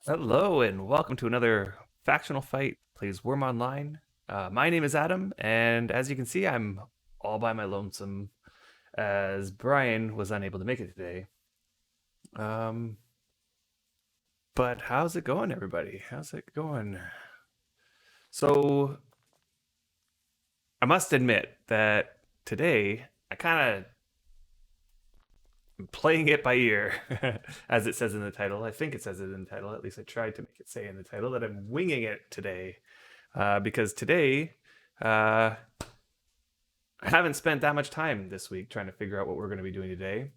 Hello and welcome to another factional fight plays Wurm Online. My name is Adam, and as you can see, I'm all by my lonesome as Brian was unable to make it today. Um, but how's it going, everybody? How's it going? So I must admit that today I kind of playing it by ear, as it says in the title. I think it says it in the title. At least I tried to make it say in the title that I'm winging it today, because today. Uh, I haven't spent that much time this week trying to figure out what we're going to be doing today,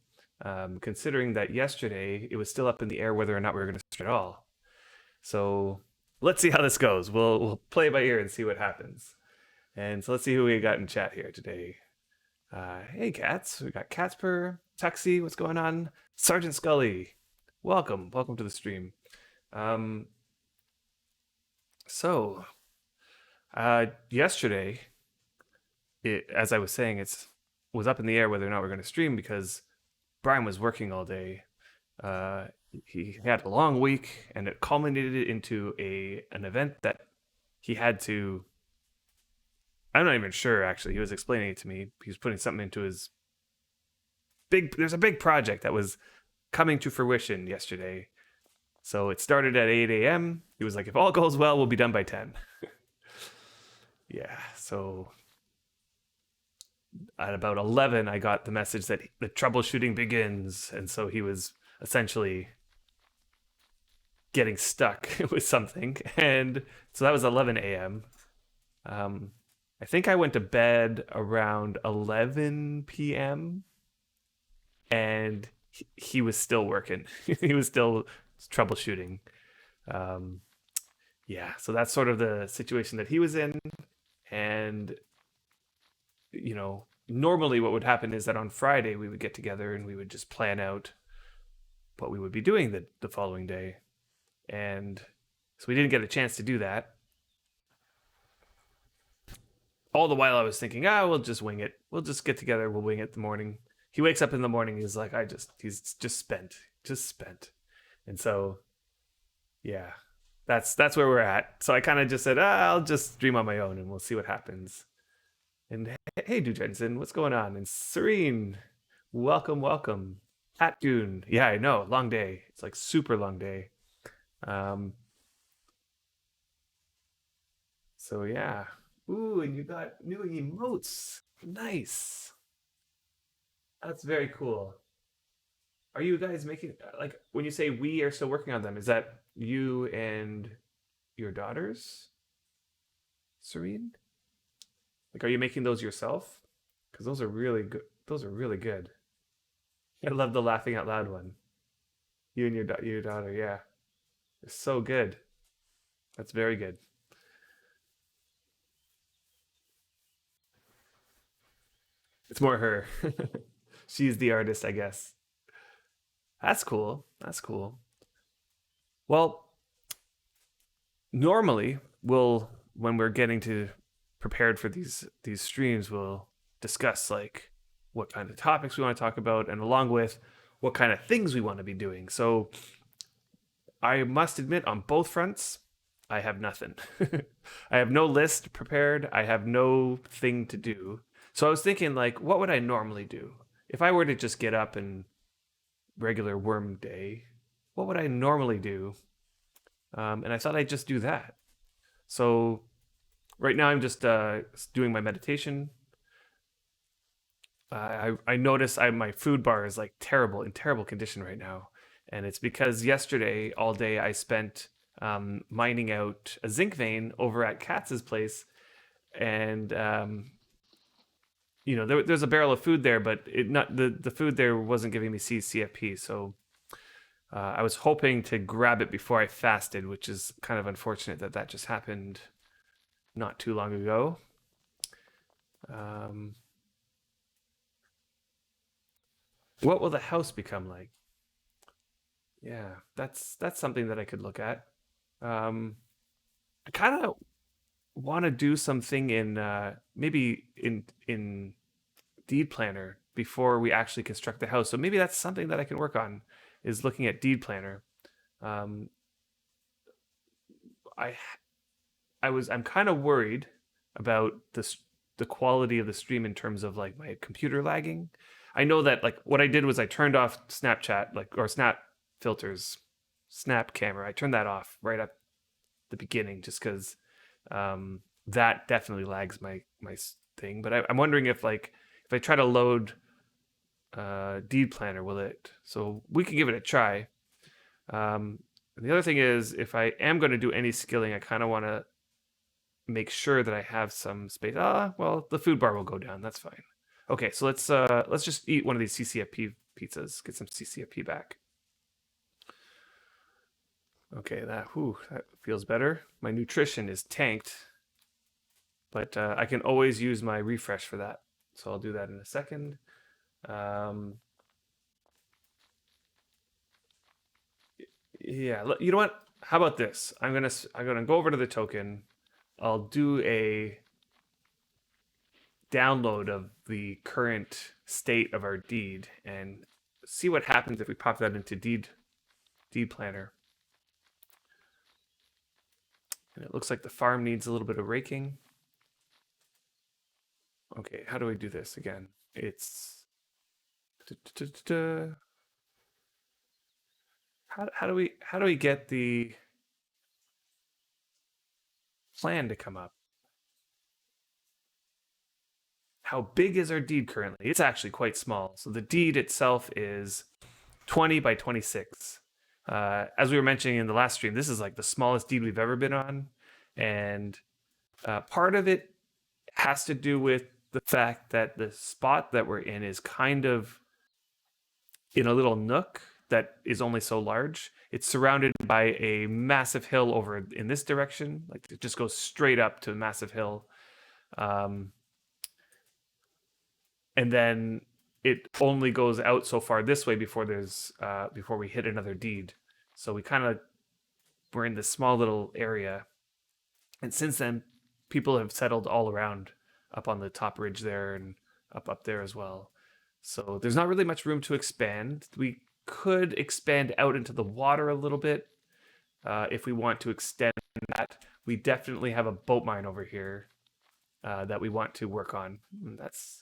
considering that yesterday it was still up in the air whether or not we were going to start at all. So let's see how this goes. We'll play it by ear and see what happens. And so let's see who we got in chat here today. Hey, cats. We got Catspur, Tuxie. What's going on? Sergeant Scully. Welcome to the stream. Um, so yesterday as I was saying, it was up in the air whether or not we're going to stream because Brian was working all day. Uh, he had a long week, and it culminated into an event that he had to. I'm not even sure. Actually, he was explaining it to me. He was putting something into his big. There's a big project that was coming to fruition yesterday. So it started at 8 a.m. He was like, "If all goes well, we'll be done by 10." Yeah. So at about 11 I got the message that the troubleshooting begins, and so he was essentially getting stuck with something. And so that was 11 a.m. I think I went to bed around 11 p.m. and he was still working. He was still troubleshooting. um, yeah, so that's sort of the situation that he was in. And normally what would happen is that on Friday we would get together and we would just plan out what we would be doing the following day. And so we didn't get a chance to do that. All the while I was thinking, we'll just wing it. We'll just get together. We'll wing it in the morning. He wakes up in the morning. He's like, he's just spent. And so, yeah, that's where we're at. So I kind of just said, I'll just stream on my own and we'll see what happens. And hey, Du Jensen, what's going on? And Serene, welcome. Hat Goon, yeah, I know, long day. It's like super long day. Um, so yeah. Ooh, and you got new emotes. Nice. That's very cool. Are you guys making like when you say we are still working on them? Is that you and your daughters, Serene? Like, are you making those yourself? Because those are really good. Those are really good. I love the laughing out loud one. You and your daughter, yeah, it's so good. That's very good. It's more her. She's the artist, I guess. That's cool. That's cool. Well, normally we'll when we're getting to prepared for these streams, we'll discuss like what kind of topics we want to talk about, and along with what kind of things we want to be doing. So I must admit, on both fronts, I have nothing. I have no list prepared. I have no thing to do. So I was thinking, like, what would I normally do if I were to just get up and regular worm day? What would I normally do? And I thought I'd just do that. So right now I'm just doing my meditation. I notice my food bar is like in terrible condition right now, and it's because yesterday all day I spent mining out a zinc vein over at Katz's place. And there's a barrel of food there, but it not the food there wasn't giving me CFP. So I was hoping to grab it before I fasted, which is kind of unfortunate that just happened not too long ago. Um, what will the house become like? Yeah, that's something that I could look at. Um, I kind of want to do something in maybe in deed planner before we actually construct the house. So maybe that's something that I can work on, is looking at deed planner. Um, I'm kind of worried about the quality of the stream in terms of like my computer lagging. I know that like what I did was I turned off Snapchat like or Snap filters, Snap camera. I turned that off right at the beginning just because that definitely lags my thing. But I'm wondering if like if I try to load Deed Planner, will it? So we can give it a try. And the other thing is, if I am going to do any skilling, I kind of want to make sure that I have some space. Well, the food bar will go down. That's fine. Okay, so let's just eat one of these CCFP pizzas. Get some CCFP back. Okay, that feels better. My nutrition is tanked, but I can always use my refresh for that. So I'll do that in a second. Yeah, you know what? How about this? I'm gonna go over to the token. I'll do a download of the current state of our deed and see what happens if we pop that into deed planner. And it looks like the farm needs a little bit of raking. Okay, how do we do this again? It's how do we get the plan to come up? How big is our deed currently? It's actually quite small. So the deed itself is 20 by 26. As we were mentioning in the last stream, this is like the smallest deed we've ever been on. And part of it has to do with the fact that the spot that we're in is kind of in a little nook that is only so large. It's surrounded by a massive hill over in this direction. Like it just goes straight up to a massive hill. And then it only goes out so far this way before before we hit another deed. So we're in this small little area. And since then, people have settled all around up on the top ridge there and up there as well. So there's not really much room to expand. We could expand out into the water a little bit if we want to extend that. We definitely have a boat mine over here that we want to work on. That's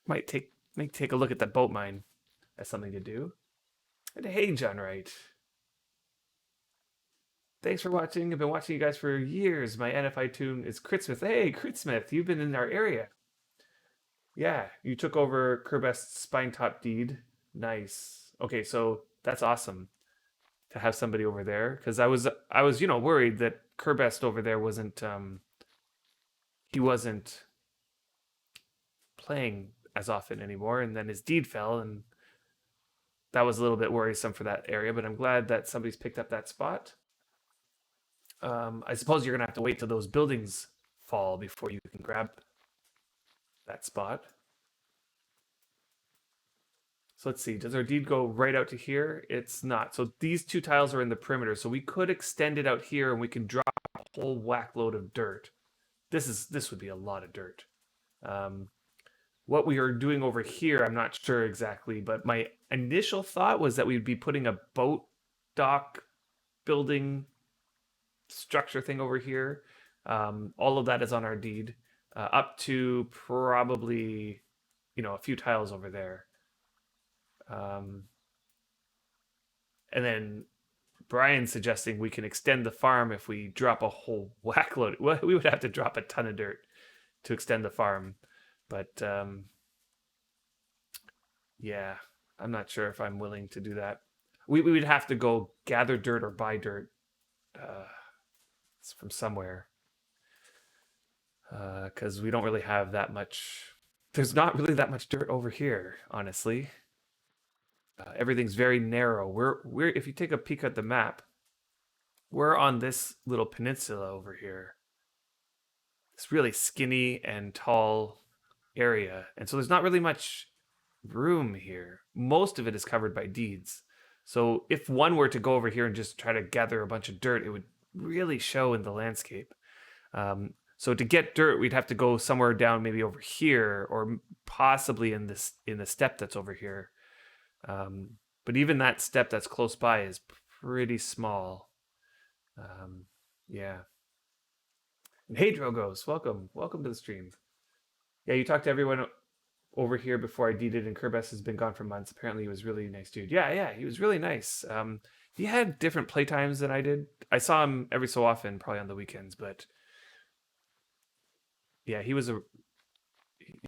might take a look at that boat mine as something to do. And hey, John Wright. Thanks for watching. I've been watching you guys for years. My NFI tune is Critsmith. Hey, Critsmith, you've been in our area. Yeah, you took over Kerbest's spine top deed. Nice. Okay, so that's awesome to have somebody over there because I was worried that Kerbest over there wasn't he wasn't playing as often anymore, and then his deed fell, and that was a little bit worrisome for that area. But I'm glad that somebody's picked up that spot. I suppose you're gonna have to wait till those buildings fall before you can grab that spot. So let's see, does our deed go right out to here? It's not. So these two tiles are in the perimeter, so we could extend it out here and we can drop a whole whack load of dirt. This would be a lot of dirt. What we are doing over here, I'm not sure exactly, but my initial thought was that we'd be putting a boat dock building structure thing over here. All of that is on our deed, up to probably, a few tiles over there. And then Brian's suggesting we can extend the farm if we drop a whole whack load. Well, we would have to drop a ton of dirt to extend the farm. But yeah, I'm not sure if I'm willing to do that. We would have to go gather dirt or buy dirt from somewhere because we don't really have that much. There's not really that much dirt over here, honestly. Everything's very narrow. We're if you take a peek at the map, we're on this little peninsula over here. It's really skinny and tall area, and so there's not really much room here. Most of it is covered by deeds. So if one were to go over here and just try to gather a bunch of dirt, it would really show in the landscape. So to get dirt, we'd have to go somewhere down, maybe over here, or possibly in the step that's over here. But even that step that's close by is pretty small. Um, yeah. And hey, Drogos, welcome to the stream. Yeah, you talked to everyone over here before I deeded, and Kerbess has been gone for months. Apparently, he was really nice dude. Yeah, he was really nice. He had different playtimes than I did. I saw him every so often, probably on the weekends, but yeah, he was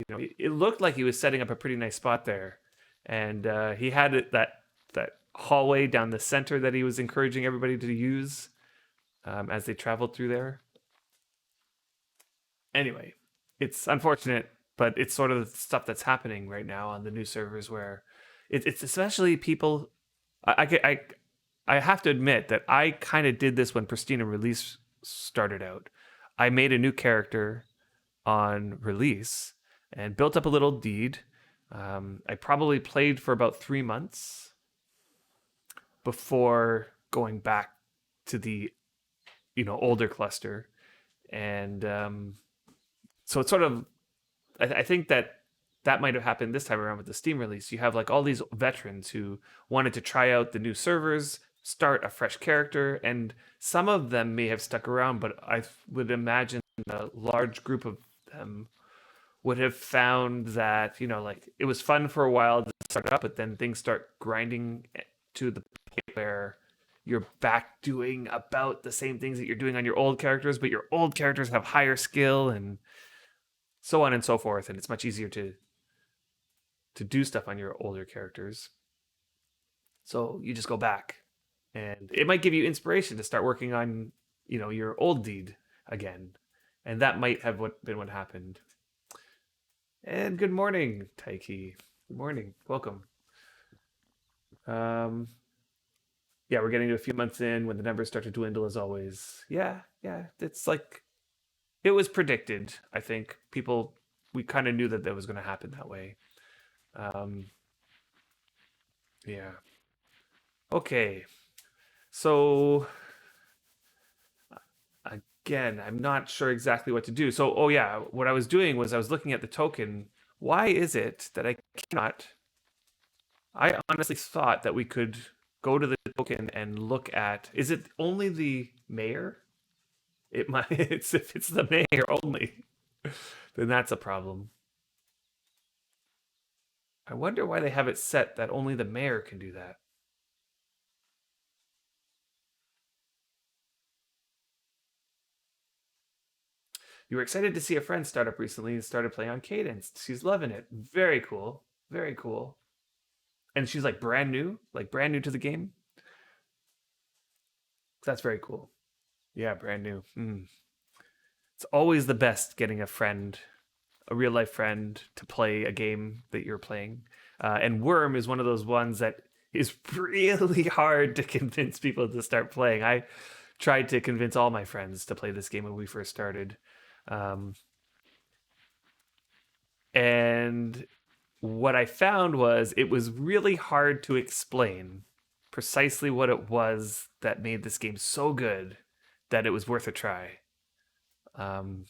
it looked like he was setting up a pretty nice spot there, and he had that hallway down the center that he was encouraging everybody to use as they traveled through there. Anyway, it's unfortunate, but it's sort of the stuff that's happening right now on the new servers where it's especially people. I have to admit that I kind of did this when Pristina Release started out. I made a new character on release and built up a little deed. I probably played for about 3 months before going back to the older cluster, and so it's sort of I think that might have happened this time around with the Steam release. You have like all these veterans who wanted to try out the new servers, start a fresh character, and some of them may have stuck around, but I would imagine a large group of them would have found that like it was fun for a while to start up, but then things start grinding to the point where you're back doing about the same things that you're doing on your old characters, but your old characters have higher skill and so on and so forth, and it's much easier to do stuff on your older characters. So you just go back, and it might give you inspiration to start working on your old deed again, and that might have been what happened. And good morning, Taiki. Good morning. Welcome. Yeah, we're getting to a few months in when the numbers start to dwindle as always. Yeah. It's like it was predicted. I think we kind of knew that was going to happen that way. Um, yeah. Okay. So again, I'm not sure exactly what to do. So, oh yeah, what I was doing was I was looking at the token. Why is it that I cannot? I honestly thought that we could go to the token and look at. Is it only the mayor? It might. It's if it's the mayor only, then that's a problem. I wonder why they have it set that only the mayor can do that. You were excited to see a friend start up recently and started playing on Cadence. She's loving it. Very cool. Very cool. And she's like brand new to the game. That's very cool. Yeah, brand new. It's always the best getting a friend, a real life friend, to play a game that you're playing. And Wurm is one of those ones that is really hard to convince people to start playing. I tried to convince all my friends to play this game when we first started. And what I found was it was really hard to explain precisely what it was that made this game so good that it was worth a try. Yeah,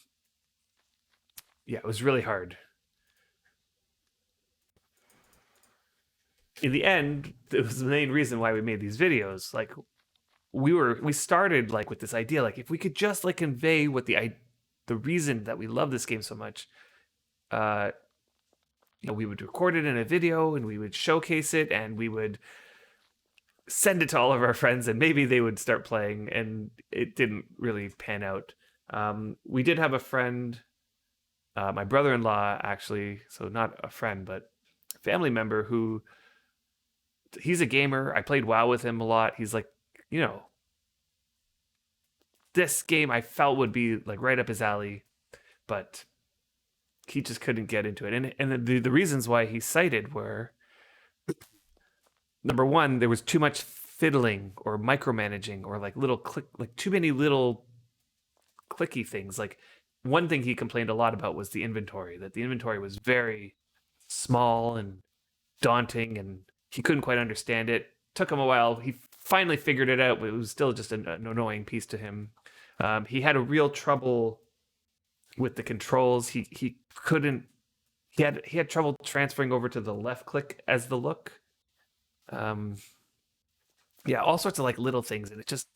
it was really hard. In the end, it was the main reason why we made these videos. Like we started like with this idea, like if we could just like convey what the reason that we love this game so much, we would record it in a video and we would showcase it and we would send it to all of our friends and maybe they would start playing, and it didn't really pan out. We did have a friend, my brother-in-law actually, so not a friend but a family member, who he's a gamer. I played WoW with him a lot. He's like, this game I felt would be like right up his alley, but he just couldn't get into it. And the reasons why he cited were, number one, there was too much fiddling or micromanaging or like too many little clicky things. Like one thing he complained a lot about was the inventory, that the inventory was very small and daunting and he couldn't quite understand it. Took him a while. He finally figured it out, but it was still just an annoying piece to him. He had a real trouble with the controls. He couldn't. He had trouble transferring over to the left click as the look. yeah, all sorts of like little things, and it just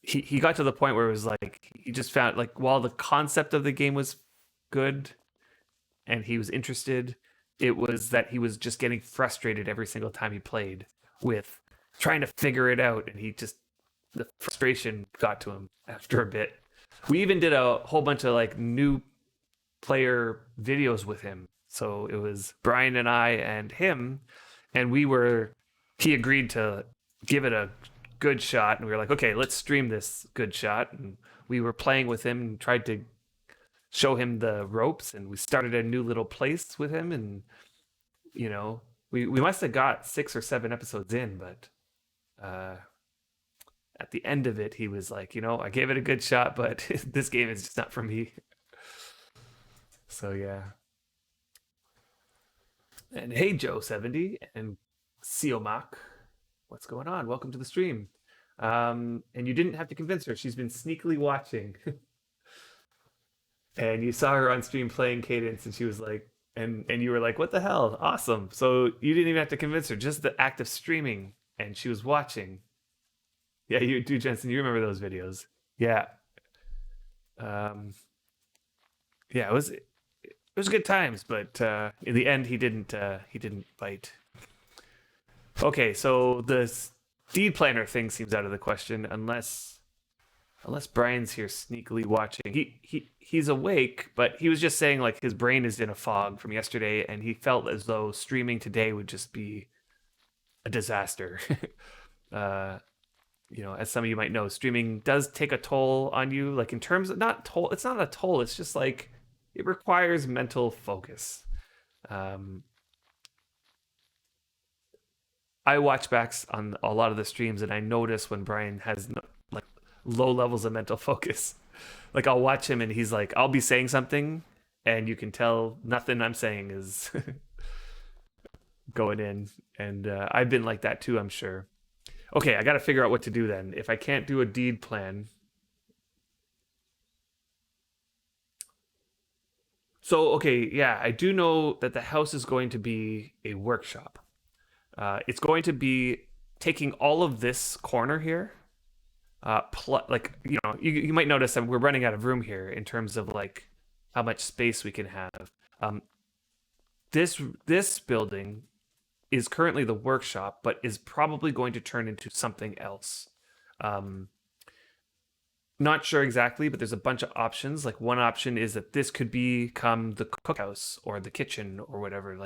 he got to the point where it was like he just found like while the concept of the game was good and he was interested, it was that he was just getting frustrated every single time he played with trying to figure it out, and he just the frustration got to him after a bit. We even did a whole bunch of like new player videos with him. So it was Brian and I and him, and he agreed to give it a good shot, and we were like, okay, let's stream this good shot. And we were playing with him and tried to show him the ropes, and we started a new little place with him, and you know, we must have got 6 or 7 episodes in, but uh at the end of it he was like, I gave it a good shot, but this game is just not for me. So yeah. And hey, Joe70 and Siomak, what's going on? Welcome to the stream. And you didn't have to convince her. She's been sneakily watching. And you saw her on stream playing Cadence, and she was like, and you were like, what the hell? Awesome. So you didn't even have to convince her, just the act of streaming, and she was watching. Yeah, you do, Jensen. You remember those videos. Yeah. Um, yeah, it was good times, but in the end he didn't bite. Okay, so the deed planner thing seems out of the question unless Brian's here sneakily watching. He's awake, but he was just saying like his brain is in a fog from yesterday, and he felt as though streaming today would just be a disaster. uh, as some of you might know, streaming does take a toll on you. Like in terms of not toll, it's not a toll. It's just like it requires mental focus. Um, I watch backs on a lot of the streams, and I notice when Brian has like low levels of mental focus. Like I'll watch him, and he's like, I'll be saying something, and you can tell nothing I'm saying is going in. And I've been like that too, I'm sure. Okay, I got to figure out what to do then. If I can't do a deed plan. So, okay, yeah, I do know that the house is going to be a workshop. It's going to be taking all of this corner here. Like, you might notice that we're running out of room here in terms of like how much space we can have. Um, this building is currently the workshop, but is probably going to turn into something else. Um, Not sure exactly, but there's a bunch of options. Like one option is that this could become the cookhouse or the kitchen or whatever.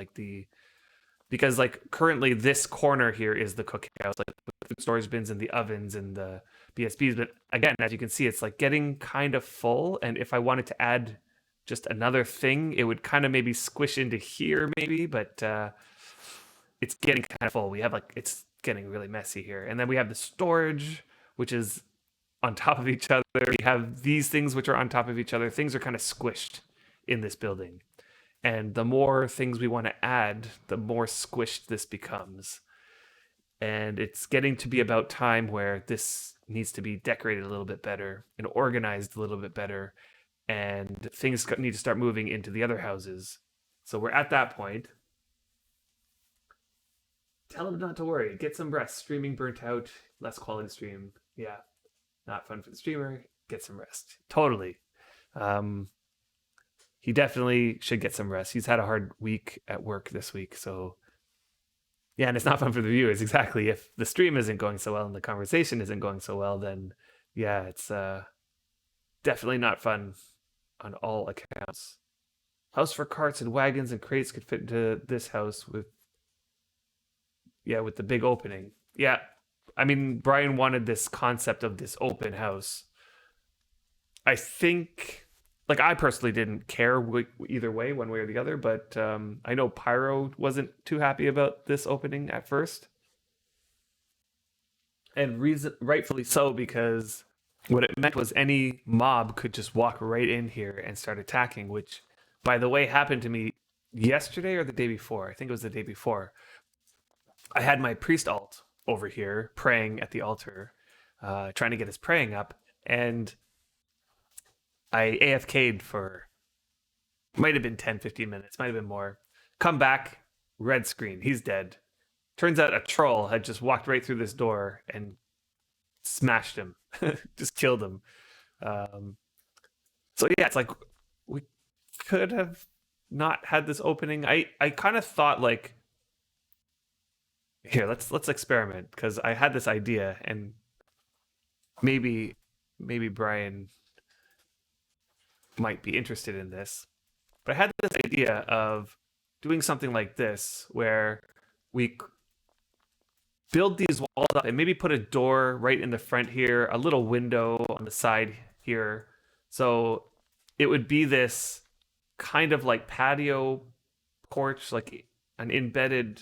Because like currently this corner here is the cookhouse, like with the food storage bins and the ovens and the BSBs. But again, as you can see, it's like getting kind of full. And if I wanted to add just another thing, it would kind of maybe squish into here, maybe. But it's getting kind of full. It's getting really messy here. And then we have the storage, which is on top of each other. We have these things which are on top of each other. Things are kind of squished in this building. And the more things we want to add, the more squished this becomes. And it's getting to be about time where this needs to be decorated a little bit better and organized a little bit better. And things need to start moving into the other houses. So we're at that point. Tell him not to worry. Get some rest. Streaming burnt out. Less quality stream. Yeah. Not fun for the streamer. Get some rest. Totally. He definitely should get some rest. He's had a hard week at work this week. So, yeah, and it's not fun for the viewers. Exactly. If the stream isn't going so well and the conversation isn't going so well, then, yeah, it's definitely not fun on all accounts. House for carts and wagons and crates could fit into this house with the big opening. Yeah. I mean, Brian wanted this concept of this open house. I think, like, I personally didn't care either way, one way or the other, but I know Pyro wasn't too happy about this opening at first. And rightfully so, because what it meant was any mob could just walk right in here and start attacking, which, by the way, happened to me yesterday or the day before. I think it was the day before. I had my priest alt over here praying at the altar, trying to get his praying up, and I AFK'd for might have been 10, 15 minutes, might have been more. Come back, red screen, he's dead. turns out a troll had just walked right through this door and smashed him, just killed him. Um, so yeah, it's like we could have not had this opening. I kind of thought like, here, let's experiment, because I had this idea, and maybe Brian might be interested in this. But I had this idea of doing something like this, where we build these walls up and maybe put a door right in the front here, a little window on the side here. So it would be this kind of like patio porch, like an embedded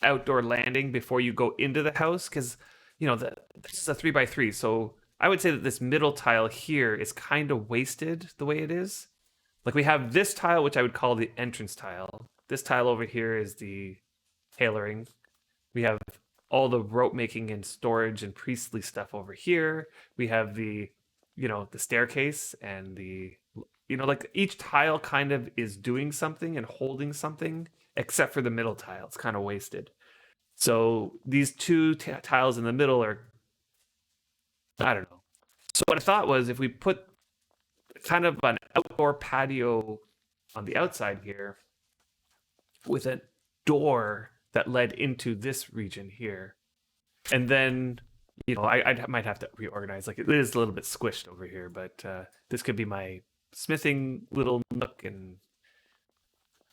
outdoor landing before you go into the house. Because, this is a 3x3. So I would say that this middle tile here is kind of wasted the way it is. Like, we have this tile, which I would call the entrance tile. This tile over here is the tailoring. We have all the rope making and storage and priestly stuff over here. We have the staircase and like each tile kind of is doing something and holding something, except for the middle tile. It's kind of wasted. So these two tiles in the middle are, I don't know. So what I thought was, if we put kind of an outdoor patio on the outside here with a door that led into this region here, and then I might have to reorganize. Like, it is a little bit squished over here, but this could be my smithing little nook, and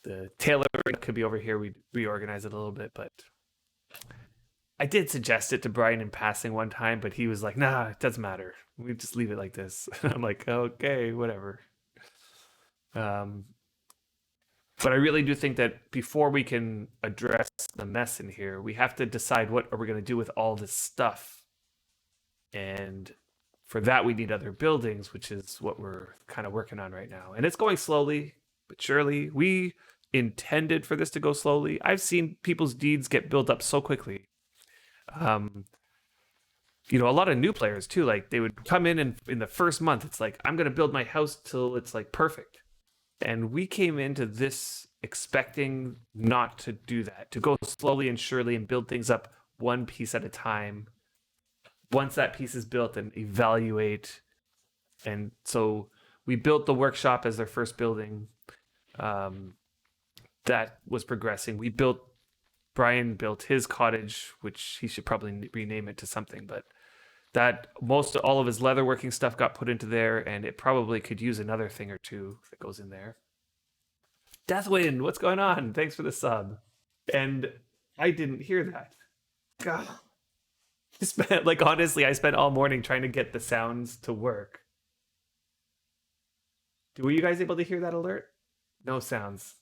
the tailoring could be over here. We reorganize it a little bit, but I did suggest it to Brian in passing one time, but he was like, "Nah, it doesn't matter. We just leave it like this." I'm like, "Okay, whatever." Um, but I really do think that before we can address the mess in here, we have to decide what are we going to do with all this stuff. And for that, we need other buildings, which is what we're kind of working on right now. And it's going slowly, but surely. We intended for this to go slowly. I've seen people's deeds get built up so quickly. A lot of new players too, like, they would come in, and in the first month, it's like, I'm going to build my house till it's like perfect. And we came into this expecting not to do that, to go slowly and surely and build things up one piece at a time. Once that piece is built, and evaluate. And so we built the workshop as their first building. That was progressing. Brian built his cottage, which he should probably rename it to something, but that all of his leatherworking stuff got put into there, and it probably could use another thing or two that goes in there. Deathwind, what's going on? Thanks for the sub. And I didn't hear that. God. Honestly, I spent all morning trying to get the sounds to work. Were you guys able to hear that alert? No sounds.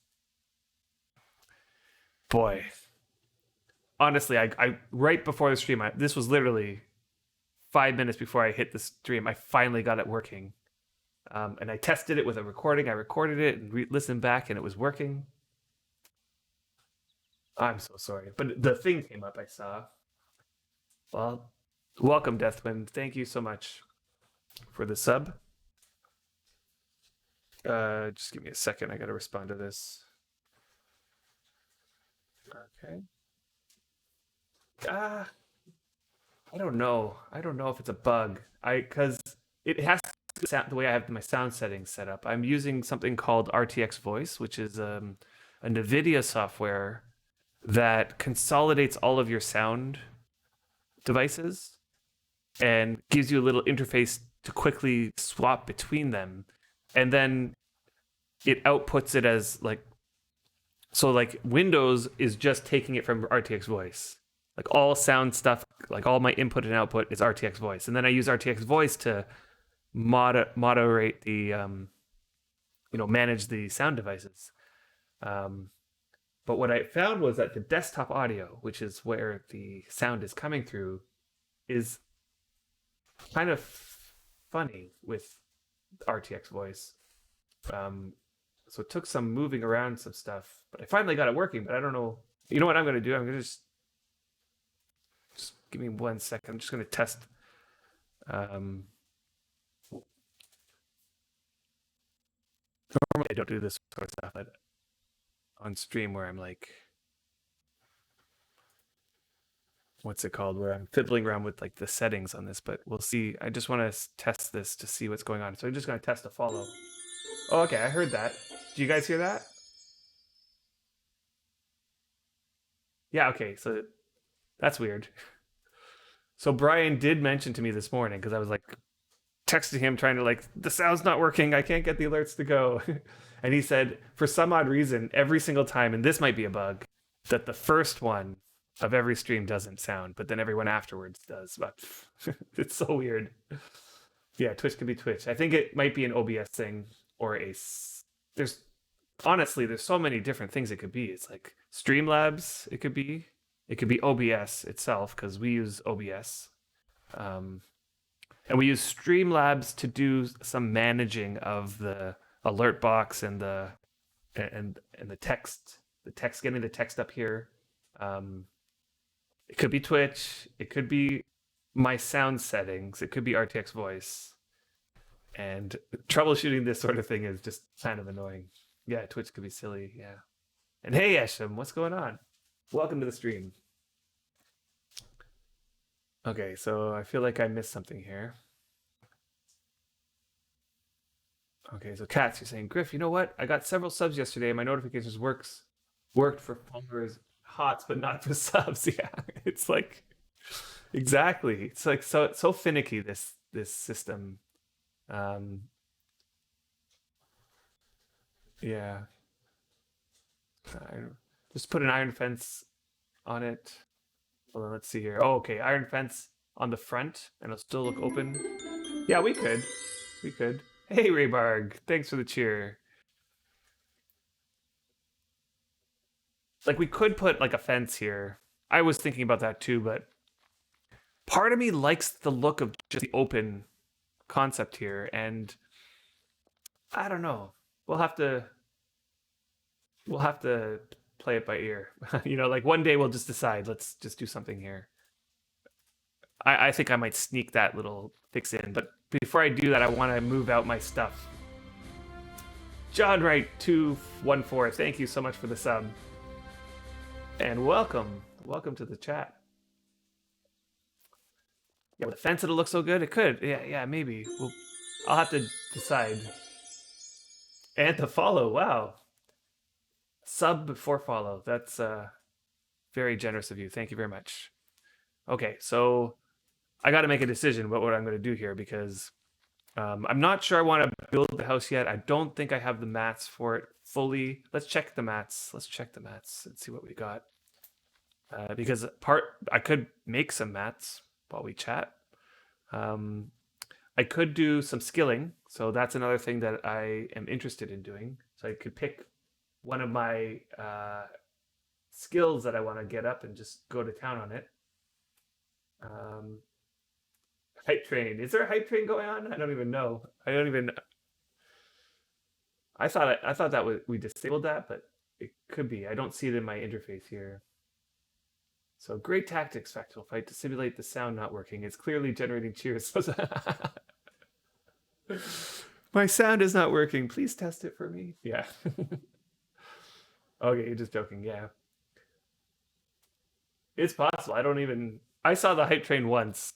Boy. Honestly, I right before the stream, this was literally 5 minutes before I hit the stream, I finally got it working. And I tested it with a recording. I recorded it and listened back, and it was working. I'm so sorry. But the thing came up, I saw. Well, welcome, Deathwind. Thank you so much for the sub. Just give me a second. I got to respond to this. Okay. I don't know. I don't know if it's a bug. Because it has to sound the way I have my sound settings set up. I'm using something called RTX Voice, which is a NVIDIA software that consolidates all of your sound devices and gives you a little interface to quickly swap between them. And then it outputs it as Windows is just taking it from RTX Voice. Like, all sound stuff, like all my input and output is RTX Voice. And then I use RTX Voice to moderate the, manage the sound devices. But what I found was that the desktop audio, which is where the sound is coming through, is kind of funny with RTX Voice. So it took some moving around some stuff, but I finally got it working. But I don't know. You know what I'm going to do? I'm going to just give me 1 second. I'm just going to test. Normally I don't do this sort of stuff on stream where I'm like what's it called, where I'm fiddling around with like the settings on this, but we'll see. I just want to test this to see what's going on. So I'm just going to test a follow. Oh, okay, I heard that. Do you guys hear that? Yeah, okay, so that's weird. So Brian did mention to me this morning because I was like texting him trying to like the sound's not working. I can't get the alerts to go. And he said for some odd reason every single time, and this might be a bug, that the first one of every stream doesn't sound, but then everyone afterwards does. But it's so weird. Yeah, Twitch can be Twitch. I think it might be an OBS thing or there's honestly there's so many different things it could be. It's like Streamlabs. It could be. It could be OBS itself because we use OBS. Um, and we use Streamlabs to do some managing of the alert box and the text getting the text up here. It could be Twitch, it could be my sound settings, it could be RTX voice, and troubleshooting this sort of thing is just kind of annoying. Yeah, Twitch could be silly. Yeah. And hey, Esham, what's going on? Welcome to the stream. Okay, so I feel like I missed something here. Okay, so Katz, you're saying, Griff, you know what? I got several subs yesterday. My notifications worked for followers, hots, but not for subs. Yeah, it's like exactly. It's like so finicky this system. Um, yeah, I, just put an iron fence on it. Well, let's see here. Oh, okay, iron fence on the front, and it'll still look open. Yeah, we could. We could. Hey, Raybarg, thanks for the cheer. Like, we could put like a fence here. I was thinking about that too, but part of me likes the look of just the open concept here, and I don't know. We'll have to play it by ear. You know, like one day we'll just decide. Let's just do something here. I think I might sneak that little fix in, but before I do that, I want to move out my stuff. John Wright 214, thank you so much for the sub, and welcome to the chat. Yeah, with the fence it'll look so good. It could. Yeah, maybe. I'll have to decide. And to follow. Wow. Sub before follow. That's very generous of you. Thank you very much. Okay, so I got to make a decision about what I'm going to do here because I'm not sure I want to build the house yet. I don't think I have the mats for it fully. Let's check the mats. Let's check the mats and see what we got. Because I could make some mats while we chat. I could do some skilling, so that's another thing that I am interested in doing. So I could pick one of my skills that I want to get up and just go to town on it. Hype train. Is there a hype train going on? I don't even know. I thought that we disabled that, but it could be. I don't see it in my interface here. So great tactics, factual fight to simulate the sound not working. It's clearly generating cheers. My sound is not working. Please test it for me. Yeah. Okay, you're just joking. Yeah. It's possible. I saw the hype train once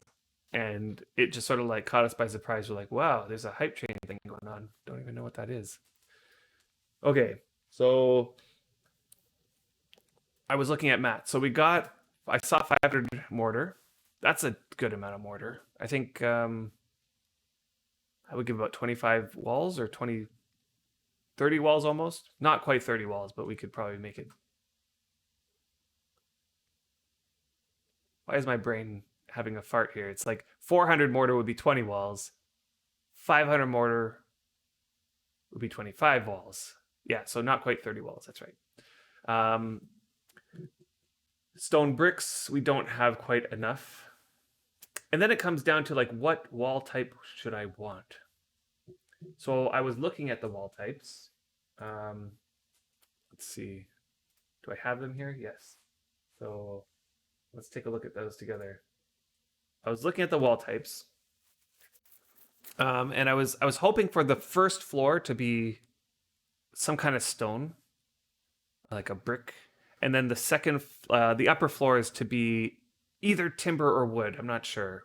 and it just sort of like caught us by surprise. We're like, wow, there's a hype train thing going on. Don't even know what that is. Okay, so I was looking at mats. So I saw 500 mortar. That's a good amount of mortar. I think I would give about 25 walls or 30 walls almost. Not quite 30 walls, but we could probably make it. Why is my brain having a fart here? It's like 400 mortar would be 20 walls. 500 mortar would be 25 walls. Yeah, so not quite 30 walls. That's right. Stone bricks, we don't have quite enough. And then it comes down to like what wall type should I want? So I was looking at the wall types. Let's see. Do I have them here? Yes. So let's take a look at those together. I was looking at the wall types. And I was hoping for the first floor to be some kind of stone, like a brick. And then the upper floor is to be either timber or wood. I'm not sure.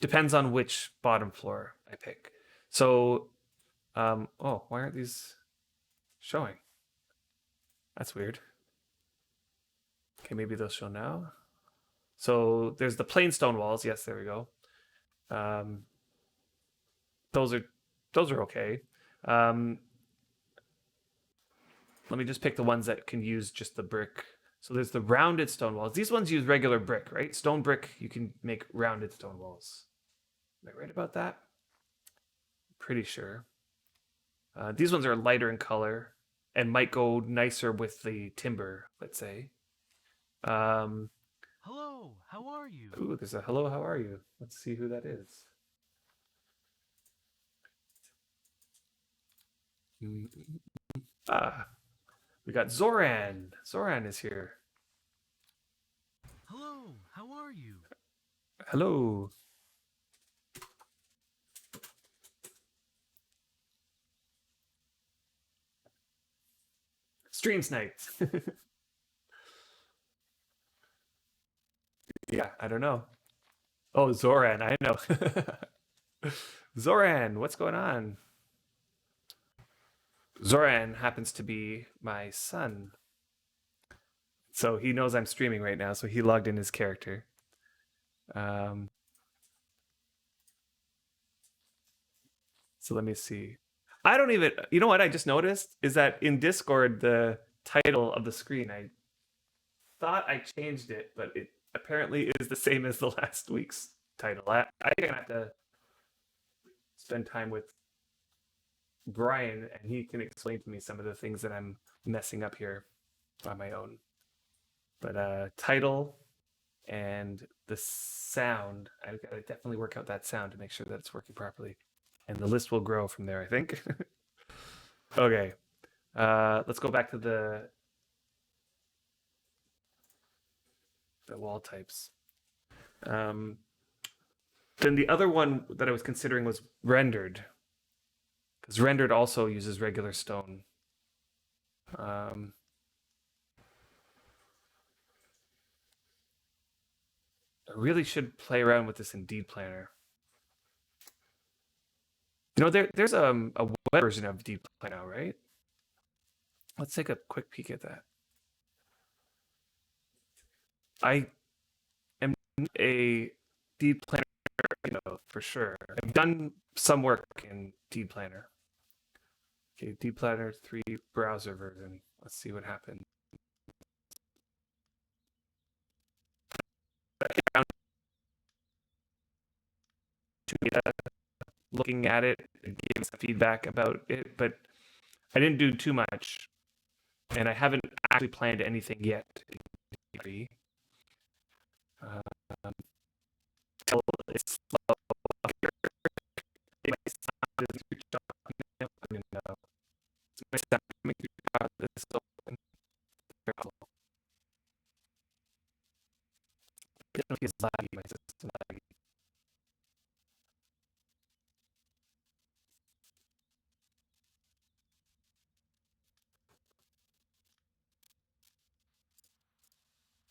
Depends on which bottom floor I pick. So, oh, why aren't these showing? That's weird. Okay, maybe they'll show now. So there's the plain stone walls. Yes, there we go. Um, those are okay. Um, let me just pick the ones that can use just the brick. So there's the rounded stone walls. These ones use regular brick, right? Stone brick, you can make rounded stone walls. Am I right about that? Pretty sure. These ones are lighter in color and might go nicer with the timber, let's say. Um, Hello, how are you? ooh, there's a hello, how are you? Let's see who that is. Ah, we got Zoran. Zoran is here. Hello, how are you? Hello. Stream sniped. Yeah, I don't know. Oh, Zoran, I know. Zoran, what's going on? Zoran happens to be my son. So he knows I'm streaming right now, so he logged in his character. Um, so let me see. I don't even, you know what I just noticed is that in Discord, the title of the screen, I thought I changed it, but it apparently is the same as the last week's title. I think I have to spend time with Brian, and he can explain to me some of the things that I'm messing up here on my own. But title and the sound, I gotta definitely work out that sound to make sure that it's working properly, and the list will grow from there, I think. Okay, let's go back to the wall types. Um, then the other one that I was considering was rendered, because rendered also uses regular stone. Um, I really should play around with this in Deed Planner. You know, there's a web version of Deed Planner now, right? Let's take a quick peek at that. I am a Deed Planner, for sure. I've done some work in Deed Planner. Okay, Deed Planner 3 browser version. Let's see what happens. Looking at it and giving some feedback about it, but I didn't do too much, and I haven't actually planned anything yet. Um, it's slow. It sound is this open. It's laggy. My system laggy.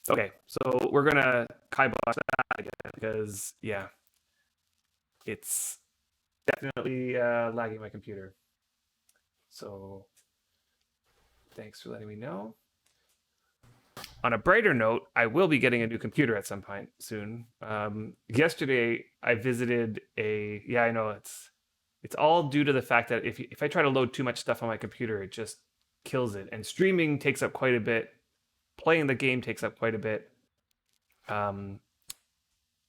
Okay, so we're gonna kibosh that again because yeah, it's definitely lagging my computer. So thanks for letting me know. On a brighter note, I will be getting a new computer at some point soon. Yesterday, I visited a. Yeah, I know it's all due to the fact that if I try to load too much stuff on my computer, it just kills it. And streaming takes up quite a bit. Playing the game takes up quite a bit.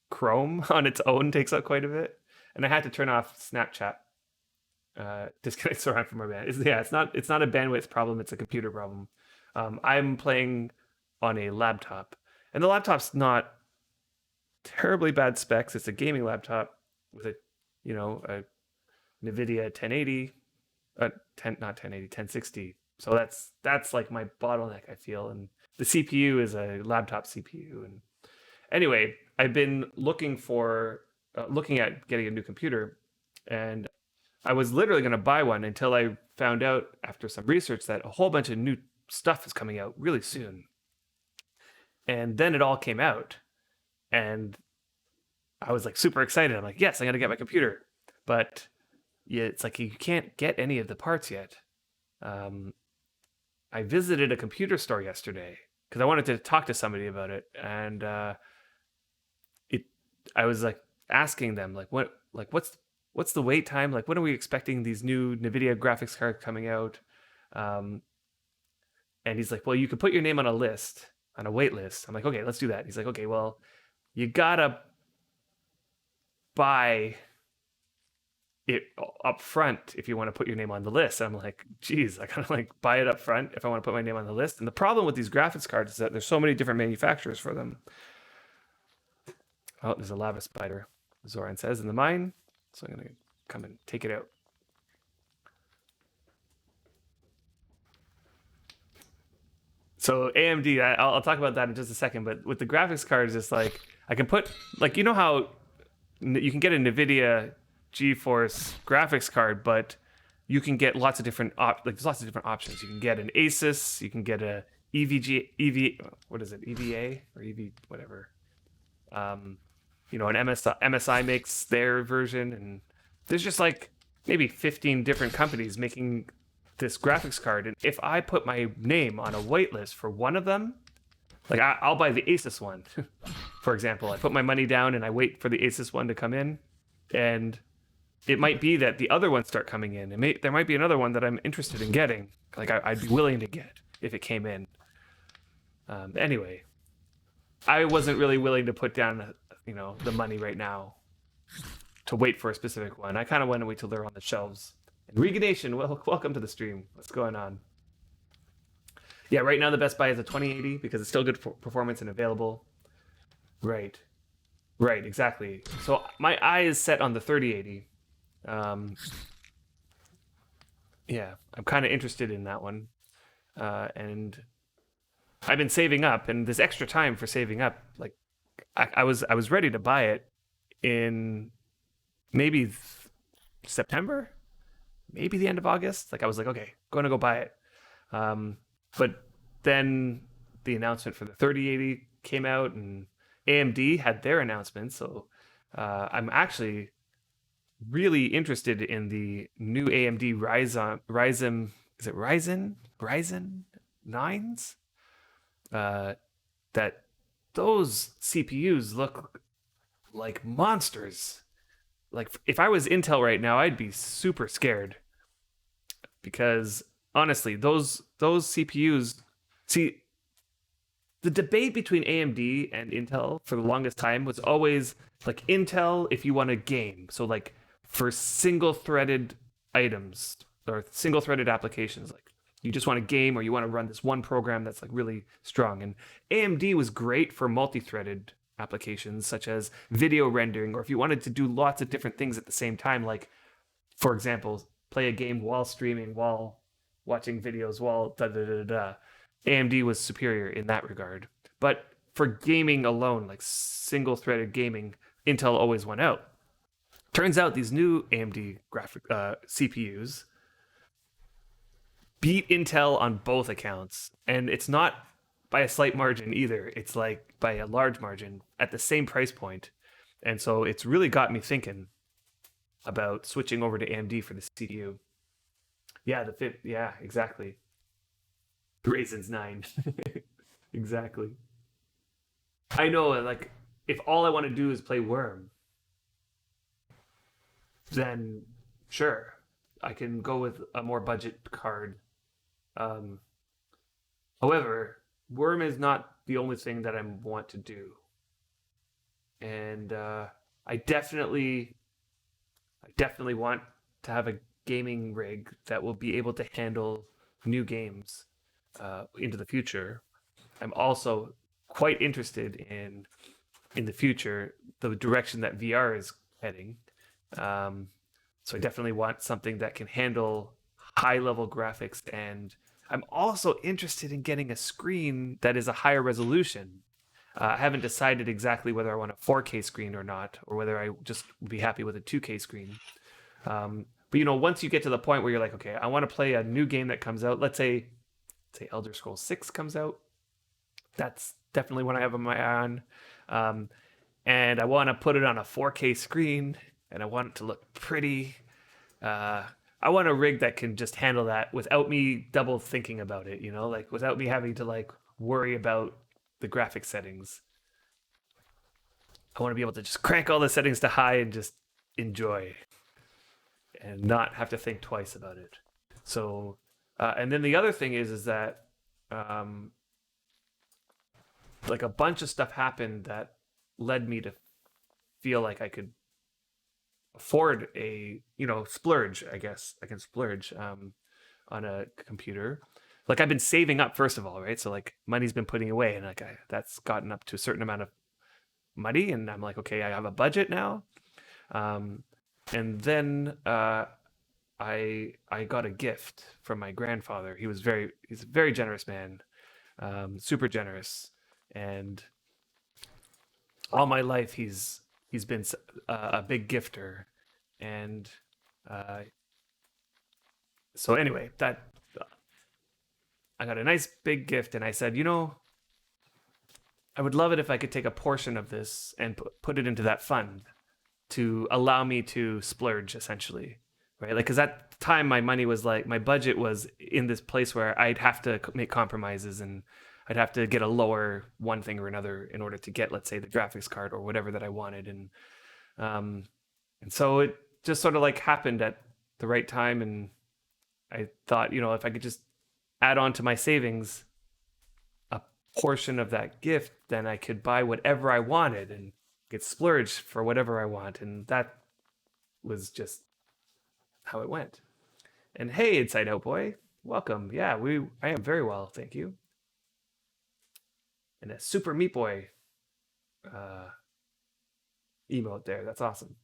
Chrome on its own takes up quite a bit, and I had to turn off Snapchat. Disconnect Soran from our band. It's not a bandwidth problem. It's a computer problem. I'm playing on a laptop, and the laptop's not terribly bad specs. It's a gaming laptop with a NVIDIA 1080, 1060. So that's like my bottleneck, I feel. And the CPU is a laptop CPU. And anyway, I've been looking at getting a new computer, and I was literally going to buy one until I found out after some research that a whole bunch of new stuff is coming out really soon. And then it all came out, and I was like super excited. I'm like, yes, I'm gonna get my computer, but yeah, it's like you can't get any of the parts yet. Um, I visited a computer store yesterday because I wanted to talk to somebody about it, and it. I was like asking them what's the wait time? Like, when are we expecting these new NVIDIA graphics cards coming out? Um, and he's like, well, you could put your name on a list, on a wait list. I'm like, okay, let's do that. He's like, okay, well, you gotta buy it up front if you want to put your name on the list. And I'm like, geez, I kind of like buy it up front if I want to put my name on the list. And the problem with these graphics cards is that there's so many different manufacturers for them. Oh, there's a lava spider, Zoran says, in the mine. So I'm going to come and take it out. So AMD, I'll talk about that in just a second. But with the graphics cards, it's like I can put, like, you know how you can get a NVIDIA GeForce graphics card, but you can get lots of different there's lots of different options. You can get an Asus, you can get a what is it, EVA or EV whatever. You know, an MSI makes their version, and there's just like maybe 15 different companies making this graphics card. And if I put my name on a waitlist for one of them, like I'll buy the Asus one, for example. I put my money down and I wait for the Asus one to come in, and it might be that the other ones start coming in. There might be another one that I'm interested in getting. Like I'd be willing to get if it came in. Anyway, I wasn't really willing to put down, the money right now to wait for a specific one. I kind of want to wait till they're on the shelves. And Reganation, welcome to the stream. What's going on? Yeah, right now the Best Buy is a 2080 because it's still good for performance and available. Right, exactly. So my eye is set on the 3080. Yeah, I'm kind of interested in that one, and I've been saving up, and this extra time for saving up, like I was ready to buy it in maybe September, maybe the end of August. Like I was like, okay, going to go buy it. But then the announcement for the 3080 came out, and AMD had their announcement. So I'm actually really interested in the new AMD Ryzen. Is it Ryzen 9s? That those CPUs look like monsters. Like if I was Intel right now, I'd be super scared because honestly, those CPUs. See, the debate between AMD and Intel for the longest time was always like Intel if you want to game. So like for single-threaded items or single-threaded applications, like you just want to game or you want to run this one program that's like really strong. And AMD was great for multi-threaded applications such as video rendering, or if you wanted to do lots of different things at the same time, like for example, play a game while streaming, while watching videos, while da da da da. AMD was superior in that regard. But for gaming alone, like single-threaded gaming, Intel always won out. Turns out these new AMD graphic CPUs beat Intel on both accounts, and it's not by a slight margin either. It's like by a large margin at the same price point. And so it's really got me thinking about switching over to AMD for the CPU. Yeah, yeah, exactly. Raisins 9. Exactly. I know, like, if all I want to do is play Wurm, then sure, I can go with a more budget card. Um, However, Wurm is not the only thing that I want to do. And I definitely want to have a gaming rig that will be able to handle new games into the future. I'm also quite interested in the future the direction that VR is heading. So I definitely want something that can handle high level graphics, and I'm also interested in getting a screen that is a higher resolution. I haven't decided exactly whether I want a 4K screen or not, or whether I just would be happy with a 2K screen. But once you get to the point where you're like, okay, I want to play a new game that comes out. Let's say Elder Scrolls 6 comes out. That's definitely one I have on my eye on. and I want to put it on a 4K screen, and I want it to look pretty. Uh, I want a rig that can just handle that without me double thinking about it, you know, like without me having to like worry about the graphic settings. I want to be able to just crank all the settings to high and just enjoy and not have to think twice about it. So, and then the other thing is that um, like a bunch of stuff happened that led me to feel like I could afford a splurge. I guess I can splurge on a computer. Like I've been saving up first of all, right? So like money's been putting away, and like that's gotten up to a certain amount of money, and I'm like, okay, I have a budget now. Um, and then I got a gift from my grandfather. He's a very generous man, super generous, and all my life he's been a big gifter, and uh, so anyway, that I got a nice big gift, and I said, I would love it if I could take a portion of this and put it into that fund to allow me to splurge, essentially, right? Like, because at the time my money was like my budget was in this place where I'd have to make compromises and I'd have to get a lower one thing or another in order to get, let's say, the graphics card or whatever that I wanted, um, and so it just sort of like happened at the right time, and I thought, if I could just add on to my savings a portion of that gift, then I could buy whatever I wanted and get splurged for whatever I want. And that was just how it went. And hey, Inside Out Boy, welcome. Yeah, I am very well, thank you. And a Super Meat Boy uh, emote there. That's awesome.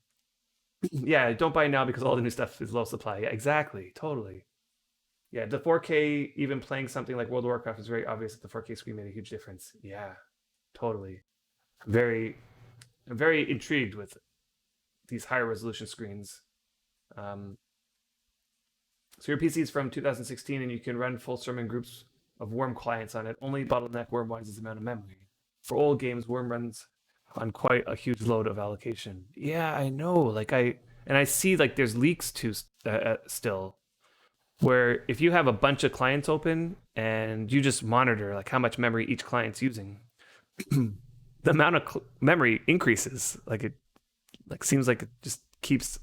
Yeah, don't buy now because all the new stuff is low supply. Yeah, exactly. Totally. Yeah, the 4K, even playing something like World of Warcraft, is very obvious that the 4K screen made a huge difference. Yeah, totally. Very, I'm very intrigued with these higher resolution screens. Um, so your PC is from 2016, and you can run full sermon groups of Wurm clients on it. Only bottleneck Wurm wise is the amount of memory. For old games, Wurm runs on quite a huge load of allocation. Yeah, I know. I see like there's leaks too still, where if you have a bunch of clients open and you just monitor like how much memory each client's using, the amount of memory increases. Like it like seems like it just keeps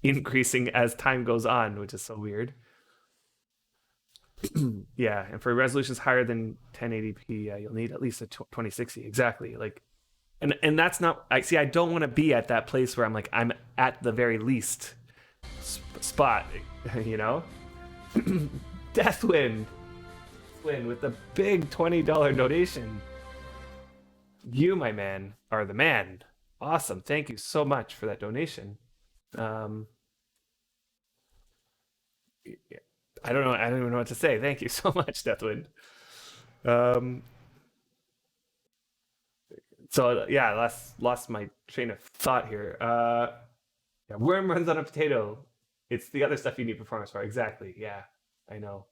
increasing as time goes on, which is so weird. Yeah, and for resolutions higher than 1080p, yeah, you'll need at least a 2060. Exactly. Like, and that's not. I see. I don't want to be at that place where I'm at the very least spot. You know, Deathwind, with the big $20 donation. You, my man, are the man. Awesome. Thank you so much for that donation. Um, I don't know. I don't even know what to say. Thank you so much, Deathwind. Um, so yeah, I lost my train of thought here. Yeah, Worm runs on a potato. It's the other stuff you need performance for. Exactly. Yeah, I know.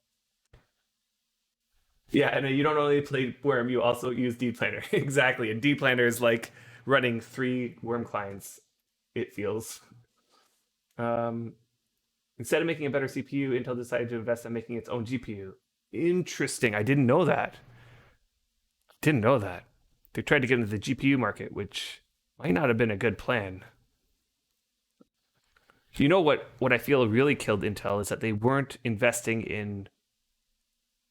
Yeah, and you don't only play Worm, you also use dplanner. Exactly. And dplanner is like running 3 Worm clients. It feels. Um, Instead of making a better CPU, Intel decided to invest in making its own GPU. Interesting. I didn't know that. Didn't know that. They tried to get into the GPU market, which might not have been a good plan. You know what I feel really killed Intel is that they weren't investing in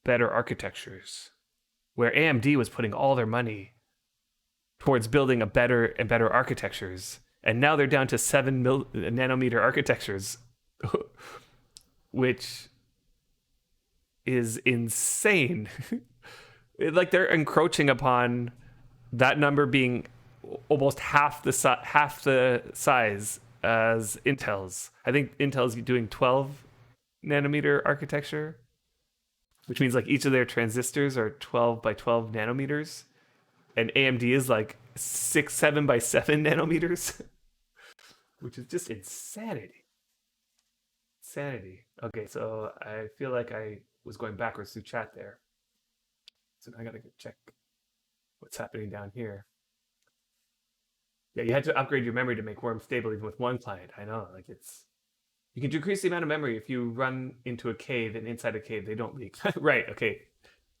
better architectures, where AMD was putting all their money towards building a better and better architectures, and now they're down to 7 nanometer architectures, which is insane. Like they're encroaching upon that number being almost half the size as Intel's. I think Intel's doing 12 nanometer architecture, which means like each of their transistors are 12 by 12 nanometers, and AMD is like 7 by 7 nanometers, which is just insanity. Insanity. Okay, so I feel like I was going backwards through chat there, so now I gotta go check what's happening down here. Yeah, you had to upgrade your memory to make Wurm stable even with one client. I know, like you can decrease the amount of memory if you run into a cave, and inside a cave they don't leak. Right, okay.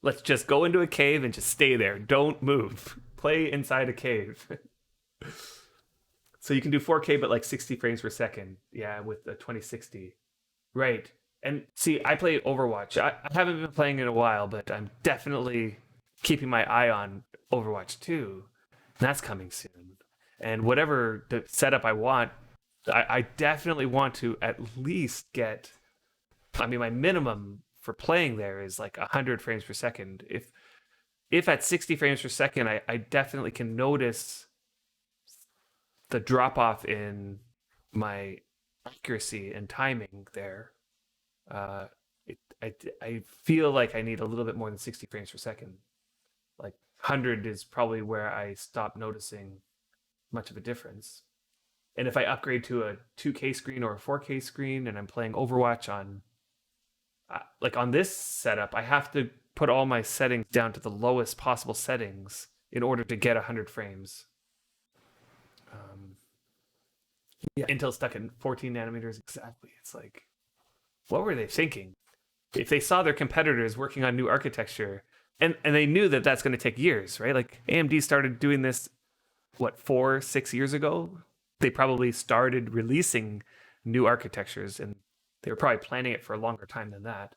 Let's just go into a cave and just stay there. Don't move. Play inside a cave. So you can do 4K but like 60 frames per second. Yeah, with the 2060. Right. And see, I play Overwatch. I haven't been playing in a while, but I'm definitely keeping my eye on Overwatch 2. That's coming soon. And whatever the setup I want, I definitely want to at least get. I mean, my minimum for playing there is like 100 frames per second. If at 60 frames per second, I definitely can notice the drop off in my accuracy and timing there. Uh, I feel like I need a little bit more than 60 frames per second. Like 100 is probably where I stop noticing much of a difference. And if I upgrade to a 2K screen or a 4K screen and I'm playing Overwatch on like on this setup, I have to put all my settings down to the lowest possible settings in order to get 100 frames. Yeah, Intel stuck at 14 nanometers exactly. It's like, what were they thinking? If they saw their competitors working on new architecture, and they knew that that's going to take years, right? Like AMD started doing this, what, 4, 6 years ago? They probably started releasing new architectures, and they were probably planning it for a longer time than that.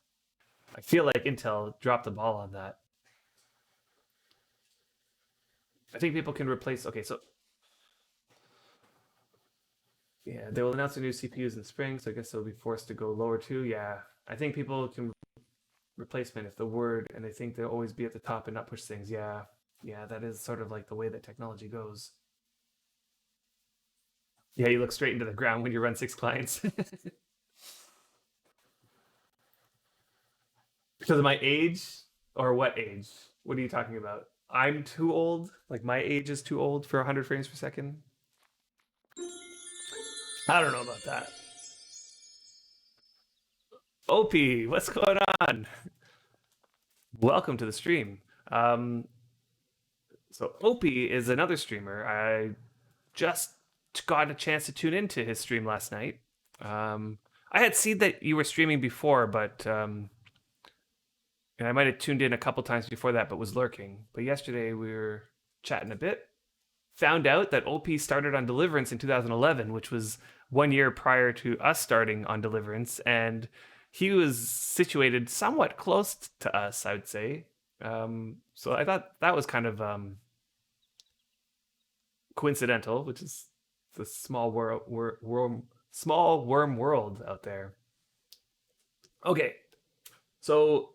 I feel like Intel dropped the ball on that. I think people can replace. Okay, so yeah, they will announce the new CPUs in spring, so I guess they'll be forced to go lower too. Yeah, I think people can replacement if the word, and they think they'll always be at the top and not push things. Yeah, yeah, that is sort of like the way that technology goes. Yeah, you look straight into the ground when you run 6 clients. Because of my age, or what age? What are you talking about? I'm too old. Like my age is too old for 100 frames per second. I don't know about that. Opie, what's going on? Welcome to the stream. Um, so Opie is another streamer. I just got a chance to tune into his stream last night. I had seen that you were streaming before, but and I might have tuned in a couple times before that, but was lurking. But yesterday we were chatting a bit. Found out that OP started on Deliverance in 2011, which was 1 year prior to us starting on Deliverance, and he was situated somewhat close to us, I would say. So I thought that was kind of coincidental, which is the small worm world out there. Okay, so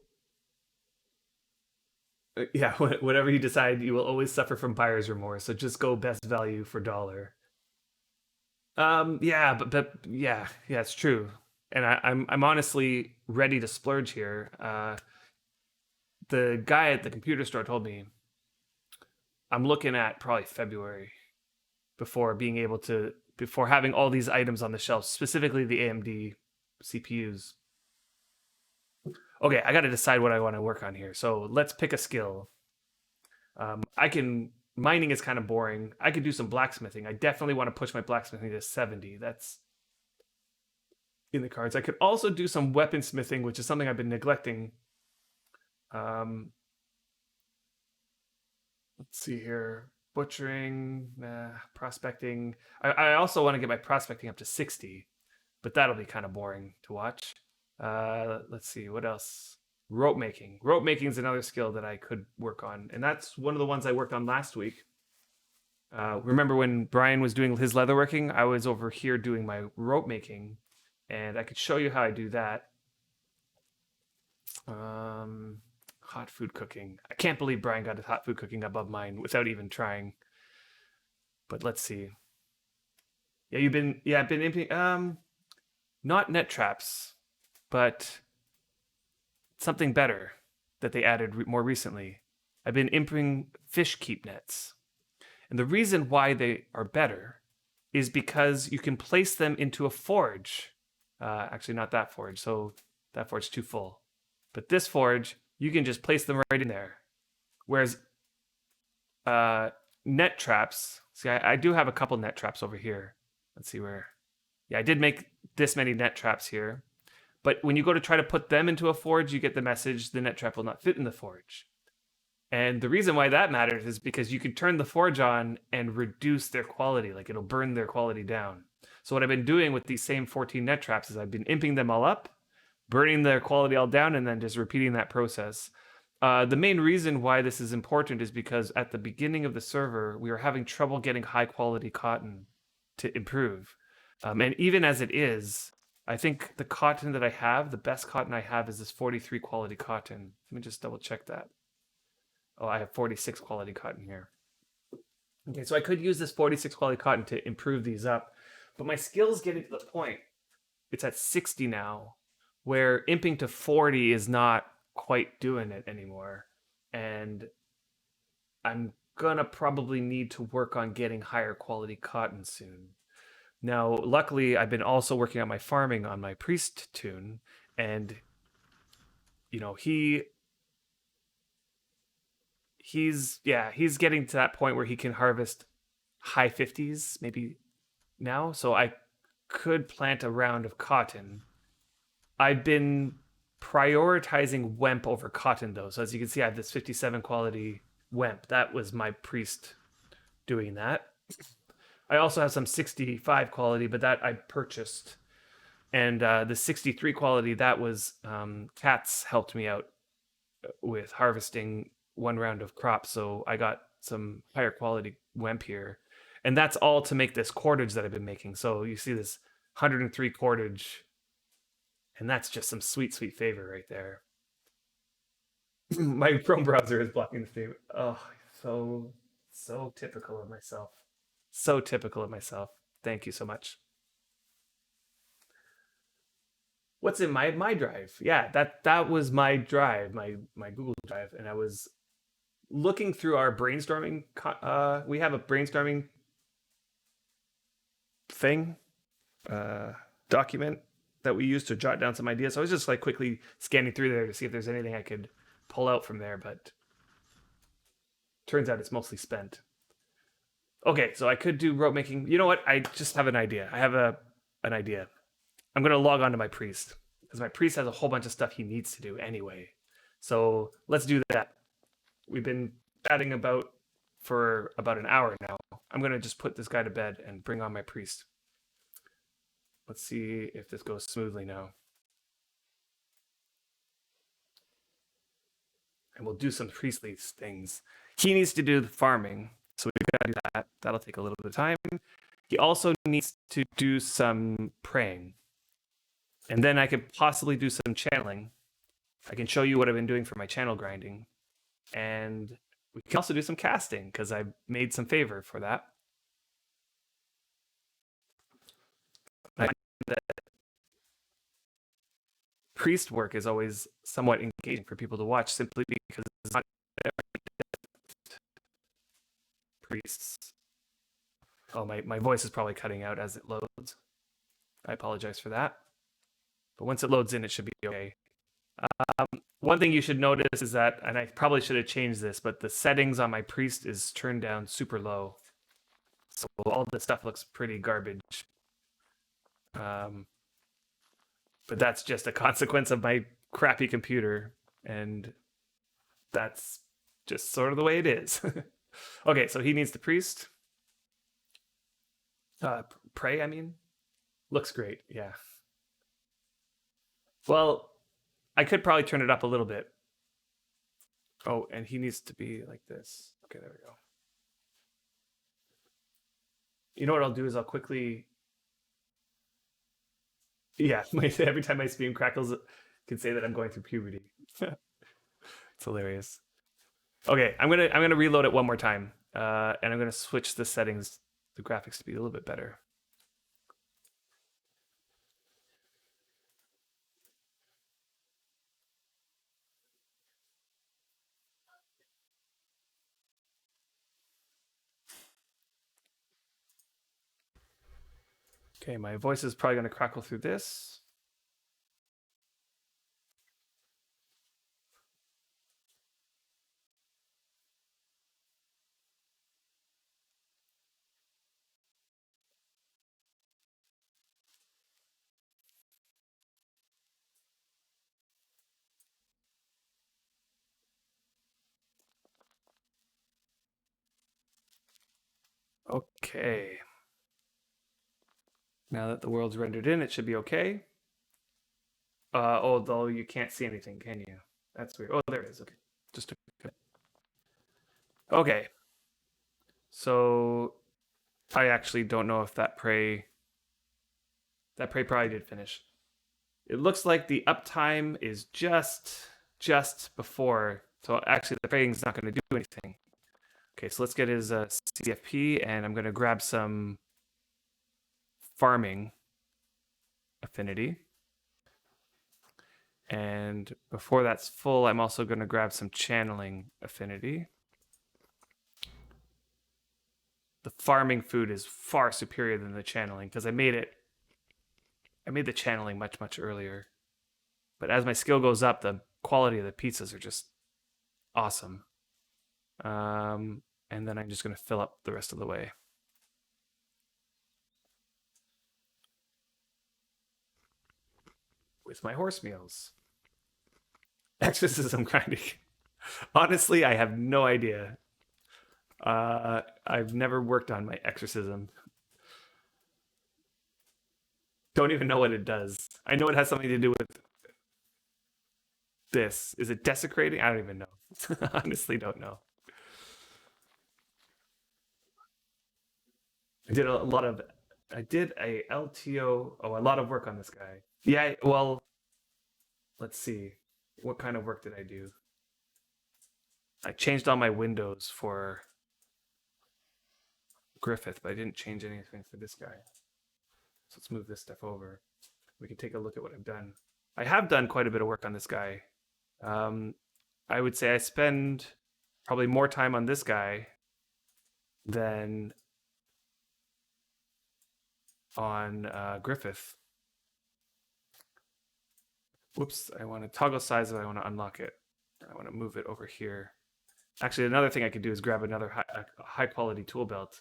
yeah, whatever you decide, you will always suffer from buyer's remorse. So just go best value for dollar. Yeah, but yeah, it's true. And I'm honestly ready to splurge here. The guy at the computer store told me I'm looking at probably February before being able to before having all these items on the shelf, specifically the AMD CPUs. Okay, I got to decide what I want to work on here. So let's pick a skill. I can mining is kind of boring. I could do some blacksmithing. I definitely want to push my blacksmithing to 70. That's in the cards. I could also do some weaponsmithing, which is something I've been neglecting. Um, let's see here. Butchering, prospecting. I also want to get my prospecting up to 60, but that'll be kind of boring to watch. Let's see, what else? Rope making. Rope making is another skill that I could work on, and that's one of the ones I worked on last week. Remember when Brian was doing his leatherworking? I was over here doing my rope making, and I could show you how I do that. Hot food cooking. I can't believe Brian got his hot food cooking above mine without even trying. But let's see. I've been not net traps, but something better that they added more recently. I've been imping fish keep nets. And the reason why they are better is because you can place them into a forge. Actually, not that forge. So that forge is too full. But this forge, you can just place them right in there. Whereas net traps. See, I do have a couple net traps over here. Let's see where. Yeah, I did make this many net traps here. But when you go to try to put them into a forge, you get the message the net trap will not fit in the forge. And the reason why that matters is because you can turn the forge on and reduce their quality, like it'll burn their quality down. So what I've been doing with these same 14 net traps is I've been imping them all up, burning their quality all down, and then just repeating that process. The main reason why this is important is because at the beginning of the server, we were having trouble getting high quality cotton to improve. And even as it is, I think the cotton that I have, the best cotton I have is this 43 quality cotton. Let me just double check that. Oh, I have 46 quality cotton here. Okay, so I could use this 46 quality cotton to improve these up, but my skill's getting to the point. It's at 60 now, where imping to 40 is not quite doing it anymore. And I'm gonna probably need to work on getting higher quality cotton soon. Now, luckily, I've been also working on my farming on my priest tune, and you know, he's getting to that point where he can harvest high 50s maybe now, so I could plant a round of cotton. I've been prioritizing wemp over cotton though, so as you can see I have this 57 quality wemp. That was my priest doing that. I also have some 65 quality, but that I purchased. And the 63 quality, that was cats helped me out with harvesting one round of crops, so I got some higher quality wemp here, and that's all to make this cordage that I've been making. So you see this 103 cordage, and that's just some sweet favor right there. My Chrome browser is blocking the stream. Oh, so typical of myself. So typical of myself. Thank you so much. What's in my drive? Yeah, that was my drive, my Google Drive, and I was looking through our brainstorming. We have a brainstorming thing document that we use to jot down some ideas. So I was just like quickly scanning through there to see if there's anything I could pull out from there, but turns out it's mostly spent. Okay, so I could do rope making. You know what? I just have an idea. I have an idea. I'm gonna log on to my priest because my priest has a whole bunch of stuff he needs to do anyway. So let's do that. We've been chatting about for about an hour now. I'm gonna just put this guy to bed and bring on my priest. Let's see if this goes smoothly now. And we'll do some priestly things. He needs to do the farming, so we've got to do that. That'll take a little bit of time. He also needs to do some praying. And then I could possibly do some channeling. I can show you what I've been doing for my channel grinding. And we can also do some casting, because I made some favor for that. Priest work is always somewhat engaging for people to watch, simply because it's not priests. Oh, my voice is probably cutting out as it loads. I apologize for that. But once it loads in, it should be okay. One thing you should notice is that, and I probably should have changed this, but the settings on my priest is turned down super low. So all this stuff looks pretty garbage. But that's just a consequence of my crappy computer, and that's just sort of the way it is. Okay, so he needs the priest. Pray, I mean. Looks great, yeah. Well, I could probably turn it up a little bit. Oh, and he needs to be like this. Okay, there we go. You know what I'll do is I'll quickly. Yeah, every time my stream crackles, it can say that I'm going through puberty. It's hilarious. Okay, I'm gonna reload it one more time, and I'm gonna switch the settings, the graphics to be a little bit better. Okay, my voice is probably gonna crackle through this. Okay. Now that the world's rendered in, it should be okay. Although you can't see anything, can you? That's weird. Oh, there it is. Okay. Just took it. Okay. So I actually don't know if that prey probably did finish. It looks like the uptime is just before. So actually the praying's not going to do anything. Okay, so let's get his CFP, and I'm going to grab some farming affinity. And before that's full, I'm also going to grab some channeling affinity. The farming food is far superior than the channeling because I made the channeling much earlier. But as my skill goes up, the quality of the pizzas are just awesome. And then I'm just going to fill up the rest of the way. With my horse meals. Exorcism grinding. Honestly, I have no idea. I've never worked on my exorcism. Don't even know what it does. I know it has something to do with this. Is it desecrating? I don't even know. Honestly, don't know. I did a lot of. I did a LTO. Oh, a lot of work on this guy. Yeah. Well, let's see. What kind of work did I do? I changed all my windows for Griffith, but I didn't change anything for this guy. So let's move this stuff over. We can take a look at what I've done. I have done quite a bit of work on this guy. Um, I would say I spend probably more time on this guy than on Griffith. Whoops, I want to toggle size if I want to unlock it. I want to move it over here. Actually, another thing I could do is grab another high quality tool belt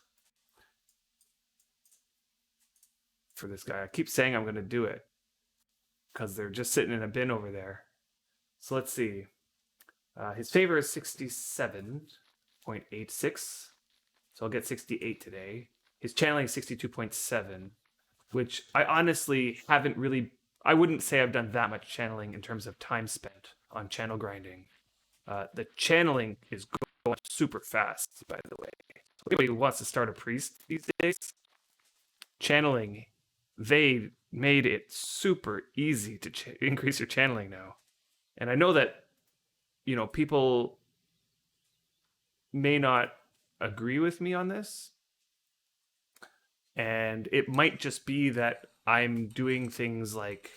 for this guy. I keep saying I'm going to do it because they're just sitting in a bin over there. So let's see. His favor is 67.86. So I'll get 68 today. His channeling is 62.7, which I honestly haven't really. I wouldn't say I've done that much channeling in terms of time spent on channel grinding. The channeling is going super fast, by the way. So anybody who wants to start a priest these days, channeling, they made it super easy to increase your channeling now. And I know that, people may not agree with me on this. And it might just be that I'm doing things like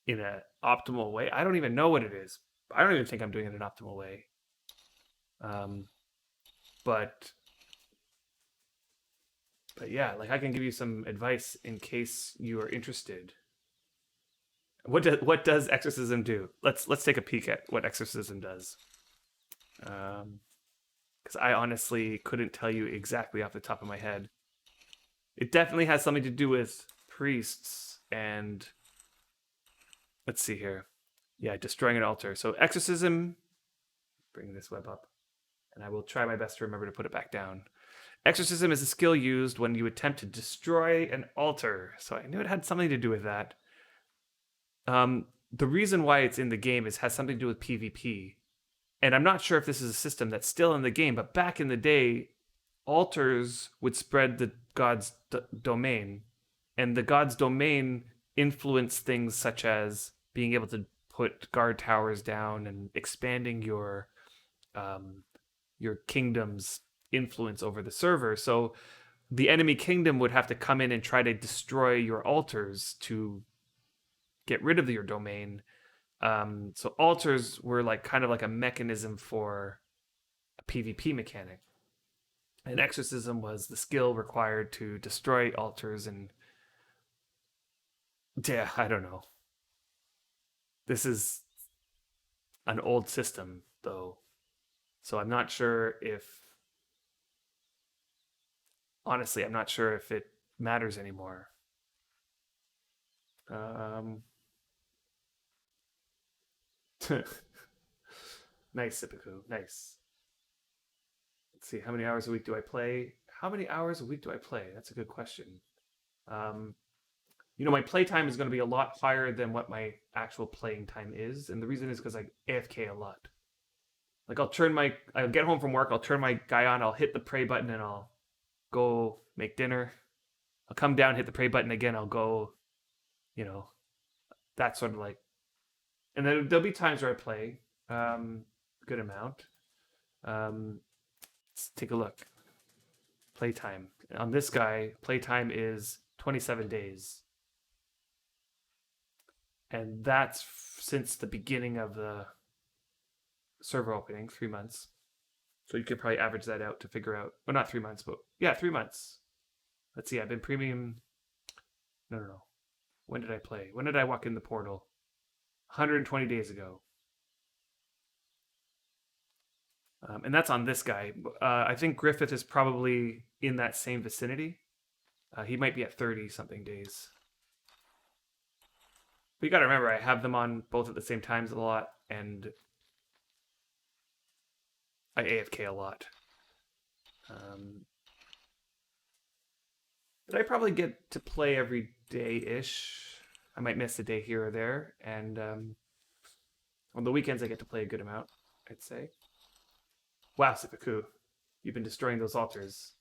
in an optimal way. I don't even know what it is. I don't even think I'm doing it in an optimal way. Um, but but yeah, like I can give you some advice in case you are interested. What does exorcism do? Let's take a peek at what exorcism does. Because I honestly couldn't tell you exactly off the top of my head. It definitely has something to do with priests and let's see here. Yeah, destroying an altar. So exorcism. Bring this web up, and I will try my best to remember to put it back down. Exorcism is a skill used when you attempt to destroy an altar. So I knew it had something to do with that. The reason why it's in the game has something to do with PvP. And I'm not sure if this is a system that's still in the game, but back in the day, altars would spread the god's domain. And the god's domain influenced things such as being able to put guard towers down and expanding your kingdom's influence over the server. So the enemy kingdom would have to come in and try to destroy your altars to get rid of your domain. So altars were like kind of like a mechanism for a PvP mechanic. And exorcism was the skill required to destroy altars. And yeah, I don't know. This is an old system though. So I'm not sure if it matters anymore. Um, nice, Sipiku. Nice. Let's see, how many hours a week do I play? how many hours a week do I play? That's a good question. Um, my playtime is going to be a lot higher than what my actual playing time is, and the reason is because I AFK a lot. Like I'll get home from work, I'll turn my guy on, I'll hit the pray button, and I'll go make dinner. I'll come down, hit the pray button again, I'll go, you know, that sort of like. And then there'll be times where I play, good amount. Let's take a look. Playtime on this guy. Playtime is 27 days, and that's since the beginning of the server opening, 3 months. So you could probably average that out to figure out. Well, not 3 months, but yeah, 3 months. Let's see. I've been premium. No, no, no. When did I play? When did I walk in the portal? 120 days ago. And that's on this guy. I think Griffith is probably in that same vicinity. He might be at 30 something days. But you got to remember, I have them on both at the same times a lot, and I AFK a lot. But I probably get to play every day ish. I might miss a day here or there, and on the weekends I get to play a good amount, I'd say. Wow, Sipaku, you've been destroying those altars.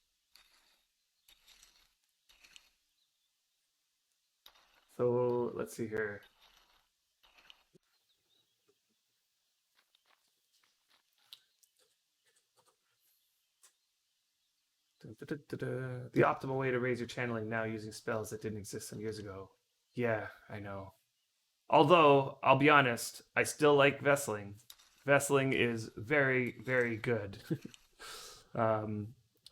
So let's see here. The optimal way to raise your channeling now using spells that didn't exist some years ago. Yeah, I know. Although, I'll be honest, I still like Vesseling. Vesseling is very, very good.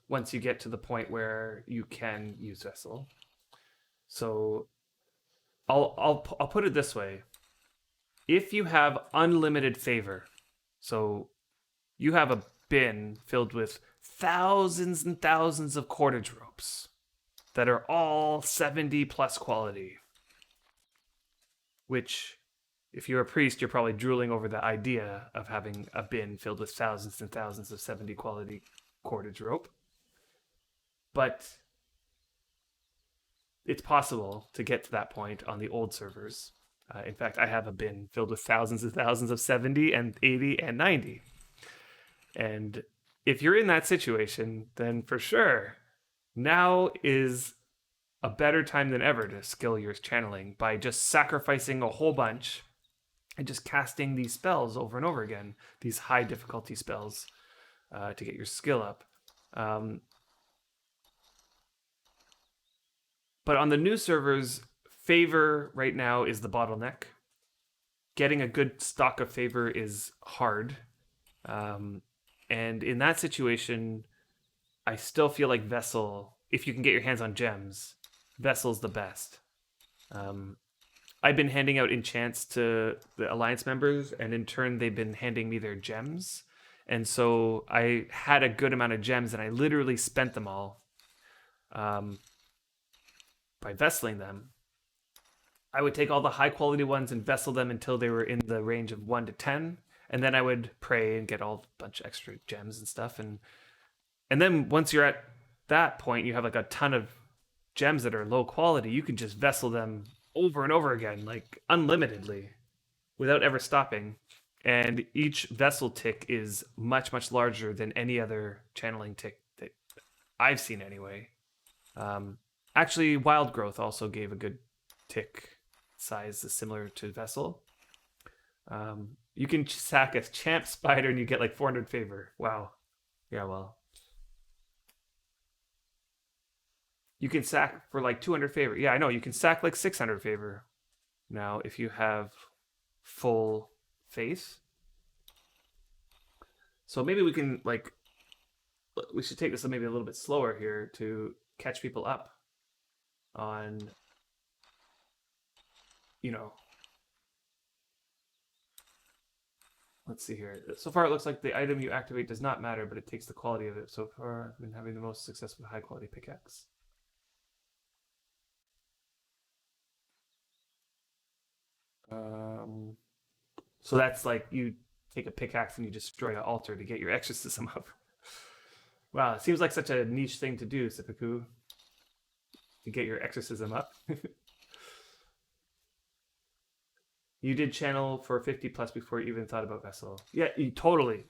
Once you get to the point where you can use Vessel. So I'll put it this way. If you have unlimited favor, so you have a bin filled with thousands and thousands of cordage ropes that are all 70 plus quality, which, if you're a priest, you're probably drooling over the idea of having a bin filled with thousands and thousands of 70 quality cordage rope. But it's possible to get to that point on the old servers. In fact, I have a bin filled with thousands and thousands of 70 and 80 and 90. And if you're in that situation, then for sure, now is a better time than ever to skill your channeling by just sacrificing a whole bunch and just casting these spells over and over again, these high difficulty spells to get your skill up. But on the new servers, favor right now is the bottleneck. Getting a good stock of favor is hard. And in that situation, I still feel like Vessel, if you can get your hands on gems, Vessel's the best. I've been handing out enchants to the Alliance members, and in turn, they've been handing me their gems. And so I had a good amount of gems, and I literally spent them all by vesseling them. I would take all the high quality ones and vessel them until they were in the range of 1 to 10, and then I would pray and get all a bunch of extra gems and stuff. And then once you're at that point, you have like a ton of gems that are low quality. You can just vessel them over and over again, like unlimitedly, without ever stopping. And each vessel tick is much, much larger than any other channeling tick that I've seen anyway. Actually, Wild Growth also gave a good tick size similar to Vessel. You can sack a Champ Spider and you get like 400 favor. Wow. Yeah, well. You can sack for like 200 favor. Yeah, I know. You can sack like 600 favor now if you have full faith. So maybe we can we should take this maybe a little bit slower here to catch people up on, let's see here. So far it looks like the item you activate does not matter, but it takes the quality of it. So far I've been having the most success with high quality pickaxe. So that's like you take a pickaxe and you destroy an altar to get your exorcism up. Wow, it seems like such a niche thing to do, Seppuku, to get your exorcism up. You did channel for 50 plus before you even thought about vessel. Yeah, you totally.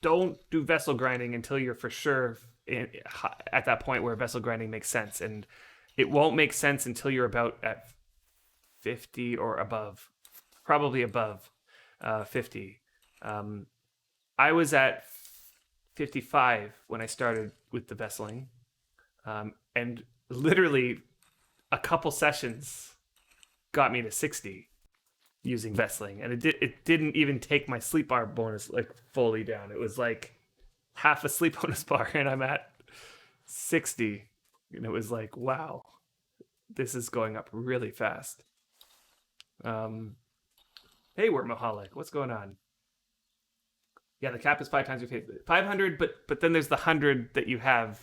Don't do vessel grinding until you're for sure at that point where vessel grinding makes sense. And it won't make sense until you're about at 50 or above, probably above 50. I was at 55 when I started with the vesseling. And literally a couple sessions got me to 60 using vesseling, and it didn't even take my sleep bar bonus like fully down. It was like half a sleep bonus bar, and I'm at 60, and it was like, wow, this is going up really fast. Hey, Wormaholic, what's going on? Yeah, the cap is 5 times your favorite. 500, but then there's the 100 that you have.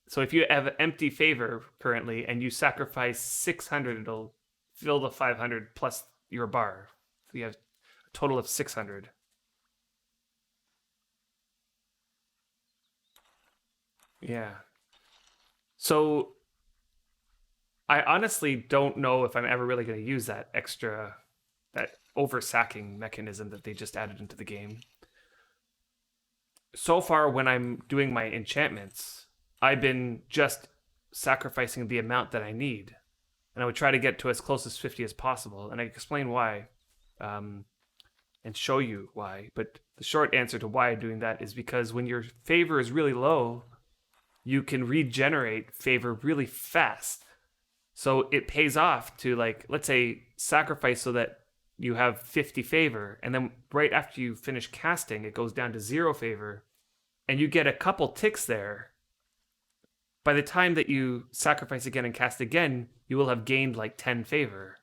So if you have an empty favor currently and you sacrifice 600, it'll fill the 500 plus your bar. So you have a total of 600. Yeah. So I honestly don't know if I'm ever really going to use that oversacking mechanism that they just added into the game. So far, when I'm doing my enchantments, I've been just sacrificing the amount that I need. And I would try to get to as close as 50 as possible. And I explain why and show you why. But the short answer to why I'm doing that is because when your favor is really low, you can regenerate favor really fast. So it pays off to, like, let's say, sacrifice so that you have 50 favor. And then right after you finish casting, it goes down to 0 favor. And you get a couple ticks there. By the time that you sacrifice again and cast again, you will have gained like 10 favor.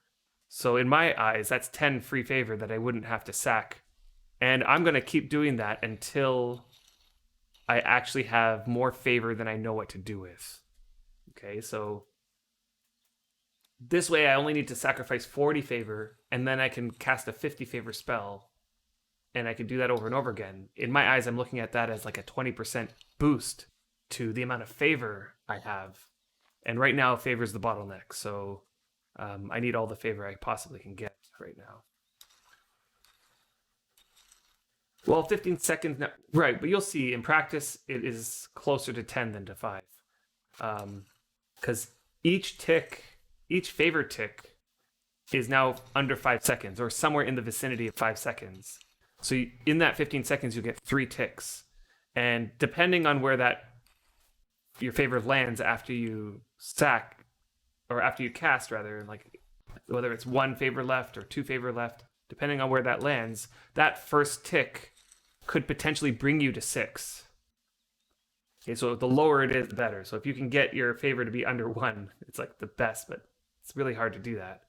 So in my eyes, that's 10 free favor that I wouldn't have to sack. And I'm going to keep doing that until I actually have more favor than I know what to do with. Okay, so this way I only need to sacrifice 40 favor, and then I can cast a 50 favor spell, and I can do that over and over again. In my eyes, I'm looking at that as like a 20% boost to the amount of favor I have. And right now, favor is the bottleneck. So I need all the favor I possibly can get right now. Well, 15 seconds now. Right, but you'll see in practice, it is closer to 10 than to 5. Because each favor tick is now under 5 seconds, or somewhere in the vicinity of 5 seconds. So in that 15 seconds, you get 3 ticks. And depending on where your favor lands after you sack, or after you cast, rather, like whether it's 1 favor left or 2 favor left, depending on where that lands, that first tick could potentially bring you to 6. Okay, so the lower it is, the better. So if you can get your favor to be under 1, it's like the best, but it's really hard to do that.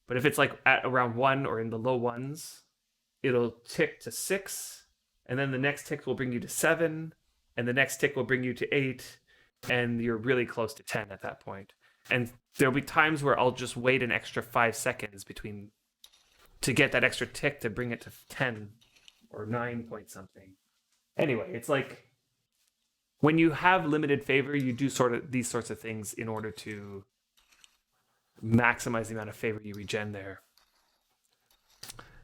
But if it's like at around 1 or in the low ones, it'll tick to 6, and then the next tick will bring you to 7, and the next tick will bring you to 8, and you're really close to 10 at that point. And there'll be times where I'll just wait an extra 5 seconds to get that extra tick to bring it to 10 or 9 point something. Anyway, it's like when you have limited favor, you do sort of these sorts of things in order to maximize the amount of favor you regen there.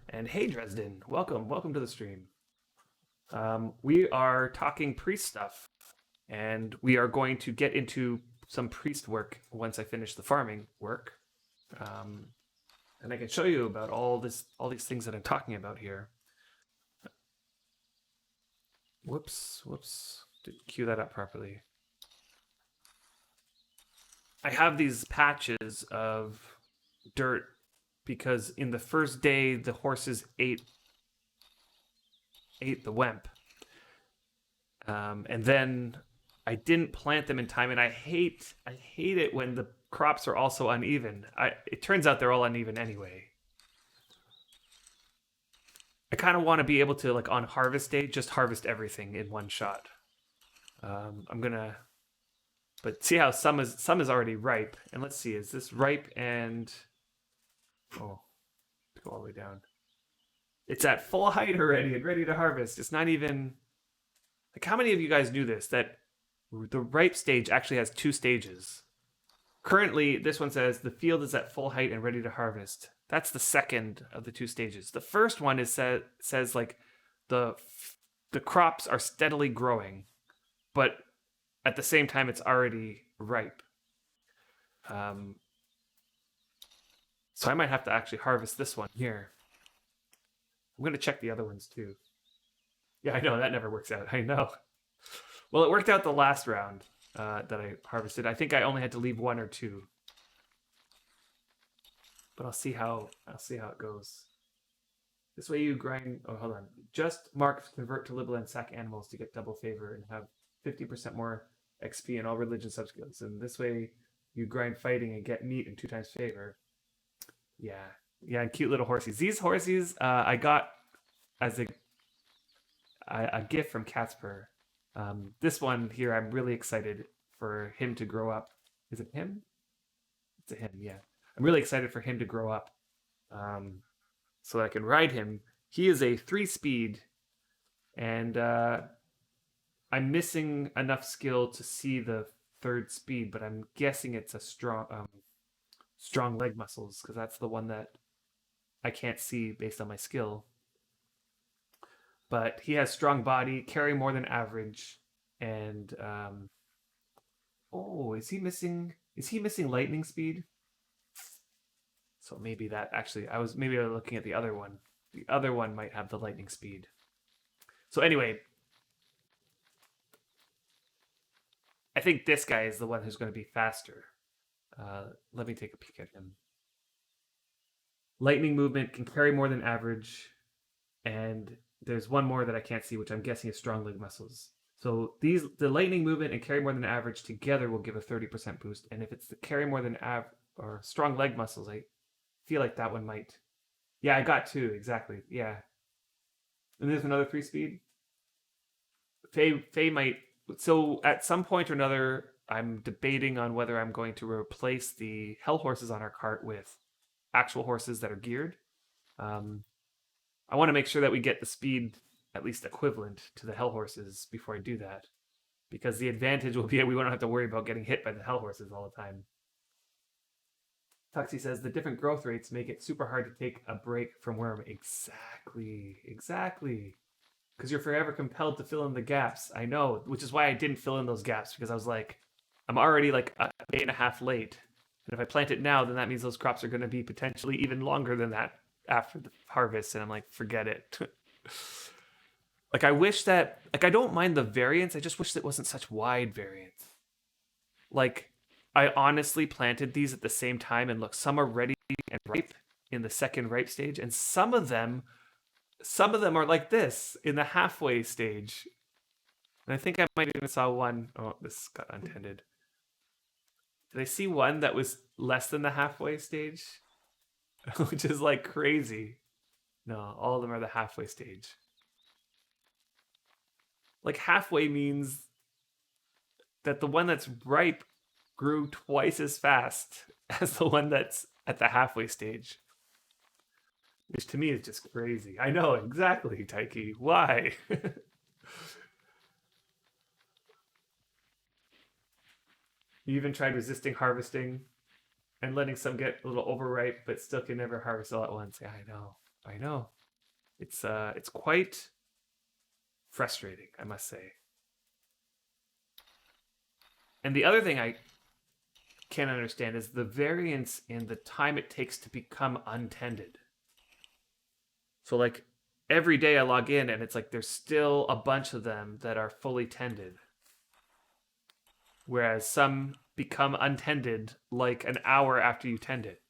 And hey, Dresden, welcome to the stream. We are talking priest stuff, and we are going to get into some priest work once I finish the farming work. And I can show you about all these things that I'm talking about here. Whoops. Didn't cue that up properly. I have these patches of dirt because in the first day the horses ate the wemp. And then I didn't plant them in time, and I hate it when the crops are also uneven. It turns out they're all uneven anyway. I kind of want to be able to, like, on harvest day, just harvest everything in one shot. But see how some is already ripe, and let's see, is this ripe? And go all the way down. It's at full height already and ready to harvest. It's not even. Like, how many of you guys knew this? That the ripe stage actually has 2 stages. Currently, this one says the field is at full height and ready to harvest. That's the second of the 2 stages. The first one says like the the crops are steadily growing, but at the same time it's already ripe. Um, so I might have to actually harvest this one here. I'm gonna check the other ones too. Yeah, I know that never works out. I know. Well, it worked out the last round that I harvested. I think I only had to leave 1 or 2, but I'll see how it goes. This way you grind. Oh, hold on. Just mark convert to liberal and sack animals to get double favor and have 50% more XP in all religion subskills. And this way you grind fighting and get meat and 2 times favor. Yeah, yeah, and cute little horsies. These horsies I got as a gift from Casper. This one here, I'm really excited for him to grow up. Is it him? It's a him, yeah. I'm really excited for him to grow up so that I can ride him. He is a 3-speed, and I'm missing enough skill to see the 3rd speed, but I'm guessing it's a strong leg muscles, because that's the one that I can't see based on my skill. But he has strong body, carry more than average, and oh, is he missing lightning speed? So maybe that actually I was looking at the other one. The other one might have the lightning speed. So anyway, I think this guy is the one who's going to be faster. Let me take a peek at him. Lightning movement can carry more than average, and there's one more that I can't see, which I'm guessing is strong leg muscles. So the lightning movement and carry more than average together will give a 30% boost, and if it's the carry more than or strong leg muscles, I feel like that one might. Yeah, I got 2 exactly. Yeah, and there's another 3-speed. Faye might. So at some point or another, I'm debating on whether I'm going to replace the hell horses on our cart with actual horses that are geared. I want to make sure that we get the speed at least equivalent to the hell horses before I do that, because the advantage will be we won't have to worry about getting hit by the hell horses all the time. Tuxie says the different growth rates make it super hard to take a break from Wurm. Exactly. Because you're forever compelled to fill in the gaps. I know, which is why I didn't fill in those gaps, because I was like, I'm already like a day and a half late. And if I plant it now, then that means those crops are going to be potentially even longer than that after the harvest. And I'm like, forget it. Like, I wish that, like, I don't mind the variance. I just wish it wasn't such wide variance. Like, I honestly planted these at the same time, and look, some are ready and ripe in the second ripe stage, and some of them are like this in the halfway stage. And I think I might even saw one. Oh, this got untended. Did I see one that was less than the halfway stage? Which is like crazy. No, all of them are the halfway stage. Like, halfway means that the one that's ripe grew twice as fast as the one that's at the halfway stage. Which to me is just crazy. I know, exactly, Taiki. Why? You even tried resisting harvesting and letting some get a little overripe, but still can never harvest all at once. Yeah, I know. It's quite frustrating, I must say. And the other thing I can't understand is the variance in the time it takes to become untended. So, like, every day I log in and it's like there's still a bunch of them that are fully tended. Whereas some become untended like an hour after you tend it.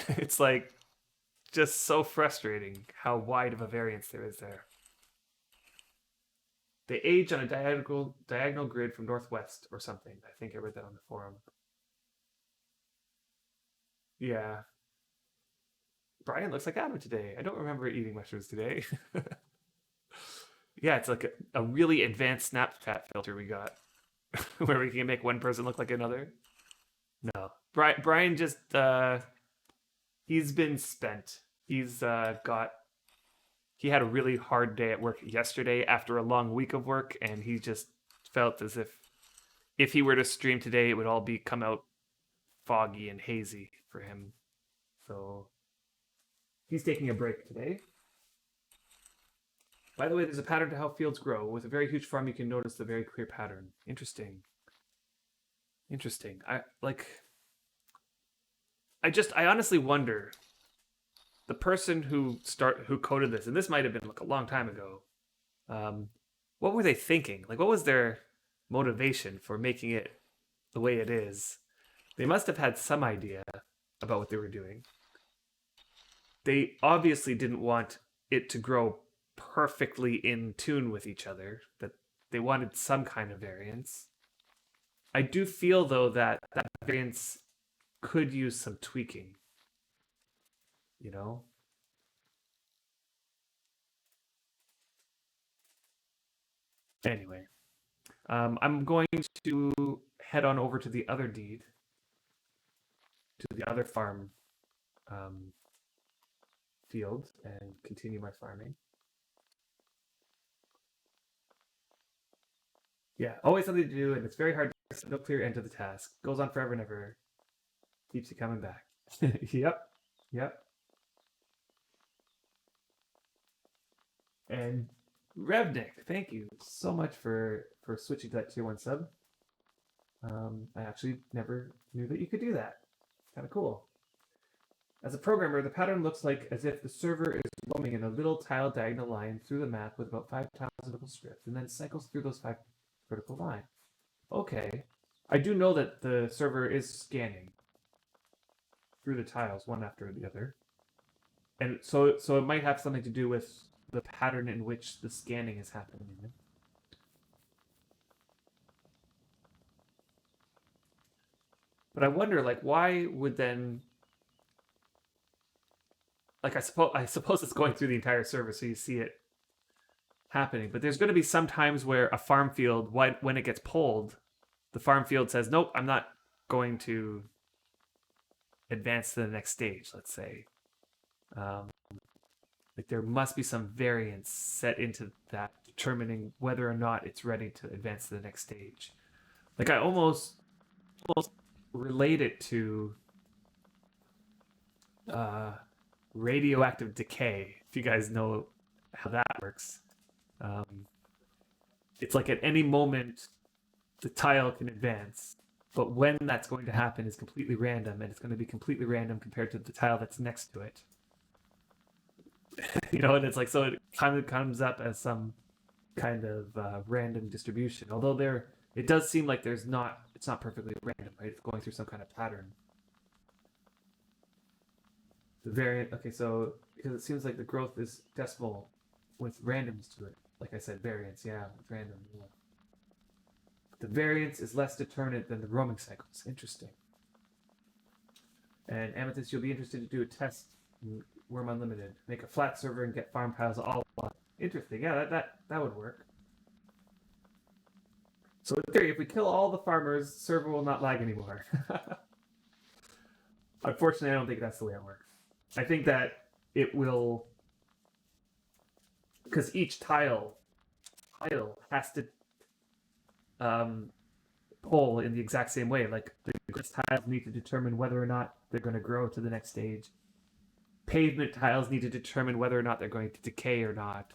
It's like just so frustrating how wide of a variance there is there. They age on a diagonal grid from northwest or something. I think I read that on the forum. Yeah. Brian looks like Adam today. I don't remember eating mushrooms today. Yeah, it's like a really advanced Snapchat filter we got where we can make one person look like another. No. Brian just, he's been spent. He's got he had a really hard day at work yesterday after a long week of work, and he just felt as if he were to stream today, it would all be come out foggy and hazy for him. So he's taking a break today. By the way, there's a pattern to how fields grow. With a very huge farm, you can notice the very clear pattern. Interesting. Interesting. I honestly wonder the person who coded this, and this might have been like a long time ago. What were they thinking? Like, what was their motivation for making it the way it is? They must have had some idea about what they were doing. They obviously didn't want it to grow perfectly in tune with each other, that they wanted some kind of variance. I do feel, though, that that variance could use some tweaking, you know? Anyway, I'm going to head on over to the other deed, to the other farm field, and continue my farming. Yeah, always something to do, and it's very hard to no clear end to the task. Goes on forever and ever. Keeps you coming back. Yep. Yep. And Revnik, thank you so much for switching to that tier 1 sub. I actually never knew that you could do that. Kind of cool. As a programmer, the pattern looks like as if the server is roaming in a little tile diagonal line through the map with about 5 tiles of vertical script, and then cycles through those 5 vertical lines. Okay. I do know that the server is scanning through the tiles one after the other. And so it might have something to do with the pattern in which the scanning is happening. But I wonder, like, why would then, like, I suppose it's going through the entire server, so you see it happening. But there's going to be some times where a farm field, when it gets pulled, the farm field says, "Nope, I'm not going to advance to the next stage." Let's say, like, there must be some variance set into that, determining whether or not it's ready to advance to the next stage. Like, I almost relate it to radioactive decay, if you guys know how that works. It's like at any moment the tile can advance, but when that's going to happen is completely random, and it's going to be completely random compared to the tile that's next to it. And it's like, so it kind of comes up as some kind of random distribution, although it does seem like it's not perfectly random, right? It's going through some kind of pattern. The variant, okay, so because it seems like the growth is decimal with randoms to it. Like I said, variance, yeah, with random. Yeah. The variance is less determinate than the roaming cycles. Interesting. And Amethyst, you'll be interested to do a test in Wurm Unlimited. Make a flat server and get farm piles all on. Interesting. Yeah, that would work. So in theory, if we kill all the farmers, the server will not lag anymore. Unfortunately, I don't think that's the way it works. I think that it will, because each tile has to pull in the exact same way. Like, the tiles need to determine whether or not they're going to grow to the next stage. Pavement tiles need to determine whether or not they're going to decay or not.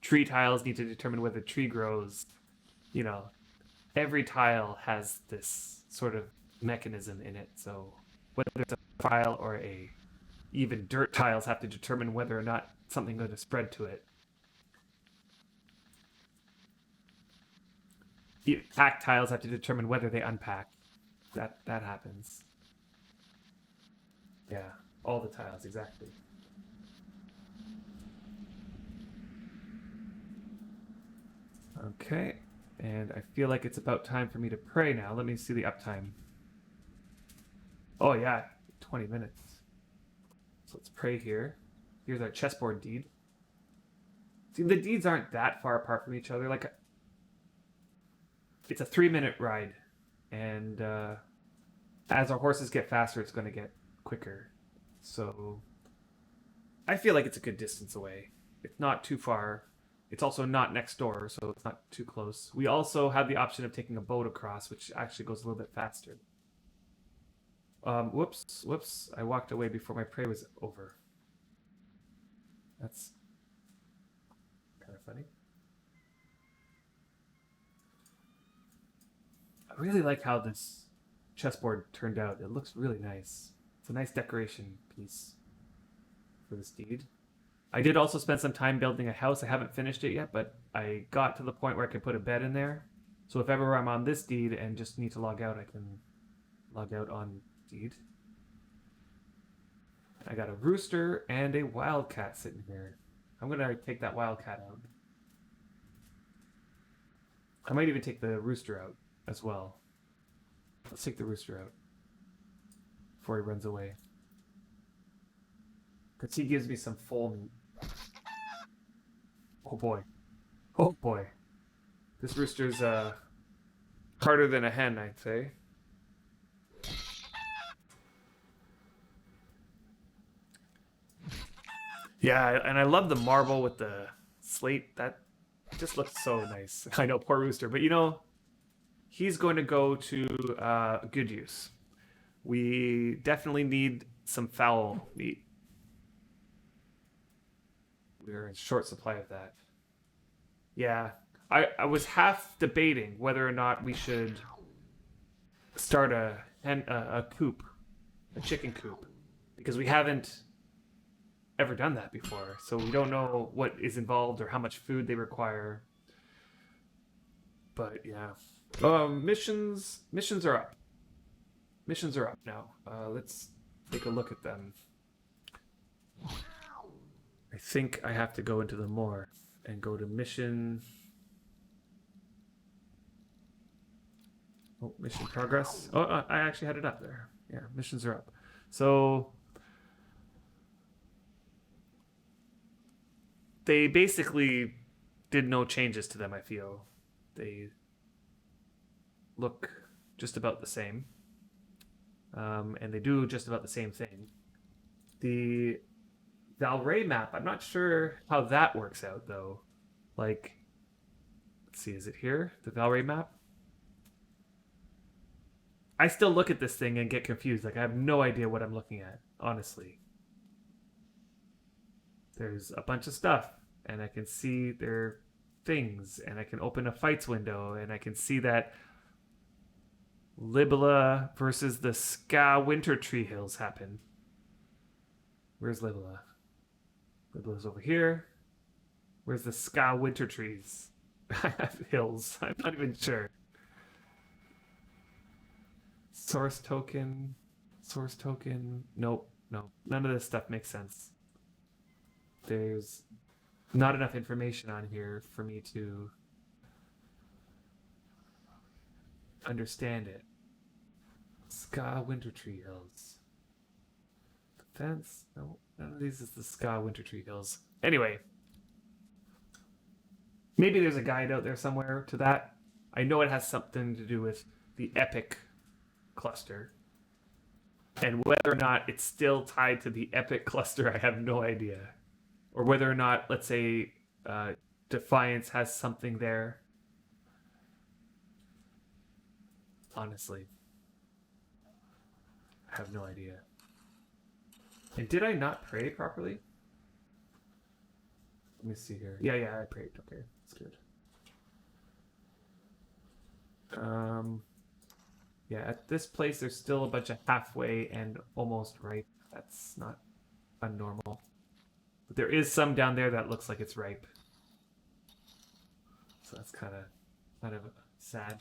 Tree tiles need to determine whether the tree grows. Every tile has this sort of mechanism in it. So whether it's a tile or even dirt tiles have to determine whether or not something's going to spread to it. Pack tiles have to determine whether they unpack. That happens. Yeah, all the tiles, exactly. Okay, and I feel like it's about time for me to pray now. Let me see the uptime. Oh yeah, 20 minutes. So let's pray here. Here's our chessboard deed. See, the deeds aren't that far apart from each other. Like, it's a 3-minute ride, and as our horses get faster, it's going to get quicker. So I feel like it's a good distance away. It's not too far. It's also not next door, so it's not too close. We also have the option of taking a boat across, which actually goes a little bit faster. Whoops. I walked away before my prey was over. That's kind of funny. I really like how this chessboard turned out. It looks really nice. It's a nice decoration piece for this deed. I did also spend some time building a house. I haven't finished it yet, but I got to the point where I can put a bed in there. So if ever I'm on this deed and just need to log out, I can log out on deed. I got a rooster and a wildcat sitting here. I'm gonna take that wildcat out. I might even take the rooster out as well. Let's take the rooster out before he runs away. Because he gives me some full meat. Oh boy. Oh boy. This rooster's harder than a hen, I'd say. Yeah, and I love the marble with the slate. That just looks so nice. I know, poor rooster, but you know, he's going to go to good use. We definitely need some fowl meat. We're in short supply of that. Yeah, I was half debating whether or not we should start a coop, a chicken coop, because we haven't ever done that before, so we don't know what is involved or how much food they require. But yeah, missions are up. Missions are up now. Let's take a look at them. I think I have to go into the more and go to mission. Oh, mission progress. Oh, I actually had it up there. Yeah, missions are up. So they basically did no changes to them, I feel. They look just about the same. And they do just about the same thing. The Valray map, I'm not sure how that works out, though. Like, let's see, is it here? The Valray map? I still look at this thing and get confused. Like, I have no idea what I'm looking at, honestly. There's a bunch of stuff, and I can see their things, and I can open a fights window, and I can see that Libela versus the Ska Winter Tree Hills happen. Where's Libela? Libela's over here. Where's the Ska Winter Trees? Hills. I'm not even sure. Source token. Source token. Nope. No. None of this stuff makes sense. There's not enough information on here for me to understand it. Ska Winter Tree Hills. Fence? No, none of these is the Ska Winter Tree Hills. Anyway, maybe there's a guide out there somewhere to that. I know it has something to do with the Epic cluster. And whether or not it's still tied to the Epic cluster, I have no idea. Or whether or not, let's say, Defiance has something there. Honestly, I have no idea. And did I not pray properly? Let me see here. Yeah, I prayed. Okay, that's good. Yeah, at this place, there's still a bunch of halfway and almost ripe. That's not unnormal. But there is some down there that looks like it's ripe. So that's kind of sad.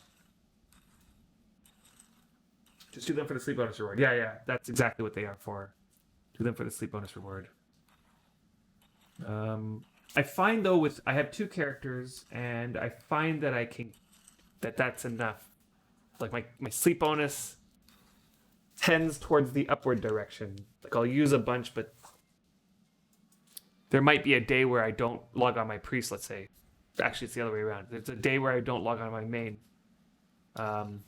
Just do them for the sleep bonus reward. Yeah, that's exactly what they are for. Do them for the sleep bonus reward. I find though I have two characters, and I find that that's enough. Like my sleep bonus tends towards the upward direction. Like I'll use a bunch, but there might be a day where I don't log on my priest, let's say. Actually, it's the other way around. There's a day where I don't log on my main. I'll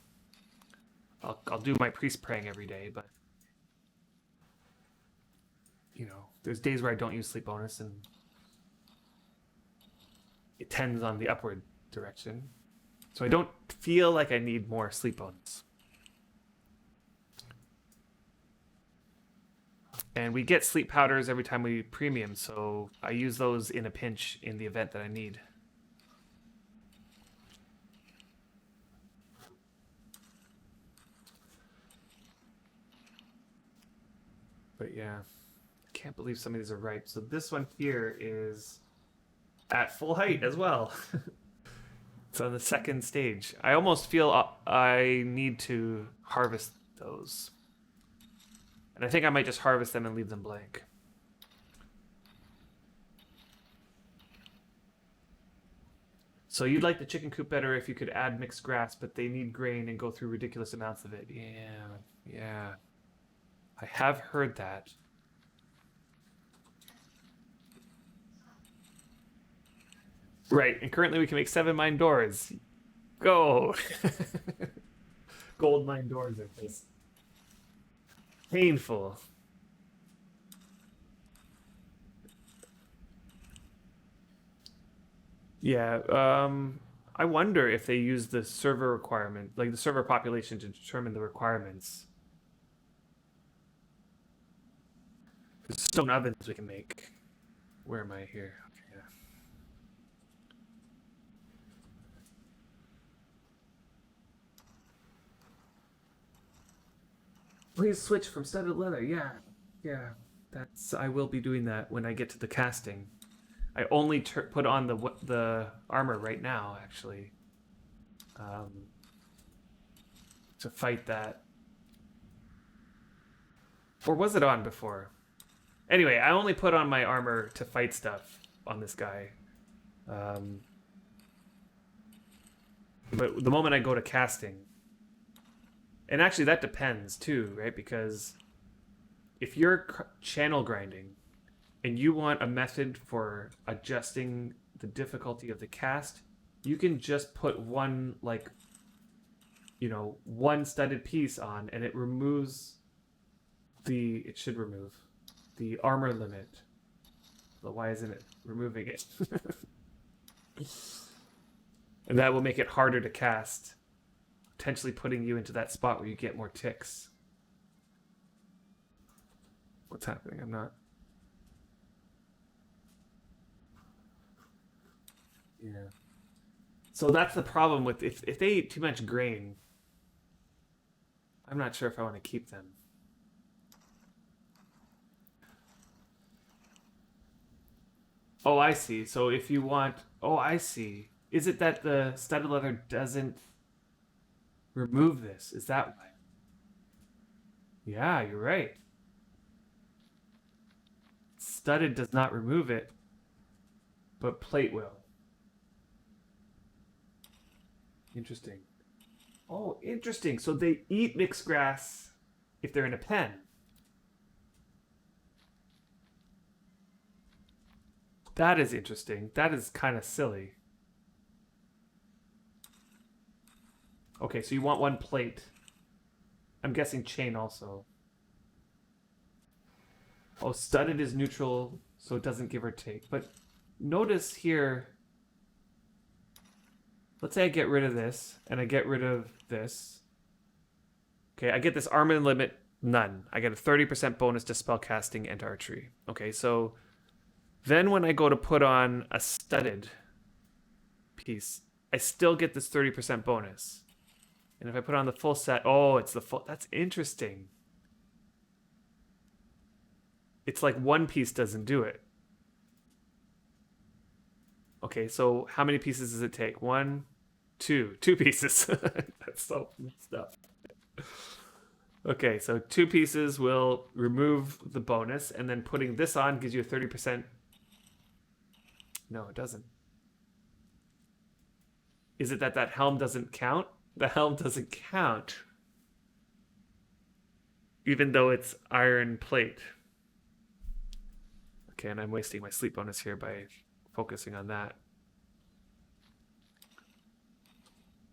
do my priest praying every day, but there's days where I don't use sleep bonus, and it tends on the upward direction. So I don't feel like I need more sleep bonus. And we get sleep powders every time we premium, so I use those in a pinch in the event that I need. But yeah, I can't believe some of these are ripe. So this one here is at full height as well. It's on the second stage. I almost feel I need to harvest those. And I think I might just harvest them and leave them blank. So you'd like the chicken coop better if you could add mixed grass, but they need grain and go through ridiculous amounts of it. Yeah. I have heard that. Right, and currently we can make 7 mine doors. Go! Gold mine doors are just painful. Yeah, I wonder if they use the server requirement, like the server population, to determine the requirements. There's stone ovens we can make. Where am I here? Okay, yeah. Please switch from studded leather. Yeah. I will be doing that when I get to the casting. I only put on the armor right now, actually, to fight that. Or was it on before? Anyway, I only put on my armor to fight stuff on this guy. But the moment I go to casting, and actually that depends too, right? Because if you're channel grinding and you want a method for adjusting the difficulty of the cast, you can just put one one studded piece on, and it should remove the armor limit. But why isn't it removing it? And that will make it harder to cast, potentially putting you into that spot where you get more ticks. What's happening? I'm not. Yeah. So that's the problem with if they eat too much grain, I'm not sure if I want to keep them. Oh, I see. So if you want, oh, I see. Is it that the studded leather doesn't remove this? Is that why? Yeah, you're right. Studded does not remove it, but plate will. Interesting. Oh, interesting. So they eat mixed grass if they're in a pen. That is interesting. That is kind of silly. Okay, so you want one plate. I'm guessing chain also. Oh, studded is neutral, so it doesn't give or take. But notice here, let's say I get rid of this, and I get rid of this. Okay, I get this armor limit, none. I get a 30% bonus to spellcasting and archery. Okay, so then when I go to put on a studded piece, I still get this 30% bonus. And if I put on the full set, oh, it's the full. That's interesting. It's like one piece doesn't do it. Okay, so how many pieces does it take? One, two pieces. That's so messed up. Okay, so 2 pieces will remove the bonus, and then putting this on gives you a 30%. No, it doesn't. Is it that helm doesn't count? The helm doesn't count, even though it's iron plate. Okay, and I'm wasting my sleep bonus here by focusing on that.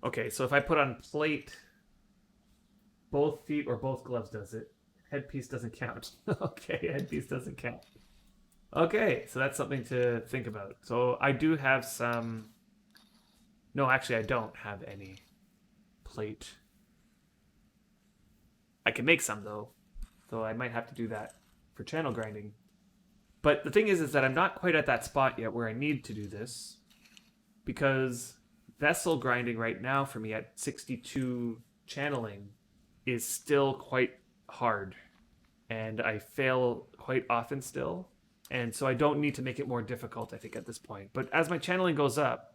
Okay, so if I put on plate, both feet or both gloves does it. Headpiece doesn't count. Okay, headpiece doesn't count. Okay, so that's something to think about. So I do have some. No, actually, I don't have any plate. I can make some though, so I might have to do that for channel grinding. But the thing is that I'm not quite at that spot yet where I need to do this because vessel grinding right now for me at 62 channeling is still quite hard, and I fail quite often still. And so I don't need to make it more difficult, I think, at this point. But as my channeling goes up,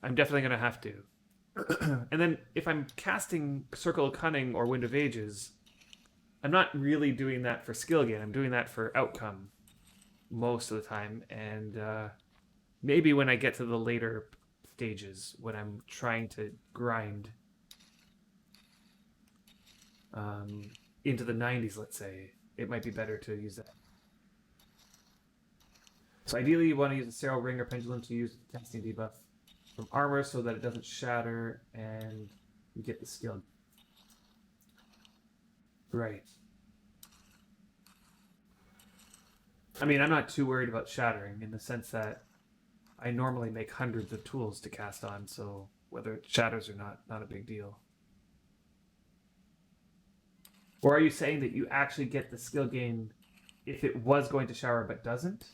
I'm definitely going to have to. And then if I'm casting Circle of Cunning or Wind of Ages, I'm not really doing that for skill gain. I'm doing that for outcome most of the time. And maybe when I get to the later stages, when I'm trying to grind into the 90s, let's say, it might be better to use that. So ideally, you want to use a Serral Ring or Pendulum to use the testing debuff from armor so that it doesn't shatter and you get the skill. Right. I mean, I'm not too worried about shattering in the sense that I normally make hundreds of tools to cast on, so whether it shatters or not a big deal. Or are you saying that you actually get the skill gain if it was going to shatter but doesn't?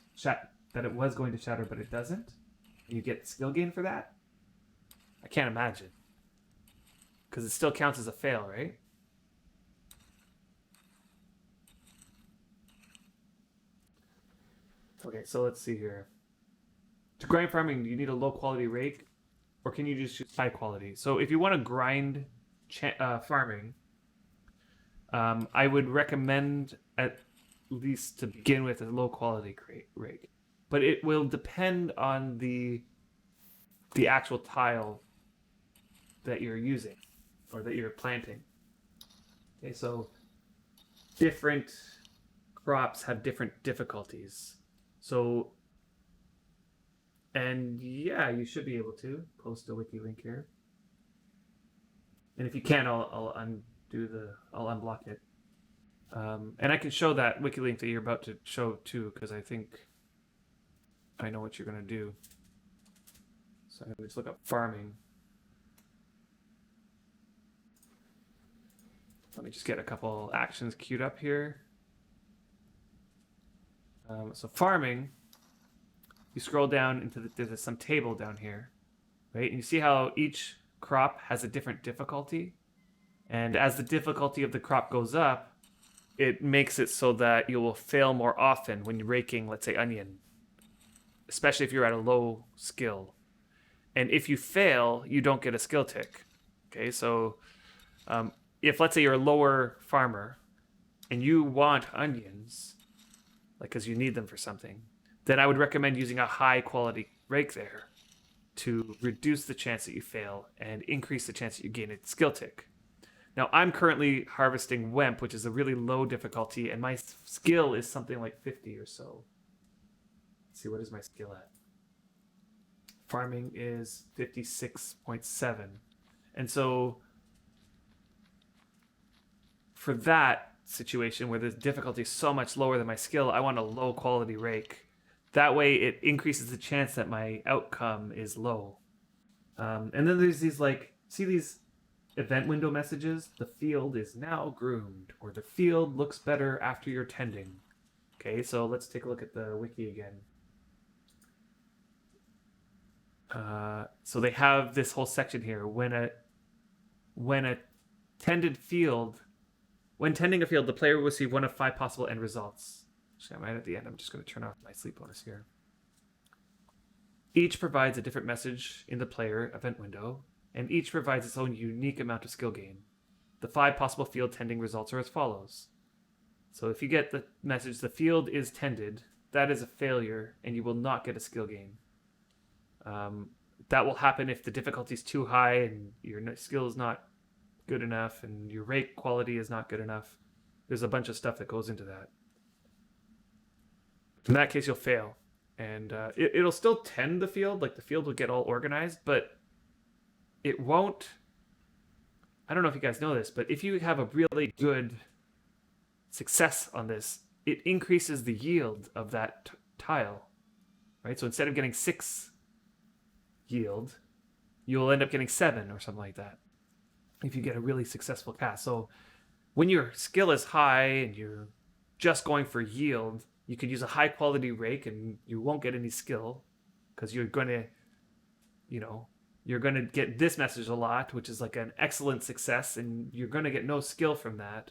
That it was going to shatter but it doesn't? You get skill gain for that? I can't imagine. Because it still counts as a fail, right? Okay, so let's see here. To grind farming, do you need a low quality rake? Or can you just use high quality? So if you want to grind farming, I would recommend at least to begin with a low quality rake. But it will depend on the actual tile that you're using or that you're planting. Okay, so different crops have different difficulties. So, and yeah, you should be able to post a wiki link here. And if you can, I'll unblock it. And I can show that wiki link that you're about to show too, because I think I know what you're going to do. So I'm going to just look up farming. Let me just get a couple actions queued up here. So farming, you scroll down into there's some table down here, right? And you see how each crop has a different difficulty. And as the difficulty of the crop goes up, it makes it so that you will fail more often when you're raking, let's say, onion, especially if you're at a low skill. And if you fail, you don't get a skill tick. Okay, so if let's say you're a lower farmer and you want onions, like because you need them for something, then I would recommend using a high quality rake there to reduce the chance that you fail and increase the chance that you gain a skill tick. Now I'm currently harvesting Wemp, which is a really low difficulty, and my skill is something like 50 or so. Let's see, what is my skill at? Farming is 56.7. And so for that situation where the difficulty is so much lower than my skill, I want a low quality rake. That way it increases the chance that my outcome is low. And then there's these see these event window messages? The field is now groomed, or the field looks better after you're tending. Okay, so let's take a look at the wiki again. So they have this whole section here. When tending a field, the player will receive one of 5 possible end results. Actually, I'm right at the end. I'm just going to turn off my sleep bonus here. Each provides a different message in the player event window, and each provides its own unique amount of skill gain. The 5 possible field tending results are as follows. So if you get the message, the field is tended, that is a failure, and you will not get a skill gain. That will happen if the difficulty is too high and your skill is not good enough and your rake quality is not good enough. There's a bunch of stuff that goes into that. In that case, you'll fail. And it'll still tend the field, like the field will get all organized, but it won't. I don't know if you guys know this, but if you have a really good success on this, it increases the yield of that tile, right? So instead of getting 6 yield, you'll end up getting 7 or something like that if you get a really successful cast. So when your skill is high and you're just going for yield, you could use a high quality rake and you won't get any skill because you're going to, you know, you're going to get this message a lot, which is like an excellent success, and you're going to get no skill from that,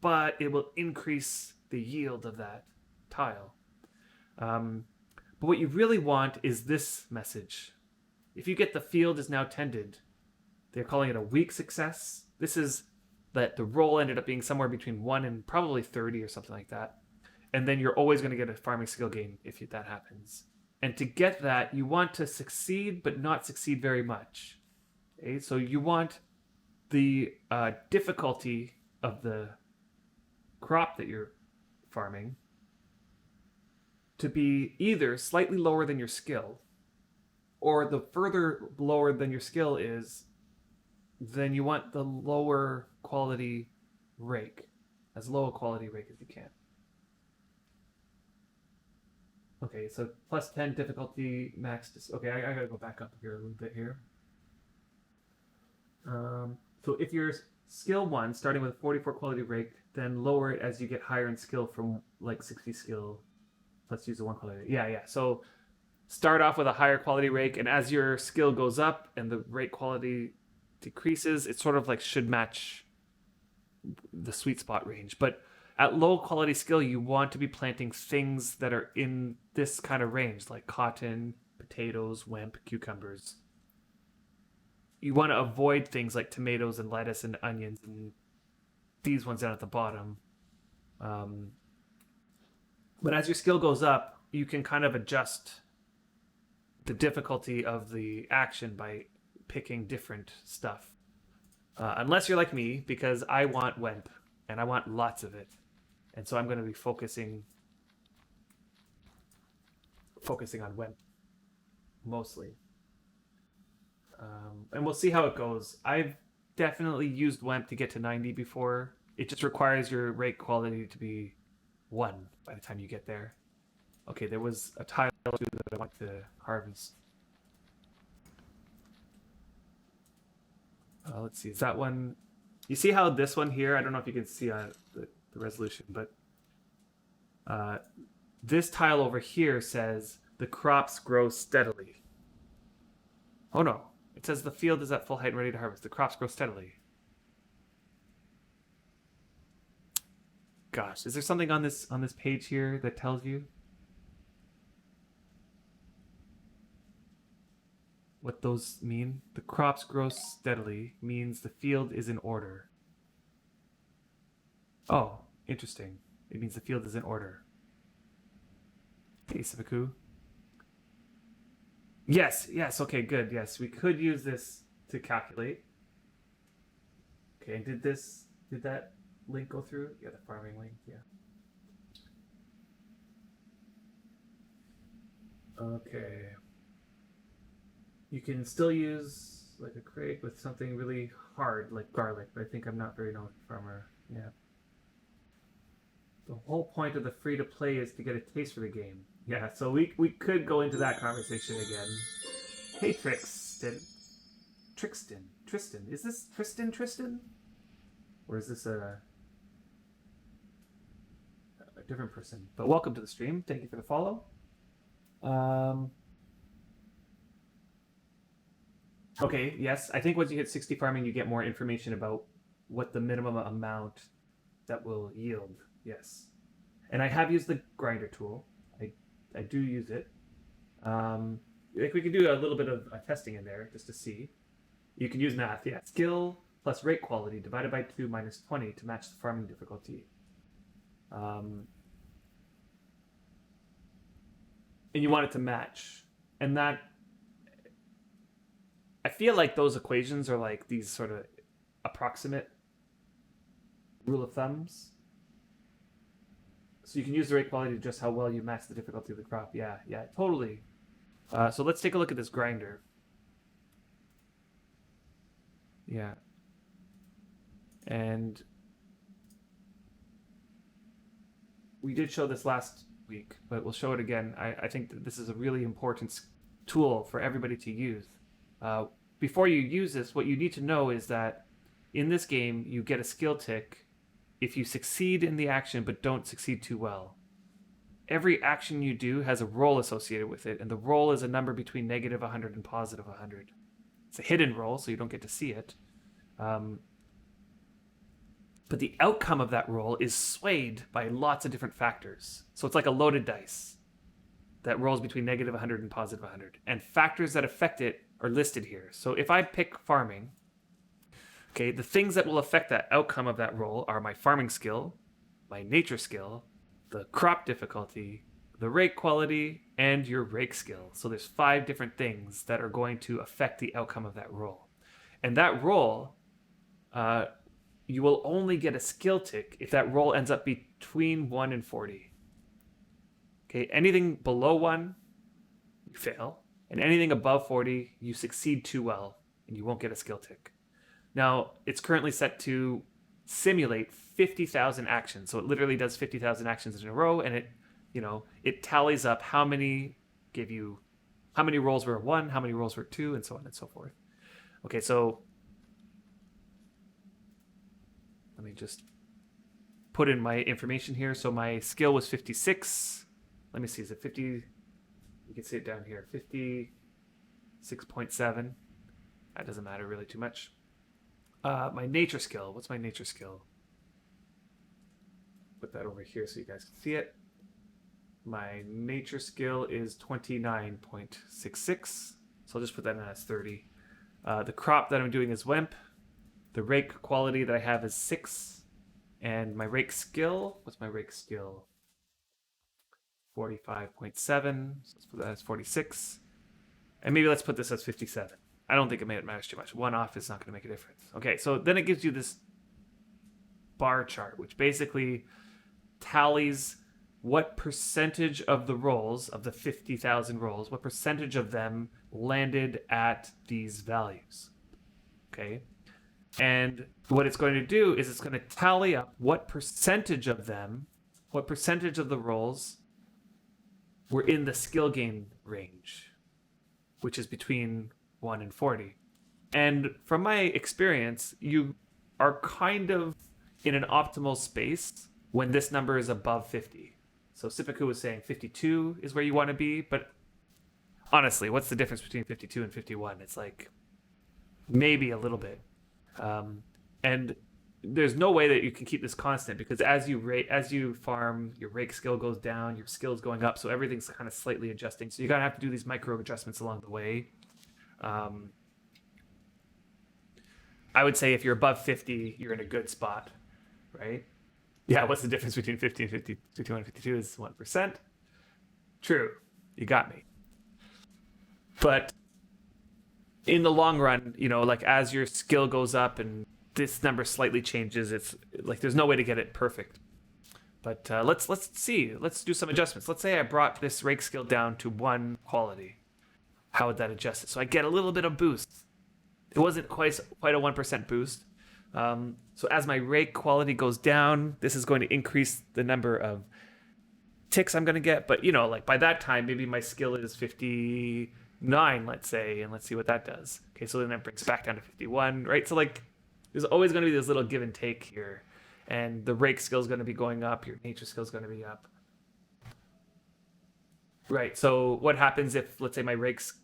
but it will increase the yield of that tile. But what you really want is this message. If you get the field is now tended, they're calling it a weak success. This is that the roll ended up being somewhere between 1 and probably 30 or something like that. And then you're always going to get a farming skill gain if that happens. And to get that, you want to succeed, but not succeed very much. Okay? So you want the difficulty of the crop that you're farming to be either slightly lower than your skill, or the further lower than your skill is, then you want the lower quality rake, as low a quality rake as you can. Okay, so plus 10 difficulty max. Okay, I gotta go back up here a little bit here. So if you're skill 1, starting with 44 quality rake, then lower it as you get higher in skill from like 60 skill. Let's use the 1 quality. Yeah. So start off with a higher quality rake, and as your skill goes up and the rake quality decreases, it sort of like should match the sweet spot range. But at low quality skill, you want to be planting things that are in this kind of range, like cotton, potatoes, wemp, cucumbers. You want to avoid things like tomatoes and lettuce and onions and these ones down at the bottom. But as your skill goes up, you can kind of adjust the difficulty of the action by picking different stuff. Unless you're like me, because I want wemp and I want lots of it. And so I'm going to be focusing on wemp mostly. And we'll see how it goes. I've definitely used wemp to get to 90 before. It just requires your rake quality to be 1 by the time you get there. Okay, there was a tile or 2 that I want to harvest. Let's see, is that one? You see how this one here, I don't know if you can see the resolution, but this tile over here says the crops grow steadily. Oh no, it says the field is at full height and ready to harvest. The crops grow steadily. Gosh, is there something on this page here that tells you what those mean? The crops grow steadily means the field is in order. Oh, interesting. It means the field is in order. Hey, Sivaku. Yes, okay, good. Yes, we could use this to calculate. Okay, and did that link go through? Yeah, the farming link, yeah. Okay. You can still use like a crate with something really hard, like garlic, but I think I'm not very known farmer. Yeah. The whole point of the free to play is to get a taste for the game. Yeah, so we could go into that conversation again. Hey, Tristan. Is this Tristan? Or is this a different person? But welcome to the stream. Thank you for the follow. Okay, yes. I think once you hit 60 farming, you get more information about what the minimum amount that will yield. Yes. And I have used the grinder tool. I do use it. Like we could do a little bit of testing in there just to see. You can use math. Yeah. Skill plus rate quality divided by 2 minus 20 to match the farming difficulty. And you want it to match. And that, I feel like those equations are like these sort of approximate rule of thumbs. So you can use the rate quality to just how well you match the difficulty of the crop. Yeah, totally. So let's take a look at this grinder. Yeah. And we did show this last week, but we'll show it again. I think that this is a really important tool for everybody to use. Uh, Before you use this, what you need to know is that in this game, you get a skill tick if you succeed in the action but don't succeed too well. Every action you do has a roll associated with it, and the roll is a number between -100 and +100. It's a hidden roll, so you don't get to see it. But the outcome of that roll is swayed by lots of different factors. So it's like a loaded dice that rolls between -100 and +100. And factors that affect it are listed here. So if I pick farming, okay, the things that will affect that outcome of that roll are my farming skill, my nature skill, the crop difficulty, the rake quality, and your rake skill. So there's 5 different things that are going to affect the outcome of that roll. And that roll, you will only get a skill tick if that roll ends up between 1 and 40. Okay, anything below 1, you fail. And anything above 40, you succeed too well, and you won't get a skill tick. Now, it's currently set to simulate 50,000 actions. So it literally does 50,000 actions in a row, and it tallies up how many rolls were 1, how many rolls were 2, and so on and so forth. Okay, so let me just put in my information here. So my skill was 56. Let me see, is it 50? You can see it down here, 56.7. That doesn't matter really too much. My nature skill, what's my nature skill? Put that over here so you guys can see it. My nature skill is 29.66. So I'll just put that in as 30. The crop that I'm doing is Wemp. The rake quality that I have is 6. And my rake skill, what's my rake skill? 45.7. So let's put that as 46. And maybe let's put this as 57. I don't think it matters too much. One off is not going to make a difference. Okay, so then it gives you this bar chart, which basically tallies what percentage of the rolls, of the 50,000 rolls, what percentage of them landed at these values. Okay? And what it's going to do is it's going to tally up what percentage of them, what percentage of the rolls were in the skill gain range, which is between 1 and 40. And from my experience, you are kind of in an optimal space when this number is above 50. So Sipiku was saying 52 is where you want to be, but honestly, what's the difference between 52 and 51? It's like maybe a little bit. And there's no way that you can keep this constant, because as you farm, your rake skill goes down, your skill's going up, so everything's kind of slightly adjusting. So you're gonna have to do these micro adjustments along the way. I would say if you're above 50, you're in a good spot, right? Yeah, what's the difference between 50 and 52 and 52 is 1%. True, you got me. But in the long run, like as your skill goes up and this number slightly changes, it's like there's no way to get it perfect. But let's see. Let's do some adjustments. Let's say I brought this rake skill down to 1 quality. How would that adjust it? So I get a little bit of boost. It wasn't quite a 1% boost. So as my rake quality goes down, this is going to increase the number of ticks I'm going to get. But, like by that time, maybe my skill is 59, let's say, and let's see what that does. Okay, so then that brings back down to 51, right? So like there's always going to be this little give and take here. And the rake skill is going to be going up. Your nature skill is going to be up. Right, so what happens if, let's say my rake's,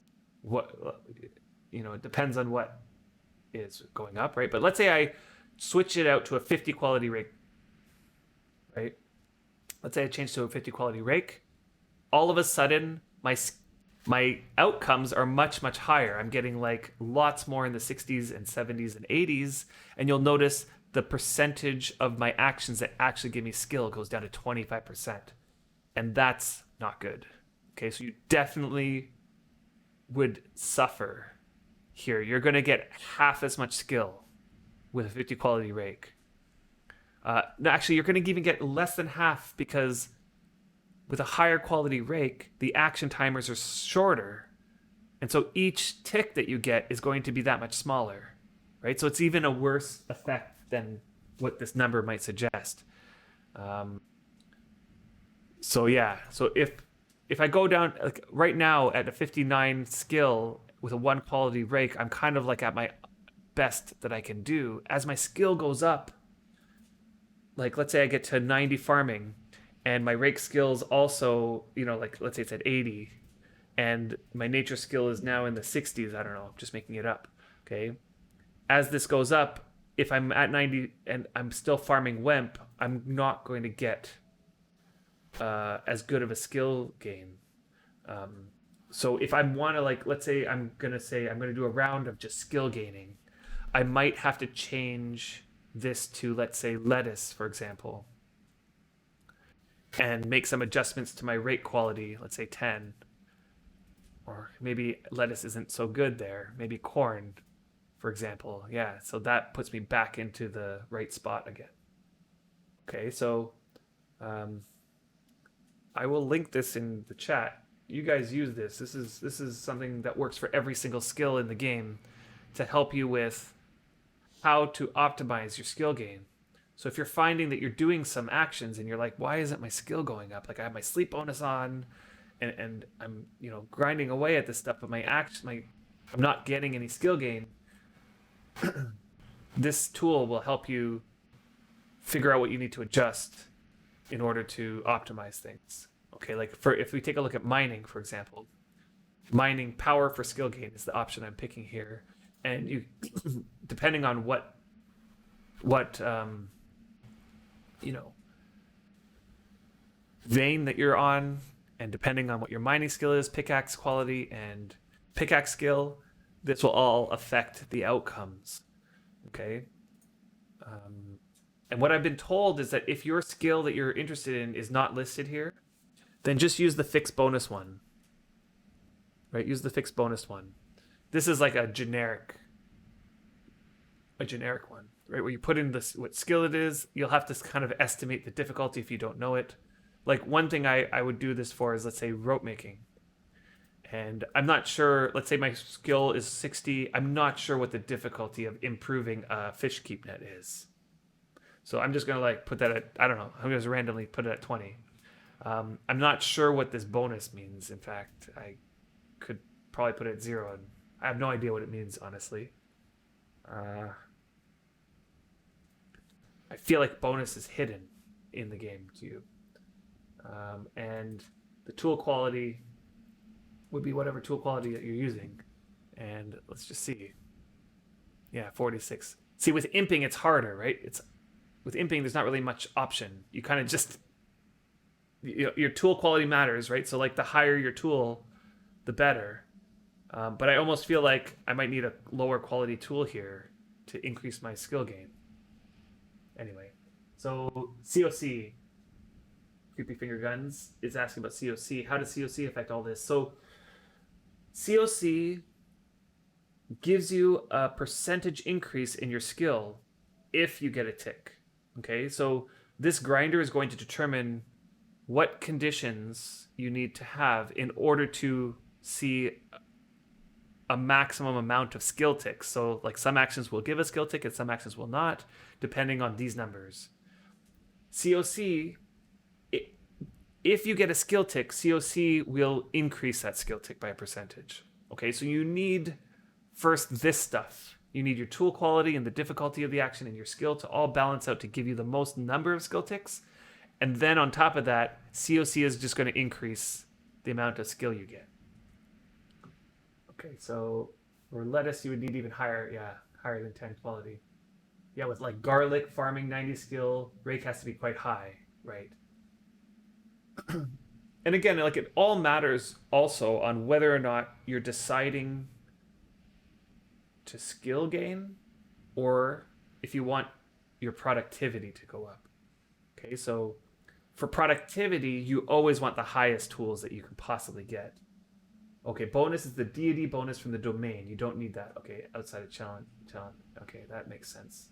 it depends on what is going up, right? But let's say I switch it out to a 50 quality rake, right? Let's say I change to a 50 quality rake. All of a sudden, my outcomes are much, much higher. I'm getting like lots more in the 60s and 70s and 80s. And you'll notice the percentage of my actions that actually give me skill goes down to 25%. And that's not good. Okay, so you definitely would suffer here. You're going to get half as much skill with a 50 quality rake. No, actually, you're going to even get less than half, because with a higher quality rake, the action timers are shorter. And so each tick that you get is going to be that much smaller, right? So it's even a worse effect than what this number might suggest. So yeah, so if I go down like right now at a 59 skill with a 1 quality rake, I'm kind of like at my best that I can do. As my skill goes up, like let's say I get to 90 farming and my rake skills also, like let's say it's at 80 and my nature skill is now in the 60s, I don't know, I'm just making it up. Okay? As this goes up, if I'm at 90 and I'm still farming Wemp, I'm not going to get as good of a skill gain. Um, so if I want to, like, let's say I'm gonna do a round of just skill gaining, I might have to change this to, let's say, lettuce, for example, and make some adjustments to my rate quality, let's say 10. Or maybe lettuce isn't so good there. Maybe corn, for example. Yeah, so that puts me back into the right spot again. Okay, so um, I will link this in the chat. You guys use this. This is something that works for every single skill in the game to help you with how to optimize your skill gain. So if you're finding that you're doing some actions and you're like, why isn't my skill going up? Like I have my sleep bonus on, and I'm grinding away at this stuff, but I'm not getting any skill gain. This tool will help you figure out what you need to adjust in order to optimize things. Okay, like if we take a look at mining, for example, mining power for skill gain is the option I'm picking here, and you, depending on what you know vein that you're on, and depending on what your mining skill is, pickaxe quality and pickaxe skill, this will all affect the outcomes. Okay. And what I've been told is that if your skill that you're interested in is not listed here, then just use the fixed bonus one. Right? Use the fixed bonus one. This is like a generic one, right? Where you put in this what skill it is, you'll have to kind of estimate the difficulty if you don't know it. Like one thing I would do this for is, let's say, rope making. And I'm not sure, let's say my skill is 60, I'm not sure what the difficulty of improving a fish keep net is. So I'm just going to like put that at, I don't know, I'm going to just randomly put it at 20. I'm not sure what this bonus means. In fact, I could probably put it at 0. And I have no idea what it means, honestly. I feel like bonus is hidden in the game to you. And the tool quality would be whatever tool quality that you're using. And let's just see. Yeah, 46. See, with imping, it's harder, right? With imping, there's not really much option. You kind of just your tool quality matters, right? So like the higher your tool, the better. But I almost feel like I might need a lower quality tool here to increase my skill gain. Anyway, so COC, Creepy Finger Guns, is asking about COC. How does COC affect all this? So COC gives you a percentage increase in your skill if you get a tick. Okay, so this grinder is going to determine what conditions you need to have in order to see a maximum amount of skill ticks. So like some actions will give a skill tick and some actions will not, depending on these numbers. COC, if you get a skill tick, COC will increase that skill tick by a percentage. Okay, so you need first this stuff. You need your tool quality and the difficulty of the action and your skill to all balance out to give you the most number of skill ticks. And then on top of that, COC is just going to increase the amount of skill you get. Okay, so for lettuce, you would need even higher, higher than 10 quality. Yeah, with like garlic, farming 90 skill, rake has to be quite high, right? And again, like it all matters also on whether or not you're deciding to skill gain or if you want your productivity to go up. Okay, so for productivity, you always want the highest tools that you can possibly get. Okay, bonus is the deity bonus from the domain. You don't need that. Okay, outside of challenge. Okay, that makes sense.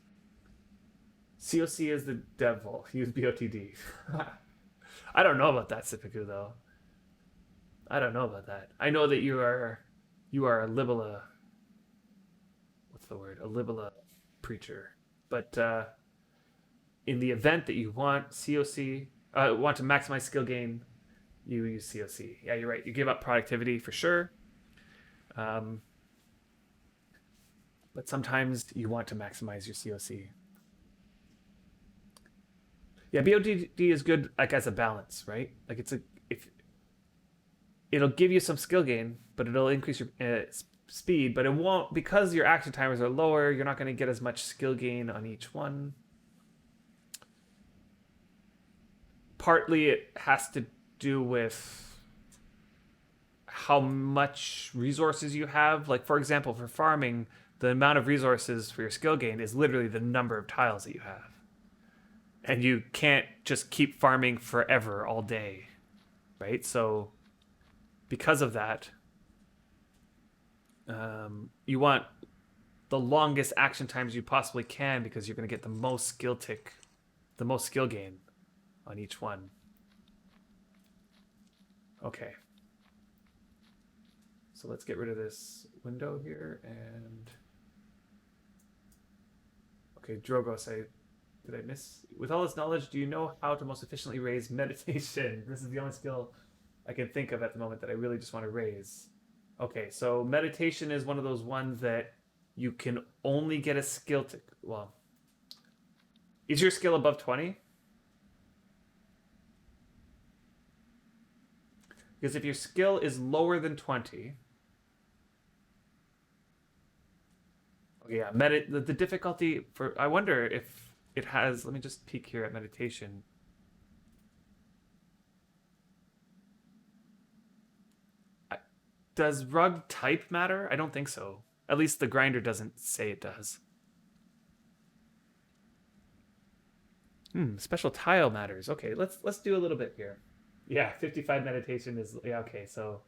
COC is the devil. Use BOTD. I don't know about that, Sipiku, though. I don't know about that. I know that you are a Libela. What's the word? A Libela preacher. But in the event that you want COC, want to maximize skill gain, you use COC. Yeah, you're right. You give up productivity for sure. But sometimes you want to maximize your COC. Yeah, VoD is good like as a balance, right? Like it's a if it'll give you some skill gain, but it'll increase your speed, but it won't because your action timers are lower. You're not going to get as much skill gain on each one. Partly it has to do with how much resources you have. Like for example, for farming, the amount of resources for your skill gain is literally the number of tiles that you have. And you can't just keep farming forever all day, right? So because of that, you want the longest action times you possibly can because you're going to get the most skill gain on each one. Okay. So let's get rid of this window here and okay, Drogos, did I miss? With all this knowledge, do you know how to most efficiently raise meditation? This is the only skill I can think of at the moment that I really just want to raise. Okay, so meditation is one of those ones that you can only get a skill to. Well, is your skill above 20? Because if your skill is lower than 20, okay, yeah, the difficulty for. I wonder if it has. Let me just peek here at meditation. Does rug type matter? I don't think so. At least the grinder doesn't say it does. Special tile matters. Okay, let's do a little bit here. Yeah, 55 meditation is yeah, okay, so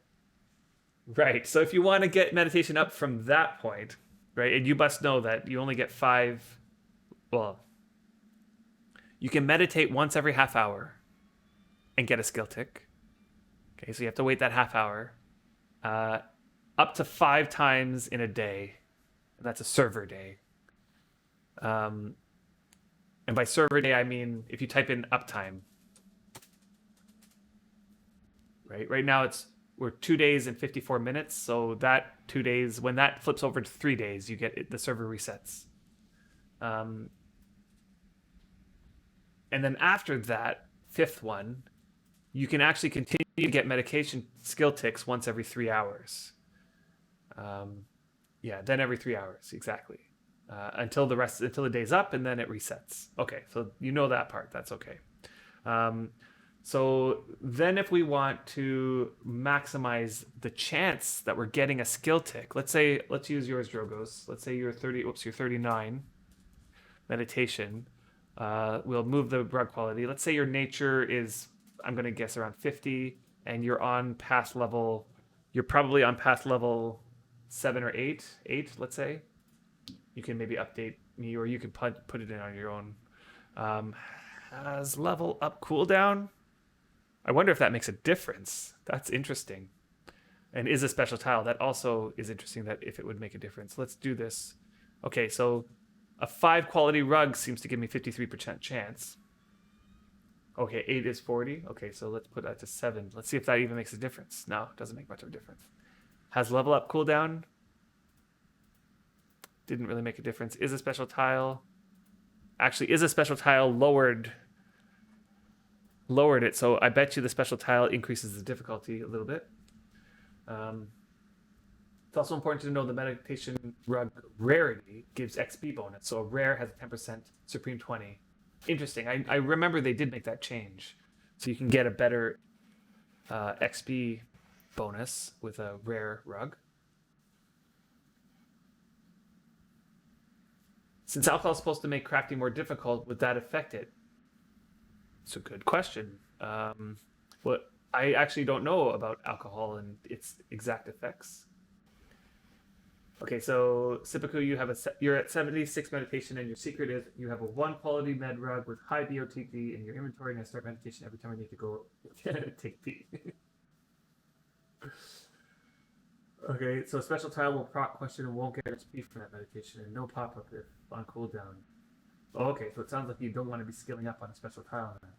right. So if you want to get meditation up from that point, right, and you must know that you only get 5 well, you can meditate once every half hour and get a skill tick. Okay, so you have to wait that half hour. Up to 5 times in a day. That's a server day. And by server day, I mean if you type in uptime. Right now we're 2 days and 54 minutes. So that 2 days, when that flips over to 3 days, you get it, the server resets. And then after that 5th one, you can actually continue to get medication skill ticks once every 3 hours. Yeah, then every 3 hours, exactly. Until the day's up, and then it resets. Okay, so you know that part. That's okay. So then if we want to maximize the chance that we're getting a skill tick, let's use yours, Drogos. Let's say you're 39 meditation. We'll move the rug quality. Let's say your nature is, I'm going to guess, around 50, and you're on path level. You're probably on path level 7 or 8, let's say. You can maybe update me, or you can put it in on your own. Has level up cooldown? I wonder if that makes a difference. That's interesting. And is a special tile. That also is interesting, that if it would make a difference. Let's do this. Okay, so a 5 quality rug seems to give me 53% chance. Okay, 8 is 40. Okay, so let's put that to 7. Let's see if that even makes a difference. No, it doesn't make much of a difference. Has level up cooldown? Didn't really make a difference. Is a special tile? Actually, is a special tile lowered it, so I bet you the special tile increases the difficulty a little bit. It's also important to know the meditation rug rarity gives XP bonus, so a rare has a 10%, supreme 20. Interesting. I remember they did make that change, so you can get a better XP bonus with a rare rug. Since alcohol is supposed to make crafting more difficult, would that affect it? It's a good question. What I actually don't know about alcohol and its exact effects. Okay, so Sipaku, you're at 76 meditation, and your secret is you have a 1 quality med rug with high BOTP in your inventory, and I start meditation every time I need to go take pee. Okay, so special tile will proc question and won't get XP from that meditation, and no pop up if on cooldown. Oh, okay, so it sounds like you don't want to be skilling up on a special tile now.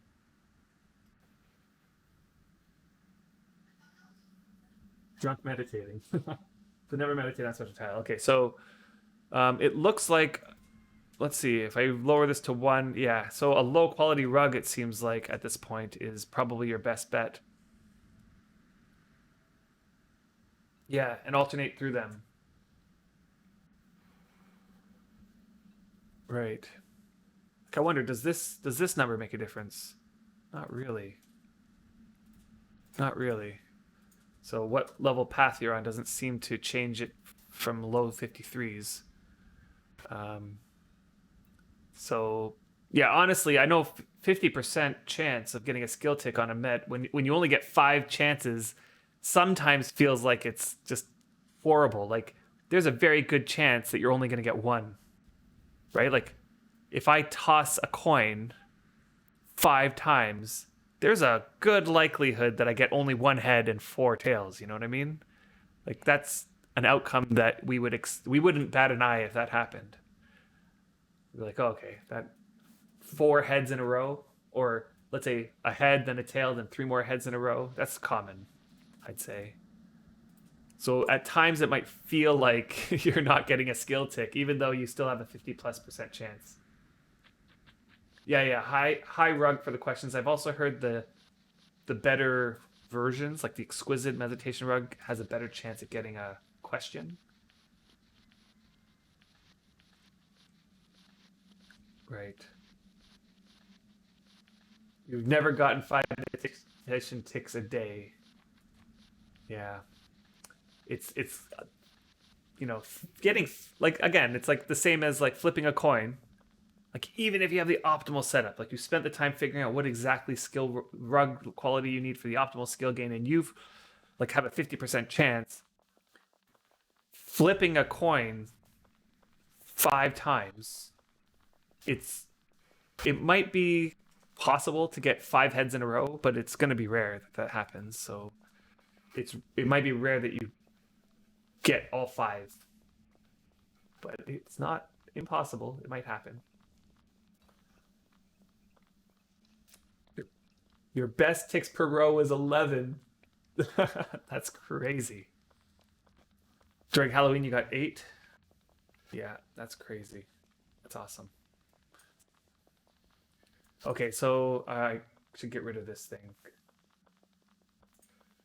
Drunk meditating. But never meditate on such a tile. Okay, so it looks like, let's see, if I lower this to 1, yeah, so a low quality rug, it seems like at this point, is probably your best bet. Yeah, and alternate through them. Right. Like, I wonder, does this number make a difference? Not really. Not really. So what level path you're on doesn't seem to change it from low 53s. Um, so yeah, honestly, I know 50% chance of getting a skill tick on a met when you only get 5 chances, sometimes feels like it's just horrible. Like there's a very good chance that you're only going to get one, right? Like if I toss a coin 5 times, there's a good likelihood that I get only one head and 4 tails. You know what I mean? Like that's an outcome that we wouldn't bat an eye if that happened. We're like, oh, okay, that 4 heads in a row, or let's say a head, then a tail, then 3 more heads in a row. That's common, I'd say. So at times it might feel like you're not getting a skill tick, even though you still have a 50+% chance. Yeah, yeah, high rug for the questions. I've also heard the better versions, like the exquisite meditation rug, has a better chance at getting a question. Right. You've never gotten 5 meditation ticks a day. Yeah. It's getting, like, again, it's like the same as like flipping a coin. Like even if you have the optimal setup, like you spent the time figuring out what exactly skill rug quality you need for the optimal skill gain, and you've like have a 50% chance, flipping a coin 5 times, it might be possible to get 5 heads in a row, but it's going to be rare that happens. So it might be rare that you get all 5, but it's not impossible. It might happen. Your best ticks per row is 11. That's crazy. During Halloween, you got 8. Yeah, that's crazy. That's awesome. Okay, so I should get rid of this thing.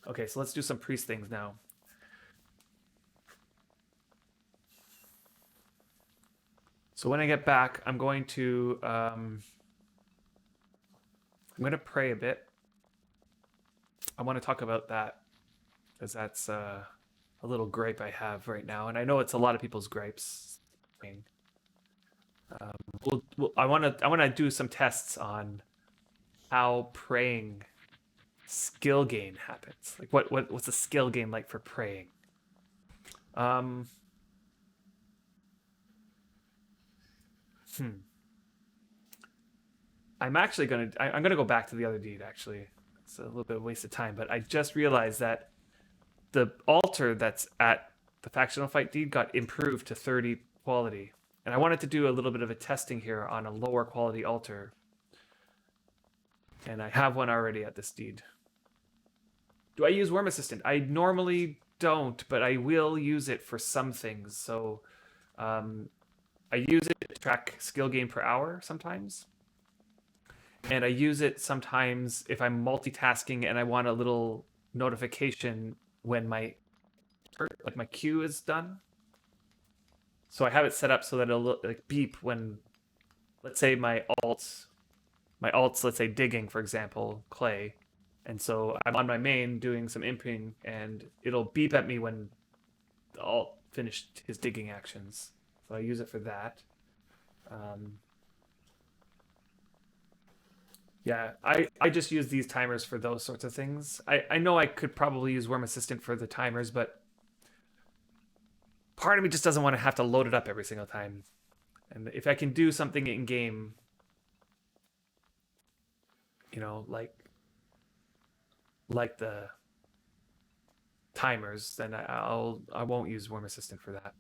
Okay, so let's do some priest things now. So when I get back, I'm going to pray a bit. I want to talk about that because that's a little gripe I have right now, and I know it's a lot of people's gripes. I want to do some tests on how praying skill gain happens. Like what's a skill gain like for praying? Um, hmm. I'm gonna go back to the other deed. Actually, it's a little bit of a waste of time, but I just realized that the altar that's at the factional fight deed got improved to 30 quality, and I wanted to do a little bit of a testing here on a lower quality altar, and I have one already at this deed. Do I use Worm Assistant? I normally don't, but I will use it for some things. So I use it to track skill gain per hour sometimes. And I use it sometimes if I'm multitasking and I want a little notification when my queue is done. So I have it set up so that it'll like beep when, let's say my alt's let's say digging, for example, clay, and so I'm on my main doing some imping, and it'll beep at me when the alt finished his digging actions. So I use it for that. Um, yeah, I just use these timers for those sorts of things. I know I could probably use Worm Assistant for the timers, but part of me just doesn't want to have to load it up every single time. And if I can do something in game, like the timers, then I won't use Worm Assistant for that.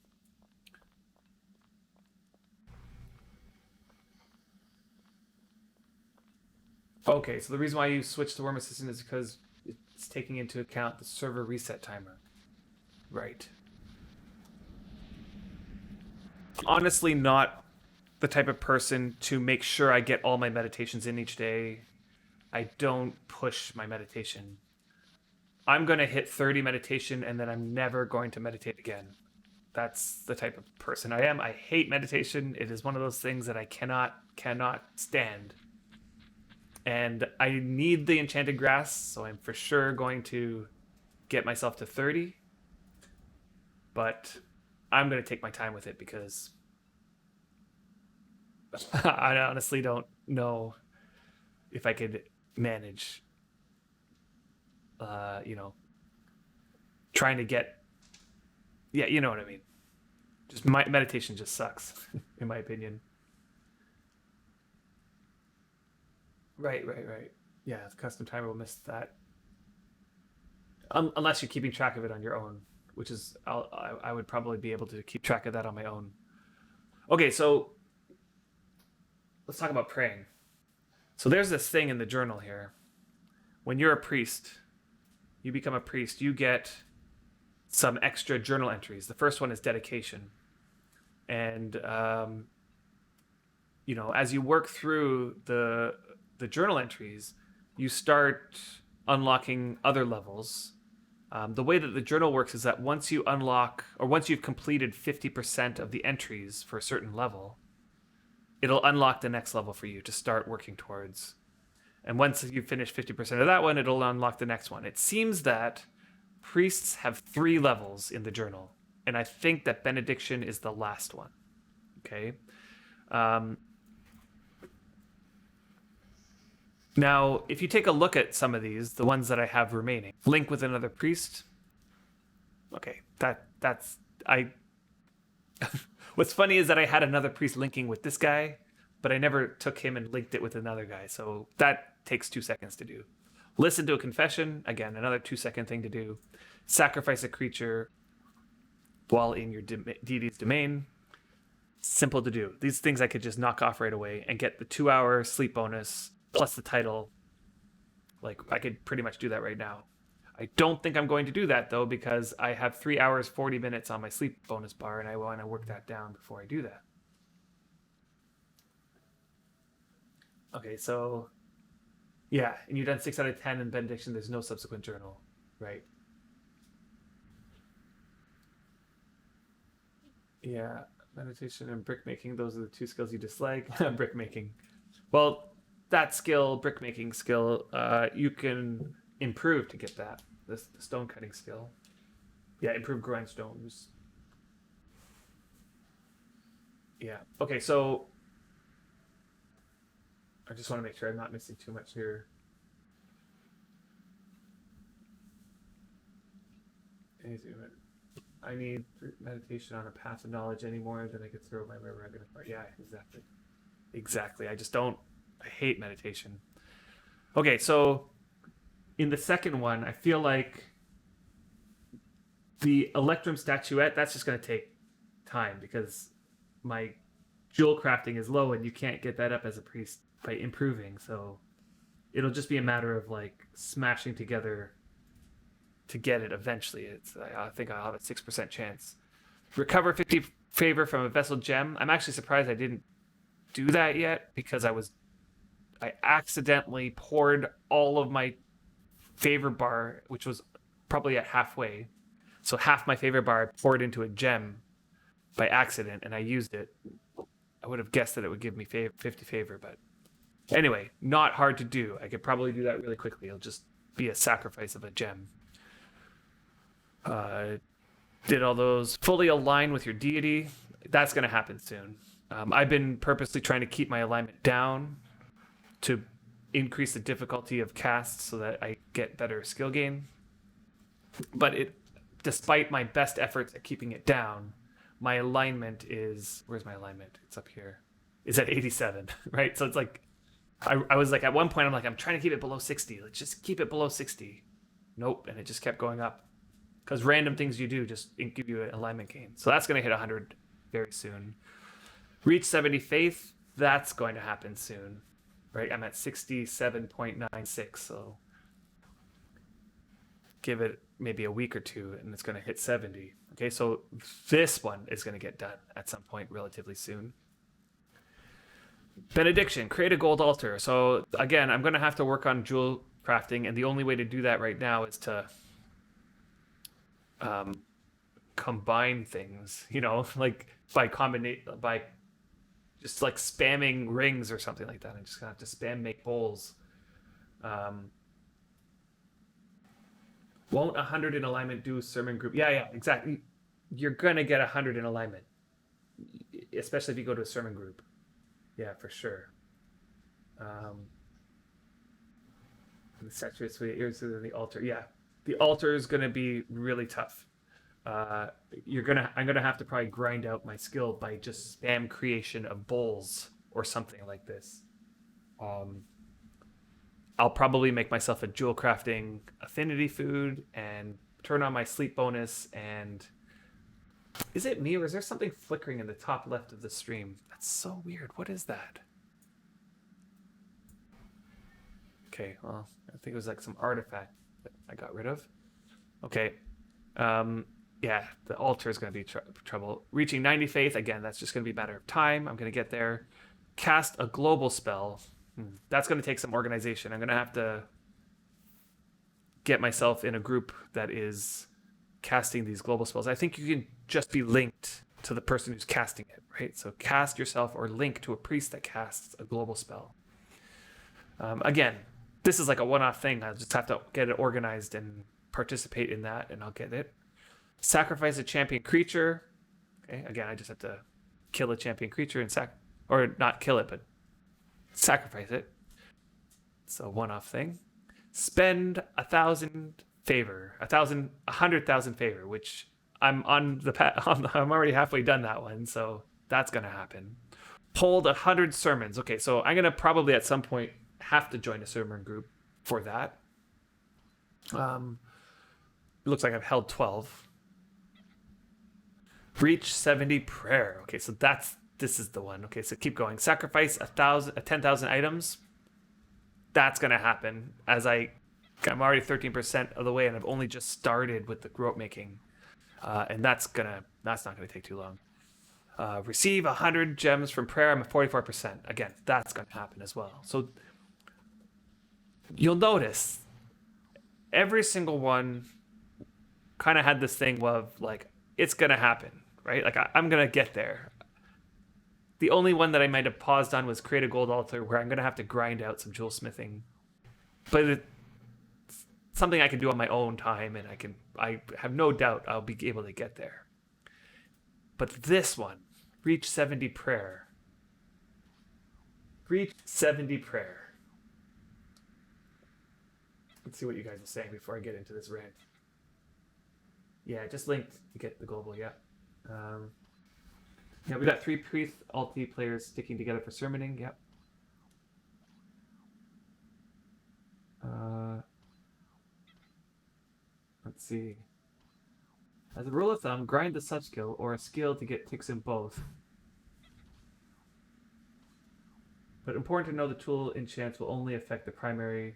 Okay, so the reason why you switch to Worm Assistant is because it's taking into account the server reset timer. Right. Honestly, not the type of person to make sure I get all my meditations in each day. I don't push my meditation. I'm going to hit 30 meditation and then I'm never going to meditate again. That's the type of person I am. I hate meditation. It is one of those things that I cannot stand. And I need the enchanted grass, so I'm for sure going to get myself to 30. But I'm going to take my time with it because I honestly don't know if I could manage, you know, trying to get, yeah, you know what I mean. Just my meditation just sucks, in my opinion. Right. Yeah, the custom timer will miss that. Unless you're keeping track of it on your own, which is, I would probably be able to keep track of that on my own. Okay, so let's talk about praying. So there's this thing in the journal here. When you're a priest, you become a priest, you get some extra journal entries. The first one is dedication. And, as you work through the journal entries, you start unlocking other levels. The way that the journal works is that once you unlock, or once you've completed 50% of the entries for a certain level, it'll unlock the next level for you to start working towards. And once you finish 50% of that one, it'll unlock the next one. It seems that priests have 3 levels in the journal, and I think that benediction is the last one. Okay. Um, Now, if you take a look at some of these, the ones that I have remaining, link with another priest. Okay, that's I. What's funny is that I had another priest linking with this guy, but I never took him and linked it with another guy. So that takes 2 seconds to do. Listen to a confession, again, another 2-second thing to do. Sacrifice a creature while in your deity's domain. Simple to do. These things I could just knock off right away and get the 2-hour sleep bonus plus the title. Like, I could pretty much do that right now. I don't think I'm going to do that, though, because I have 3 hours, 40 minutes on my sleep bonus bar, and I want to work that down before I do that. Okay, so, yeah, and you've done 6 out of 10 in benediction. There's no subsequent journal, right? Yeah, meditation and brick making, those are the 2 skills you dislike. Brick making. Well, that skill, brick making skill, you can improve to get that. The stone cutting skill. Yeah, improve grindstones. Yeah. Okay, so I just want to make sure I'm not missing too much here. I need meditation on a path of knowledge anymore than I could throw my regular part. Yeah, exactly. Exactly. I hate meditation. Okay, so in the second one, I feel like the Electrum statuette, that's just going to take time because my jewel crafting is low and you can't get that up as a priest by improving. So it'll just be a matter of like smashing together to get it eventually. I think I'll have a 6% chance. Recover 50 favor from a vessel gem. I'm actually surprised I didn't do that yet because I accidentally poured all of my favor bar, which was probably at halfway. So half my favor bar I poured into a gem by accident, and I used it. I would have guessed that it would give me 50 favor, but anyway, not hard to do. I could probably do that really quickly. It'll just be a sacrifice of a gem. Did all those fully align with your deity? That's going to happen soon. I've been purposely trying to keep my alignment down to increase the difficulty of casts so that I get better skill gain. But despite my best efforts at keeping it down, my alignment is, where's my alignment? It's up here. Is at 87, right? So it's like, I was like, at one point, I'm trying to keep it below 60. Let's just keep it below 60. Nope. And it just kept going up. Because random things you do just give you an alignment gain. So that's going to hit 100 very soon. Reach 70 faith. That's going to happen soon. Right? I'm at 67.96. So give it maybe a week or two, and it's going to hit 70. Okay, so this one is going to get done at some point relatively soon. Benediction, create a gold altar. So again, I'm going to have to work on jewel crafting, and the only way to do that right now is to um, combine things. Like by just like spamming rings or something like that. I'm just gonna have to spam make bowls. Um, won't 100 in alignment do sermon group? Yeah, exactly. You're gonna get 100 in alignment, especially if you go to a sermon group. Yeah, for sure. Um, the saturates with ears than the altar. Yeah, the altar is gonna be really tough. I'm gonna have to probably grind out my skill by just spam creation of bowls or something like this. Um, I'll probably make myself a jewel crafting affinity food and turn on my sleep bonus. And is it me or is there something flickering in the top left of the stream? That's so weird. What is that? Okay, well, I think it was like some artifact that I got rid of. Okay. Yeah, the altar is going to be trouble. Reaching 90 faith, again, that's just going to be a matter of time. I'm going to get there. Cast a global spell. That's going to take some organization. I'm going to have to get myself in a group that is casting these global spells. I think you can just be linked to the person who's casting it, right? So cast yourself or link to a priest that casts a global spell. Again, this is like a one-off thing. I'll just have to get it organized and participate in that, and I'll get it. Sacrifice a champion creature. Okay, again, I just have to kill a champion creature and or not kill it, but sacrifice it. It's a one-off thing. Spend 1,000 favor, 100,000 favor, which I'm on the I'm already halfway done that one, so that's gonna happen. Hold 100 sermons. Okay, so I'm gonna probably at some point have to join a sermon group for that. It looks like I've held 12. Reach 70 prayer. Okay, so this is the one. Okay, so keep going. Sacrifice 10,000 items. That's gonna happen as I'm already 13% of the way, and I've only just started with the rope making, and that's not gonna take too long. Receive 100 gems from prayer. I'm at 44%. Again, that's gonna happen as well. So you'll notice every single one kind of had this thing of like it's gonna happen, right? Like I'm gonna get there. The only one that I might have paused on was create a gold altar, where I'm gonna have to grind out some jewel smithing, but it's something I can do on my own time, and I have no doubt I'll be able to get there. But this one, reach 70 prayer. Reach 70 prayer. Let's see what you guys are saying before I get into this rant. Yeah, just linked to get the global. Yeah. Yeah, we got 3 priest ulti players sticking together for sermoning. Yep. Let's see. As a rule of thumb, grind the sub skill or a skill to get ticks in both. But important to know the tool enchants will only affect the primary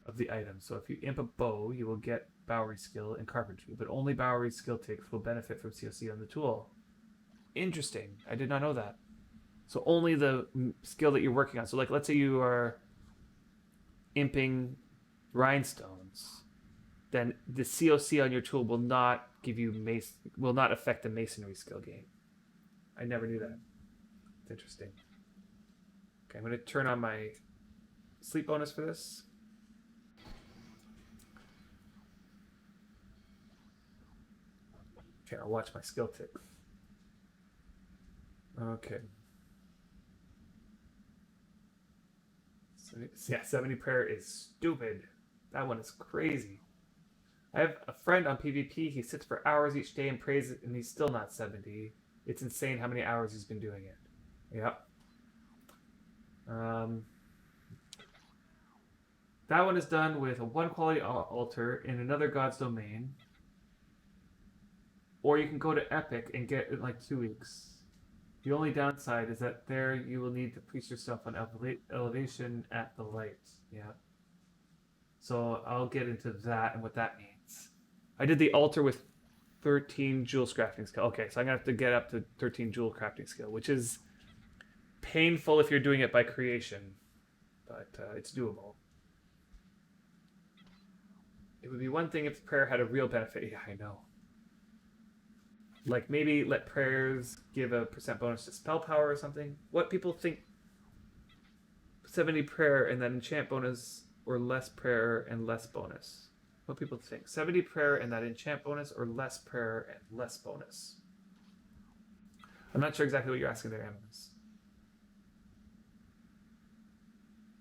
of the item. So if you imp a bow, you will get Bowery skill and carpentry, but only Bowery skill ticks will benefit from COC on the tool. Interesting. I did not know that. So only the skill that you're working on. So like, let's say you are imping rhinestones, then the COC on your tool will not give you will not affect the masonry skill gain. I never knew that. It's interesting. Okay, I'm going to turn on my sleep bonus for this. Okay, I'll watch my skill tick. Okay. So, yeah, 70 prayer is stupid. That one is crazy. I have a friend on PvP. He sits for hours each day and prays, and he's still not 70. It's insane how many hours he's been doing it. Yep. That one is done with a 1 quality altar in another god's domain. Or you can go to Epic and get it in like 2 weeks. The only downside is that there you will need to priest yourself on elevation at the light. Yeah. So I'll get into that and what that means. I did the altar with 13 jewel crafting skill. Okay, so I'm gonna have to get up to 13 jewel crafting skill, which is painful if you're doing it by creation, but it's doable. It would be one thing if prayer had a real benefit. Yeah, I know. Like maybe let prayers give a percent bonus to spell power or something. What people think 70 prayer and then enchant bonus or less prayer and less bonus. What people think 70 prayer and that enchant bonus or less prayer and less bonus. I'm not sure exactly what you're asking there, Emotes.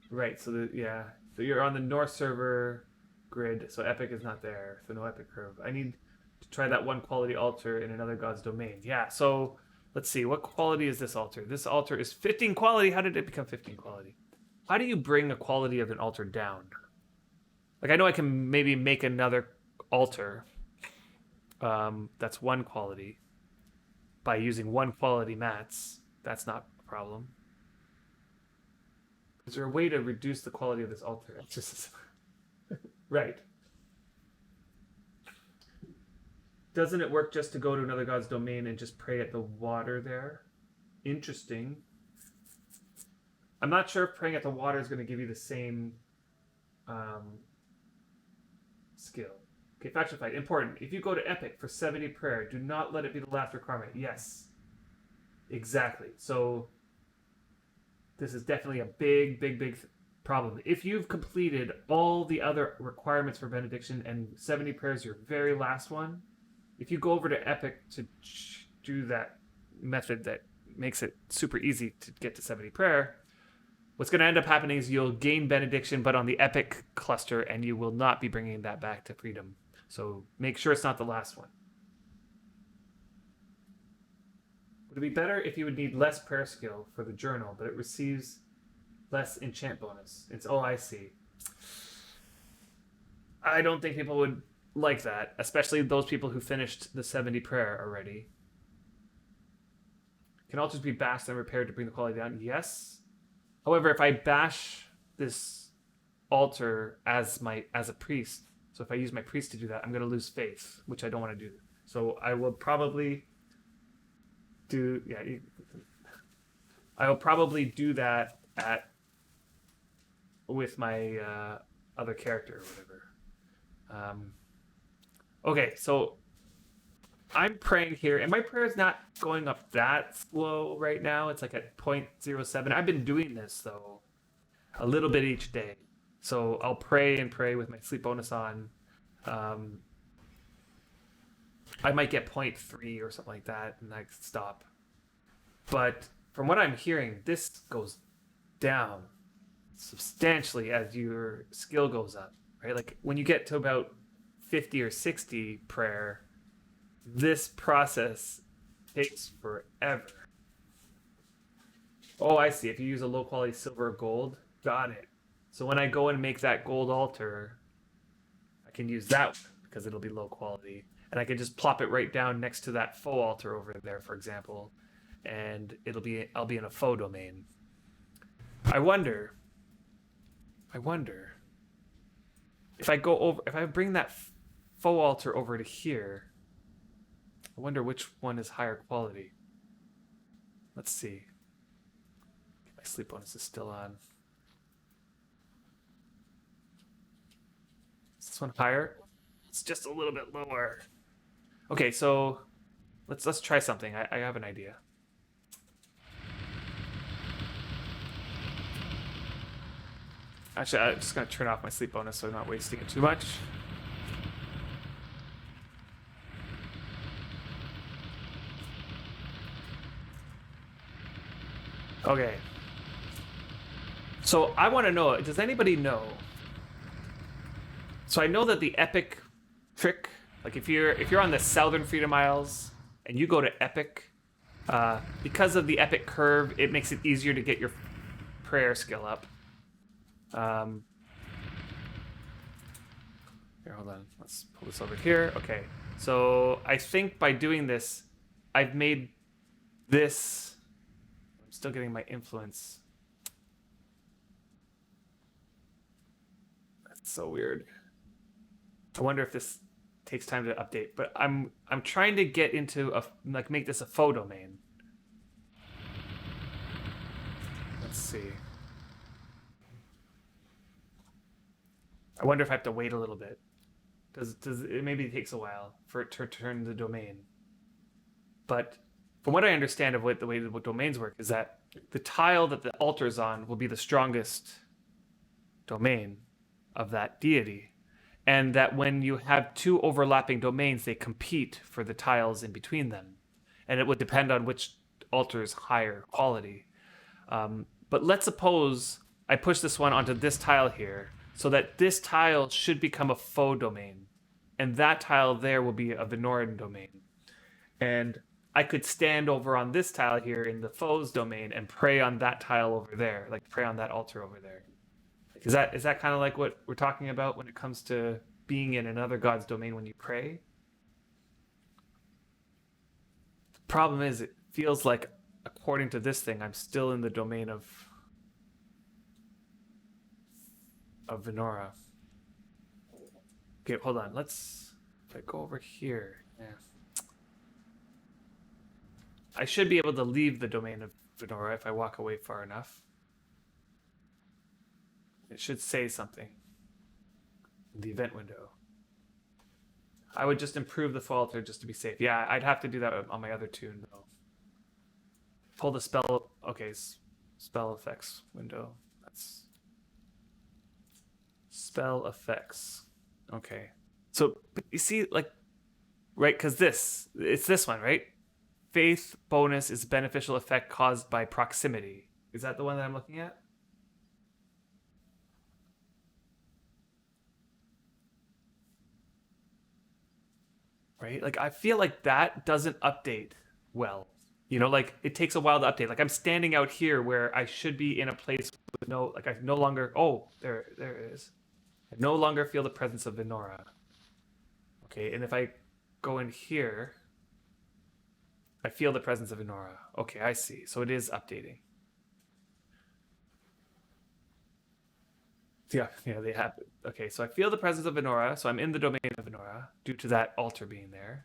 Right, so yeah. So you're on the North server grid, so Epic is not there, so no Epic curve. I need to try that one quality altar in another god's domain. Yeah, so let's see. What quality is this altar? This altar is 15 quality. How did it become 15 quality? How do you bring the quality of an altar down? Like, I know I can maybe make another altar that's one quality by using one quality mats. That's not a problem. Is there a way to reduce the quality of this altar? It's just right. Doesn't it work just to go to another god's domain and just pray at the water there? Interesting. I'm not sure if praying at the water is going to give you the same skill. Okay, faction fight. Important. If you go to Epic for 70 prayer, do not let it be the last requirement. Yes. Exactly. So this is definitely a big problem. If you've completed all the other requirements for benediction and 70 prayers your very last one, if you go over to Epic to do that method that makes it super easy to get to 70 prayer, what's going to end up happening is you'll gain benediction, but on the Epic cluster, and you will not be bringing that back to freedom. So make sure it's not the last one. Would it be better if you would need less prayer skill for the journal, but it receives less enchant bonus? It's, oh, I see. I don't think people would like that, especially those people who finished the 70 prayer already. Can altars be bashed and repaired to bring the quality down? Yes. However, if I bash this altar as a priest, so if I use my priest to do that, I'm going to lose faith, which I don't want to do. So I will probably do I will probably do that with my other character or whatever. Okay, so I'm praying here, and my prayer is not going up that slow right now. It's like at 0.07. I've been doing this though a little bit each day, so I'll pray and pray with my sleep bonus on. I might get 0.3 or something like that, and I stop. But from what I'm hearing, this goes down substantially as your skill goes up, right? Like when you get to about 50 or 60 prayer, this process takes forever. Oh, I see. If you use a low quality silver or gold, got it. So when I go and make that gold altar, I can use that because it'll be low quality. And I can just plop it right down next to that faux altar over there, for example. And I'll be in a faux domain. I wonder if I bring that faux altar over to here, I wonder which one is higher quality. Let's see. My sleep bonus is still on. Is this one higher? It's just a little bit lower. Okay, so let's try something. I have an idea. Actually, I'm just gonna turn off my sleep bonus so I'm not wasting it too much. Okay. So I want to know, does anybody know? So I know that the epic trick, like if you're on the Southern Freedom Isles and you go to epic, because of the epic curve, it makes it easier to get your prayer skill up. Here, hold on. Let's pull this over here. Okay. So I think by doing this, I've made this. I'm still getting my influence. That's so weird. I wonder if this takes time to update. But I'm trying to get into make this a faux domain. Let's see. I wonder if I have to wait a little bit. Does it maybe it takes a while for it to turn the domain? But from what I understand of the way domains work is that the tile that the altar is on will be the strongest domain of that deity, and that when you have two overlapping domains, they compete for the tiles in between them, and it would depend on which altar is higher quality. But let's suppose I push this one onto this tile here, so that this tile should become a faux domain, and that tile there will be a Venoran domain. And I could stand over on this tile here in the faux domain and pray on that tile over there, like pray on that altar over there. Is that kind of like what we're talking about when it comes to being in another god's domain when you pray? The problem is, it feels like, according to this thing, I'm still in the domain of Venora. Okay, hold on. If I go over here, yeah. I should be able to leave the domain of Venora if I walk away far enough. It should say something in the event window. I would just improve the falter just to be safe. Yeah, I'd have to do that on my other tune though. Pull the spell. Okay, spell effects window. That's spell effects. Okay. So you see, like, right? Because it's this one, right? Faith bonus is beneficial effect caused by proximity. Is that the one that I'm looking at? Right? Like, I feel like that doesn't update well. Like, it takes a while to update. Like, I'm standing out here where I should be in a place with I no longer. Oh, there it is. I no longer feel the presence of Venora. Okay, and if I go in here, I feel the presence of Venora. Okay, I see. So it is updating. Yeah, they have. Okay, so I feel the presence of Venora, so I'm in the domain of Venora due to that altar being there.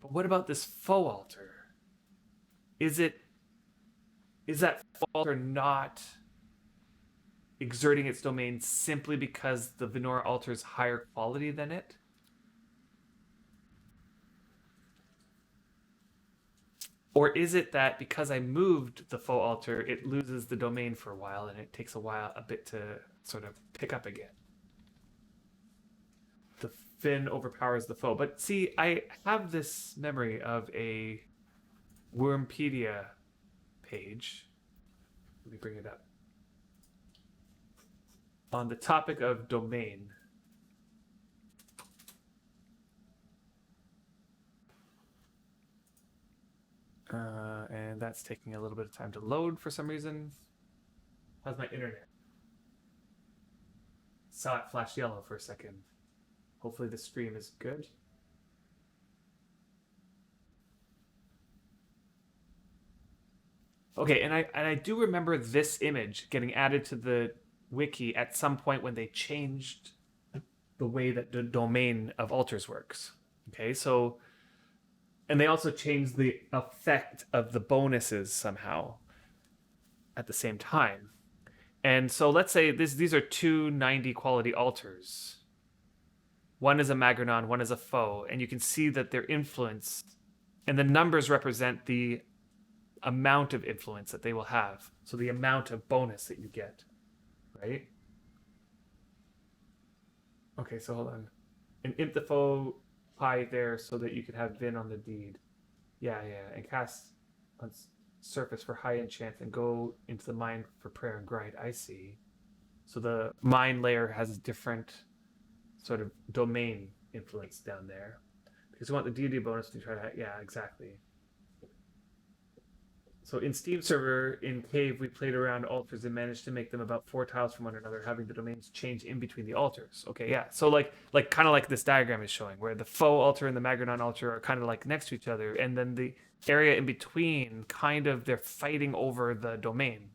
But what about this faux altar? Is that faux altar not exerting its domain simply because the Venora altar is higher quality than it? Or is it that because I moved the faux altar, it loses the domain for a while and it takes a bit to sort of pick up again? The Fin overpowers the foe. But see, I have this memory of a Wurmpedia page. Let me bring it up. On the topic of domain. And that's taking a little bit of time to load for some reason. How's my internet? Saw it flash yellow for a second. Hopefully the stream is good. Okay, and I do remember this image getting added to the wiki at some point when they changed the way that the domain of altars works. Okay, so, and they also changed the effect of the bonuses somehow at the same time. And so let's say these are two 90 quality altars. One is a Magrenon, one is a foe, and you can see that their influence and the numbers represent the amount of influence that they will have. So the amount of bonus that you get, right? Okay, so hold on. And imp the foe pie there so that you could have Vin on the deed. Yeah, and cast on surface for high enchant and go into the mine for prayer and grind. I see. So the mine layer has a different sort of domain influence down there. Because we want the deity bonus to try to... Yeah, exactly. So in Steam server, in Cave, we played around altars and managed to make them about 4 tiles from one another, having the domains change in between the altars. Okay, yeah. So like kind of like this diagram is showing, where the faux altar and the Magrenon altar are kind of like next to each other, and then the area in between, kind of, they're fighting over the domain.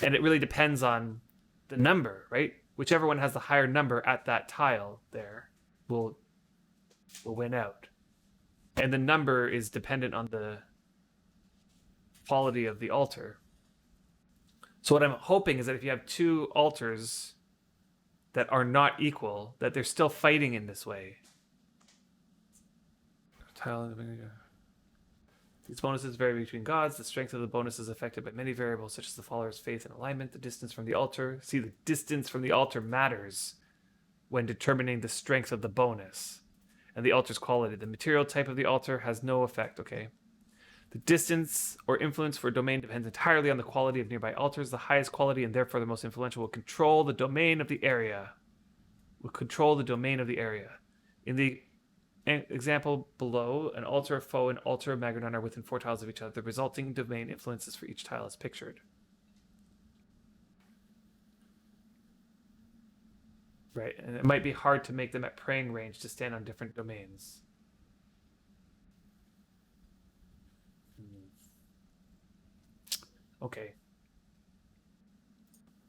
And it really depends on the number, right? Whichever one has the higher number at that tile there. will win out. And the number is dependent on the quality of the altar. So what I'm hoping is that if you have two altars that are not equal, that they're still fighting in this way. These bonuses vary between gods. The strength of the bonus is affected by many variables, such as the follower's faith and alignment, the distance from the altar. See, the distance from the altar matters when determining the strength of the bonus and the altar's quality. The material type of the altar has no effect, okay? The distance or influence for a domain depends entirely on the quality of nearby altars. The highest quality and therefore the most influential will control the domain of the area. In the example below, an altar of foe and altar of Magredon are within 4 tiles of each other. The resulting domain influences for each tile is pictured. Right, and it might be hard to make them at praying range to stand on different domains. Okay.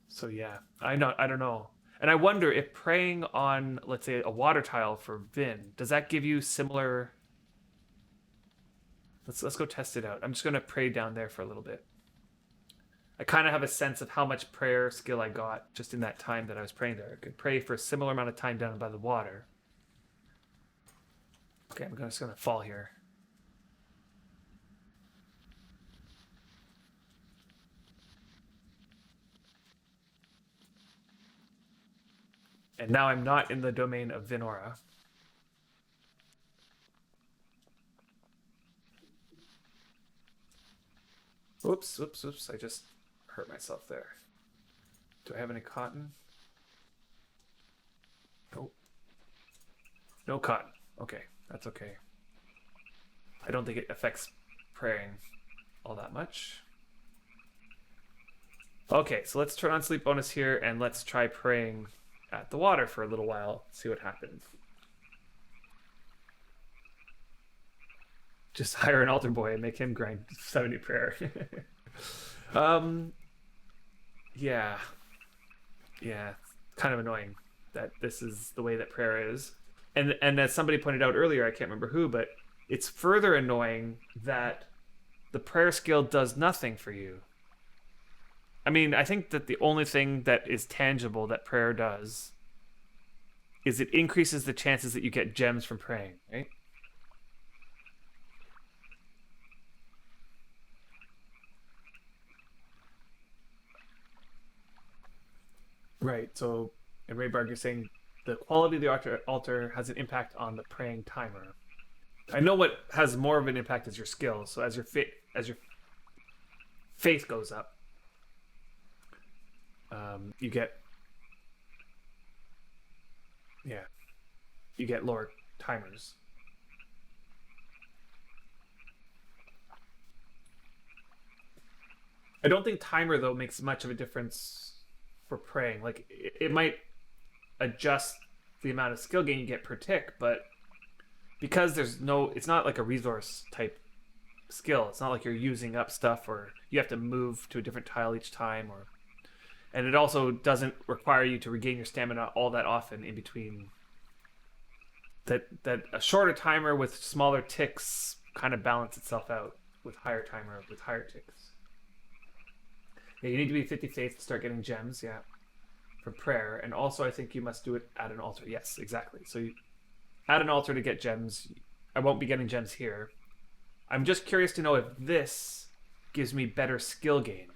So yeah, I don't know. And I wonder if praying on, let's say, a water tile for Vin, does that give you similar? Let's go test it out. I'm just gonna pray down there for a little bit. I kind of have a sense of how much prayer skill I got just in that time that I was praying there. I could pray for a similar amount of time down by the water. Okay, I'm just gonna fall here. And now I'm not in the domain of Vinora. Oops. I just hurt myself there. Do I have any cotton? Nope. No cotton. Okay, that's okay. I don't think it affects praying all that much. Okay, so let's turn on sleep bonus here and let's try praying at the water for a little while, see what happens. Just hire an altar boy and make him grind 70 prayer. Yeah. Yeah, kind of annoying that this is the way that prayer is. And as somebody pointed out earlier, I can't remember who, but it's further annoying that the prayer skill does nothing for you. I mean, I think that the only thing that is tangible that prayer does is it increases the chances that you get gems from praying, right? Right. So, in Raybarg, you're saying the quality of the altar has an impact on the praying timer. I know what has more of an impact is your skill. So as your faith goes up, you get lower timers. I don't think timer though makes much of a difference for praying. Like it might adjust the amount of skill gain you get per tick, but because it's not like a resource type skill. It's not like you're using up stuff or you have to move to a different tile each time, and it also doesn't require you to regain your stamina all that often in between. That a shorter timer with smaller ticks kind of balance itself out with higher timer with higher ticks. Yeah, you need to be 50 faith to start getting gems, yeah, for prayer. And also I think you must do it at an altar. Yes, exactly. So you add an altar to get gems. I won't be getting gems here. I'm just curious to know if this gives me better skill gain.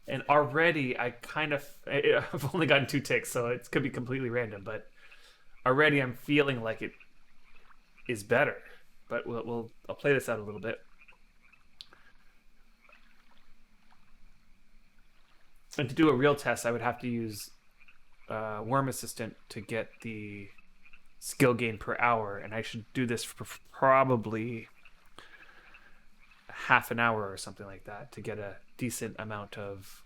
And already I've only gotten 2 ticks, so it could be completely random, but already I'm feeling like it is better. But I'll play this out a little bit. And to do a real test, I would have to use Wurm Assistant to get the skill gain per hour, and I should do this for probably half an hour or something like that to get a decent amount of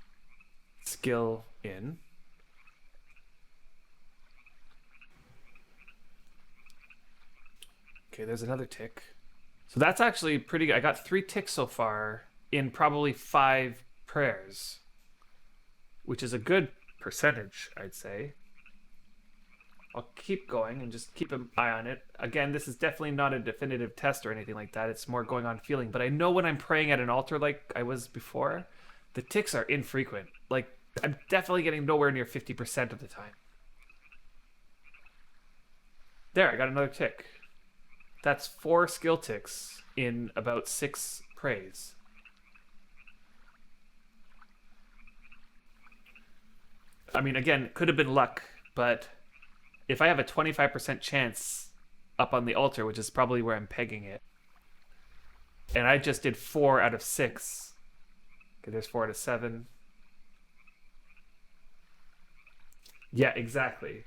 skill in. Okay, there's another tick. So that's actually pretty good. I got 3 ticks so far in probably 5 prayers, which is a good percentage, I'd say. I'll keep going and just keep an eye on it. Again, this is definitely not a definitive test or anything like that. It's more going on feeling. But I know when I'm praying at an altar like I was before, the ticks are infrequent. Like, I'm definitely getting nowhere near 50% of the time. There, I got another tick. That's 4 skill ticks in about 6 praise. I mean, again, could have been luck, but if I have a 25% chance up on the altar, which is probably where I'm pegging it, and I just did 4 out of 6. Okay, there's 4 out of 7. Yeah, exactly.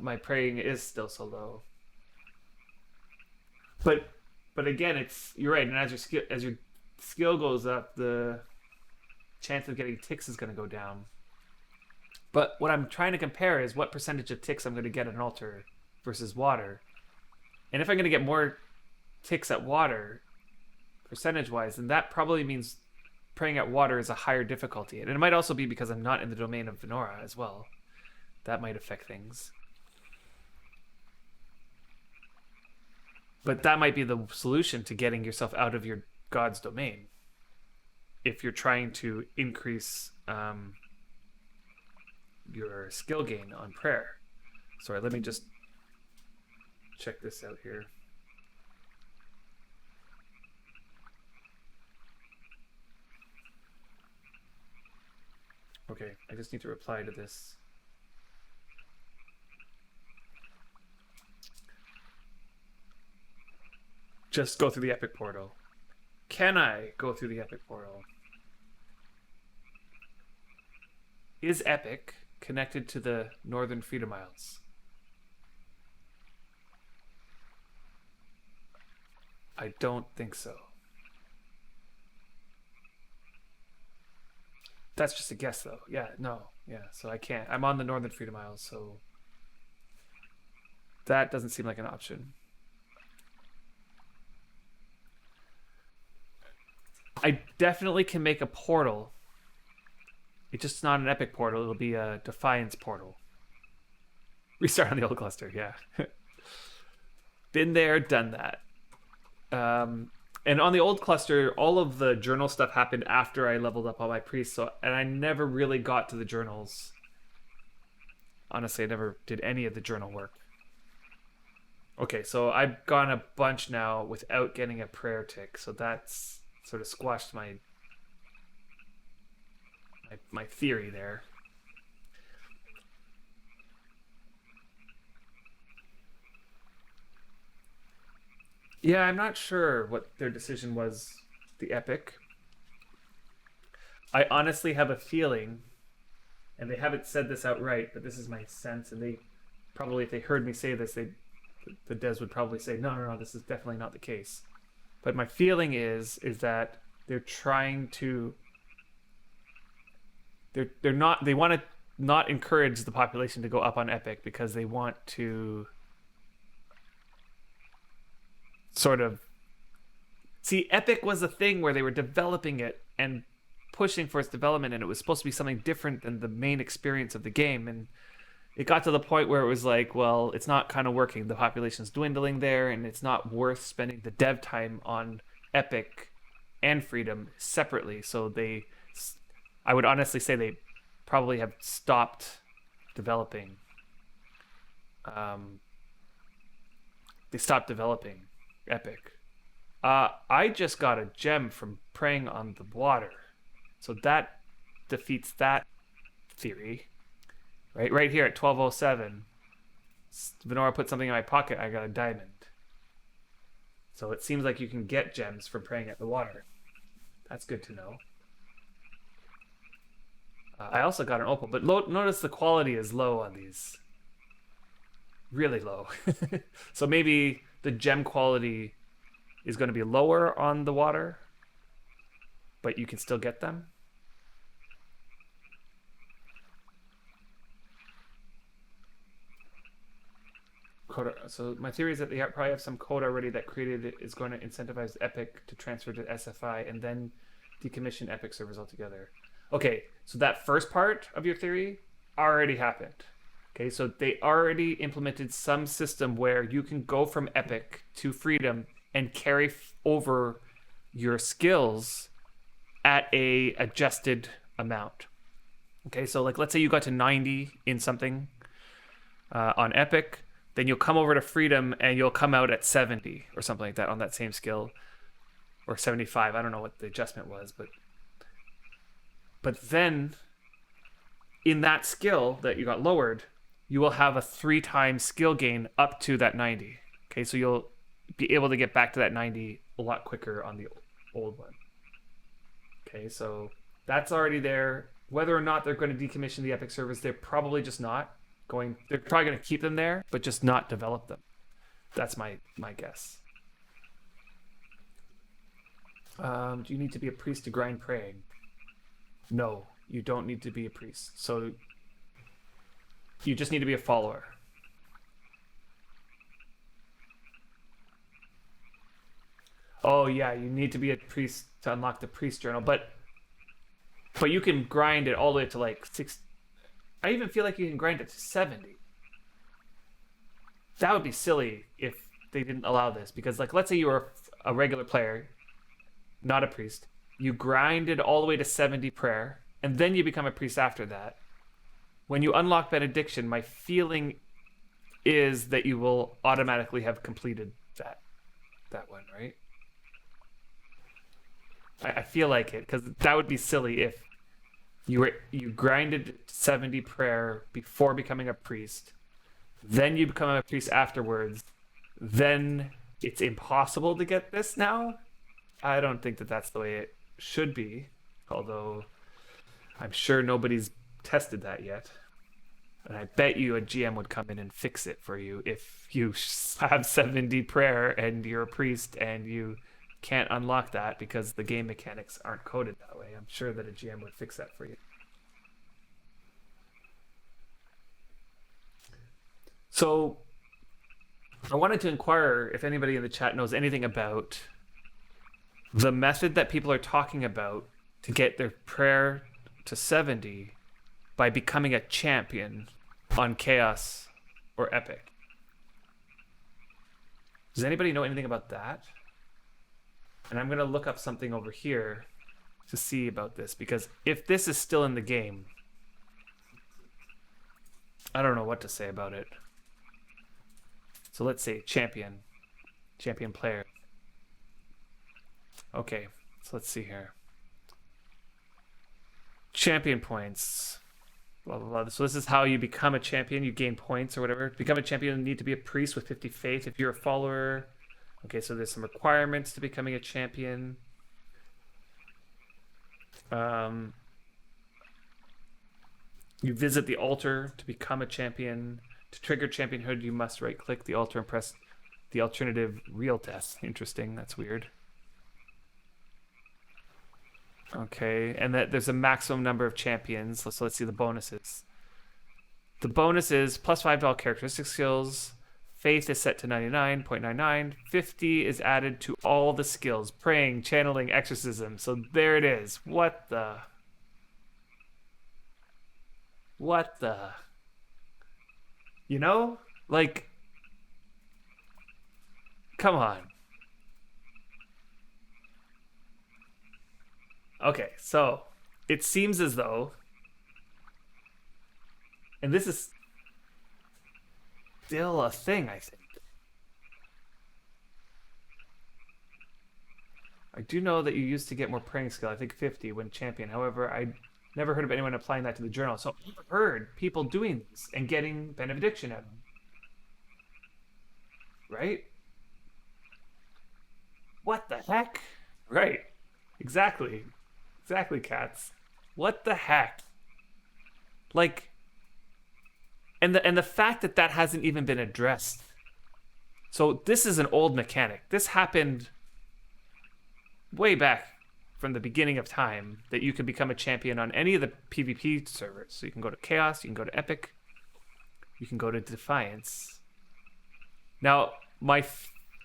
My praying is still so low. But again, it's you're right. And as your skill goes up, the chance of getting ticks is going to go down. But what I'm trying to compare is what percentage of ticks I'm going to get at an altar versus water. And if I'm going to get more ticks at water, percentage wise, then that probably means praying at water is a higher difficulty. And it might also be because I'm not in the domain of Venora as well. That might affect things. But that might be the solution to getting yourself out of your god's domain. If you're trying to increase your skill gain on prayer. Sorry, let me just check this out here. Okay, I just need to reply to this. Just go through the epic portal. Can I go through the epic portal? Is epic connected to the Northern Freedom Isles? I don't think so. That's just a guess, though. Yeah, no. Yeah, so I can't. I'm on the Northern Freedom Isles, so that doesn't seem like an option. I definitely can make a portal. It's just not an epic portal. It'll be a Defiance portal. Restart on the old cluster, yeah. Been there, done that. And on the old cluster, all of the journal stuff happened after I leveled up all my priests, and I never really got to the journals. Honestly, I never did any of the journal work. Okay, so I've gone a bunch now without getting a prayer tick, so that's sort of squashed my theory there. Yeah, I'm not sure what their decision was, the epic. I honestly have a feeling, and they haven't said this outright, but this is my sense, and they probably, if they heard me say this, the devs would probably say, no, this is definitely not the case. But my feeling is that they're trying to they want to not encourage the population to go up on epic because they want to sort of see, epic was a thing where they were developing it and pushing for its development, and it was supposed to be something different than the main experience of the game, and it got to the point where it was like, well, it's not kind of working. The population's dwindling there, and it's not worth spending the dev time on epic and freedom separately. So I would honestly say they probably have stopped developing. They stopped developing epic. I just got a gem from preying on the water, so that defeats that theory. Right here at 12:07, Venora put something in my pocket. I got a diamond. So it seems like you can get gems from preying at the water. That's good to know. I also got an opal, but notice the quality is low on these. Really low. So maybe the gem quality is going to be lower on the water, but you can still get them. Code, so my theory is that they probably have some code already that created it is going to incentivize Epic to transfer to SFI and then decommission Epic servers altogether. Okay, so that first part of your theory already happened. Okay, so they already implemented some system where you can go from epic to freedom and carry over your skills at a adjusted amount. Okay, so like let's say you got to 90 in something on epic, then you'll come over to freedom and you'll come out at 70 or something like that on that same skill, or 75. I don't know what the adjustment was, but then in that skill that you got lowered, you will have a 3 times skill gain up to that 90. Okay, so you'll be able to get back to that 90 a lot quicker on the old one. Okay, so that's already there. Whether or not they're going to decommission the Epic servers, they're probably just not going. They're probably going to keep them there, but just not develop them. That's my guess. Do you need to be a priest to grind praying? No, you don't need to be a priest. So you just need to be a follower. Oh yeah, you need to be a priest to unlock the priest journal, but you can grind it all the way to like 6. I even feel like you can grind it to 70. That would be silly if they didn't allow this, because like let's say you were a regular player, not a priest. You grinded all the way to 70 prayer, and then you become a priest after that. When you unlock benediction, my feeling is that you will automatically have completed that one, right? I feel like it, because that would be silly if you grinded 70 prayer before becoming a priest, then you become a priest afterwards, then it's impossible to get this now. I don't think that that's the way it should be, although I'm sure nobody's tested that yet. And I bet you a GM would come in and fix it for you if you have 70 prayer and you're a priest and you can't unlock that because the game mechanics aren't coded that way. I'm sure that a GM would fix that for you. So I wanted to inquire if anybody in the chat knows anything about the method that people are talking about to get their prayer to 70 by becoming a champion on Chaos or Epic. Does anybody know anything about that? And I'm going to look up something over here to see about this, because if this is still in the game, I don't know what to say about it. So let's say champion player. Okay, so let's see here. Champion points. Blah, blah, blah. So this is how you become a champion. You gain points or whatever. To become a champion, you need to be a priest with 50 faith. If you're a follower... Okay, so there's some requirements to becoming a champion. You visit the altar to become a champion. To trigger championhood, you must right-click the altar and press the alternative real death. Interesting, that's weird. Okay, and that there's a maximum number of champions. So let's see the bonuses. The bonus is +5 to all characteristic skills. Faith is set to 99.99. 50 is added to all the skills. Praying, channeling, exorcism. So there it is. What the? You know? Like, come on. Okay, so it seems as though, and this is still a thing, I think. I do know that you used to get more praying skill, I think 50 when champion. However, I never heard of anyone applying that to the journal. So I've heard people doing this and getting benediction out of them. Right? What the heck? Right. Exactly. Exactly, cats. What the heck? Like, and the fact that that hasn't even been addressed. So this is an old mechanic. This happened way back from the beginning of time, that you could become a champion on any of the PvP servers. So you can go to Chaos, you can go to Epic, you can go to Defiance. Now,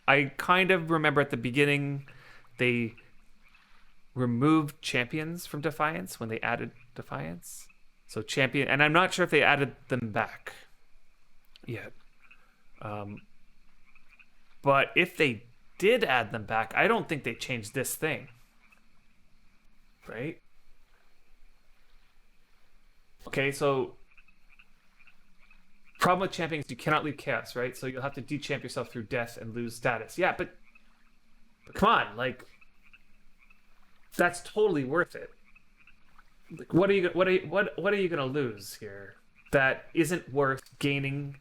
I kind of remember at the beginning they removed champions from Defiance when they added Defiance. So champion, and I'm not sure if they added them back. yet. Um, but if they did add them back, I don't think they changed this thing, right? Okay, so problem with championing is you cannot leave chaos, right? So you'll have to dechamp yourself through death and lose status. Yeah, but come on, like that's totally worth it. Like, what are you gonna lose here that isn't worth gaining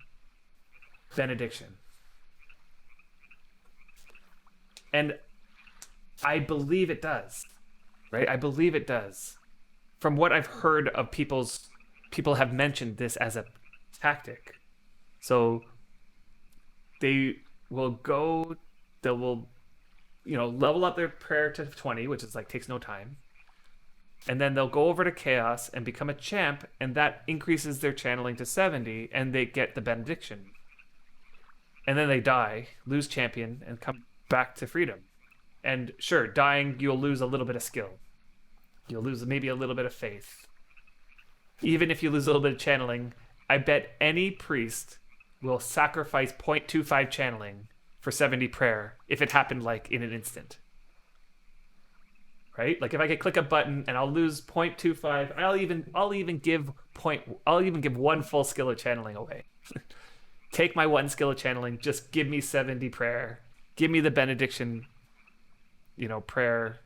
benediction? And I believe it does, right? I believe it does. From what I've heard of people have mentioned this as a tactic. So they will go, they will, level up their prayer to 20, which is like takes no time. And then they'll go over to chaos and become a champ, and that increases their channeling to 70, and they get the benediction. And then they die, lose champion, and come back to freedom. And sure, dying, you'll lose a little bit of skill. You'll lose maybe a little bit of faith. Even if you lose a little bit of channeling, I bet any priest will sacrifice 0.25 channeling for 70 prayer if it happened like in an instant. Right? Like if I could click a button and I'll lose 0.25, I'll even give one full skill of channeling away. Take my one skill of channeling, just give me 70 prayer. Give me the benediction, prayer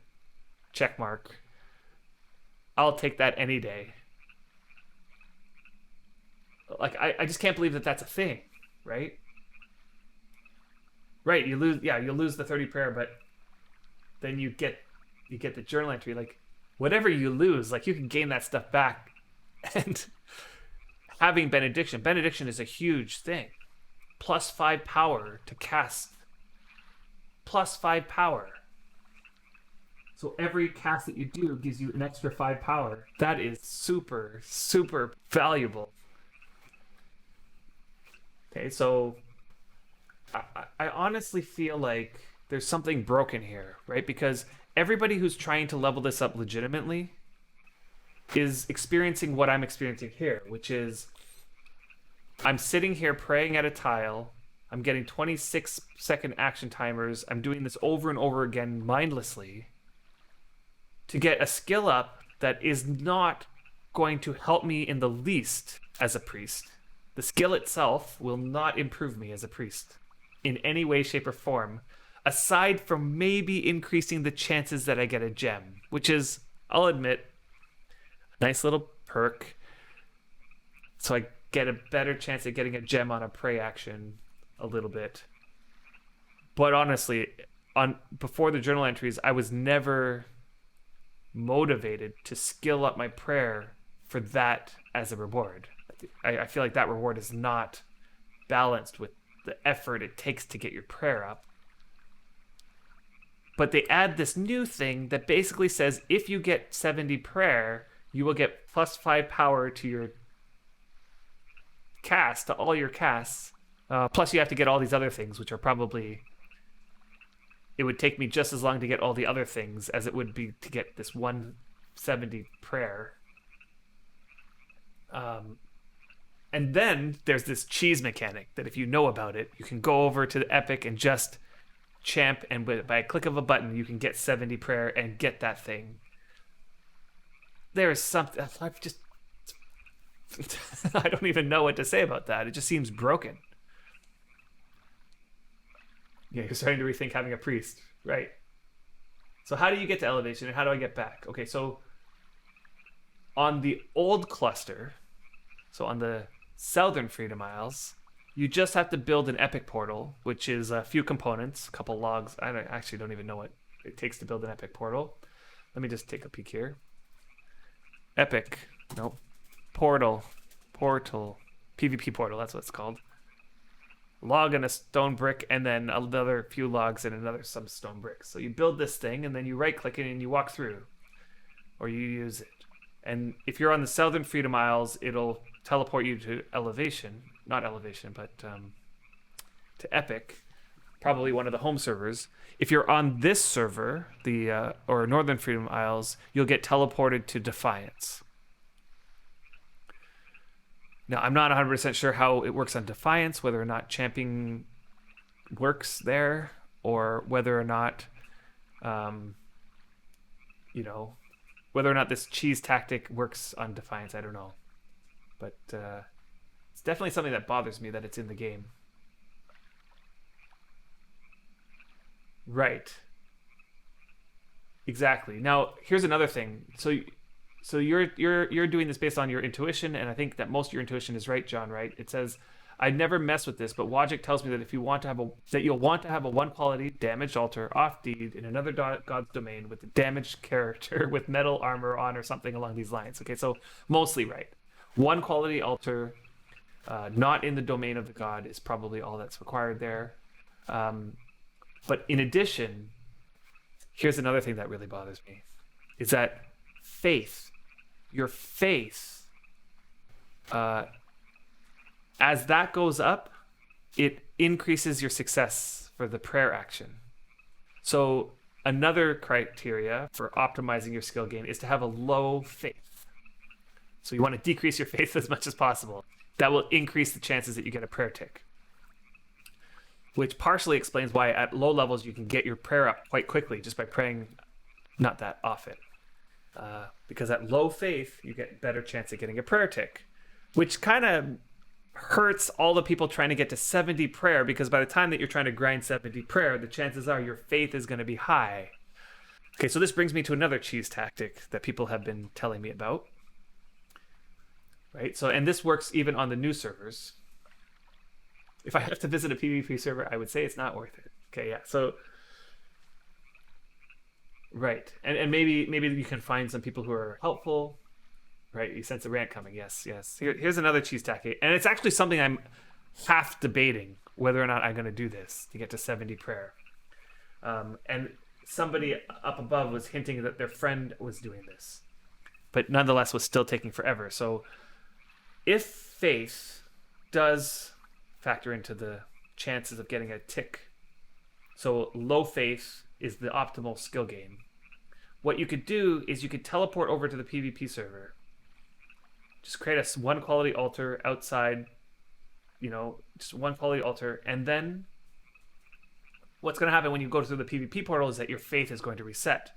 check mark. I'll take that any day. Like I just can't believe that that's a thing, right? Right, you'll lose the 30 prayer, but then you get the journal entry. Like whatever you lose, like you can gain that stuff back. And having benediction is a huge thing. +5 power to cast. +5 power. So every cast that you do gives you an extra 5 power. That is super, super valuable. Okay, so I honestly feel like there's something broken here, right? Because everybody who's trying to level this up legitimately is experiencing what I'm experiencing here, which is I'm sitting here praying at a tile. I'm getting 26-second action timers. I'm doing this over and over again mindlessly to get a skill up that is not going to help me in the least as a priest. The skill itself will not improve me as a priest in any way, shape, or form, aside from maybe increasing the chances that I get a gem, which is, I'll admit, a nice little perk. So I get a better chance at getting a gem on a prey action a little bit. But honestly, before the journal entries, I was never motivated to skill up my prayer for that as a reward. I feel like that reward is not balanced with the effort it takes to get your prayer up. But they add this new thing that basically says if you get 70 prayer, you will get +5 power to your cast, to all your casts. Plus you have to get all these other things, which are probably... It would take me just as long to get all the other things as it would be to get this 170 prayer. And then there's this cheese mechanic that if you know about it, you can go over to the Epic and just champ, and by a click of a button, you can get 70 prayer and get that thing. There is something... I've just... I don't even know what to say about that. It just seems broken. Yeah, you're starting to rethink having a priest. Right. So how do you get to elevation and how do I get back? Okay, so on the old cluster, so on the Southern Freedom Isles, you just have to build an epic portal, which is a few components, a couple logs. I actually don't even know what it takes to build an epic portal. Let me just take a peek here. Epic. Nope. Portal. PvP portal, that's what it's called. Log and a stone brick, and then another few logs and some stone bricks. So you build this thing, and then you right-click it and you walk through. Or you use it. And if you're on the Southern Freedom Isles, it'll teleport you to elevation. Not elevation, but to Epic. Probably one of the home servers. If you're on this server, or Northern Freedom Isles, you'll get teleported to Defiance. Now, I'm not 100% sure how it works on Defiance, whether or not champing works there, or whether or not, um, you know, whether or not this cheese tactic works on Defiance. I don't know. But it's definitely something that bothers me that it's in the game. Right. Exactly. Now, here's another thing. So you're doing this based on your intuition, and I think that most of your intuition is right, John. Right? It says, "I never mess with this, but logic tells me that if you want to have a that you'll want to have a one quality damaged altar off deed in another god's domain with a damaged character with metal armor on or something along these lines." Okay, so mostly right. One quality altar, not in the domain of the god, is probably all that's required there. Um, but in addition, here's another thing that really bothers me: is that faith, your faith, uh, as that goes up, it increases your success for the prayer action. So another criteria for optimizing your skill gain is to have a low faith. So you want to decrease your faith as much as possible. That will increase the chances that you get a prayer tick, which partially explains why at low levels you can get your prayer up quite quickly just by praying not that often. Because at low faith, you get better chance of getting a prayer tick, which kind of hurts all the people trying to get to 70 prayer, because by the time that you're trying to grind 70 prayer, the chances are your faith is going to be high. Okay, so this brings me to another cheese tactic that people have been telling me about. Right? So, and this works even on the new servers. If I have to visit a PvP server, I would say it's not worth it. Okay, yeah. So right. And maybe you can find some people who are helpful. Right, you sense a rant coming. Yes, yes. Here's another cheese tactic, and it's actually something I'm half debating whether or not I'm going to do this to get to 70 prayer. And somebody up above was hinting that their friend was doing this, but nonetheless was still taking forever. So if faith does factor into the chances of getting a tick, so low faith is the optimal skill gain, what you could do is you could teleport over to the PvP server. Just create a one quality altar outside, just one quality altar. And then what's going to happen when you go through the PvP portal is that your faith is going to reset.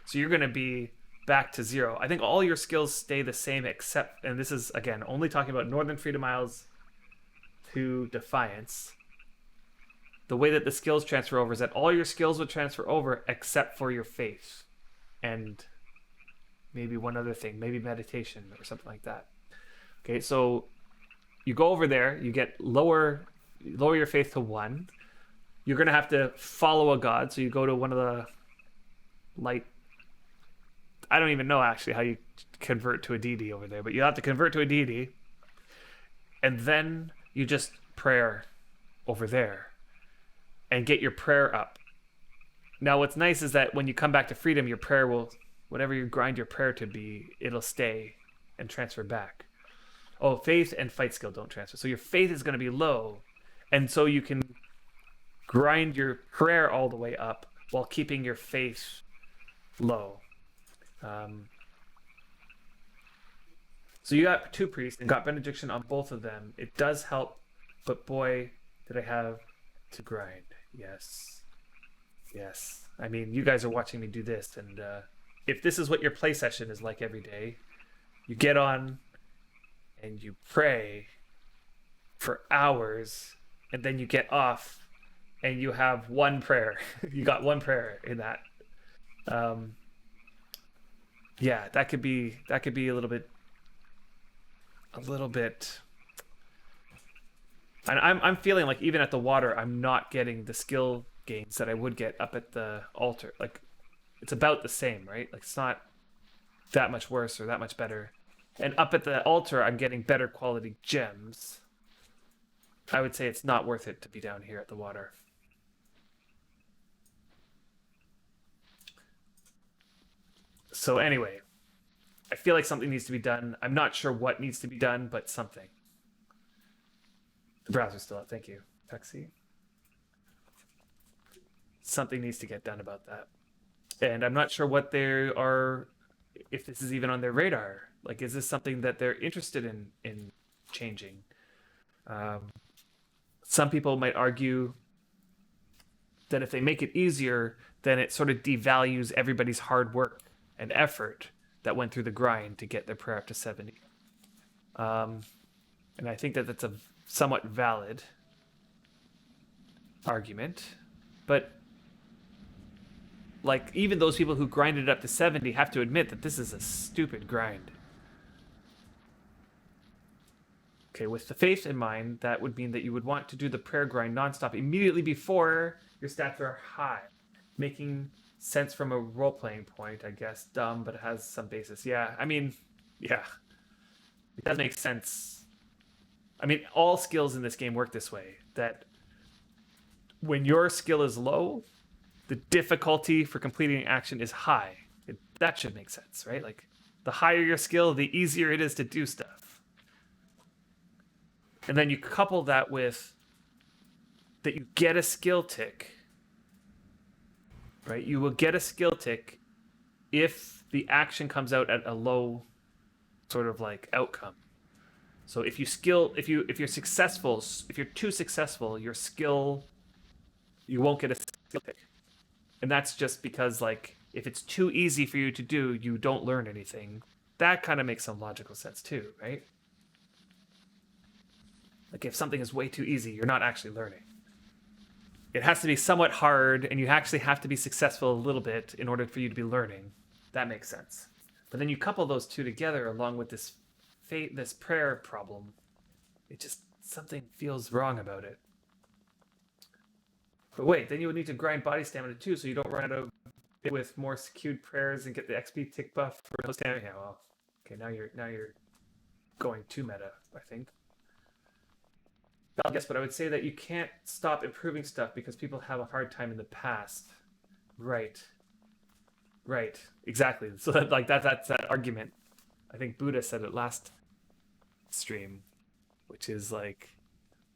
So you're going to be back to 0. I think all your skills stay the same except, and this is, again, only talking about Northern Freedom Isles to Defiance. The way that the skills transfer over is that all your skills would transfer over except for your faith. And maybe one other thing, maybe meditation or something like that. Okay, so you go over there, you get lower your faith to 1. You're going to have to follow a god, so you go to one of the light, I don't even know actually how you convert to a deity over there, but you have to convert to a deity, and then you just prayer over there and get your prayer up. Now what's nice is that when you come back to freedom, your prayer will, whatever you grind your prayer to be, it'll stay and transfer back. Oh, faith and fight skill don't transfer. So your faith is going to be low, and so you can grind your prayer all the way up while keeping your faith low. So you got 2 priests and got benediction on both of them. It does help, but boy, did I have to grind. Yes. Yes. I mean, you guys are watching me do this, and if this is what your play session is like every day, you get on and you pray for hours, and then you get off and you have one prayer. You got one prayer in that. Yeah, that could be a little bit. And I'm feeling like even at the water, I'm not getting the skill gains that I would get up at the altar. Like, it's about the same, right? Like, it's not that much worse or that much better. And up at the altar, I'm getting better quality gems. I would say it's not worth it to be down here at the water. So anyway, I feel like something needs to be done. I'm not sure what needs to be done, but something. The browser's still up. Thank you, Pexi. Something needs to get done about that. And I'm not sure what they are, if this is even on their radar. Like, is this something that they're interested in changing. Some people might argue that if they make it easier, then it sort of devalues everybody's hard work and effort that went through the grind to get their prayer up to 70. And I think that that's a somewhat valid argument. But like, even those people who grinded it up to 70 have to admit that this is a stupid grind. Okay, with the faith in mind, that would mean that you would want to do the prayer grind nonstop immediately before your stats are high, making sense from a role-playing point, I guess. Dumb, but it has some basis. Yeah, I mean, yeah, it does make sense. I mean, all skills in this game work this way, that when your skill is low, the difficulty for completing action is high. That should make sense, right? Like, the higher your skill, the easier it is to do stuff. And then you couple that with that you get a skill tick, right? You will get a skill tick if the action comes out at a low sort of like outcome. So if you're successful, if you're too successful, your skill, you won't get a skill tick. And that's just because, like, if it's too easy for you to do, you don't learn anything. That kind of makes some logical sense too, right? Like, if something is way too easy, you're not actually learning. It has to be somewhat hard, and you actually have to be successful a little bit in order for you to be learning. That makes sense. But then you couple those two together along with this prayer problem. It just, something feels wrong about it. But wait, then you would need to grind body stamina too, so you don't run out of it with more skewed prayers and get the XP tick buff for no stamina. Yeah, well, okay, now you're going too meta, I think. Yes, but I would say that you can't stop improving stuff because people have a hard time in the past. Right. Right. Exactly. So that's that argument. I think Buddha said it last stream, which is like,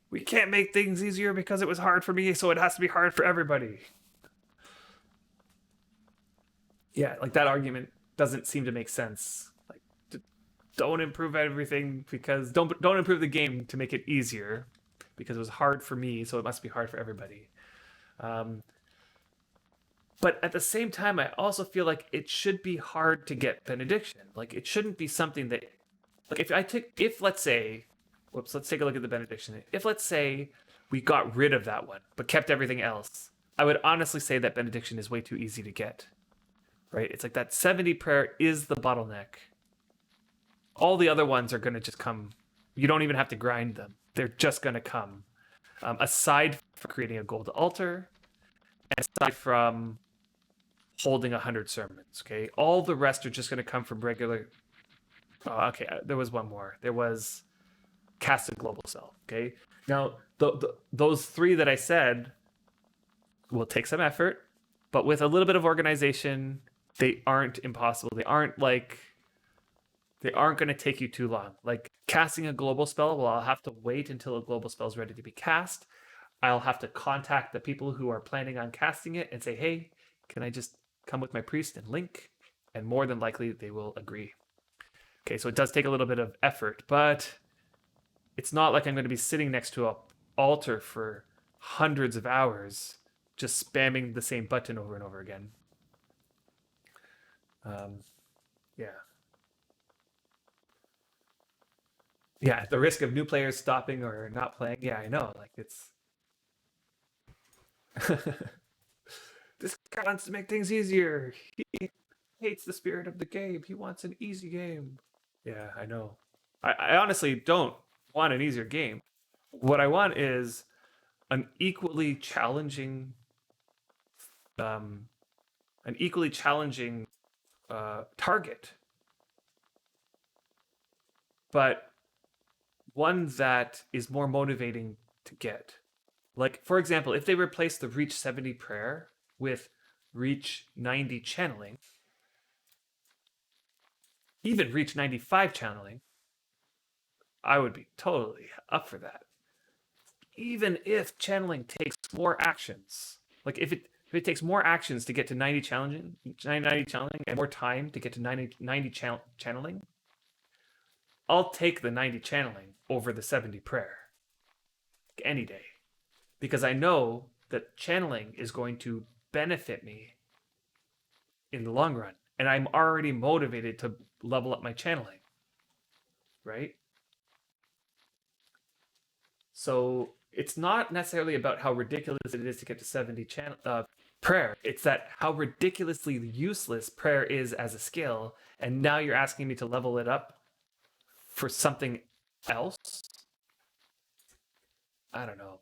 we can't make things easier because it was hard for me, so it has to be hard for everybody. Yeah, like, that argument doesn't seem to make sense. Like, don't improve everything because don't improve the game to make it easier because it was hard for me, so it must be hard for everybody. But at the same time, I also feel like it should be hard to get benediction. Like, it shouldn't be something that, like, let's take a look at the benediction. If, let's say, we got rid of that one, but kept everything else, I would honestly say that benediction is way too easy to get, right? It's like that 70 prayer is the bottleneck. All the other ones are going to just come. You don't even have to grind them. They're just going to come. Aside from creating a gold altar, and aside from holding 100 sermons, okay? All the rest are just going to come from regular... Oh, okay, there was one more. There was cast a global cell, okay? Now, those three that I said will take some effort, but with a little bit of organization, they aren't impossible. They aren't going to take you too long. Like, casting a global spell, well, I'll have to wait until a global spell is ready to be cast. I'll have to contact the people who are planning on casting it and say, hey, can I just come with my priest and link? And more than likely, they will agree. Okay, so it does take a little bit of effort, but it's not like I'm going to be sitting next to an altar for hundreds of hours just spamming the same button over and over again. Yeah. Yeah, at the risk of new players stopping or not playing. Yeah, I know. Like, it's... This guy wants to make things easier. He hates the spirit of the game. He wants an easy game. Yeah, I know. I honestly don't want an easier game. What I want is an equally challenging, target, but one that is more motivating to get. Like, for example, if they replace the Reach 70 prayer with Reach 90 channeling, even Reach 95 channeling, I would be totally up for that. Even if channeling takes more actions, like if it takes more actions to get to 90 channeling and more time to get to 90 channeling, I'll take the 90 channeling over the 70 prayer any day, because I know that channeling is going to benefit me in the long run, and I'm already motivated to level up my channeling, right? So it's not necessarily about how ridiculous it is to get to 70 prayer. It's that how ridiculously useless prayer is as a skill, and now you're asking me to level it up for something else. I don't know.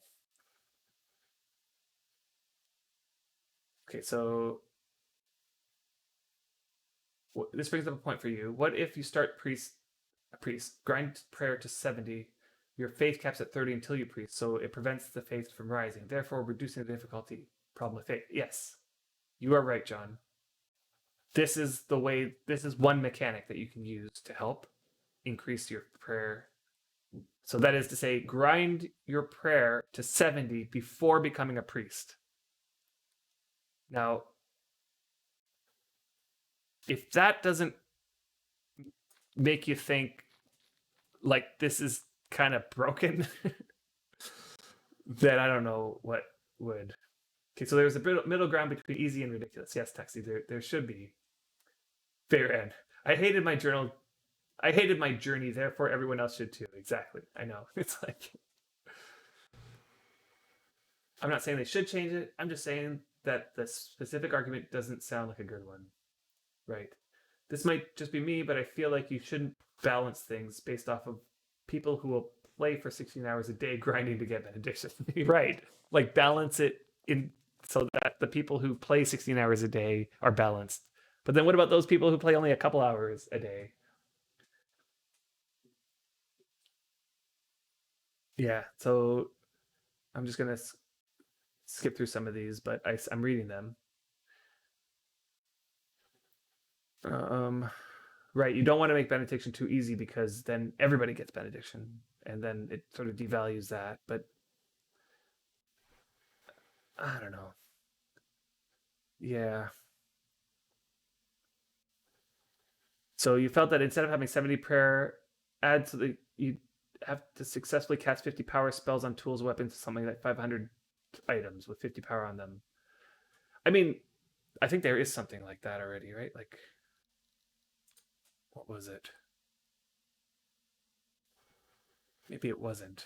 Okay, so this brings up a point for you. What if you start a priest, grind prayer to 70, your faith caps at 30 until you priest, so it prevents the faith from rising, therefore reducing the difficulty problem with faith? Yes, you are right, John. This is one mechanic that you can use to help increase your prayer. So that is to say, grind your prayer to 70 before becoming a priest. Now, if that doesn't make you think like this is kind of broken, then I don't know what would. Okay, so there's a middle ground between easy and ridiculous. Yes, Taxi, there should be. Fair end. I hated my journal. I hated my journey, therefore everyone else should too. Exactly. I know. It's like, I'm not saying they should change it. I'm just saying that the specific argument doesn't sound like a good one. Right. This might just be me, but I feel like you shouldn't balance things based off of people who will play for 16 hours a day grinding to get benediction. Right. Like balance it in so that the people who play 16 hours a day are balanced. But then what about those people who play only a couple hours a day? Yeah. So I'm just going to skip through some of these, but I'm reading them. Um, right. You don't want to make benediction too easy because then everybody gets benediction, and then it sort of devalues that. But I don't know. Yeah. So you felt that instead of having 70 prayer, add so that you have to successfully cast 50 power spells on tools, weapons, something like 500 items with 50 power on them. I mean, I think there is something like that already, right? Like, what was it? Maybe it wasn't.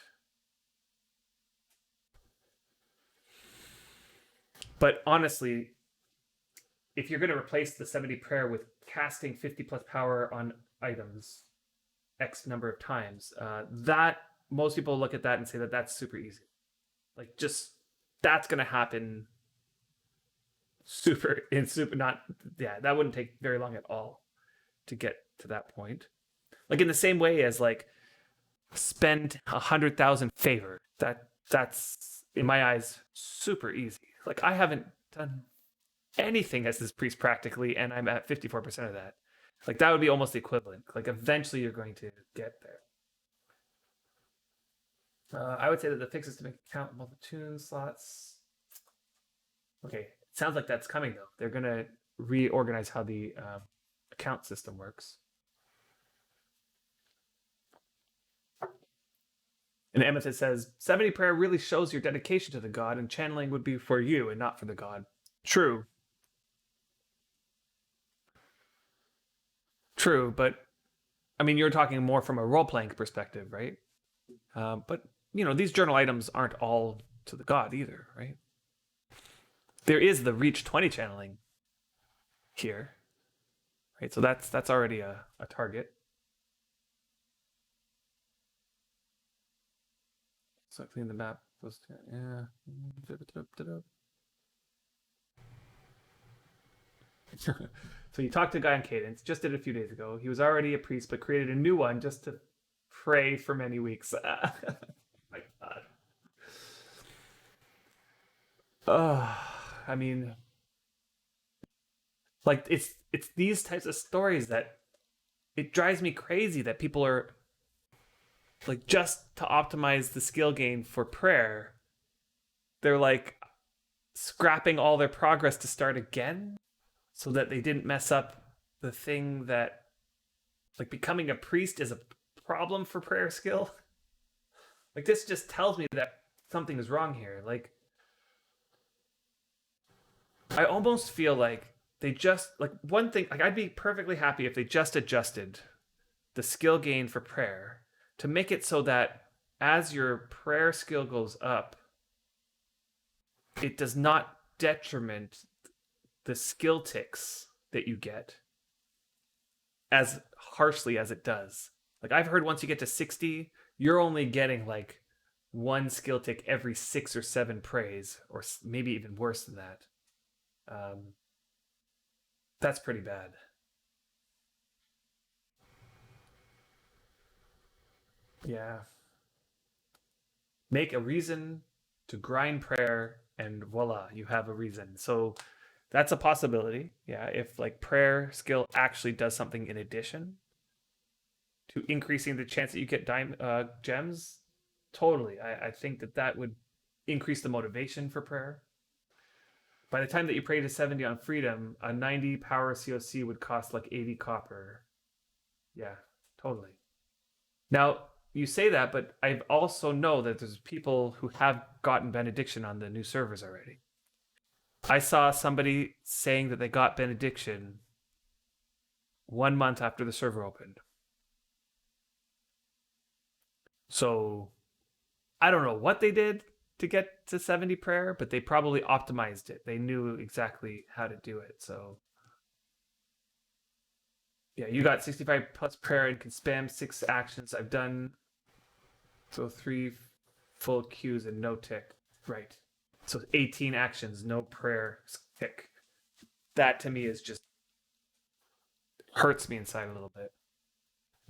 But honestly, if you're going to replace the 70 prayer with casting 50 plus power on items X number of times, that most people look at that and say that that's super easy. Like, just that's going to happen super not, yeah, that wouldn't take very long at all to get to that point. Like, in the same way as like spend 100,000 favor, that's in my eyes super easy. Like, I haven't done anything as this priest practically, and I'm at 54% of that. Like, that would be almost the equivalent. Like, eventually you're going to get there. I would say that the fix is to make it count multi-tune slots. Okay, it sounds like that's coming though. They're gonna reorganize how the account system works. And Emotes says 70 prayer really shows your dedication to the god, and channeling would be for you and not for the god. True. True, but I mean, you're talking more from a role playing perspective, right? But these journal items aren't all to the god either, right? There is the reach 20 channeling here, right? So that's already a target. So clean the map. Yeah. So you talked to a guy on Cadence, just did it a few days ago. He was already a priest, but created a new one just to pray for many weeks. My God. I mean, like it's these types of stories that it drives me crazy that people are like, just to optimize the skill gain for prayer, they're like scrapping all their progress to start again so that they didn't mess up the thing that, like, becoming a priest is a problem for prayer skill. Like this just tells me that something is wrong here. Like I almost feel like they just like one thing like I'd be perfectly happy if they just adjusted the skill gain for prayer to make it so that as your prayer skill goes up, it does not detriment the skill ticks that you get as harshly as it does. Like I've heard once you get to 60, you're only getting like one skill tick every 6 or 7 praise, or maybe even worse than that. Um, that's pretty bad. Yeah. Make a reason to grind prayer, and voila, you have a reason. So that's a possibility. Yeah. If like prayer skill actually does something in addition to increasing the chance that you get gems, totally. I think that that would increase the motivation for prayer. By the time that you pray to 70 on freedom, a 90 power COC would cost like 80 copper. Yeah, totally. Now, you say that, but I also know that there's people who have gotten benediction on the new servers already. I saw somebody saying that they got benediction 1 month after the server opened. So I don't know what they did to get to 70 prayer, but they probably optimized it. They knew exactly how to do it. So yeah, you got 65 plus prayer and can spam 6 actions. I've done so 3 full queues and no tick. Right. So 18 actions, no prayer tick. That to me is just hurts me inside a little bit.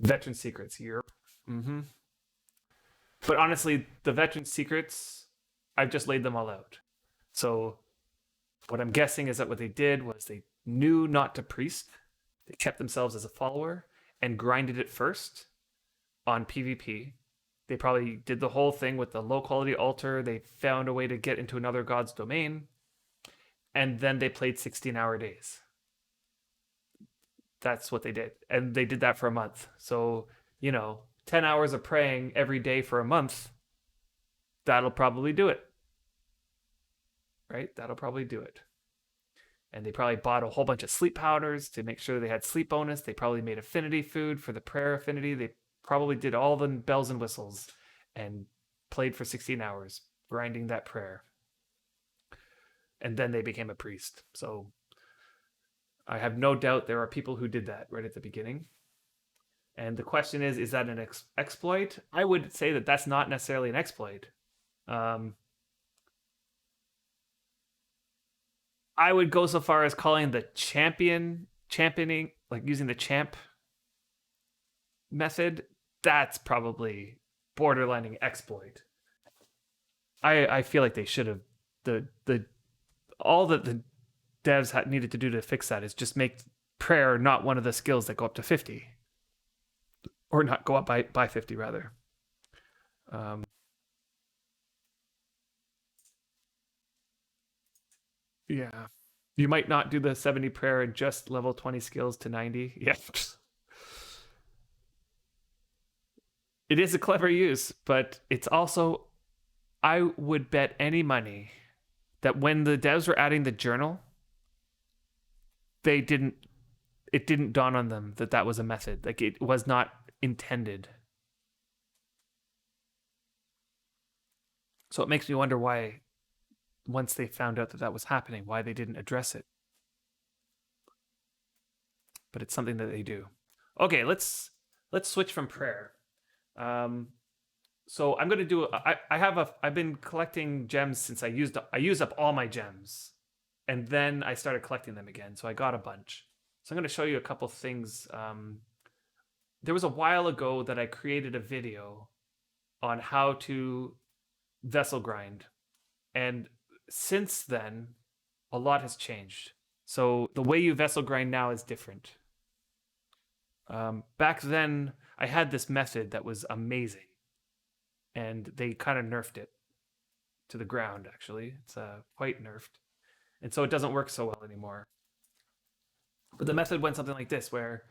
Veteran secrets here. Mm-hmm. But honestly, the veteran secrets, I've just laid them all out. So what I'm guessing is that what they did was they knew not to priest. They kept themselves as a follower and grinded it first on PvP. They probably did the whole thing with the low quality altar. They found a way to get into another god's domain. And then they played 16-hour days. That's what they did. And they did that for a month. So, 10 hours of praying every day for a month, that'll probably do it. Right? That'll probably do it. And they probably bought a whole bunch of sleep powders to make sure they had sleep bonus. They probably made affinity food for the prayer affinity. They probably did all the bells and whistles and played for 16 hours, grinding that prayer. And then they became a priest. So I have no doubt there are people who did that right at the beginning. And the question is that an exploit? I would say that that's not necessarily an exploit. I would go so far as calling the championing, like using the champ method, that's probably borderlining exploit. I feel like they should have the all that the devs needed to do to fix that is just make prayer not one of the skills that go up to 50, or not go up by 50 rather. Yeah, you might not do the 70 prayer and just level 20 skills to 90. Yeah. It is a clever use, but it's also, I would bet any money that when the devs were adding the journal, it didn't dawn on them that that was a method. Like it was not intended. So it makes me wonder why, once they found out that that was happening, why they didn't address it. But it's something that they do. Okay, let's switch from prayer. So I'm gonna do. I've been collecting gems since I used up all my gems, and then I started collecting them again. So I got a bunch. So I'm gonna show you a couple things. There was a while ago that I created a video on how to vessel grind, and since then, a lot has changed. So the way you vessel grind now is different. Back then, I had this method that was amazing, and they kind of nerfed it to the ground. Actually, it's quite nerfed, and so it doesn't work so well anymore. But the method went something like this, where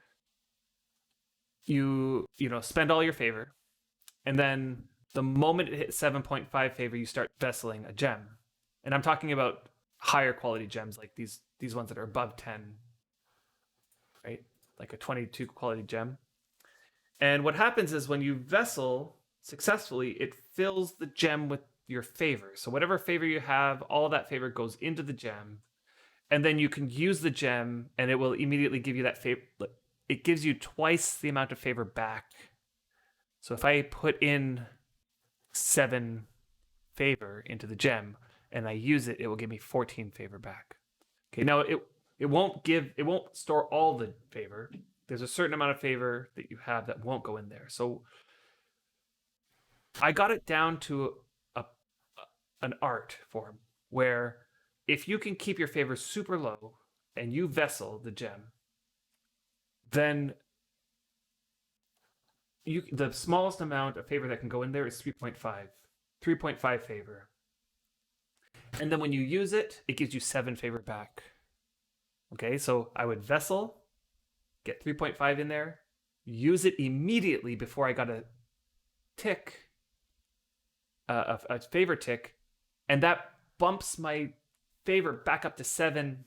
you know, spend all your favor, and then the moment it hits 7.5 favor, you start vesseling a gem. And I'm talking about higher quality gems, like these ones that are above 10, right? Like a 22 quality gem. And what happens is when you vessel successfully, it fills the gem with your favor. So whatever favor you have, all that favor goes into the gem, and then you can use the gem, and it will immediately give you that favor. It gives you twice the amount of favor back. So if I put in 7 favor into the gem and I use it, it will give me 14 favor back. Okay, now it won't store all the favor. There's a certain amount of favor that you have that won't go in there. So I got it down to an art form where if you can keep your favor super low and you vessel the gem, then the smallest amount of favor that can go in there is 3.5 favor. And then when you use it, it gives you 7 favor back. Okay, so I would vessel, get 3.5 in there, use it immediately before I got a tick, a favor tick, and that bumps my favor back up to 7.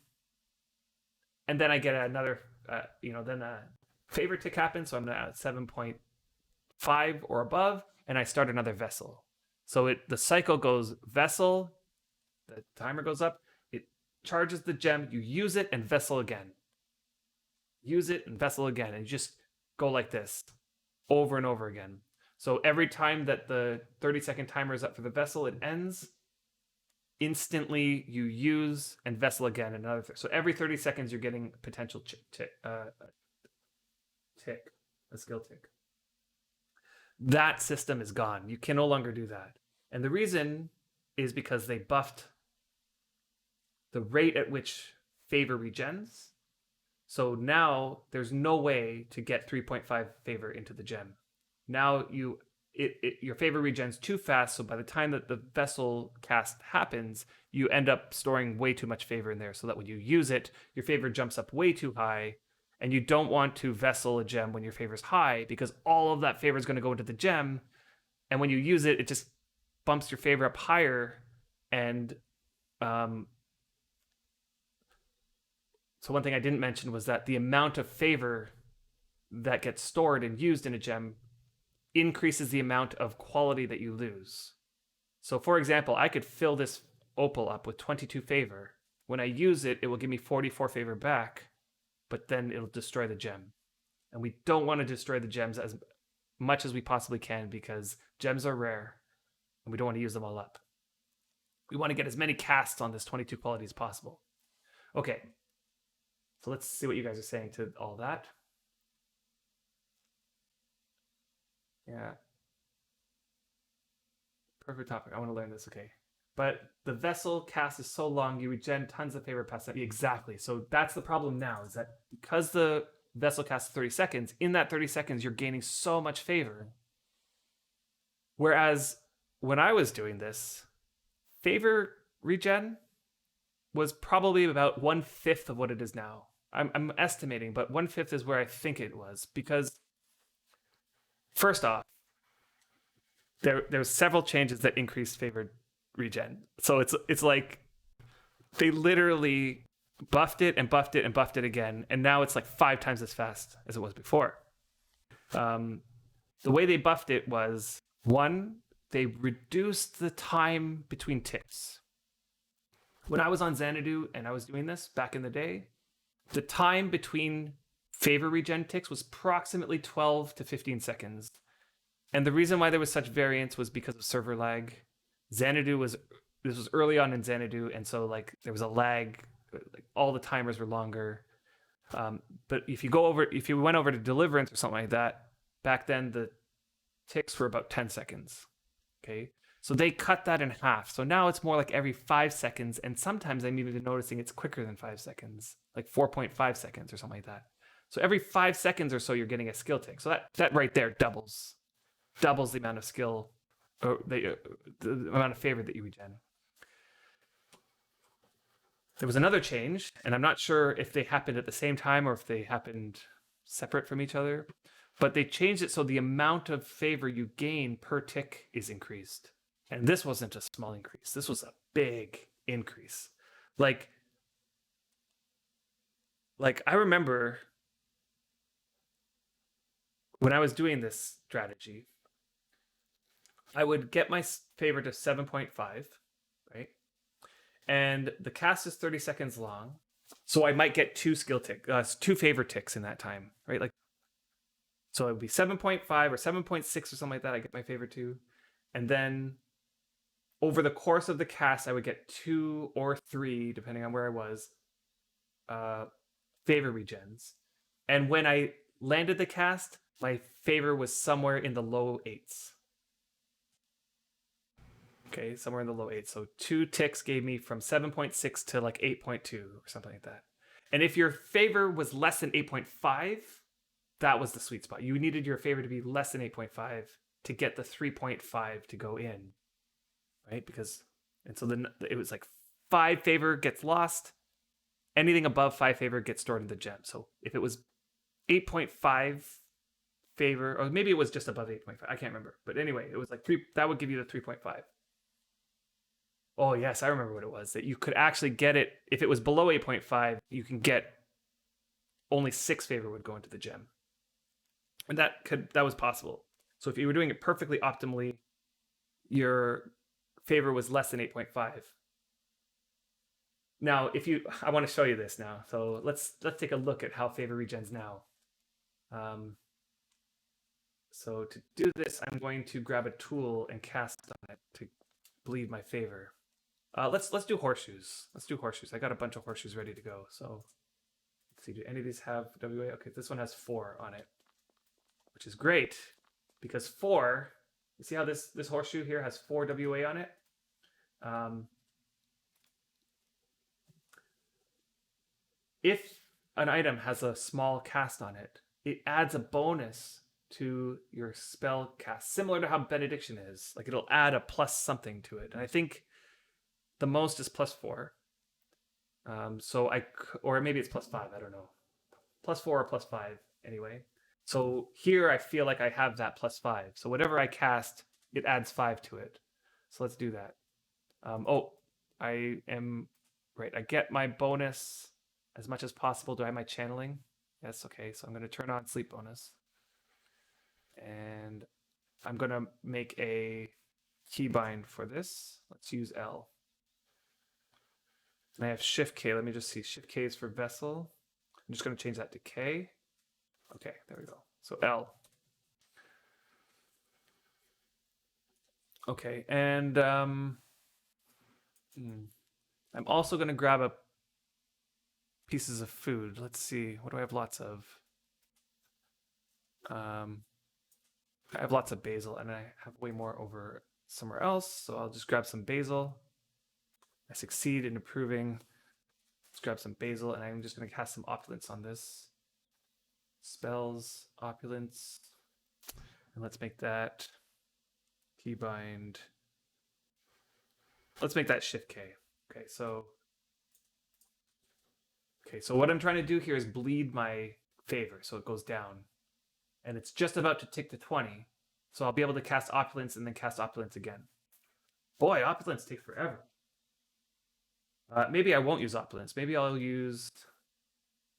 And then I get another, then a favor tick happens, so I'm at 7.5 or above, and I start another vessel. So the cycle goes vessel, the timer goes up, it charges the gem, you use it and vessel again. Use it and vessel again, and you just go like this over and over again. So every time that the 30-second timer is up for the vessel, it ends. Instantly, you use and vessel again. So every 30 seconds, you're getting a potential a skill tick. That system is gone. You can no longer do that. And the reason is because they buffed the rate at which favor regens. So now there's no way to get 3.5 favor into the gem. Now your favor regens too fast, so by the time that the vessel cast happens, you end up storing way too much favor in there, so that when you use it, your favor jumps up way too high, and you don't want to vessel a gem when your favor is high, because all of that favor is going to go into the gem, and when you use it, it just bumps your favor up higher, and so one thing I didn't mention was that the amount of favor that gets stored and used in a gem increases the amount of quality that you lose. So for example, I could fill this opal up with 22 favor. When I use it, it will give me 44 favor back, but then it'll destroy the gem. And we don't want to destroy the gems as much as we possibly can, because gems are rare and we don't want to use them all up. We want to get as many casts on this 22 quality as possible. Okay, so let's see what you guys are saying to all that. Yeah. Perfect topic. I want to learn this. Okay. But the vessel cast is so long, you regen tons of favor past that. Exactly. So that's the problem now, is that because the vessel casts 30 seconds, in that 30 seconds, you're gaining so much favor. Whereas when I was doing this, favor regen was probably about 1/5 of what it is now. I'm estimating, but 1/5 is where I think it was, because first off, there's several changes that increased favored regen. So it's like they literally buffed it and buffed it and buffed it again, and now it's like 5 times as fast as it was before. The way they buffed it was, one, they reduced the time between ticks. When I was on Xanadu and I was doing this back in the day, the time between favor regen ticks was approximately 12 to 15 seconds. And the reason why there was such variance was because of server lag. This was early on in Xanadu, and so like there was a lag, like all the timers were longer. But if you went over to Deliverance or something like that, back then the ticks were about 10 seconds. Okay. So they cut that in half. So now it's more like every 5 seconds, and sometimes I'm even noticing it's quicker than 5 seconds, like 4.5 seconds or something like that. So every 5 seconds or so, you're getting a skill tick. So that right there doubles the amount of skill, or the amount of favor that you regen. There was another change, and I'm not sure if they happened at the same time or if they happened separate from each other. but they changed it so the amount of favor you gain per tick is increased. And this wasn't a small increase. This was a big increase. Like I remember when I was doing this strategy, I would get my favor to 7.5, right? And the cast is 30 seconds long. So I might get two favor ticks in that time, right? Like, so it would be 7.5 or 7.6 or something like that. I get my favor to. And then over the course of the cast, I would get 2 or 3, depending on where I was, favor regens. And when I landed the cast, my favor was somewhere in the low 8s. Okay, somewhere in the low 8s. So 2 ticks gave me from 7.6 to like 8.2 or something like that. And if your favor was less than 8.5, that was the sweet spot. You needed your favor to be less than 8.5 to get the 3.5 to go in, right? And so then it was like 5 favor gets lost. Anything above 5 favor gets stored in the gem. So if it was 8.5 favor, or maybe it was just above 8.5, I can't remember. But anyway, it was like 3, that would give you the 3.5. Oh, yes, I remember what it was. That you could actually get it, if it was below 8.5, you can get only 6 favor would go into the gem. And that was possible. So if you were doing it perfectly optimally, your favor was less than 8.5. Now, I want to show you this now. So let's take a look at how favor regens now. So to do this, I'm going to grab a tool and cast on it to bleed my favor. Let's do horseshoes. Let's do horseshoes. I got a bunch of horseshoes ready to go. So let's see, do any of these have WA? Okay, this one has 4 on it, which is great because 4. You see how this horseshoe here has 4 WA on it? If an item has a small cast on it, it adds a bonus to your spell cast, similar to how Benediction is. Like it'll add a plus something to it. And I think the most is +4. Or maybe it's +5. I don't know. +4 or +5 anyway. So here I feel like I have that +5. So whatever I cast, it adds 5 to it. So let's do that. I am right. I get my bonus as much as possible. Do I have my channeling? Yes. Okay. So I'm going to turn on sleep bonus. And I'm going to make a keybind for this. Let's use L. And I have Shift K. Let me just see. Shift K is for vessel. I'm just going to change that to K. Okay, there we go. So L. Okay, and I'm also going to grab a pieces of food. Let's see. What do I have lots of? I have lots of basil, and I have way more over somewhere else. So I'll just grab some basil. I succeed in improving. Let's grab some basil, and I'm just going to cast some opulence on this. Spells, opulence. And let's make that keybind. Let's make that Shift K. Okay, so what I'm trying to do here is bleed my favor, so it goes down. And it's just about to tick to 20. So I'll be able to cast opulence and then cast opulence again. Boy, opulence takes forever. Maybe I won't use opulence. Maybe I'll use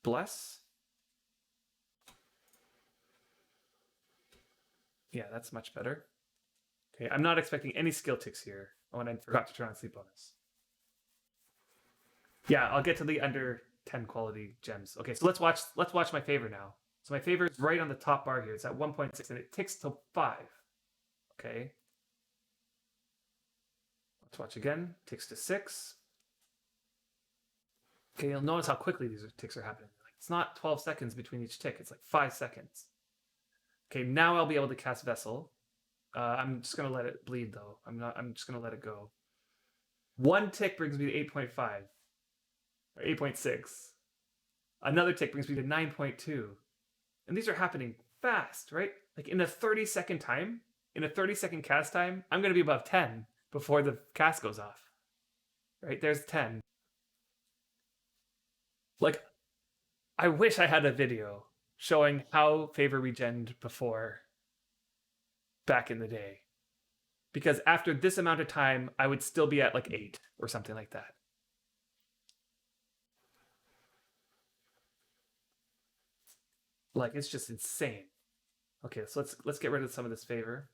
bless. Yeah, that's much better. Okay, I'm not expecting any skill ticks here. Oh, and I forgot to turn on sleep bonus. Yeah, I'll get to the under 10 quality gems. Okay, so let's watch my favor now. So my favor is right on the top bar here. It's at 1.6 and it ticks to 5. Okay. Let's watch again. Ticks to 6. Okay, you'll notice how quickly these ticks are happening. Like, it's not 12 seconds between each tick. It's like 5 seconds. Okay, now I'll be able to cast Vessel. I'm just gonna let it bleed though. I'm just gonna let it go. 1 tick brings me to 8.5 or 8.6. Another tick brings me to 9.2. And these are happening fast, right? Like in a 30-second time, in a 30-second cast time, I'm gonna be above 10 before the cast goes off. Right? There's 10. Like, I wish I had a video showing how favor regened before back in the day. Because after this amount of time, I would still be at like 8 or something like that. Like, it's just insane. Okay, so let's get rid of some of this favor.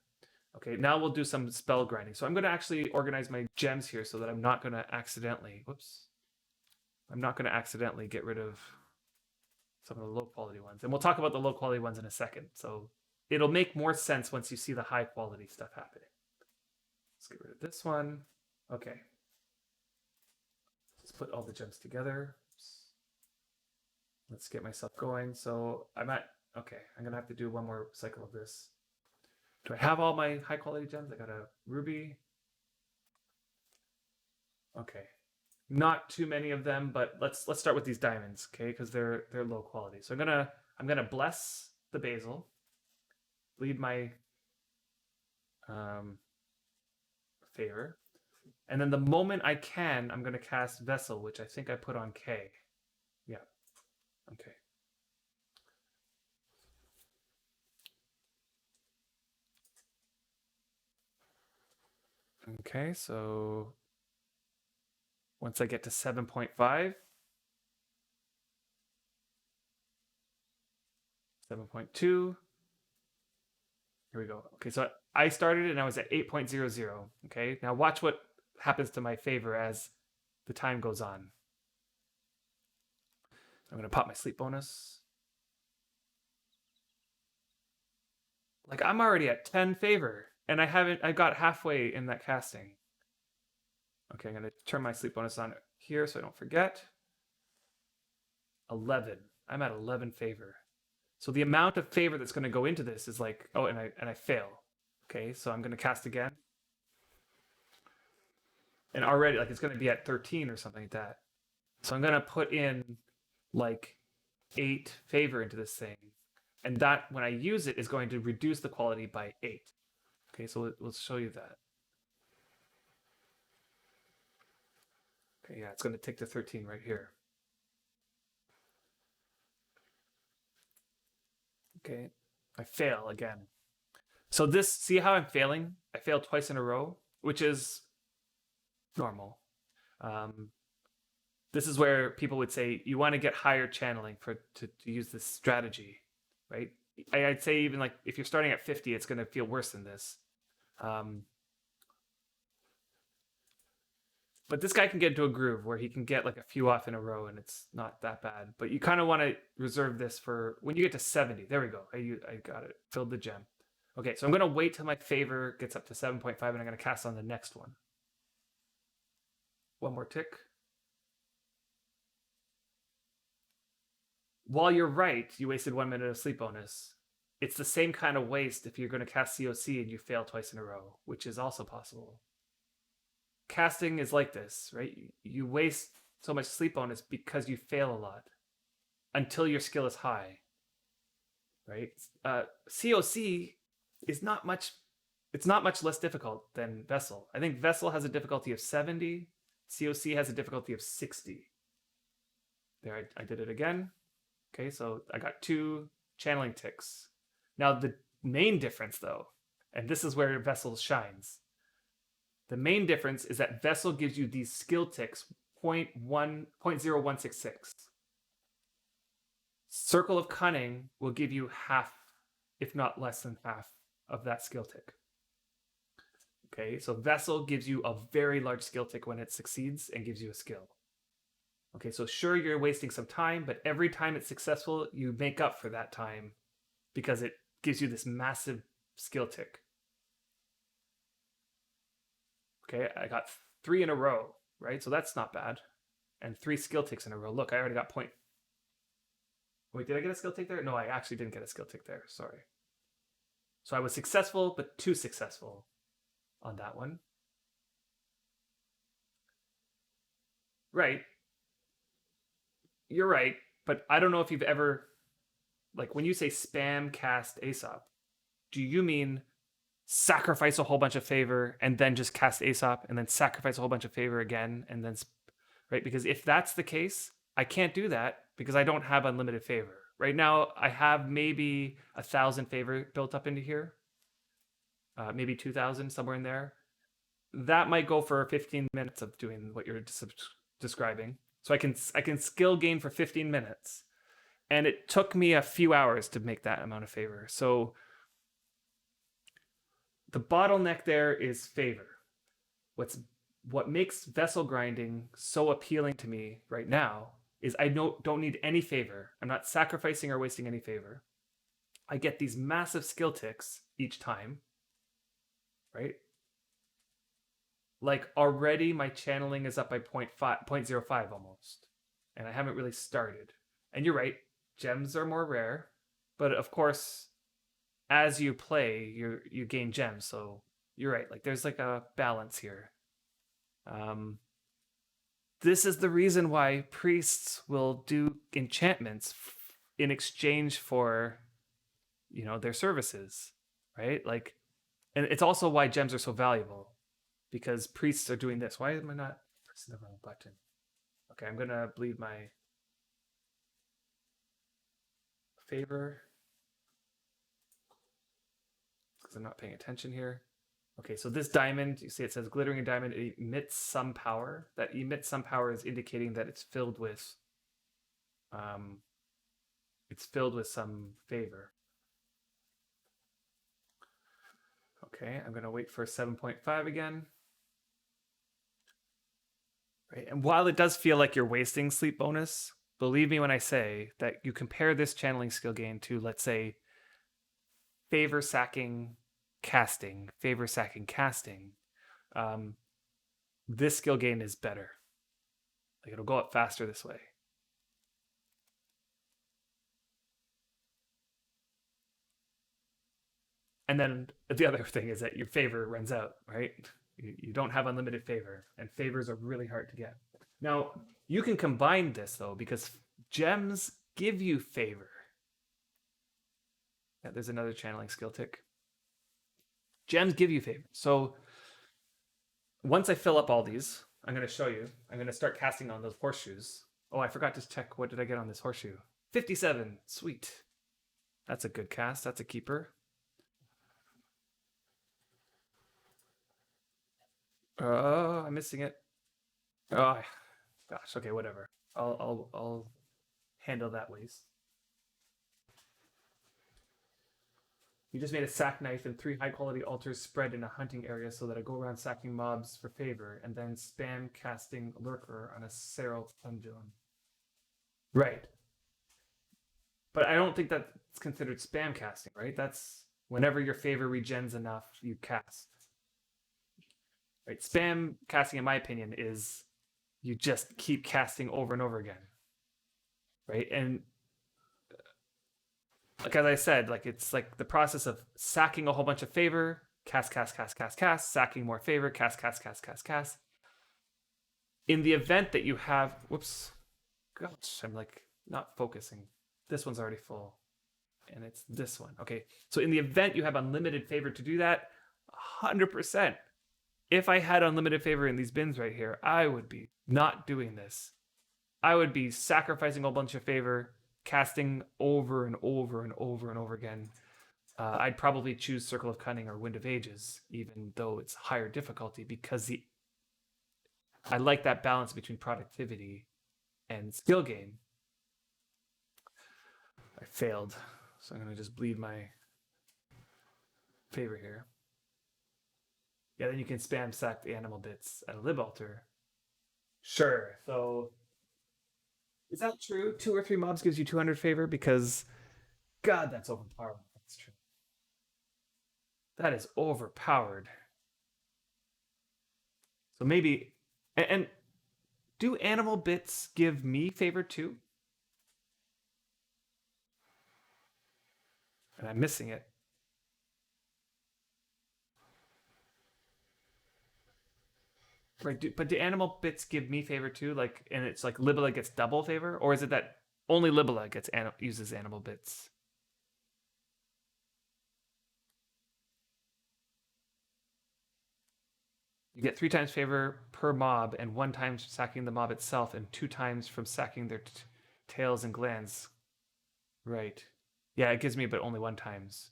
Okay, now we'll do some spell grinding. So I'm going to actually organize my gems here so that I'm not going to accidentally, whoops, I'm not going to accidentally get rid of some of the low quality ones. And we'll talk about the low quality ones in a second. So it'll make more sense once you see the high quality stuff happening. Let's get rid of this one. Okay. Let's put all the gems together. Oops. Let's get myself going. So I'm at, okay, I'm going to have to do one more cycle of this. Do I have all my high quality gems? I got a ruby. Okay. Not too many of them, but let's start with these diamonds, okay? Because they're low quality. So I'm gonna bless the basil, lead my favor, and then the moment I can, I'm gonna cast vessel, which I think I put on K. Yeah. Okay. Okay, so once I get to 7.5, 7.2, here we go. Okay, so I started and I was at 8.00. Okay, now watch what happens to my favor as the time goes on. I'm gonna pop my sleep bonus. Like, I'm already at 10 favor and I got halfway in that casting. Okay, I'm gonna turn my sleep bonus on here so I don't forget. 11. I'm at 11 favor. So the amount of favor that's gonna go into this is like, oh, and I fail. Okay, so I'm gonna cast again. And already, like, it's gonna be at 13 or something like that. So I'm gonna put in like 8 favor into this thing. And that, when I use it, is going to reduce the quality by 8. Okay, so we'll show you that. Okay, yeah, it's going to take to 13 right here. Okay, I fail again. So this, see how I'm failing? I failed twice in a row, which is normal. This is where people would say you want to get higher channeling to use this strategy, right? I'd say even like if you're starting at 50, it's going to feel worse than this. But this guy can get into a groove where he can get like a few off in a row and it's not that bad. But you kind of want to reserve this for when you get to 70. There we go. I got it. Filled the gem. Okay, so I'm going to wait till my favor gets up to 7.5 and I'm going to cast on the next one. One more tick. While you're right, you wasted 1 minute of sleep bonus. It's the same kind of waste if you're going to cast COC and you fail twice in a row, which is also possible. Casting is like this, right? You waste so much sleep bonus because you fail a lot until your skill is high, right? COC is not much. It's not much less difficult than Vessel. I think Vessel has a difficulty of 70. COC has a difficulty of 60. There, I did it again. Okay, so I got 2 channeling ticks. Now the main difference, though, and this is where Vessel shines. The main difference is that Vessel gives you these skill ticks 0.0166. Circle of Cunning will give you half, if not less than half, of that skill tick. Okay, so Vessel gives you a very large skill tick when it succeeds and gives you a skill. Okay, so sure, you're wasting some time, but every time it's successful, you make up for that time because it gives you this massive skill tick. Okay, I got 3 in a row, right? So that's not bad. And 3 skill ticks in a row. Look, I already got point. Wait, did I get a skill tick there? No, I actually didn't get a skill tick there. Sorry. So I was successful, but too successful on that one. Right. You're right, but I don't know if you've ever, like, when you say spam cast Aesop, do you mean sacrifice a whole bunch of favor and then just cast Aesop and then sacrifice a whole bunch of favor again and then, right? Because if that's the case, I can't do that because I don't have unlimited favor. Right now, I have maybe 1,000 favor built up into here, maybe 2,000, somewhere in there. That might go for 15 minutes of doing what you're describing. So I can skill gain for 15 minutes, and it took me a few hours to make that amount of favor. So the bottleneck there is favor. What makes vessel grinding so appealing to me right now is I don't need any favor. I'm not sacrificing or wasting any favor. I get these massive skill ticks each time, right? Like already my channeling is up by 0.05 almost. And I haven't really started. And you're right, gems are more rare, but of course as you play, you gain gems, so you're right. Like there's like a balance here. Um this is the reason why priests will do enchantments in exchange for their services, right? Like, and it's also why gems are so valuable because priests are doing this. Why am I not pressing the wrong button? Okay, I'm gonna bleed my favor because I'm not paying attention here. Okay, so this diamond, you see it says glittering diamond, it emits some power. That emits some power is indicating that um, it's filled with some favor. Okay, I'm gonna wait for 7.5 again. Right, and while it does feel like you're wasting sleep bonus, believe me when I say that you compare this channeling skill gain to, let's say, favor sacking casting, favor sacking casting. Um, this skill gain is better. Like it'll go up faster this way. And then the other thing is that your favor runs out, right? You don't have unlimited favor, and favors are really hard to get. Now, you can combine this though, because gems give you favor. Yeah, there's another channeling skill tick. Gems give you favor. So once I fill up all these, I'm going to show you. I'm going to start casting on those horseshoes. Oh, I forgot to check. What did I get on this horseshoe? 57. Sweet. That's a good cast. That's a keeper. Oh, I'm missing it. Oh, gosh. Okay, whatever. I'll handle that waste. You just made a sack knife and 3 high quality altars spread in a hunting area so that I go around sacking mobs for favor and then spam casting lurker on a Serral Thunjon. Right. But I don't think that's considered spam casting, right? That's whenever your favor regens enough, you cast. Right? Spam casting, in my opinion, is you just keep casting over and over again. Right? And like as I said, like it's like the process of sacking a whole bunch of favor, cast, sacking more favor, cast. In the event that you have, whoops, gosh, I'm like not focusing. This one's already full, and it's this one. Okay, so in the event you have unlimited favor to do that, 100%. If I had unlimited favor in these bins right here, I would be not doing this. I would be sacrificing a whole bunch of favor, casting over and over and over and over again. I'd probably choose Circle of Cunning or Wind of Ages, even though it's higher difficulty, because I like that balance between productivity and skill gain. I failed, so I'm going to just bleed my favor here. Yeah, then you can spam sack the animal bits at a lib altar. Sure, so is that true? 2 or 3 mobs gives you 200 favor? Because, God, that's overpowered. That's true. That is overpowered. So maybe, and do animal bits give me favor too? And I'm missing it. Right, but do animal bits give me favor too? Like, and it's like Libela gets double favor, or is it that only Libela uses animal bits? You get 3 times favor per mob, and 1 time from sacking the mob itself, and 2 times from sacking their tails and glands. Right. Yeah, it gives me but only 1 times.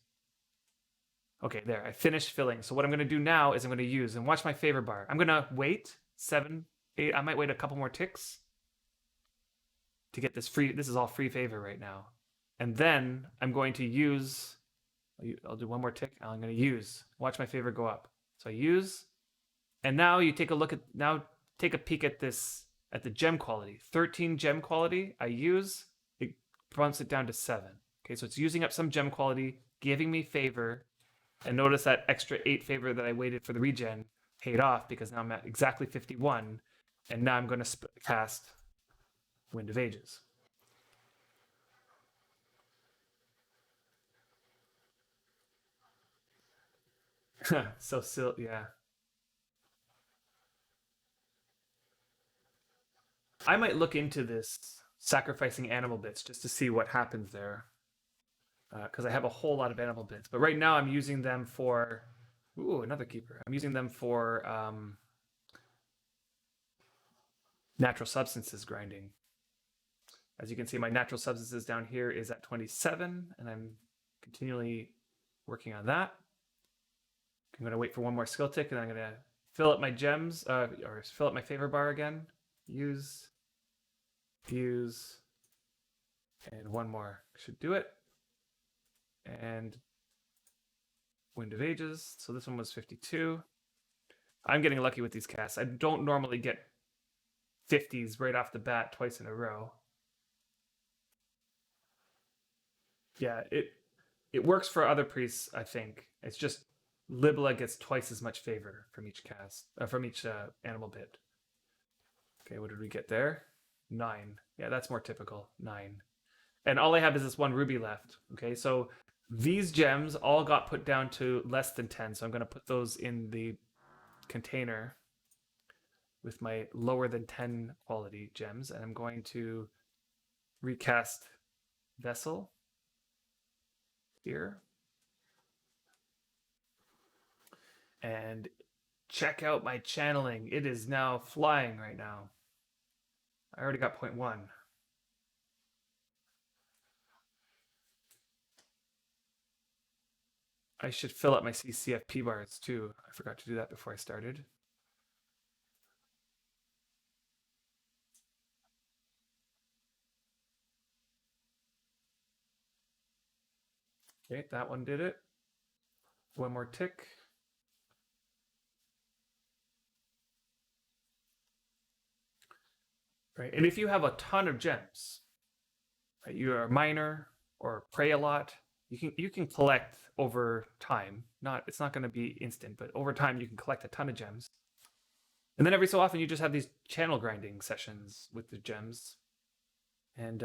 Okay, there. I finished filling. So what I'm going to do now is I'm going to use, and watch my favor bar. I'm going to wait 7, 8. I might wait a couple more ticks to get this free. This is all free favor right now. And then I'm going to use, I'll do one more tick. I'm going to use. Watch my favor go up. So I use, and now you take a look at, now take a peek at this, at the gem quality. 13 gem quality I use, it bumps it down to 7. Okay, so it's using up some gem quality, giving me favor. And notice that extra 8 favor that I waited for the regen paid off because now I'm at exactly 51. And now I'm going to cast Wind of Ages. So still, yeah. I might look into this sacrificing animal bits just to see what happens there. Because I have a whole lot of animal bits. But right now I'm using them for... Ooh, another keeper. I'm using them for natural substances grinding. As you can see, my natural substances down here is at 27, and I'm continually working on that. I'm going to wait for one more skill tick, and I'm going to fill up my gems, or fill up my favor bar again. Use, and one more should do it. And Wind of Ages. So this one was 52. I'm getting lucky with these casts. I don't normally get 50s right off the bat twice in a row. Yeah, it works for other priests, I think. It's just Libla gets twice as much favor from each cast, from each animal bit. Okay, what did we get there? 9. Yeah, that's more typical. 9. And all I have is this one ruby left. Okay, so these gems all got put down to less than 10. So I'm going to put those in the container with my lower than 10 quality gems. And I'm going to recast Vessel here. And check out my channeling. It is now flying right now. I already got 0.1. I should fill up my CCFP bars too. I forgot to do that before I started. Okay, that one did it. One more tick. Right, and if you have a ton of gems, right, you're a miner or pray a lot, you can collect over time. It's not going to be instant, but over time you can collect a ton of gems. And then every so often you just have these channel grinding sessions with the gems. And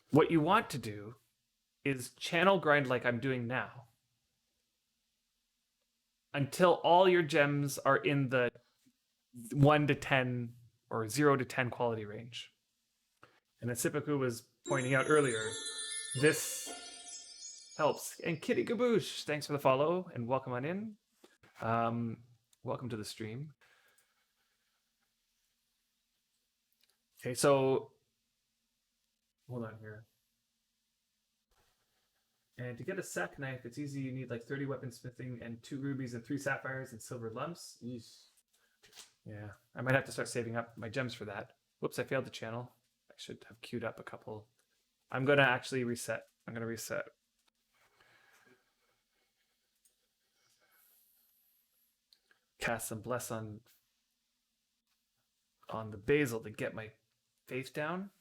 what you want to do is channel grind like I'm doing now until all your gems are in the 1 to 10 or 0 to 10 quality range. And as Sipaku was pointing out earlier, this helps. And Kitty Gaboosh, thanks for the follow and welcome on in. Welcome to the stream. Okay, so hold on here. And to get a sack knife, it's easy. You need like 30 weaponsmithing and 2 rubies and 3 sapphires and silver lumps. Yeesh. Yeah, I might have to start saving up my gems for that. Whoops, I failed the channel. I should have queued up a couple. I'm going to actually reset. I'm going to reset. Cast some bless on the basil to get my faith down.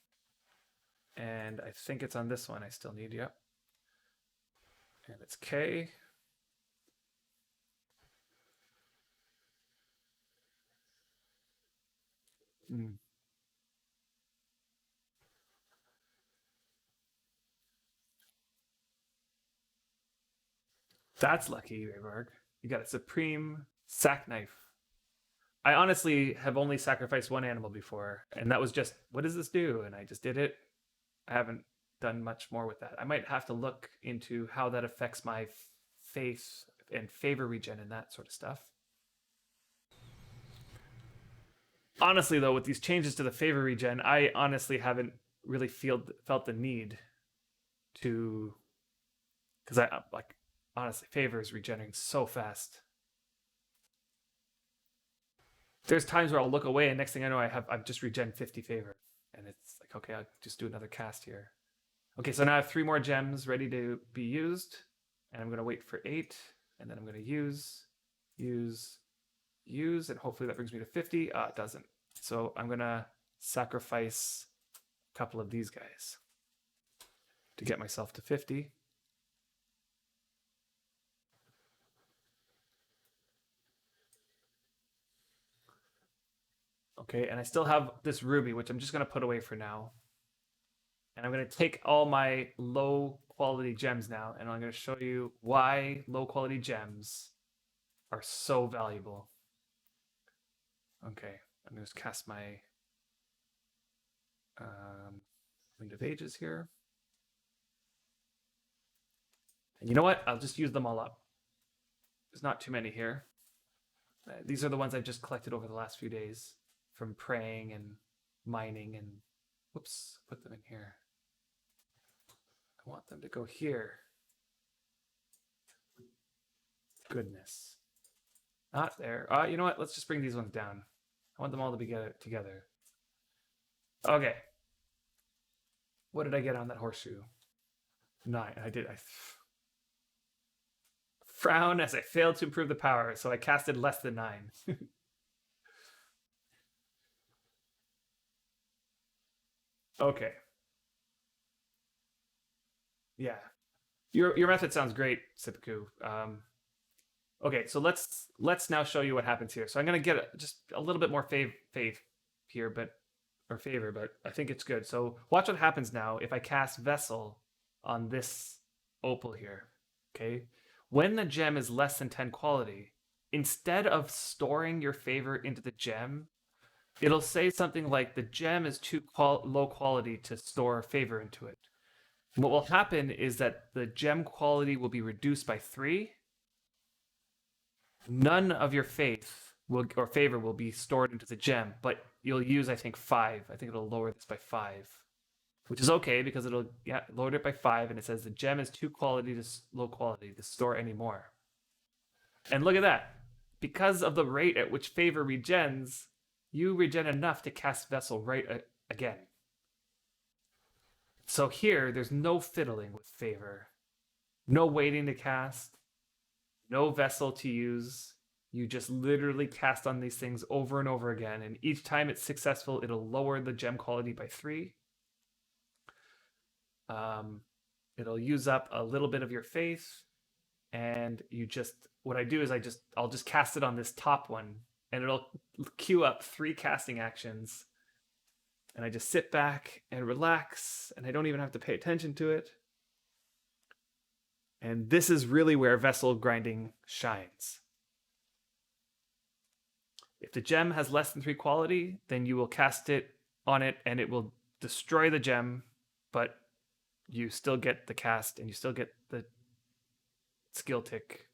And I think it's on this one I still need, yep. And it's K. That's lucky, Raybarg. You got a supreme sack knife. I honestly have only sacrificed one animal before, and that was just, what does this do? And I just did it. I haven't done much more with that. I might have to look into how that affects my faith and favor regen and that sort of stuff. Honestly, though, with these changes to the favor regen, I honestly haven't really felt the need to, because I like honestly, favor is regenerating so fast. There's times where I'll look away, and next thing I know, I've just regen 50 favor, and it's like, okay, I'll just do another cast here. Okay, so now I have 3 more gems ready to be used, and I'm gonna wait for 8, and then I'm gonna use, and hopefully that brings me to 50. It doesn't. So I'm gonna sacrifice a couple of these guys to get myself to 50. Okay, and I still have this ruby, which I'm just gonna put away for now. And I'm gonna take all my low quality gems now, and I'm gonna show you why low quality gems are so valuable. Okay, I'm gonna just cast my Wind of Ages here. And you know what? I'll just use them all up. There's not too many here. These are the ones I've just collected over the last few days from praying and mining and whoops, put them in here. I want them to go here. Goodness. Not there. You know what? Let's just bring these ones down. I want them all to be together. Okay. What did I get on that horseshoe? 9. I did. I frown as I failed to improve the power, so I casted less than 9. Okay. Yeah. Your method sounds great, Sipiku. Okay, so let's now show you what happens here. So I'm gonna get just a little bit more faith here, but favor, but I think it's good. So watch what happens now if I cast Vessel on this opal here. Okay, when the gem is less than 10 quality, instead of storing your favor into the gem, it'll say something like the gem is too low quality to store favor into it. What will happen is that the gem quality will be reduced by 3. None of your faith or favor will be stored into the gem, but you'll use, I think, 5. I think it'll lower this by 5, which is okay because it'll lower it by 5, and it says the gem is too low quality to store anymore. And look at that. Because of the rate at which favor regens, you regen enough to cast Vessel right again. So here, there's no fiddling with favor. No waiting to cast. No Vessel to use. You just literally cast on these things over and over again. And each time it's successful, it'll lower the gem quality by 3. It'll use up a little bit of your faith. And what I do is I'll just cast it on this top one. And it'll queue up 3 casting actions. And I just sit back and relax. And I don't even have to pay attention to it. And this is really where Vessel grinding shines. If the gem has less than 3 quality, then you will cast it on it and it will destroy the gem, but you still get the cast and you still get the skill tick.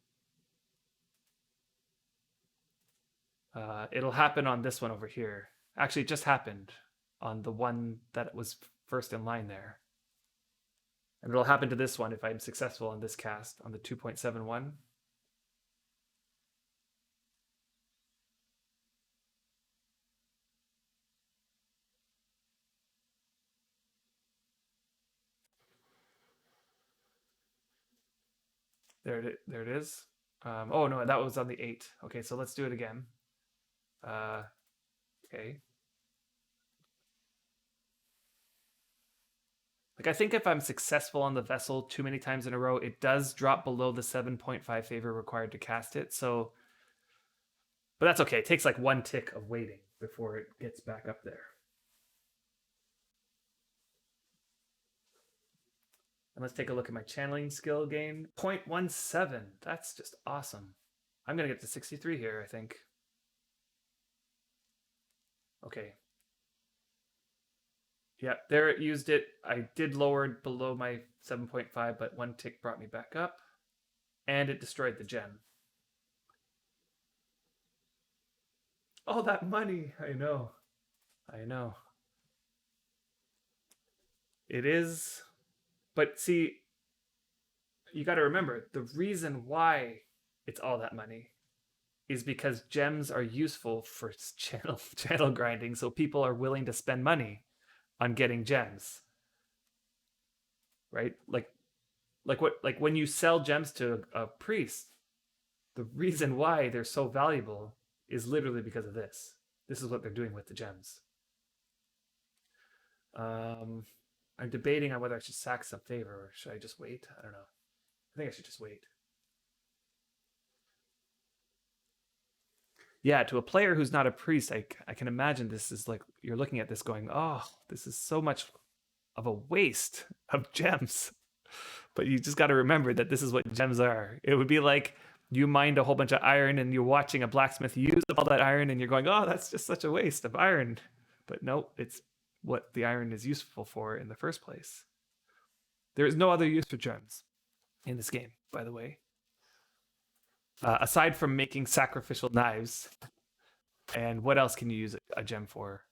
It'll happen on this one over here. Actually, it just happened on the one that was first in line there. And it'll happen to this one if I'm successful on this cast on the 2.71. There it is. Oh no, that was on the 8. Okay, so let's do it again. Okay. Like, I think if I'm successful on the Vessel too many times in a row, it does drop below the 7.5 favor required to cast it. So, but that's okay. It takes like 1 tick of waiting before it gets back up there. And let's take a look at my channeling skill gain. 0.17. That's just awesome. I'm going to get to 63 here, I think. Okay. Yeah, there it used it. I did lower it below my 7.5, but 1 tick brought me back up. And it destroyed the gem. Oh, that money. I know. It is, but see, you got to remember the reason why it's all that money is because gems are useful for channel grinding, so people are willing to spend money on getting gems, right? Like when you sell gems to a priest, the reason why they're so valuable is literally because of this. This is what they're doing with the gems. Um, I'm debating on whether I should sack some favor or should I just wait? I don't know. I think I should just wait. Yeah, to a player who's not a priest, I can imagine this is like you're looking at this going, oh, this is so much of a waste of gems. But you just got to remember that this is what gems are. It would be like you mined a whole bunch of iron and you're watching a blacksmith use all that iron and you're going, oh, that's just such a waste of iron. But no, it's what the iron is useful for in the first place. There is no other use for gems in this game, by the way. Aside from making sacrificial knives, and what else can you use a gem for?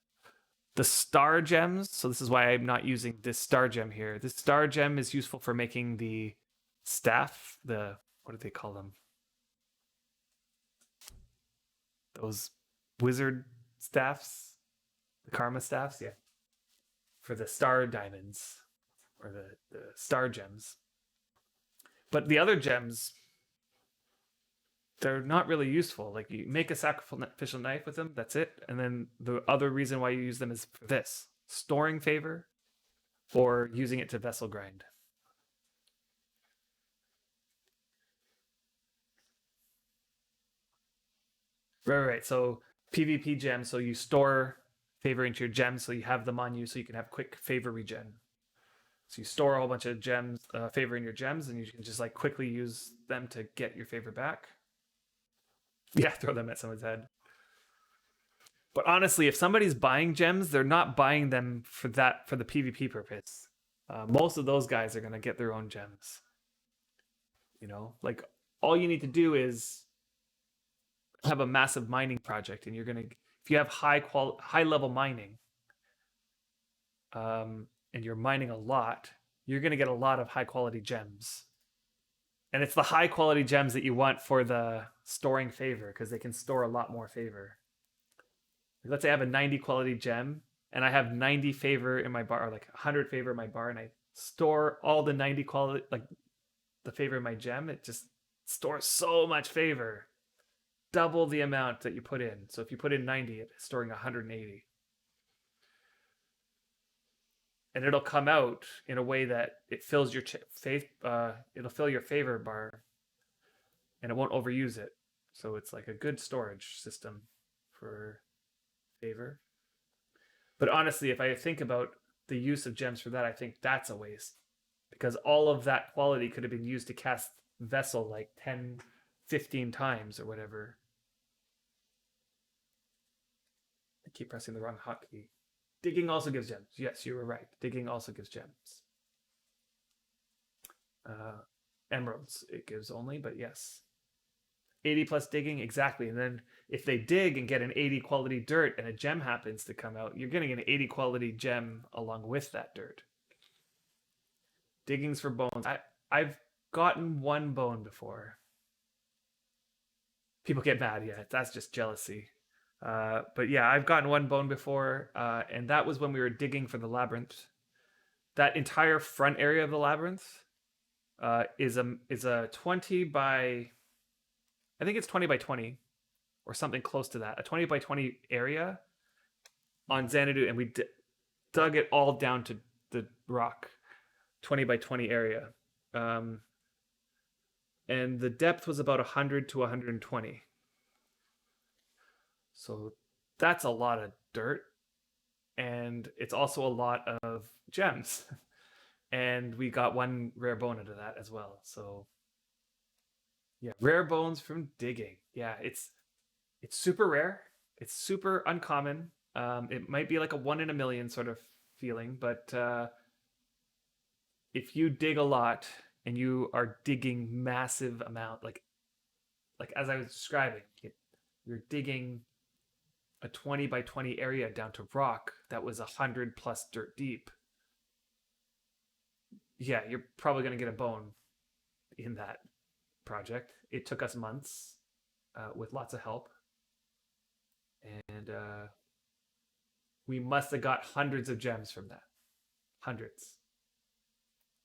The star gems. So this is why I'm not using this star gem here. This star gem is useful for making the staff. What do they call them? Those wizard staffs, the karma staffs. Yeah, for the star diamonds or the star gems. But the other gems, they're not really useful. Like you make a sacrificial knife with them, that's it. And then the other reason why you use them is for this: storing favor or using it to vessel grind. Right. So PvP gems, so you store favor into your gems so you have them on you so you can have quick favor regen. So you store a whole bunch of gems, favor in your gems, and you can just like quickly use them to get your favor back. Yeah, throw them at someone's head. But honestly, if somebody's buying gems, they're not buying them for the PvP purpose. Most of those guys are gonna get their own gems. Like all you need to do is have a massive mining project, and if you have high level mining, and you're mining a lot, you're gonna get a lot of high quality gems. And it's the high quality gems that you want for the storing favor because they can store a lot more favor. Let's say I have a 90 quality gem and I have 90 favor in my bar, or like 100 favor in my bar, and I store all the 90 quality, like the favor in my gem, it just stores so much favor. Double the amount that you put in. So if you put in 90, it's storing 180. And it'll come out in a way that it fills your it'll fill your favor bar, and it won't overuse it. So it's like a good storage system for favor. But honestly, if I think about the use of gems for that, I think that's a waste because all of that quality could have been used to cast vessel like 10, 15 times or whatever. I keep pressing the wrong hotkey. Digging also gives gems. Yes, you were right. Digging also gives gems. Emeralds it gives only, but yes. 80 plus digging, exactly. And then if they dig and get an 80 quality dirt and a gem happens to come out, you're getting an 80 quality gem along with that dirt. Digging's for bones. I've gotten one bone before. People get mad, yeah, that's just jealousy. But yeah, I've gotten one bone before, and that was when we were digging for the labyrinth. That entire front area of the labyrinth is a 20 by, I think it's 20 by 20 or something close to that. A 20 by 20 area on Xanadu, and we dug it all down to the rock. 20 by 20 area. And the depth was about 100 to 120. So that's a lot of dirt. And it's also a lot of gems. And we got one rare bone out of that as well. So yeah, rare bones from digging. Yeah, it's super rare. It's super uncommon. It might be like a 1 in a million sort of feeling, but if you dig a lot and you are digging massive amount, like as I was describing, you're digging a 20 by 20 area down to rock that was 100 plus dirt deep. yeah, you're probably going to get a bone in that project. It took us months with lots of help, and we must have got hundreds of gems from that. Hundreds,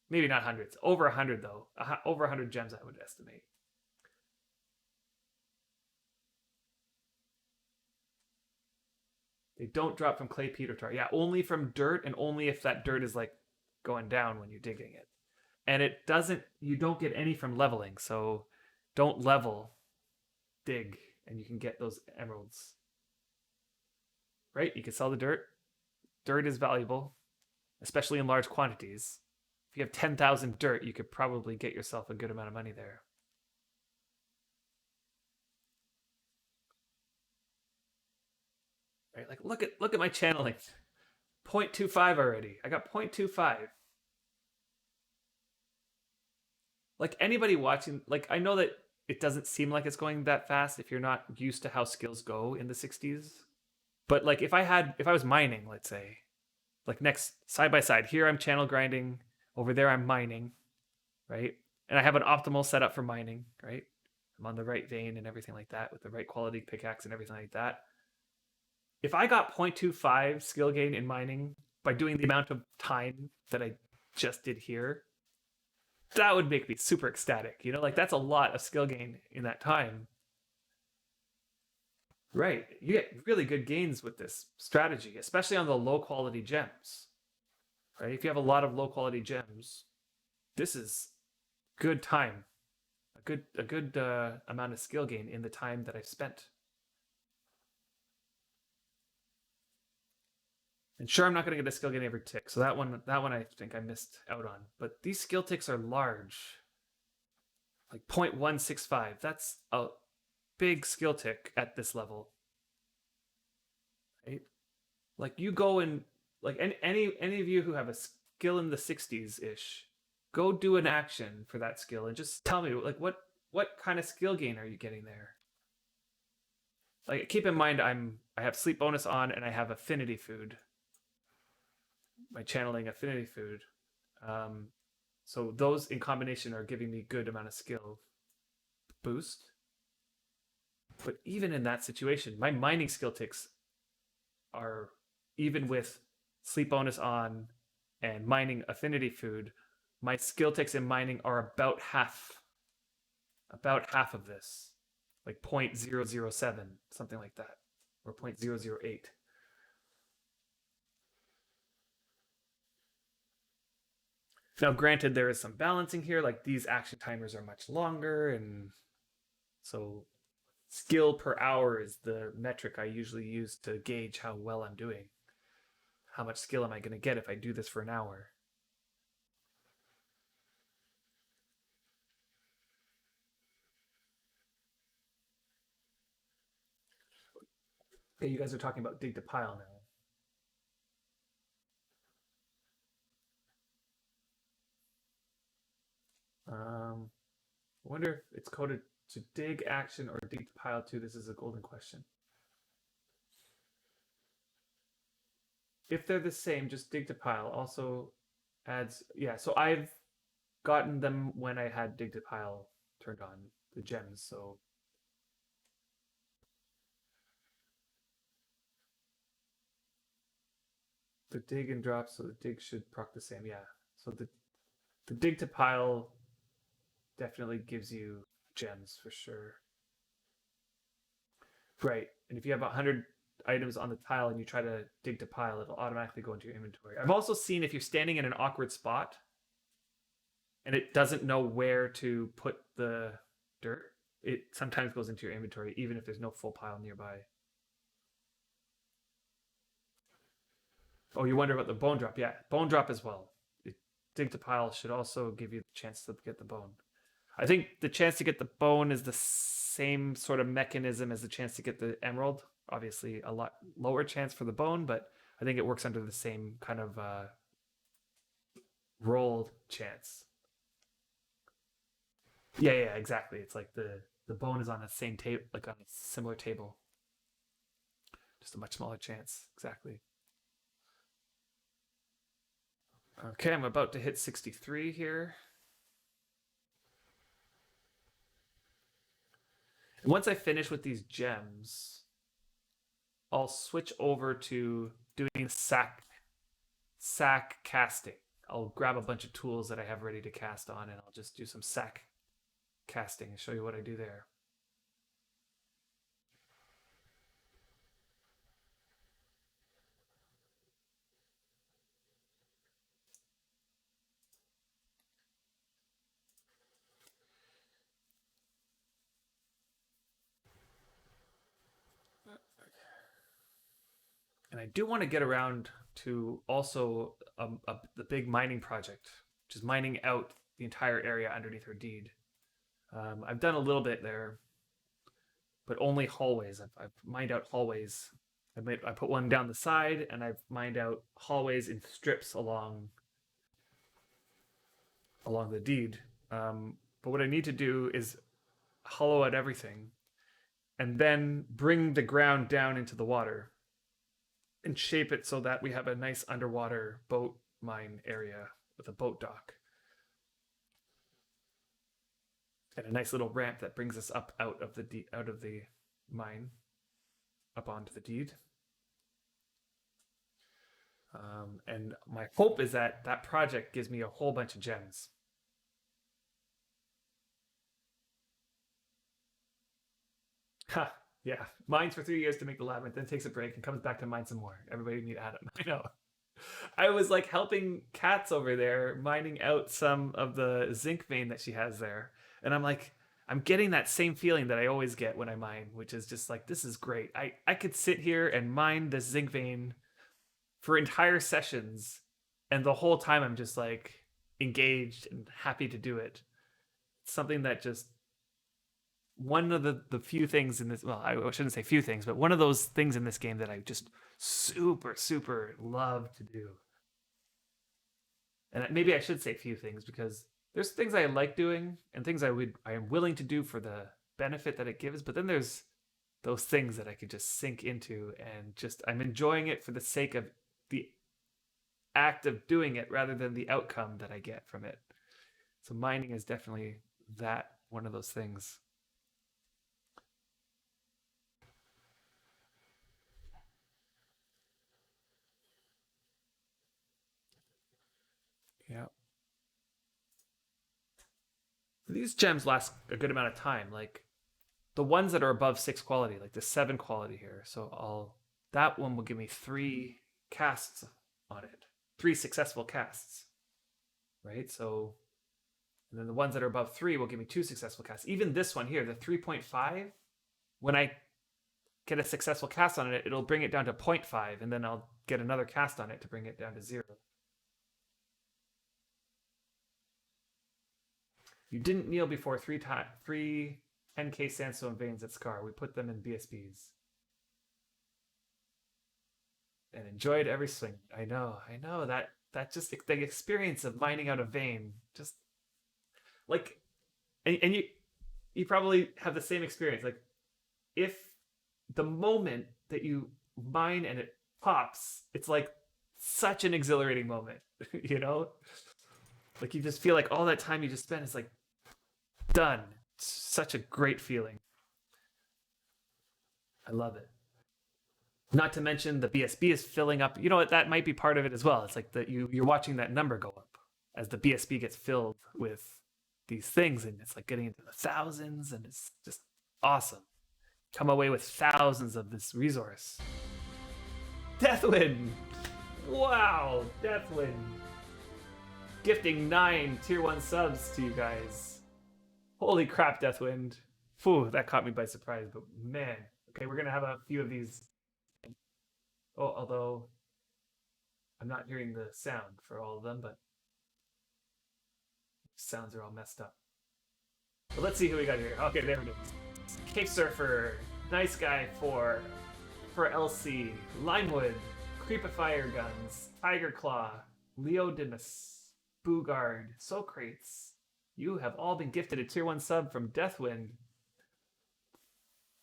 maybe not hundreds, over 100 though. Over 100 gems, I would estimate. They don't drop from clay, peat, or tar. Yeah, only from dirt, and only if that dirt is like going down when you're digging it. And it doesn't. You don't get any from leveling, so don't level, dig, and you can get those emeralds. Right? You can sell the dirt. Dirt is valuable, especially in large quantities. If you have 10,000 dirt, you could probably get yourself a good amount of money there. Right? Like look at my channeling. 0.25 already. I got 0.25. Like anybody watching, like I know that it doesn't seem like it's going that fast if you're not used to how skills go in the 60s. But like if I was mining, let's say, like next side by side, here I'm channel grinding, over there I'm mining, right? And I have an optimal setup for mining, right? I'm on the right vein and everything like that with the right quality pickaxe and everything like that. If I got 0.25 skill gain in mining by doing the amount of time that I just did here, that would make me super ecstatic. You know, like that's a lot of skill gain in that time. Right. You get really good gains with this strategy, especially on the low quality gems. Right? If you have a lot of low quality gems, this is good time. A good amount of skill gain in the time that I've spent. And sure, I'm not going to get a skill gain every tick, so that one I think I missed out on. But these skill ticks are large, like 0.165. That's a big skill tick at this level, right? Like you go and like any of you who have a skill in the 60s ish, go do an action for that skill and just tell me like what kind of skill gain are you getting there? Like keep in mind I have sleep bonus on and I have affinity food. My channeling affinity food. Um, so those in combination are giving me good amount of skill boost. But even in that situation, my mining skill ticks are even with sleep bonus on and mining affinity food, my skill ticks in mining are about half of this, like 0.007, something like that, or 0.008. Now, granted, there is some balancing here, like these action timers are much longer, and so skill per hour is the metric I usually use to gauge how well I'm doing. How much skill am I going to get if I do this for an hour? Okay, you guys are talking about dig to pile now. I wonder if it's coded to dig action or dig to pile too. This is a golden question. If they're the same, just dig to pile. Also adds, yeah. So I've gotten them when I had dig to pile turned on, the gems. So the dig and drop, so the dig should proc the same. Yeah. So the dig to pile definitely gives you gems for sure. Right. And if you have 100 items on the tile and you try to dig to pile, it'll automatically go into your inventory. I've also seen if you're standing in an awkward spot and it doesn't know where to put the dirt, it sometimes goes into your inventory, even if there's no full pile nearby. Oh, you wonder about the bone drop? Yeah, bone drop as well. Dig to pile should also give you the chance to get the bone. I think the chance to get the bone is the same sort of mechanism as the chance to get the emerald. Obviously, a lot lower chance for the bone, but I think it works under the same kind of roll chance. Yeah, exactly. It's like the bone is on the same table, like on a similar table, just a much smaller chance. Exactly. Okay, I'm about to hit 63 here. And once I finish with these gems, I'll switch over to doing sack casting. I'll grab a bunch of tools that I have ready to cast on, and I'll just do some sack casting and show you what I do there. And I do want to get around to also the big mining project, which is mining out the entire area underneath her deed. I've done a little bit there, but only hallways. I've mined out hallways. I put one down the side, and I've mined out hallways in strips along the deed. But what I need to do is hollow out everything, and then bring the ground down into the water, and shape it so that we have a nice underwater boat mine area with a boat dock and a nice little ramp that brings us up out of the mine up onto the deed. And my hope is that that project gives me a whole bunch of gems. Ha! Yeah, mines for 3 years to make the labyrinth, then takes a break and comes back to mine some more. Everybody need Adam. I know. I was like helping Cats over there mining out some of the zinc vein that she has there, and I'm like, I'm getting that same feeling that I always get when I mine, which is just like, this is great. I could sit here and mine this zinc vein for entire sessions, and the whole time I'm just like engaged and happy to do it. It's something that just one of the few things in this, well, I shouldn't say few things, but one of those things in this game that I just super love to do. And maybe I should say few things, because there's things I like doing and things I am willing to do for the benefit that it gives, but then there's those things that I could just sink into, and just I'm enjoying it for the sake of the act of doing it rather than the outcome that I get from it. So mining is definitely that one of those things. Yeah. These gems last a good amount of time. Like the ones that are above 6 quality, like the 7 quality here. So that one will give me 3 casts on it, 3 successful casts, right? So, and then the ones that are above 3 will give me 2 successful casts. Even this one here, the 3.5, when I get a successful cast on it, it'll bring it down to 0.5, and then I'll get another cast on it to bring it down to 0. You didn't kneel before three 10K sandstone veins at Scar. We put them in BSBs. And enjoyed every swing. I know. That just the experience of mining out a vein, just like, and you probably have the same experience. Like, if the moment that you mine and it pops, it's like such an exhilarating moment, you know? Like you just feel like all that time you just spent is like done. It's such a great feeling. I love it. Not to mention the BSB is filling up. You know what? That might be part of it as well. It's like that you're watching that number go up as the BSB gets filled with these things, and it's like getting into the thousands, and it's just awesome. Come away with thousands of this resource. Deathwind! Wow, Deathwind! Gifting 9 tier 1 subs to you guys. Holy crap, Deathwind. Phew, that caught me by surprise, but man. Okay, we're gonna have a few of these. Oh, although I'm not hearing the sound for all of them, but sounds are all messed up. But let's see who we got here. Okay, there it is. Cave Surfer, Nice Guy for LC, Limewood, Creepifier Guns, Tiger Claw, Leodimus, Boogard, Socrates. You have all been gifted a tier 1 sub from Deathwind.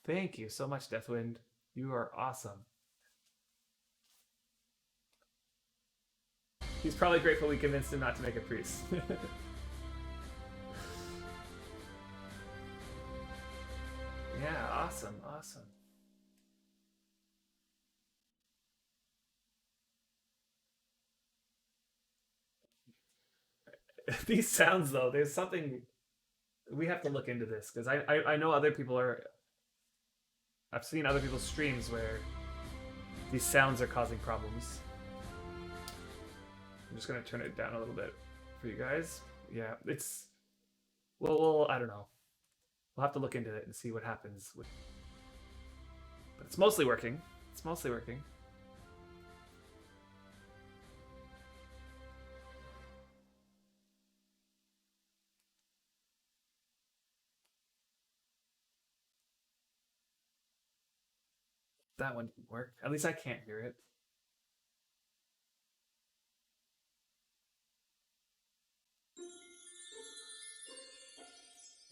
Thank you so much, Deathwind. You are awesome. He's probably grateful we convinced him not to make a priest. Yeah, awesome, awesome. These sounds though, there's something we have to look into this because I know other people are. I've seen other people's streams where these sounds are causing problems. I'm just gonna turn it down a little bit for you guys. Yeah, it's well, I don't know. We'll have to look into it and see what happens. But it's mostly working. It's mostly working. That one didn't work. At least I can't hear it.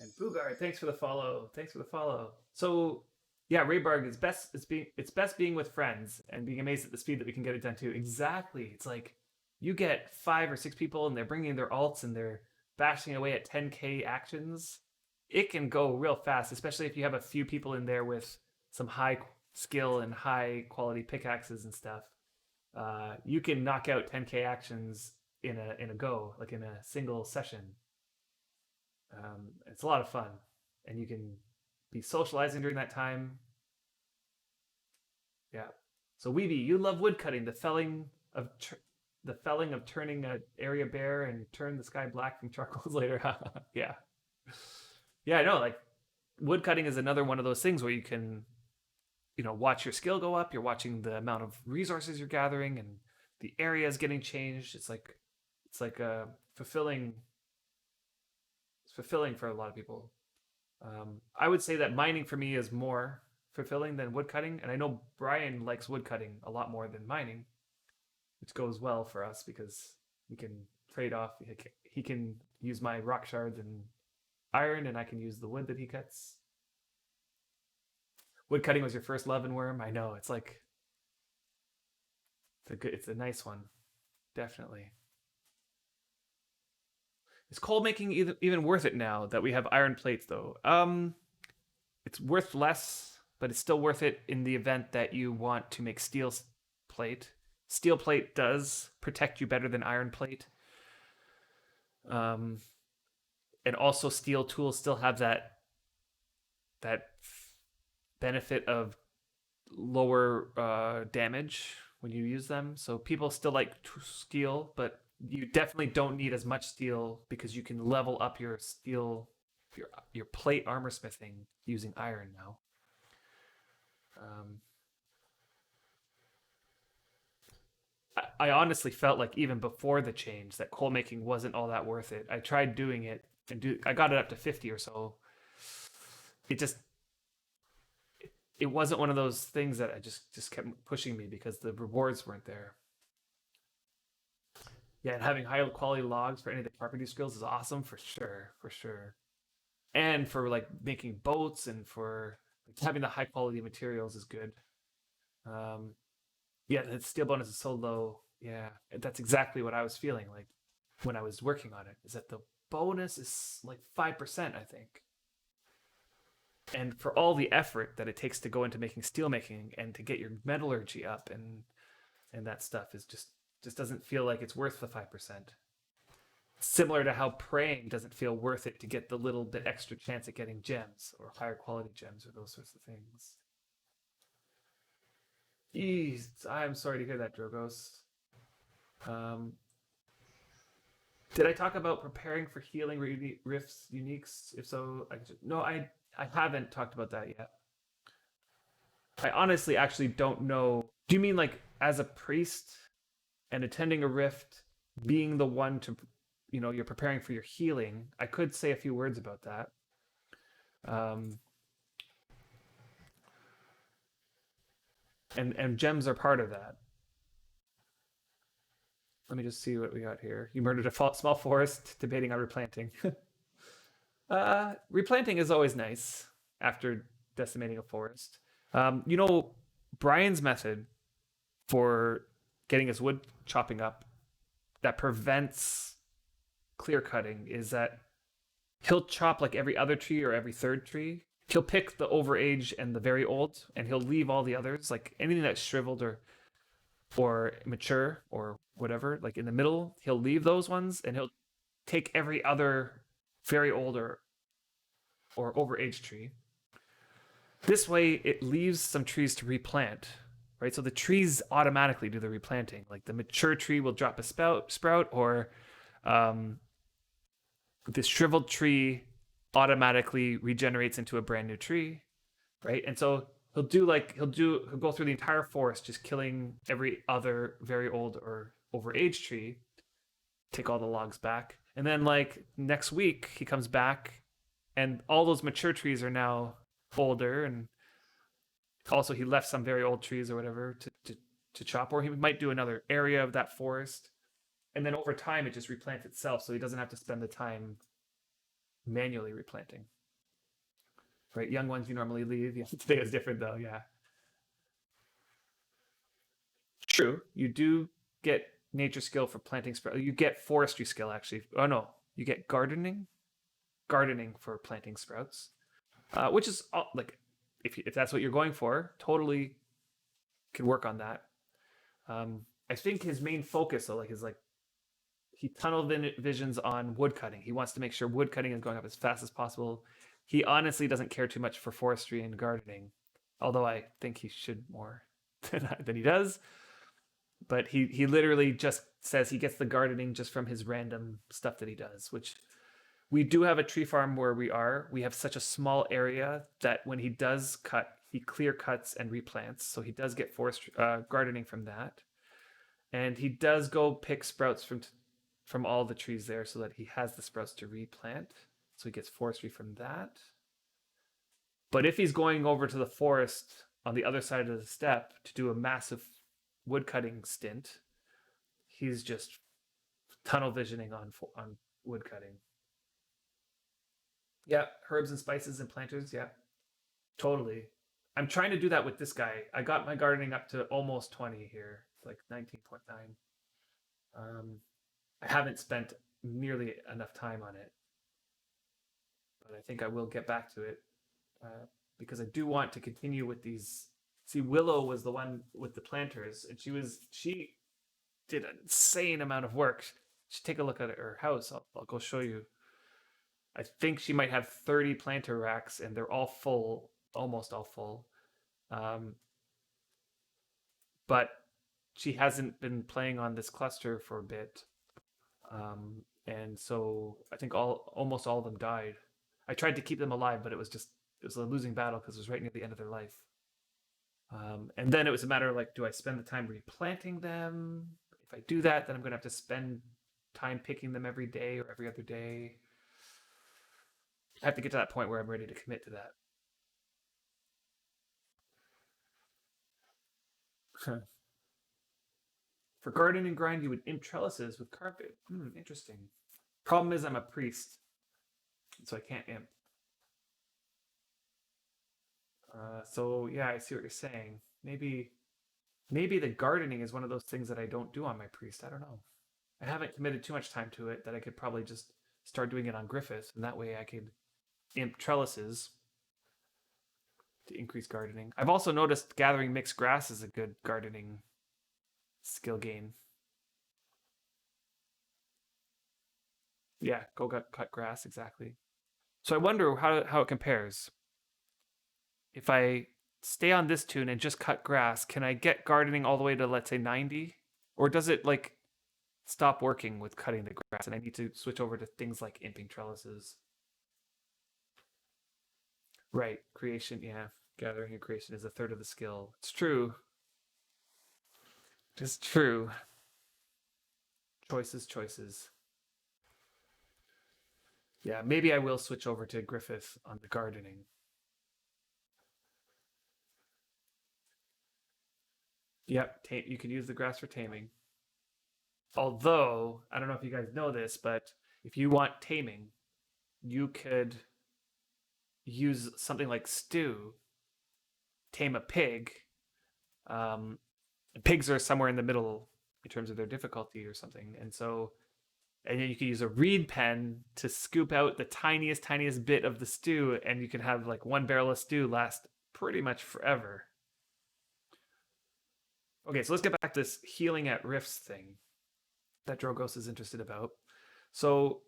And Bugard, thanks for the follow. Thanks for the follow. So yeah, Raybarg is best. It's best being with friends and being amazed at the speed that we can get it done too. Exactly. It's like you get 5 or 6 people and they're bringing their alts and they're bashing away at 10k actions. It can go real fast, especially if you have a few people in there with some high skill and high quality pickaxes and stuff. You can knock out 10k actions in a go, like in a single session. It's a lot of fun, and you can be socializing during that time. Yeah. So Weeby, you love woodcutting, the felling of turning an area bare and turn the sky black from charcoals later. Yeah. Yeah, I know. Like woodcutting is another one of those things where you can, watch your skill go up. You're watching the amount of resources you're gathering, and the area is getting changed. It's like a fulfilling fulfilling for a lot of people. I would say that mining for me is more fulfilling than woodcutting, and I know Brian likes woodcutting a lot more than mining, which goes well for us because we can trade off. He can use my rock shards and iron, and I can use the wood that he cuts. Woodcutting was your first love in Wurm. I know it's a nice one, definitely. Is coal making even worth it now that we have iron plates though? It's worth less, but it's still worth it in the event that you want to make steel plate. Steel plate does protect you better than iron plate. Um, and also steel tools still have that benefit of lower damage when you use them. So people still like steel, but you definitely don't need as much steel because you can level up your steel, your plate armor smithing using iron now. Um, I honestly felt like even before the change that coal making wasn't all that worth it. I tried doing it and I got it up to 50 or so. It just it wasn't one of those things that I just kept pushing me because the rewards weren't there. Yeah, and having high quality logs for any of the carpentry skills is awesome for sure, for sure. And for like making boats and for like, having the high quality materials is good. Um, yeah, the steel bonus is so low. Yeah, that's exactly what I was feeling like when I was working on it. Is that the bonus is like 5%, I think. And for all the effort that it takes to go into making steel making and to get your metallurgy up and that stuff is just doesn't feel like it's worth the 5%. Similar to how praying doesn't feel worth it to get the little bit extra chance at getting gems or higher quality gems or those sorts of things. Jeez, I'm sorry to hear that, Drogos. Um, did I talk about preparing for healing rifts uniques? If so, no, I haven't talked about that yet. I honestly actually don't know. Do you mean like as a priest and attending a rift, being the one to, you're preparing for your healing? I could say a few words about that. Um, and gems are part of that. Let me just see what we got here. You murdered a small forest, debating on replanting. Replanting is always nice after decimating a forest. You know, Brian's method for getting his wood chopping up that prevents clear cutting is that he'll chop like every other tree or every third tree. He'll pick the overage and the very old, and he'll leave all the others, like anything that's shriveled or mature or whatever, like in the middle. He'll leave those ones, and he'll take every other very old or overage tree. This way, it leaves some trees to replant, right? So the trees automatically do the replanting. Like the mature tree will drop a sprout, or um, this shriveled tree automatically regenerates into a brand new tree, right? And so he'll go through the entire forest just killing every other very old or overaged tree, take all the logs back, and then like next week he comes back and all those mature trees are now older, and also he left some very old trees or whatever to chop, or he might do another area of that forest, and then over time it just replants itself, so he doesn't have to spend the time manually replanting. Right, young ones you normally leave. Yeah, today is different though. Yeah, true. You do get nature skill for planting sprout. You get forestry skill actually. Oh no, you get gardening for planting sprouts, which is like if that's what you're going for, totally can work on that. I think his main focus though, like, is like he tunnel visions on wood cutting. He wants to make sure wood cutting is going up as fast as possible. He honestly doesn't care too much for forestry and gardening, although I think he should more than he does. But he literally just says he gets the gardening just from his random stuff that he does, which we do have a tree farm where we are. We have such a small area that when he does cut, he clear cuts and replants. So he does get forest gardening from that, and he does go pick sprouts from all the trees there, so that he has the sprouts to replant. So he gets forestry from that. But if he's going over to the forest on the other side of the steppe to do a massive wood cutting stint, he's just tunnel visioning on wood cutting. Yeah, herbs and spices and planters. Yeah, totally. I'm trying to do that with this guy. I got my gardening up to almost 20 here. It's like 19.9. I haven't spent nearly enough time on it, but I think I will get back to it, because I do want to continue with these. See, Willow was the one with the planters, and she did an insane amount of work. Just take a look at her house. I'll go show you. I think she might have 30 planter racks, and they're all full, almost all full. Um, but she hasn't been playing on this cluster for a bit, and so I think almost all of them died. I tried to keep them alive, but it was a losing battle because it was right near the end of their life. And then it was a matter of like, do I spend the time replanting them? If I do that, then I'm going to have to spend time picking them every day or every other day. I have to get to that point where I'm ready to commit to that. For garden and grind, you would imp trellises with carpet. Interesting. Problem is, I'm a priest, so I can't imp. So yeah, I see what you're saying. Maybe the gardening is one of those things that I don't do on my priest. I don't know. I haven't committed too much time to it that I could probably just start doing it on Griffith, and that way I could imp trellises to increase gardening. I've also noticed gathering mixed grass is a good gardening skill gain. Yeah, go cut grass, exactly. So I wonder how it compares. If I stay on this tune and just cut grass, can I get gardening all the way to, let's say, 90? Or does it like stop working with cutting the grass and I need to switch over to things like imping trellises? Right, creation, yeah. Gathering and creation is a third of the skill. It's true. It's true. Choices. Yeah, maybe I will switch over to Griffith on the gardening. Yep, you can use the grass for taming. Although, I don't know if you guys know this, but if you want taming, you could use something like stew, tame a pig. Um, Pigs are somewhere in the middle. in terms of their difficulty or something. And then you could use a reed pen to scoop out the tiniest bit of the stew, and you can have like one barrel of stew last pretty much forever. Okay, so let's get back to this healing at rifts thing that Drogos is interested about. So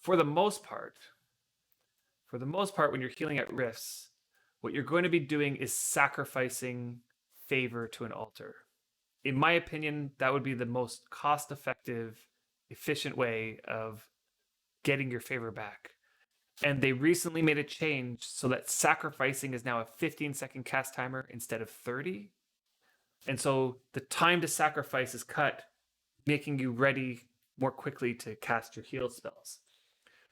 for the most part, when you're healing at rifts, what you're going to be doing is sacrificing favor to an altar. In my opinion, that would be the most cost-effective, efficient way of getting your favor back. And they recently made a change so that sacrificing is now a 15-second cast timer instead of 30. And so the time to sacrifice is cut, making you ready more quickly to cast your heal spells.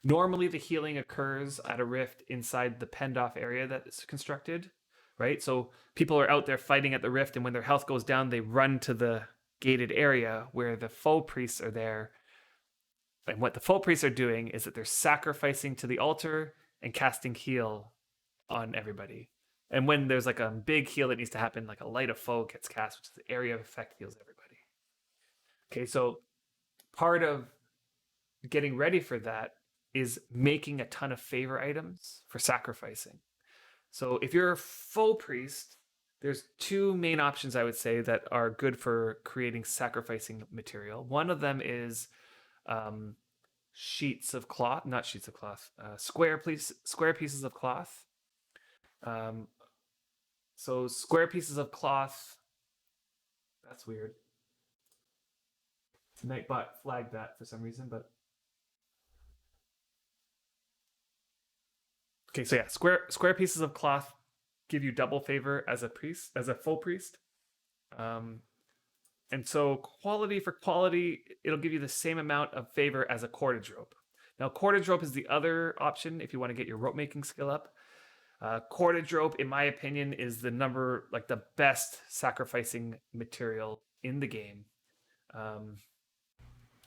Normally, the healing occurs at a rift inside the penned off area that is constructed, right? So people are out there fighting at the rift, and when their health goes down, they run to the gated area where the foe priests are there. And what the foe priests are doing is that they're sacrificing to the altar and casting heal on everybody. And when there's like a big heal that needs to happen, like a light of foe gets cast, which is the area of effect heals everybody. Okay, so part of getting ready for that is making a ton of favor items for sacrificing. So if you're a foe priest, there's two main options I would say that are good for creating sacrificing material. One of them is sheets of cloth, not sheets of cloth, square pieces of cloth. So square pieces of cloth. That's weird. Nightbot flagged that for some reason, but okay. So yeah, square pieces of cloth give you double favor as a priest, as a full priest. And so quality for quality, it'll give you the same amount of favor as a cordage rope. Now, cordage rope is the other option if you want to get your rope making skill up. Cordage rope, in my opinion, is the best sacrificing material in the game.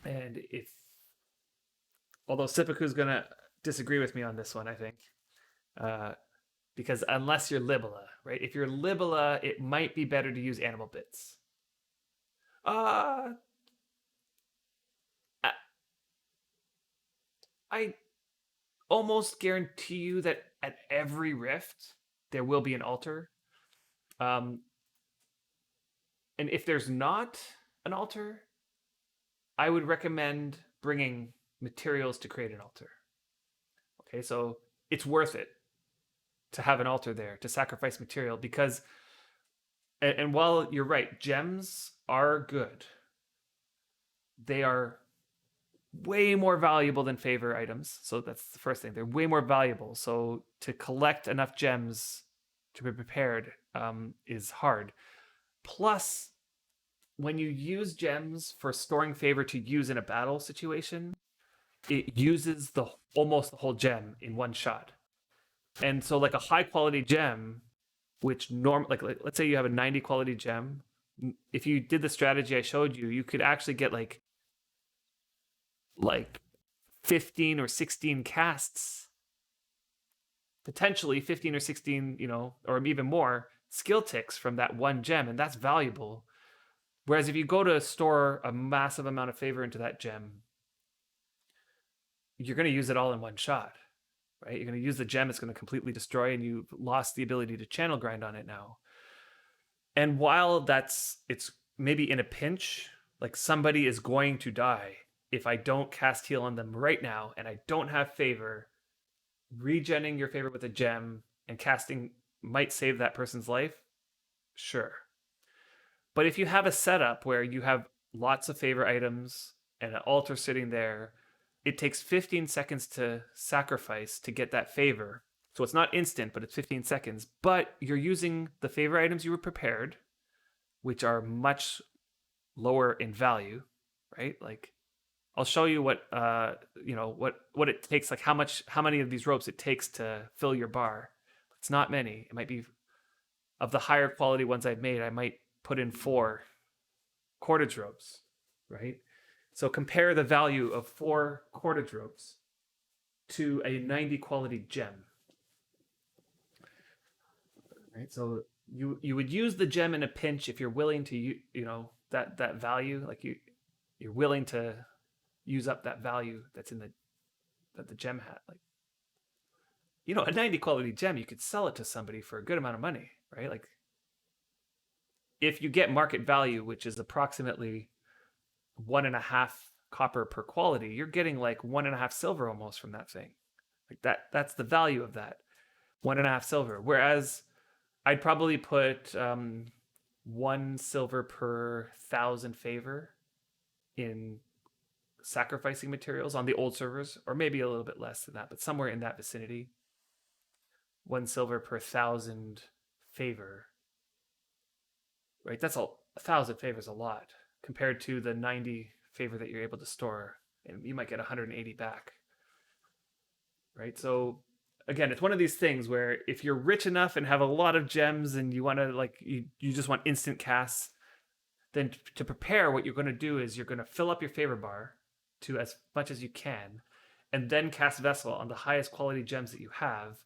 And although Sipaku's gonna disagree with me on this one, I think, because unless you're Libela, right? If you're Libela, it might be better to use animal bits. I almost guarantee you that at every rift there will be an altar. And if there's not an altar, I would recommend bringing materials to create an altar. Okay, so it's worth it to have an altar there, to sacrifice material, because, and while you're right, gems are good, they are way more valuable than favor items. So that's the first thing. They're way more valuable. So to collect enough gems to be prepared is hard. Plus, when you use gems for storing favor to use in a battle situation, it uses almost the whole gem in one shot. And so like a high quality gem, which like let's say you have a 90 quality gem, if you did the strategy I showed you, you could actually get like 15 or 16 casts, potentially 15 or 16, or even more skill ticks from that one gem, and that's valuable. Whereas if you go to store a massive amount of favor into that gem, you're going to use it all in one shot, right? You're going to use the gem, it's going to completely destroy, and you've lost the ability to channel grind on it now. And while it's maybe in a pinch, like somebody is going to die if I don't cast heal on them right now and I don't have favor, regenning your favor with a gem and casting might save that person's life. Sure. But if you have a setup where you have lots of favor items and an altar sitting there, it takes 15 seconds to sacrifice to get that favor. So it's not instant, but it's 15 seconds. But you're using the favor items you were prepared, which are much lower in value, right? Like, I'll show you what it takes, like how many of these ropes it takes to fill your bar. It's not many. It might be, of the higher quality ones I've made, I might put in 4 cordage ropes, right? So compare the value of 4 cordage ropes to a 90 quality gem. Right? So you would use the gem in a pinch if you're willing to, that value, like you're willing to use up that value that's in the gem hat. Like, a 90 quality gem, you could sell it to somebody for a good amount of money, right? Like, if you get market value, which is approximately 1.5 copper per quality, you're getting like 1.5 silver almost from that thing. Like that's the value of that 1.5 silver. Whereas I'd probably put 1 silver per 1,000 favor in sacrificing materials on the old servers, or maybe a little bit less than that, but somewhere in that vicinity. 1 silver per 1,000 favor, right? That's 1,000 favors a lot compared to the 90 favor that you're able to store, and you might get 180 back, right? So again, it's one of these things where if you're rich enough and have a lot of gems and you want to like you just want instant casts, then to prepare, what you're going to do is you're going to fill up your favor bar to as much as you can, and then cast Vessel on the highest quality gems that you have,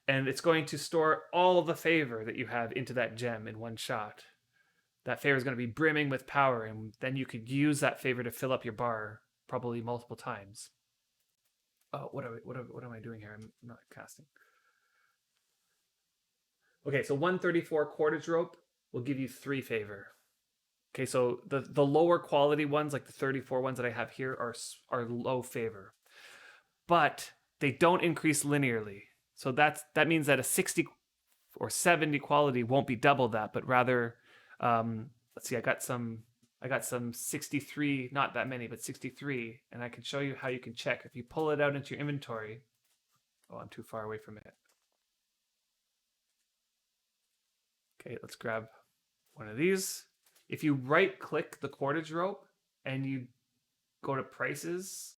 and it's going to store all the favor that you have into that gem in one shot. That favor is going to be brimming with power, and then you could use that favor to fill up your bar probably multiple times. Oh, what am I doing here? I'm not casting. Okay, so 134 cordage rope will give you 3 favor. Okay, so the lower quality ones, like the 34 ones that I have here, are low favor, but they don't increase linearly. So that means that a 60 or 70 quality won't be double that, but rather, let's see, I got some 63, not that many, but 63, and I can show you how you can check. If you pull it out into your inventory, oh, I'm too far away from it. Okay, let's grab one of these. If you right click the cordage rope and you go to prices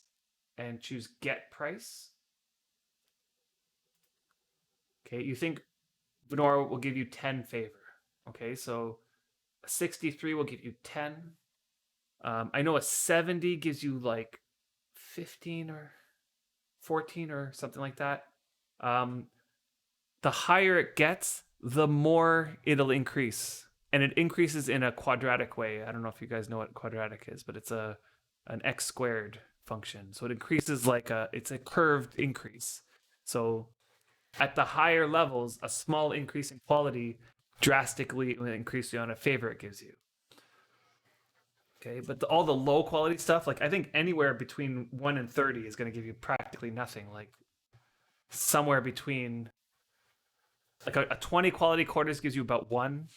and choose get price, okay, you think Venora will give you 10 favor. Okay, so a 63 will give you 10. I know a 70 gives you like 15 or 14 or something like that. The higher it gets, the more it'll increase. And it increases in a quadratic way. I don't know if you guys know what quadratic is, but it's an x squared function. So it increases it's a curved increase. So at the higher levels, a small increase in quality drastically will increase the amount of favor it gives you. Okay, but all the low quality stuff, like I think anywhere between 1 and 30 is going to give you practically nothing. Like somewhere between, like a 20 quality cordage gives you about 1,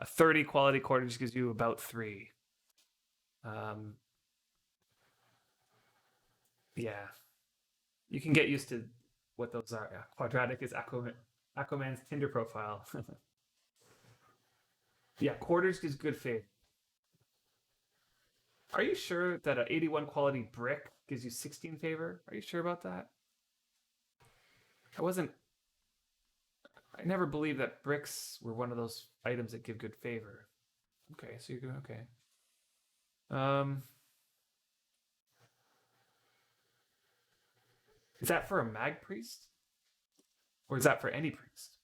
a 30 quality cordage gives you about 3. Yeah, you can get used to what those are. Yeah. Quadratic is Aquaman's Tinder profile. Yeah, cordage gives good favor. Are you sure that an 81 quality brick gives you 16 favor? Are you sure about that? I never believed that bricks were one of those items that give good favor. Okay, so you're going, okay. Is that for a mag priest? Or is that for any priest?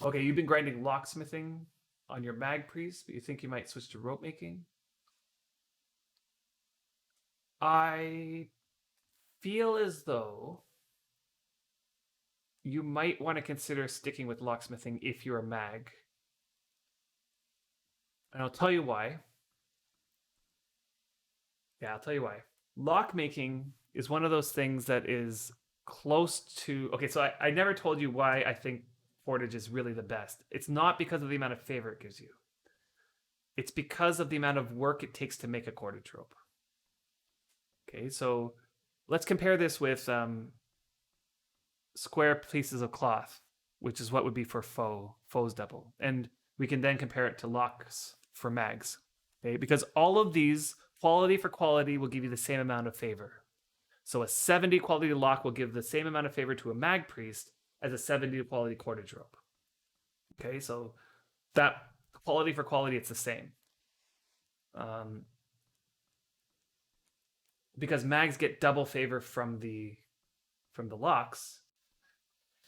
Okay, you've been grinding locksmithing on your mag priest, but you think you might switch to rope making? I feel as though you might want to consider sticking with locksmithing if you're a mag. And I'll tell you why. Yeah, I'll tell you why. Lock making is one of those things that is close to. Okay, so I never told you why I think Portage is really the best. It's not because of the amount of favor it gives you, it's because of the amount of work it takes to make a cordage rope. Okay, so let's compare this with square pieces of cloth, which is what would be for foes double. And we can then compare it to locks for mags. Okay, because all of these quality for quality will give you the same amount of favor. So a 70 quality lock will give the same amount of favor to a mag priest as a 70 quality cordage rope. Okay, so that quality for quality, it's the same. Because mags get double favor from the locks,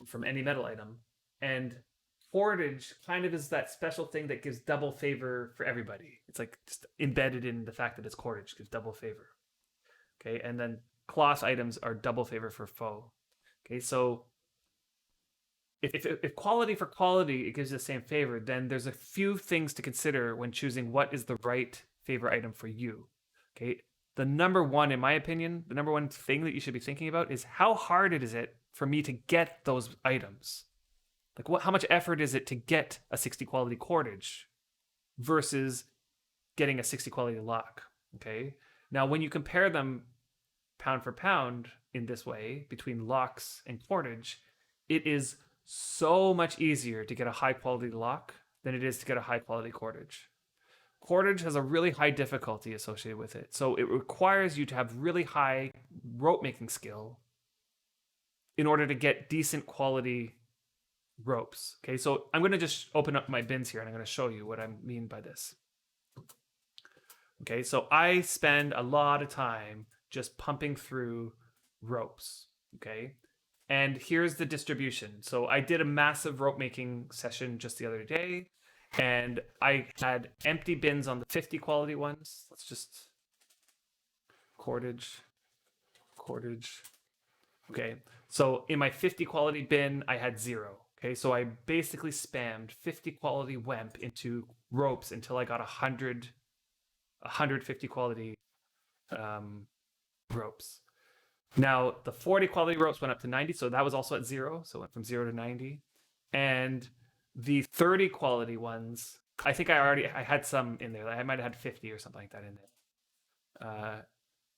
from any metal item. And cordage kind of is that special thing that gives double favor for everybody. It's like just embedded in the fact that it's cordage, gives double favor. Okay, and then cloth items are double favor for foe. Okay, so if quality for quality it gives you the same favor, then there's a few things to consider when choosing what is the right favor item for you. Okay, the number one, in my opinion, the number one thing that you should be thinking about is how hard it is it for me to get those items. Like how much effort is it to get a 60 quality cordage versus getting a 60 quality lock. Okay, now when you compare them pound for pound in this way between locks and cordage, it is so much easier to get a high quality lock than it is to get a high quality cordage. Cordage has a really high difficulty associated with it, so it requires you to have really high rope making skill in order to get decent quality ropes. Okay, so I'm going to just open up my bins here and I'm going to show you what I mean by this. Okay, so I spend a lot of time just pumping through ropes. Okay, and here's the distribution. So I did a massive rope making session just the other day, and I had empty bins on the 50 quality ones. Let's just cordage. Okay, so in my 50 quality bin, I had 0. Okay, so I basically spammed 50 quality WEMP into ropes until I got 150 quality ropes. Now the 40 quality ropes went up to 90, so that was also at 0, so it went from 0 to 90. And the 30 quality ones, I think I had some in there. I might have had 50 or something like that in there.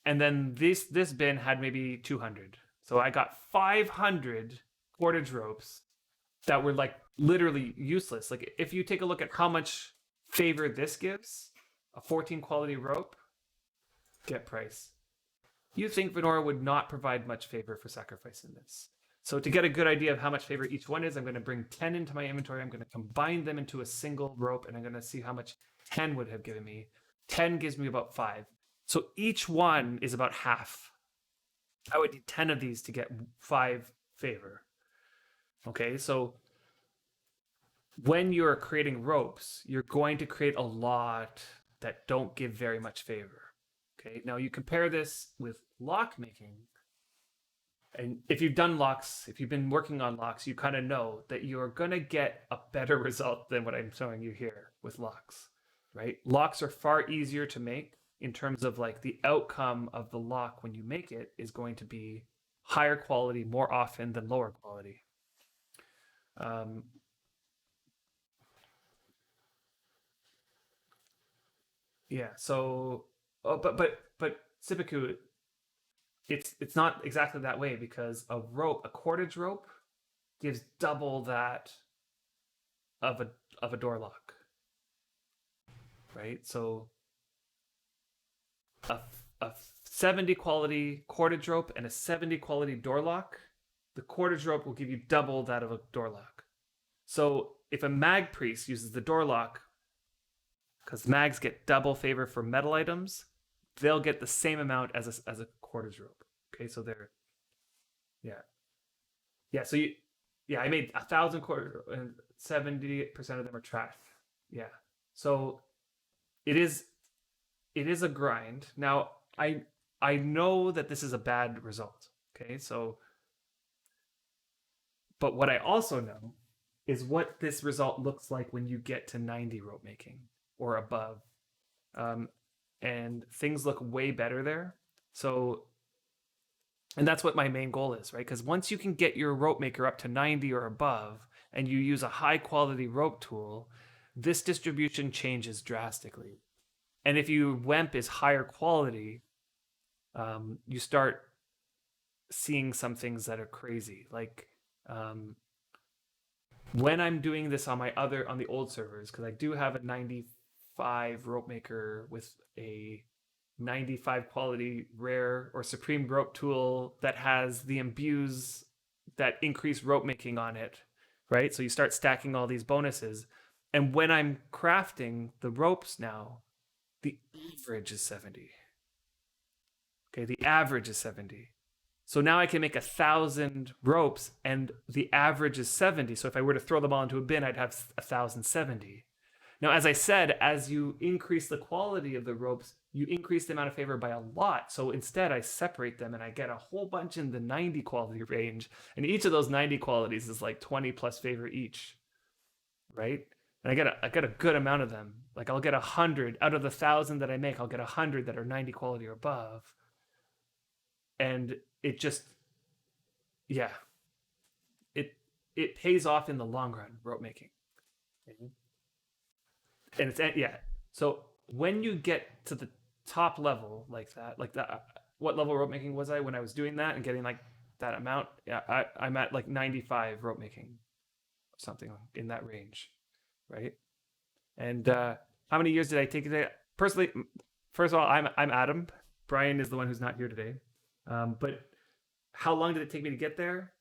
And then this bin had maybe 200. So I got 500 cordage ropes that were like literally useless. Like if you take a look at how much favor this gives, a 14 quality rope, get price. You think Venora would not provide much favor for sacrifice in this. So to get a good idea of how much favor each one is, I'm going to bring 10 into my inventory. I'm going to combine them into a single rope, and I'm going to see how much 10 would have given me. 10 gives me about 5. So each one is about half. I would need 10 of these to get 5 favor. Okay, so when you're creating ropes, you're going to create a lot that don't give very much favor. Okay, now you compare this with lock making, and if you've done locks, if you've been working on locks, you kind of know that you're going to get a better result than what I'm showing you here with locks, right? Locks are far easier to make in terms of like the outcome of the lock when you make it is going to be higher quality more often than lower quality. Yeah, so but Sipiku, it's not exactly that way because a cordage rope gives double that of a door lock. Right? So a 70 quality cordage rope and a 70 quality door lock, the cordage rope will give you double that of a door lock. So if a mag priest uses the door lock, because mags get double favor for metal items, they'll get the same amount as a cordage rope. Okay, so they're, yeah. So I made 1,000 quarters, and 70% of them are trash. Yeah, so it is a grind. Now I know that this is a bad result. Okay, so, but what I also know is what this result looks like when you get to 90 rope making or above. And things look way better there. So, and that's what my main goal is, right? Because once you can get your rope maker up to 90 or above and you use a high quality rope tool, this distribution changes drastically. And if your WEMP is higher quality, you start seeing some things that are crazy. Like when I'm doing this on the old servers, because I do have a 95 rope maker with a 95 quality rare or supreme rope tool that has the imbues that increase rope making on it, right? So you start stacking all these bonuses. And when I'm crafting the ropes now, the average is 70. Okay, the average is 70. So now I can make 1,000 ropes, and the average is 70. So if I were to throw them all into a bin, I'd have 1,070. Now, as I said, as you increase the quality of the ropes, you increase the amount of favor by a lot. So instead, I separate them and I get a whole bunch in the 90 quality range. And each of those 90 qualities is like 20 plus favor each, right? And I get a good amount of them. Like I'll get 100 out of the 1,000 that I make. I'll get 100 that are 90 quality or above, and it just, yeah, it it pays off in the long run, rope making. And it's, yeah. So when you get to the top level like that, what level rope making was I when I was doing that and getting like that amount? Yeah, I'm at like 95 rope making, something in that range, right? And how many years did I take it? Personally, first of all, I'm Adam. Brian is the one who's not here today. But how long did it take me to get there?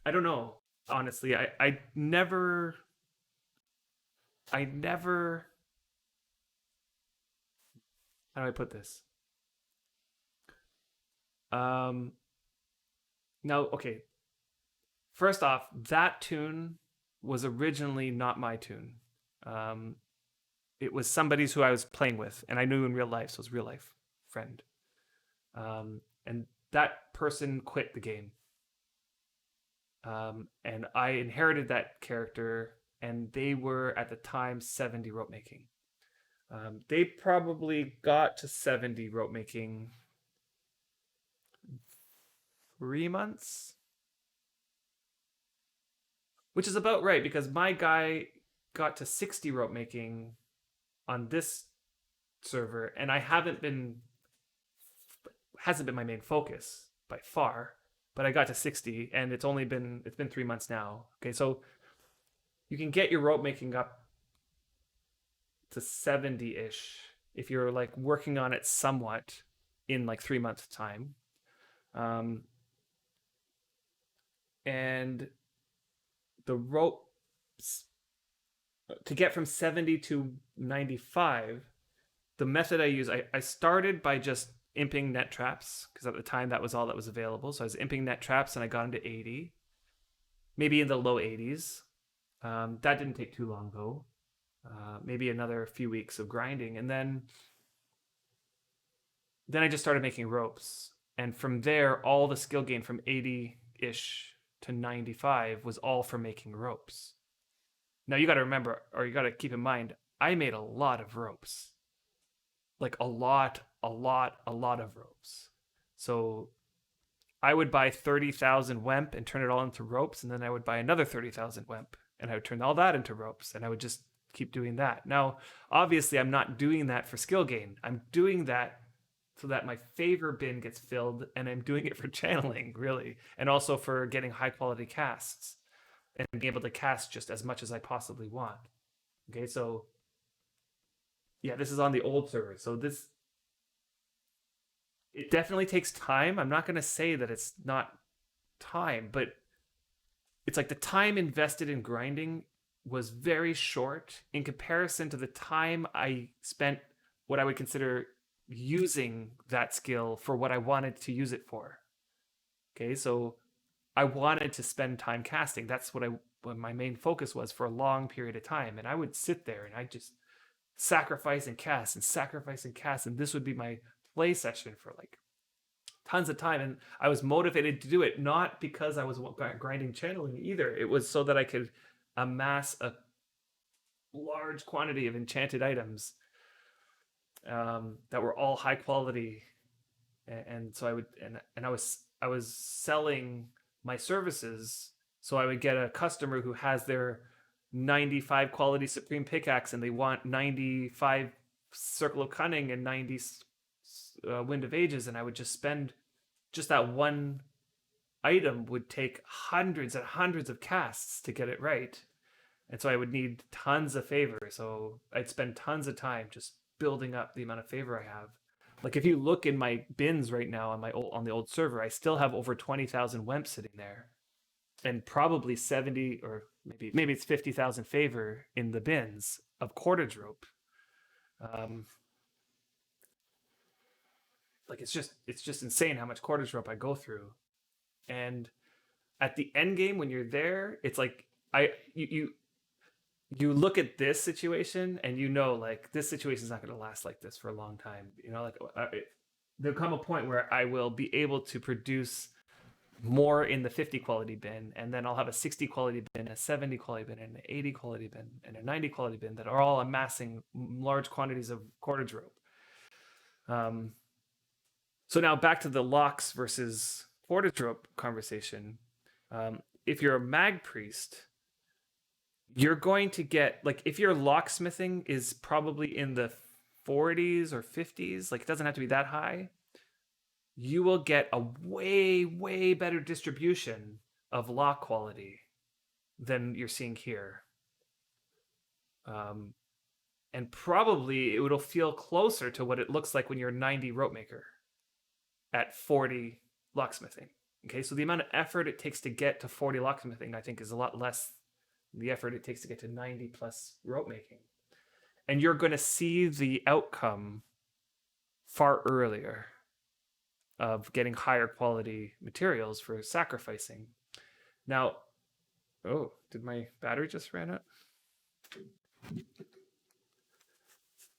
I don't know. Honestly, I never how do I put this? Um Now, okay. First off, that tune was originally not my tune. Um it was somebody's who I was playing with and I knew in real life, so it was a real life friend. And that person quit the game. And I inherited that character, and they were at the time 70 rope making. They probably got to 70 rope making 3 months, which is about right because my guy got to 60 rope making on this server, and I haven't been hasn't been my main focus by far, but I got to 60, and it's been 3 months now. Okay, so you can get your rope making up to 70-ish if you're like working on it somewhat in like 3 months time. um and the ropes to get from 70 to 95, the method I use, I started by just imping net traps because at the time that was all that was available. So I was imping net traps and I got into 80, maybe in the low 80s. That didn't take too long though. Maybe another few weeks of grinding, and then I just started making ropes. And from there, all the skill gain from 80-ish to 95 was all from making ropes. Now you got to remember, or you got to keep in mind, I made a lot of ropes. Like a lot of ropes. So I would buy 30,000 WEMP and turn it all into ropes, and then I would buy another 30,000 WEMP and I would turn all that into ropes, and I would just keep doing that. Now, obviously, I'm not doing that for skill gain. I'm doing that so that my favor bin gets filled, and I'm doing it for channeling, really, and also for getting high quality casts and being able to cast just as much as I possibly want. Okay, so yeah, this is on the old server. So this, it definitely takes time. I'm not going to say that it's not time, but it's like the time invested in grinding was very short in comparison to the time I spent what I would consider using that skill for what I wanted to use it for. Okay, so I wanted to spend time casting. That's what my main focus was for a long period of time. And I would sit there and I just sacrifice and cast and sacrifice and cast. And this would be my play session for like tons of time. And I was motivated to do it, not because I was grinding channeling either. It was so that I could amass a large quantity of enchanted items that were all high quality. And so I would, and I was selling my services. So I would get a customer who has their 95 quality supreme pickaxe and they want 95 circle of cunning and 90 wind of ages, and I would just spend just that one item would take hundreds and hundreds of casts to get it right, and so I would need tons of favor. So I'd spend tons of time just building up the amount of favor I have. Like if you look in my bins right now on the old server, I still have over 20,000 WEMP sitting there, and probably 70 or maybe it's 50,000 favor in the bins of cordage rope. Um, like it's just insane how much cordage rope I go through. And at the end game when you're there, it's like you look at this situation and you know like this situation is not going to last like this for a long time. You know, like there'll come a point where I will be able to produce more in the 50 quality bin, and then I'll have a 60 quality bin, a 70 quality bin, and an 80 quality bin, and a 90 quality bin that are all amassing large quantities of cordage rope. So now back to the locks versus cordage rope conversation. If you're a mag priest, you're going to get, like, if your locksmithing is probably in the 40s or 50s, like it doesn't have to be that high, you will get a way better distribution of lock quality than you're seeing here. And probably it will feel closer to what it looks like when you're 90 rope maker at 40 locksmithing. Okay, so the amount of effort it takes to get to 40 locksmithing, I think, is a lot less than the effort it takes to get to 90 plus rope making. And you're going to see the outcome far earlier of getting higher quality materials for sacrificing. Now, oh, did my battery just ran out?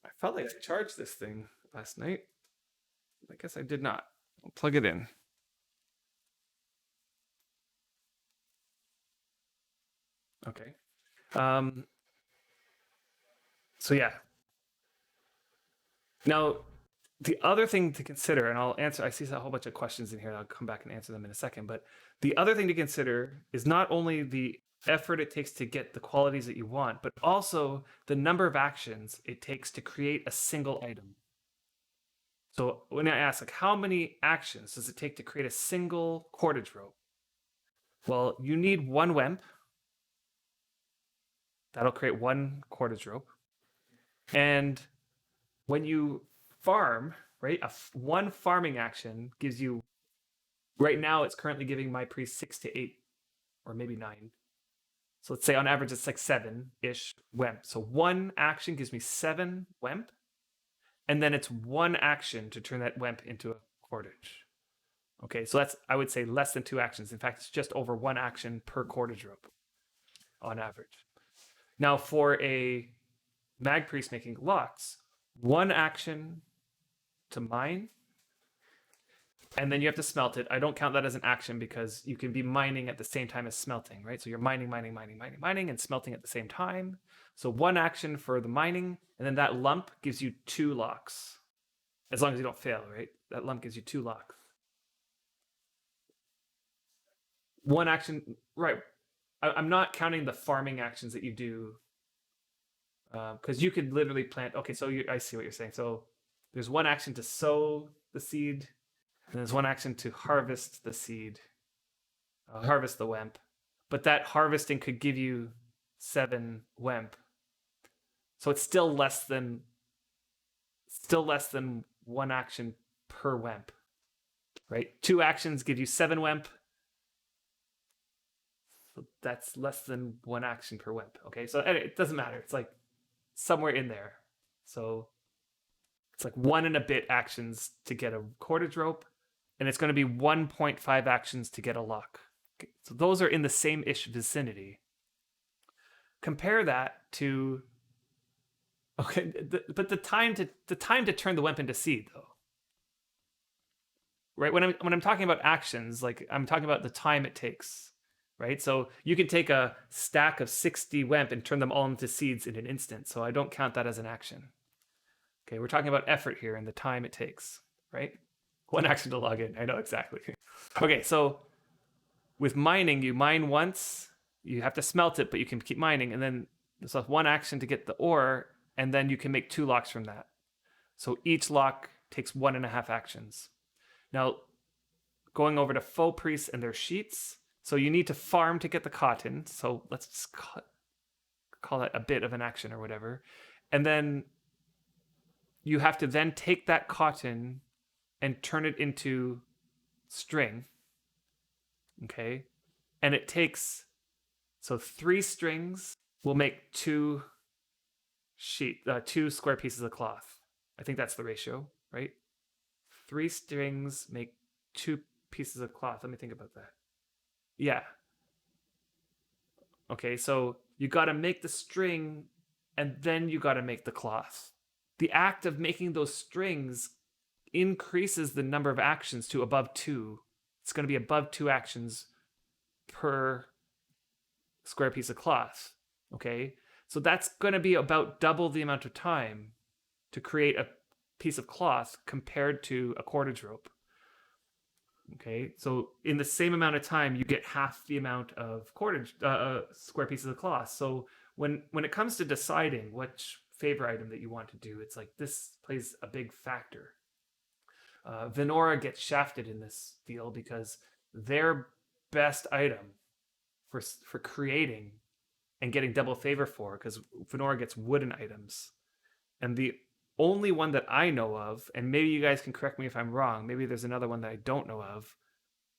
I felt like I charged this thing last night. I guess I did not. I'll plug it in. Okay. So yeah. Now, the other thing to consider, and I'll answer, I see a whole bunch of questions in here. I'll come back and answer them in a second. But the other thing to consider is not only the effort it takes to get the qualities that you want, but also the number of actions it takes to create a single item. So when I ask, like, how many actions does it take to create a single cordage rope? Well, you need one WEMP. That'll create one cordage rope. And when you farm, right, one farming action gives you, right now it's currently giving my priest 6 to 8 or maybe 9. So let's say on average it's like 7-ish WEMP. So one action gives me 7 WEMP, and then it's one action to turn that WEMP into a cordage. Okay, so that's, I would say, less than 2 actions. In fact, it's just over 1 action per cordage rope on average. Now for a mag priest making locks, 1 action to mine, and then you have to smelt it. I don't count that as an action because you can be mining at the same time as smelting, right? So you're mining, and smelting at the same time. So 1 action for the mining, and then that lump gives you 2 locks. As long as you don't fail, right? That lump gives you 2 locks. 1 action, right? I'm not counting the farming actions that you do, because you could literally plant. Okay, so I see what you're saying. So there's 1 action to sow the seed, and there's 1 action to harvest the seed, harvest the WEMP. But that harvesting could give you 7 WEMP. So it's still less than 1 action per WEMP, right? 2 actions give you 7 WEMP. So that's less than 1 action per WEMP. Okay, so it doesn't matter. It's like somewhere in there. So it's like 1 and a bit actions to get a cordage rope, and it's going to be 1.5 actions to get a lock. Okay, so those are in the same-ish vicinity. Compare that to, okay, but the time to turn the WEMP into seed, though. Right? When I'm talking about actions, like I'm talking about the time it takes. Right? So you can take a stack of 60 WEMP and turn them all into seeds in an instant. So I don't count that as an action. Okay, we're talking about effort here and the time it takes, right? 1 action to log in. I know exactly. Okay, so with mining, you mine once, you have to smelt it, but you can keep mining, and then there's 1 action to get the ore, and then you can make 2 locks from that. So each lock takes 1.5 actions. Now, going over to faux priests and their sheets. So you need to farm to get the cotton. So let's just call that a bit of an action or whatever. And then you have to then take that cotton and turn it into string. Okay. And it takes, so 3 strings will make 2 square pieces of cloth. I think that's the ratio, right? 3 strings make 2 pieces of cloth. Let me think about that. Yeah. Okay, so you got to make the string and then you got to make the cloth. The act of making those strings increases the number of actions to above 2. It's going to be above 2 actions per square piece of cloth. Okay, so that's going to be about double the amount of time to create a piece of cloth compared to a cordage rope. Okay, so in the same amount of time, you get half the amount of cordage, square pieces of cloth. So when it comes to deciding which favor item that you want to do, it's like this plays a big factor. Venora gets shafted in this deal because their best item for creating and getting double favor for, because Venora gets wooden items, and the only one that I know of, and maybe you guys can correct me if I'm wrong, maybe there's another one that I don't know of,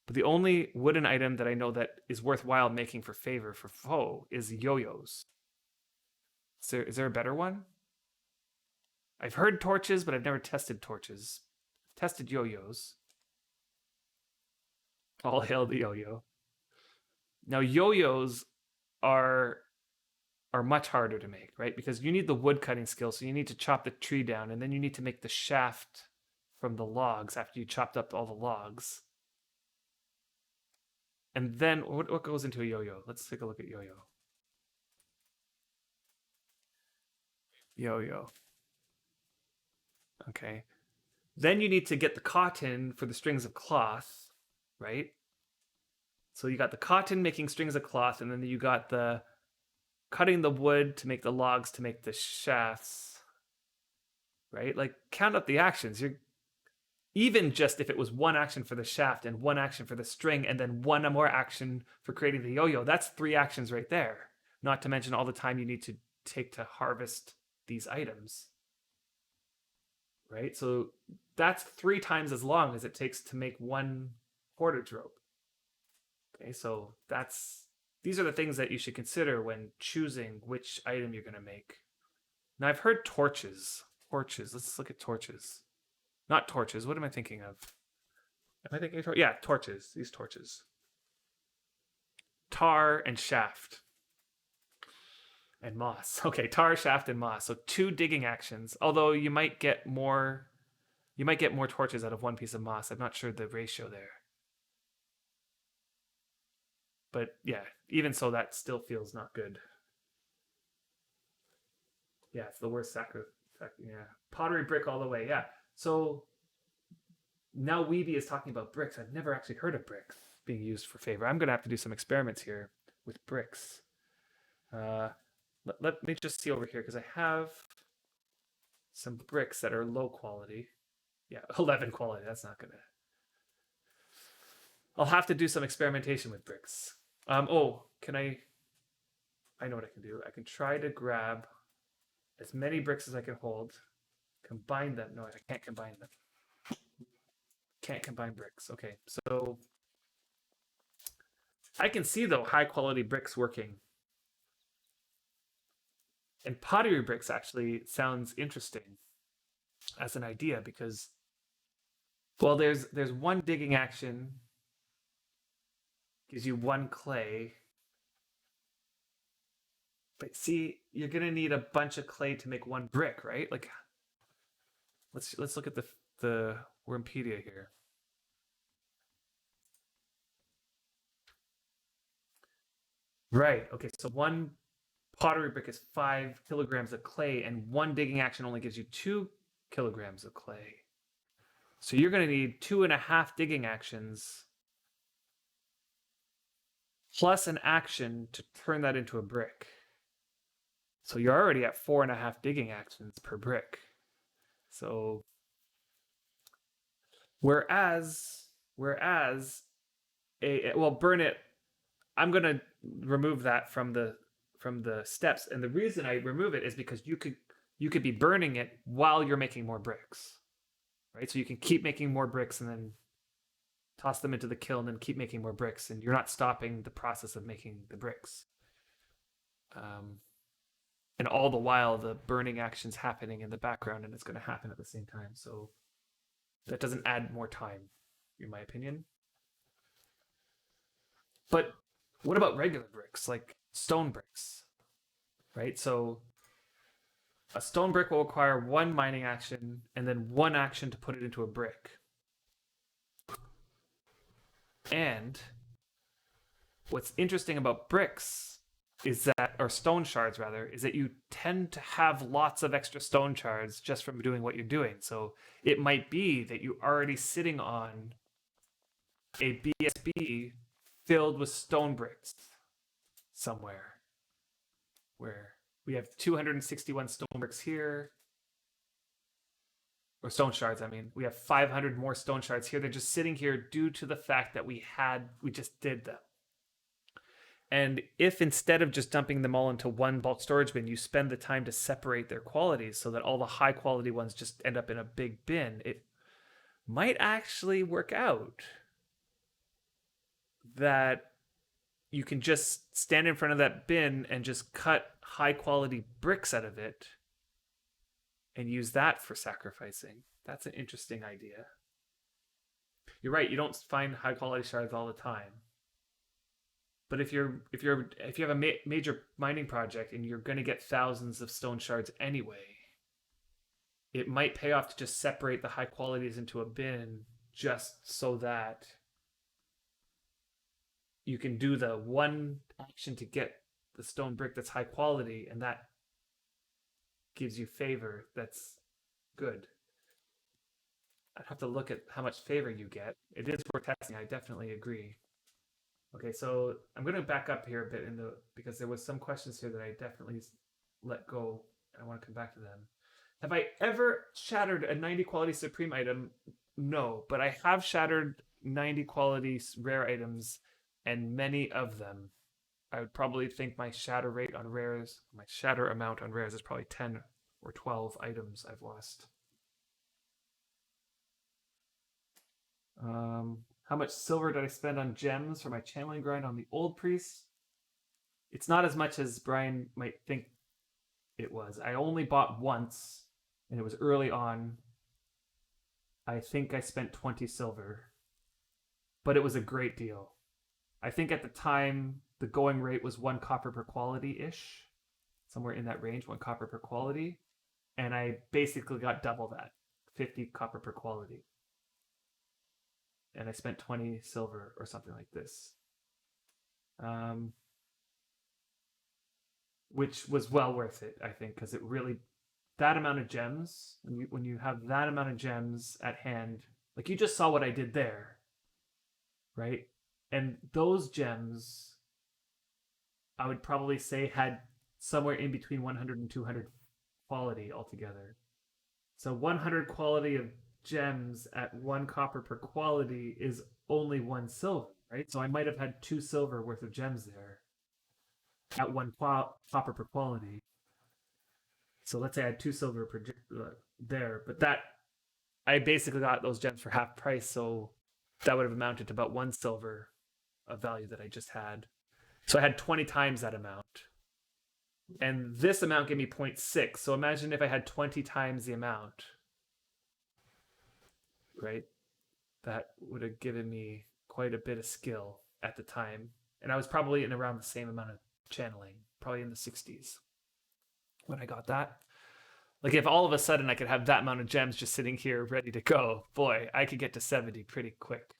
but the only wooden item that I know that is worthwhile making for favor for foe is yo-yos. Is there a better one? I've heard torches, but I've never tested torches. I've tested yo-yos. All hail the yo-yo. Now yo-yos are much harder to make, right? Because you need the wood cutting skill, so you need to chop the tree down, and then you need to make the shaft from the logs after you chopped up all the logs. And then what goes into a yo-yo? Let's take a look at yo-yo. Yo-yo. Okay. Then you need to get the cotton for the strings of cloth, right? So you got the cotton making strings of cloth, and then you got the cutting the wood to make the logs to make the shafts, right? Like count up the actions. You're even just if it was one action for the shaft and one action for the string and then one more action for creating the yo-yo, that's 3 actions right there. Not to mention all the time you need to take to harvest these items, right? So that's 3 times as long as it takes to make one cordage rope. Okay, so these are the things that you should consider when choosing which item you're going to make. Now I've heard torches. Torches. Let's look at torches. Not torches. What am I thinking of? Am I thinking of yeah, torches. These torches. Tar and shaft. And moss. Okay, tar, shaft, and moss. So 2 digging actions. Although you might get more torches out of 1 piece of moss. I'm not sure the ratio there. But yeah, even so, that still feels not good. Yeah, it's the worst sacrifice. Yeah, pottery brick all the way. Yeah. So now Weeby is talking about bricks. I've never actually heard of bricks being used for favor. I'm gonna have to do some experiments here with bricks. Let me just see over here because I have some bricks that are low quality. Yeah, 11 quality. That's not gonna. I'll have to do some experimentation with bricks. Oh, can I? I know what I can do. I can try to grab as many bricks as I can hold, combine them. No, I can't combine them. Can't combine bricks. Okay, so I can see though high quality bricks working. And pottery bricks actually sounds interesting as an idea because well there's 1 digging action gives you 1 clay. But see, you're gonna need a bunch of clay to make 1 brick, right? Like let's look at the Wurmpedia here. Right. Okay. So 1 pottery brick is 5 kilograms of clay, and 1 digging action only gives you 2 kilograms of clay. So you're going to need 2.5 digging actions plus an action to turn that into a brick. So you're already at 4.5 digging actions per brick. So whereas well, burn it. I'm going to remove that from the steps, and the reason I remove it is because you could be burning it while you're making more bricks, right? So you can keep making more bricks and then toss them into the kiln and keep making more bricks, and you're not stopping the process of making the bricks. And all the while, the burning action's happening in the background, and it's going to happen at the same time. So That doesn't add more time, in my opinion. But what about regular bricks, like stone bricks, right? So a stone brick will require one mining action and then one action to put it into a brick. And what's interesting about bricks is that, or stone shards rather, is that you tend to have lots of extra stone shards just from doing what you're doing. So it might be that you're already sitting on a BSB filled with stone bricks somewhere, where we have 261 stone bricks here, or stone shards. I mean, we have 500 more stone shards here. They're just sitting here due to the fact that we just did them. And if instead of just dumping them all into one bulk storage bin, you spend the time to separate their qualities so that all the high quality ones just end up in a big bin, it might actually work out that you can just stand in front of that bin and just cut high quality bricks out of it and use that for sacrificing. That's an interesting idea. You're right, you don't find high quality shards all the time. But if you have a major mining project and you're going to get thousands of stone shards anyway, it might pay off to just separate the high qualities into a bin just so that you can do the one action to get the stone brick that's high quality, and that gives you favor that's good. I'd have to look at how much favor you get. It is worth testing, I definitely agree. Okay, so I'm going to back up here a bit because there was some questions here that I definitely let go, and I want to come back to them. Have I ever shattered a 90 quality supreme item? No, but I have shattered 90 quality rare items, and many of them. I would probably think my shatter rate on rares, my shatter amount on rares is probably 10 or 12 items I've lost. How much silver did I spend on gems for my channeling grind on the old priest? It's not as much as Brian might think it was. I only bought once, and it was early on. I think I spent 20 silver, but it was a great deal. I think at the time, the going rate was 1 copper per quality-ish, somewhere in that range, 1 copper per quality, and I basically got double that, 50 copper per quality. And I spent 20 silver or something like this. Which was well worth it, I think, because it really, that amount of gems, when you have that amount of gems at hand, like you just saw what I did there, right? And those gems, I would probably say had somewhere in between 100 and 200 quality altogether. So 100 quality of gems at 1 copper per quality is only 1 silver, right? So I might have had 2 silver worth of gems there at 1 copper per quality. So let's say I had 2 silver per there, but that I basically got those gems for half price, so that would have amounted to about 1 silver of value that I just had. So I had 20 times that amount. And this amount gave me 0.6. So imagine if I had 20 times the amount, right? That would have given me quite a bit of skill at the time. And I was probably in around the same amount of channeling, probably in the 60s when I got that. Like if all of a sudden I could have that amount of gems just sitting here ready to go, boy, I could get to 70 pretty quick.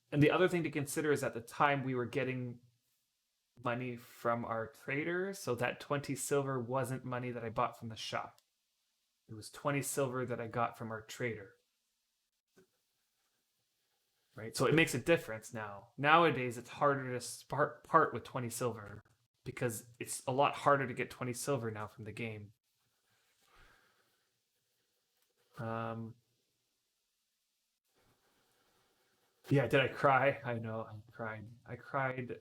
And the other thing to consider is at the time we were getting money from our trader, so that 20 silver wasn't money that I bought from the shop. It was 20 silver that I got from our trader. Right? So it makes a difference now. Nowadays, it's harder to part with 20 silver because it's a lot harder to get 20 silver now from the game. Yeah, did I cry? I know, I cried. I cried.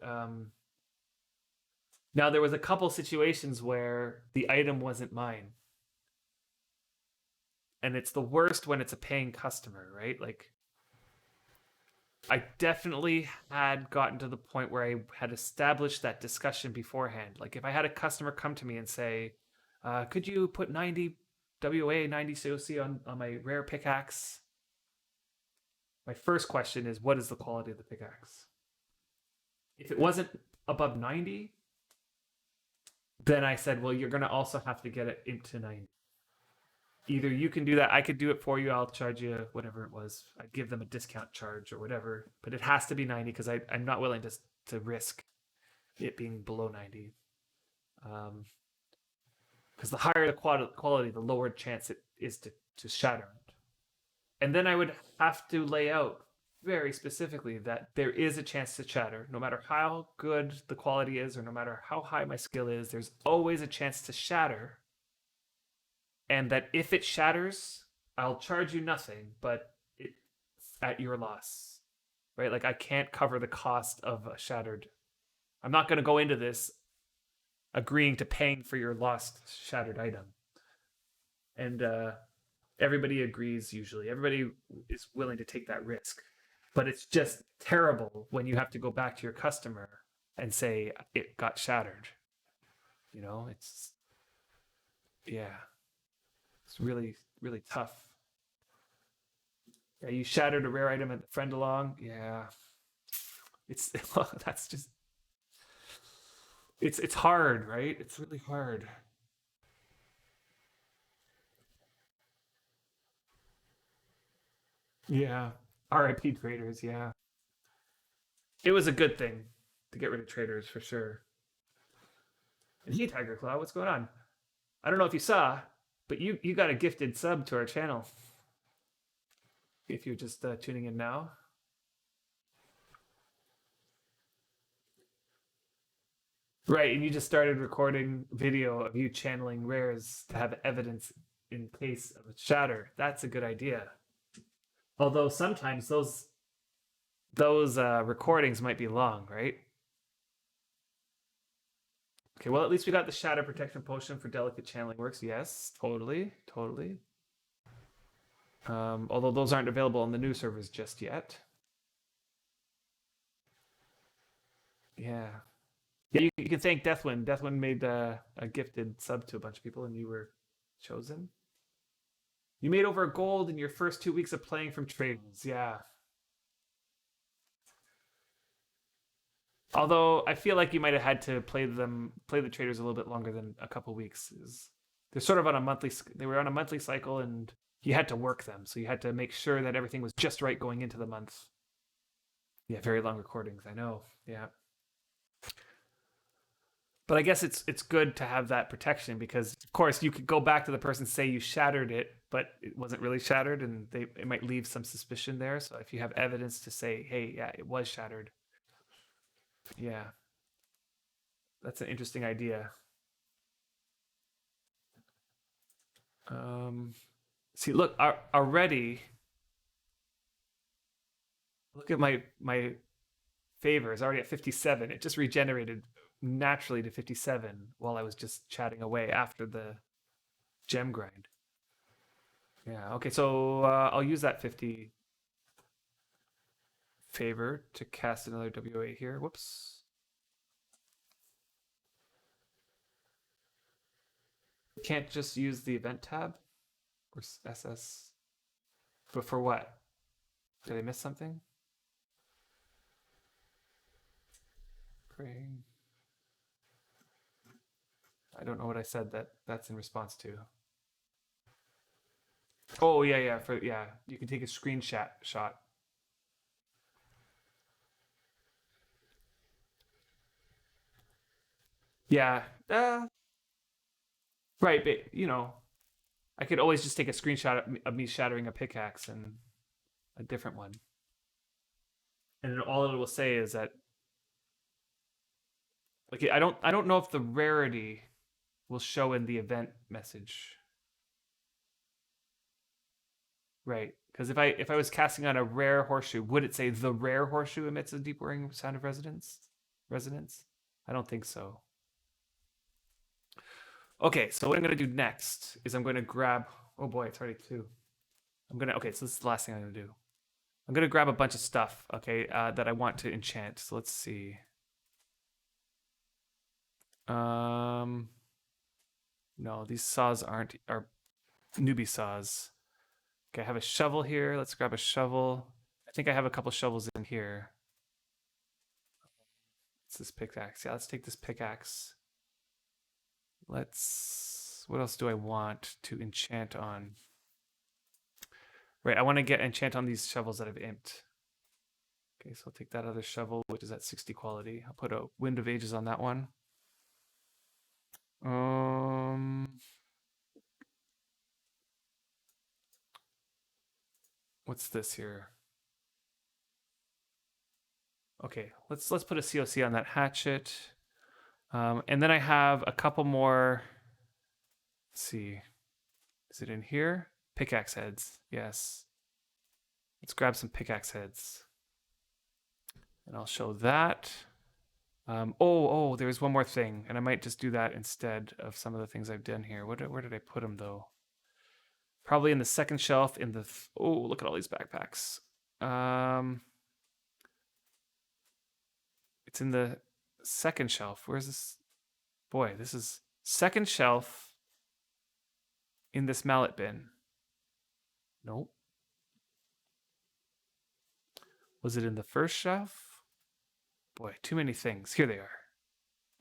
Now, there was a couple situations where the item wasn't mine. And it's the worst when it's a paying customer, right? Like, I definitely had gotten to the point where I had established that discussion beforehand. Like, if I had a customer come to me and say, Could you put 90 WA, 90 COC on my rare pickaxe? My first question is, what is the quality of the pickaxe? If it wasn't above 90, then I said, well, you're going to also have to get it into 90. Either you can do that, I could do it for you, I'll charge you whatever it was. I'd give them a discount charge or whatever, but it has to be 90 because I'm not willing to risk it being below 90. Because the higher the quality, the lower chance it is to shatter it. And then I would have to lay out very specifically that there is a chance to shatter. No matter how good the quality is or no matter how high my skill is, there's always a chance to shatter. And that if it shatters, I'll charge you nothing, but it's at your loss. Right? Like I can't cover the cost of a shattered. I'm not going to go into this agreeing to paying for your lost shattered item. And everybody agrees usually. Everybody is willing to take that risk. But it's just terrible when you have to go back to your customer and say it got shattered. You know, it's really, really tough. Yeah, you shattered a rare item at the friend along. Yeah. It's that's just it's hard, right? It's really hard. Yeah. RIP traders, yeah. It was a good thing to get rid of traders for sure. And hey, Tiger Claw, what's going on? I don't know if you saw, but you got a gifted sub to our channel. If you're just tuning in now. Right, and you just started recording video of you channeling rares to have evidence in case of a shatter. That's a good idea. Although sometimes those recordings might be long, right? Okay, well at least we got the shatter protection potion for delicate channeling works. Yes, totally, totally. Although those aren't available on the new servers just yet. Yeah. Yeah, you can thank Deathwind. Deathwind made a gifted sub to a bunch of people, and you were chosen. You made over a gold in your first 2 weeks of playing from trades. Yeah. Although I feel like you might have had to play the traders a little bit longer than a couple weeks. They're sort of on a monthly. They were on a monthly cycle, and you had to work them, so you had to make sure that everything was just right going into the month. Yeah, very long recordings. I know. Yeah. But I guess it's good to have that protection because, of course, you could go back to the person, say you shattered it, but it wasn't really shattered, and it might leave some suspicion there. So if you have evidence to say, hey, yeah, it was shattered, yeah, that's an interesting idea. See, look, already, look at my favor is already at 57. It just regenerated naturally to 57 while I was just chatting away after the gem grind. Yeah, okay, so I'll use that 50 favor to cast another WA here. Whoops. Can't just use the event tab or SS. But for what? Did I miss something? Praying. I don't know what I said that's in response to. Oh yeah, you can take a screenshot shot. Yeah. Right, but I could always just take a screenshot of me shattering a pickaxe and a different one. And all it will say is that like I don't know if the rarity will show in the event message. Right. Because if I was casting on a rare horseshoe, would it say the rare horseshoe emits a deep whirring sound of resonance? Resonance? I don't think so. Okay, so what I'm gonna do next is I'm gonna grab. Oh boy, it's already 2. Okay, so this is the last thing I'm gonna do. I'm gonna grab a bunch of stuff, okay, that I want to enchant. So let's see. No, these saws are newbie saws. Okay, I have a shovel here. Let's grab a shovel. I think I have a couple shovels in here. What's this pickaxe? Yeah, let's take this pickaxe. What else do I want to enchant on? Right, I want to get enchant on these shovels that I've imped. Okay, so I'll take that other shovel, which is at 60 quality. I'll put a Wind of Ages on that one. What's this here? Okay, let's put a COC on that hatchet. And then I have a couple more. Let's see. Is it in here? Pickaxe heads. Yes. Let's grab some pickaxe heads. And I'll show that. There's one more thing. And I might just do that instead of some of the things I've done here. Where did I put them, though? Probably in the second shelf in the... look at all these backpacks. It's in the second shelf. Where's this? Boy, this is second shelf in this mallet bin. Nope. Was it in the first shelf? Boy, too many things. Here they are.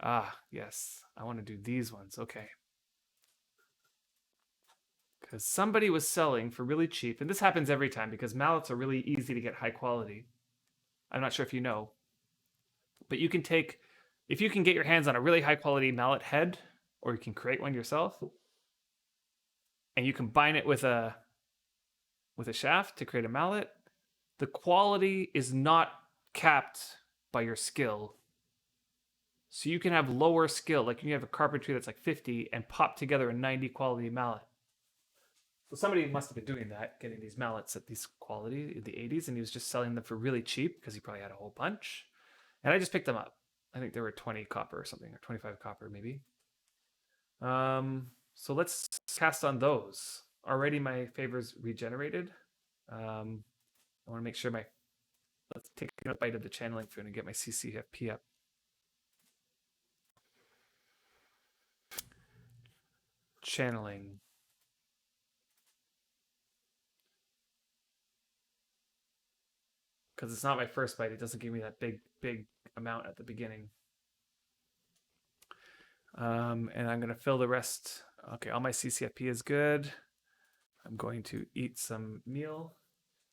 Ah, yes. I want to do these ones. Okay. Because somebody was selling for really cheap, and this happens every time because mallets are really easy to get high quality. I'm not sure if you know, but you can take, if you can get your hands on a really high quality mallet head, or you can create one yourself, and you combine it with a shaft to create a mallet, the quality is not capped by your skill. So you can have lower skill, like you have a carpentry that's like 50 and pop together a 90 quality mallet. So somebody must have been doing that, getting these mallets at this quality in the 80s, and he was just selling them for really cheap because he probably had a whole bunch. And I just picked them up. I think they were 20 copper or something, or 25 copper maybe. So let's cast on those. Already my favors regenerated. I want to make sure let's take a bite of the channeling food and get my CCFP up. Channeling. Because it's not my first bite, it doesn't give me that big amount at the beginning. And I'm going to fill the rest. Okay, all my CCFP is good. I'm going to eat some meal.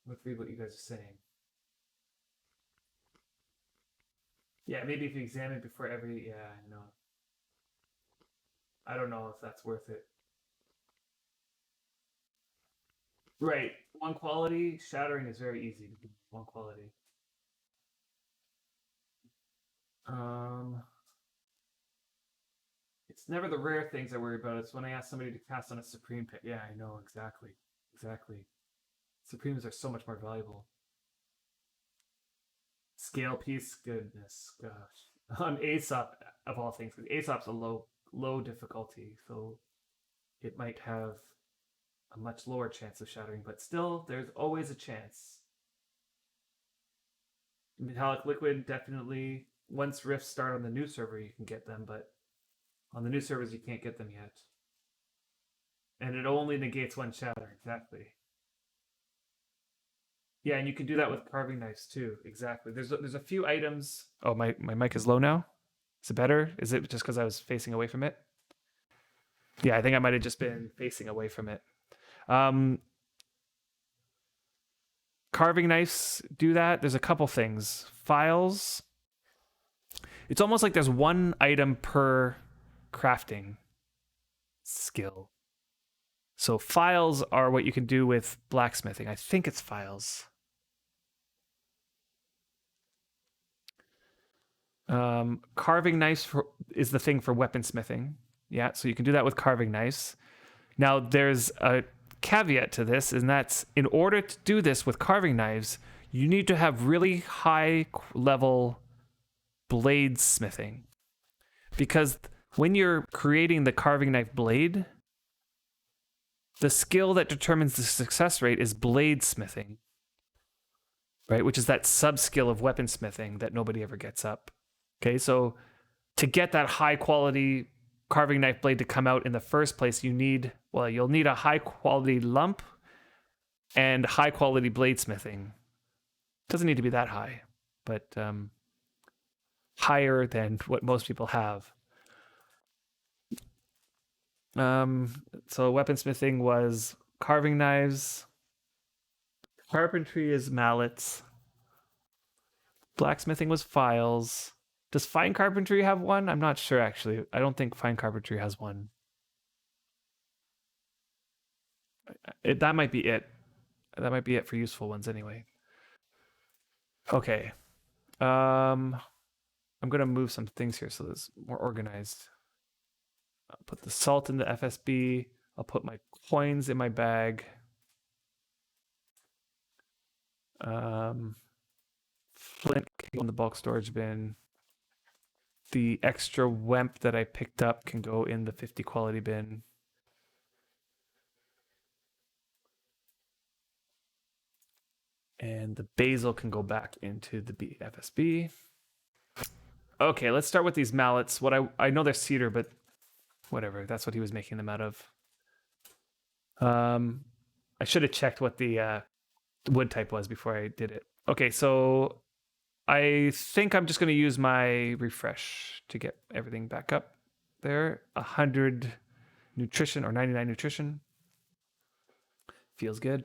Let's read what you guys are saying. Yeah, maybe if you examine before every... Yeah, I know. I don't know if that's worth it. Right. One quality, shattering is very easy. One quality. It's never the rare things I worry about. It's when I ask somebody to cast on a Supreme Pit. Yeah, I know, exactly. Exactly. Supremes are so much more valuable. Scale piece, goodness, gosh. On Aesop, of all things, because Aesop's a low difficulty, so it might have a much lower chance of shattering, but still, there's always a chance. Metallic liquid, definitely. Once rifts start on the new server, you can get them, but on the new servers, you can't get them yet. And it only negates one shatter, exactly. Yeah, and you can do that with carving knives too. Exactly. There's a few items. Oh, my mic is low now. Is it better? Is it just because I was facing away from it? Yeah, I think I might have just been facing away from it. Carving knives do that. There's a couple things. Files. It's almost like there's one item per crafting skill. So files are what you can do with blacksmithing. I think it's files. Carving knives is the thing for weaponsmithing. Yeah, so you can do that with carving knives. Now, there's a caveat to this, and that's in order to do this with carving knives, you need to have really high level bladesmithing. Because when you're creating the carving knife blade, the skill that determines the success rate is bladesmithing, right? Which is that sub-skill of weaponsmithing that nobody ever gets up. Okay, so to get that high quality carving knife blade to come out in the first place, you'll need a high quality lump and high quality bladesmithing. Doesn't need to be that high, but higher than what most people have. So weaponsmithing was carving knives. Carpentry is mallets. Blacksmithing was files. Does fine carpentry have one? I'm not sure, actually. I don't think fine carpentry has one. That might be it. That might be it for useful ones anyway. Okay. I'm going to move some things here so it's more organized. I'll put the salt in the FSB. I'll put my coins in my bag. Flint can go in the bulk storage bin. The extra wemp that I picked up can go in the 50 quality bin. And the basil can go back into the FSB. Okay, let's start with these mallets. I know they're cedar, but whatever. That's what he was making them out of. I should have checked what the wood type was before I did it. Okay, so I think I'm just going to use my refresh to get everything back up there. 100 nutrition or 99 nutrition. Feels good.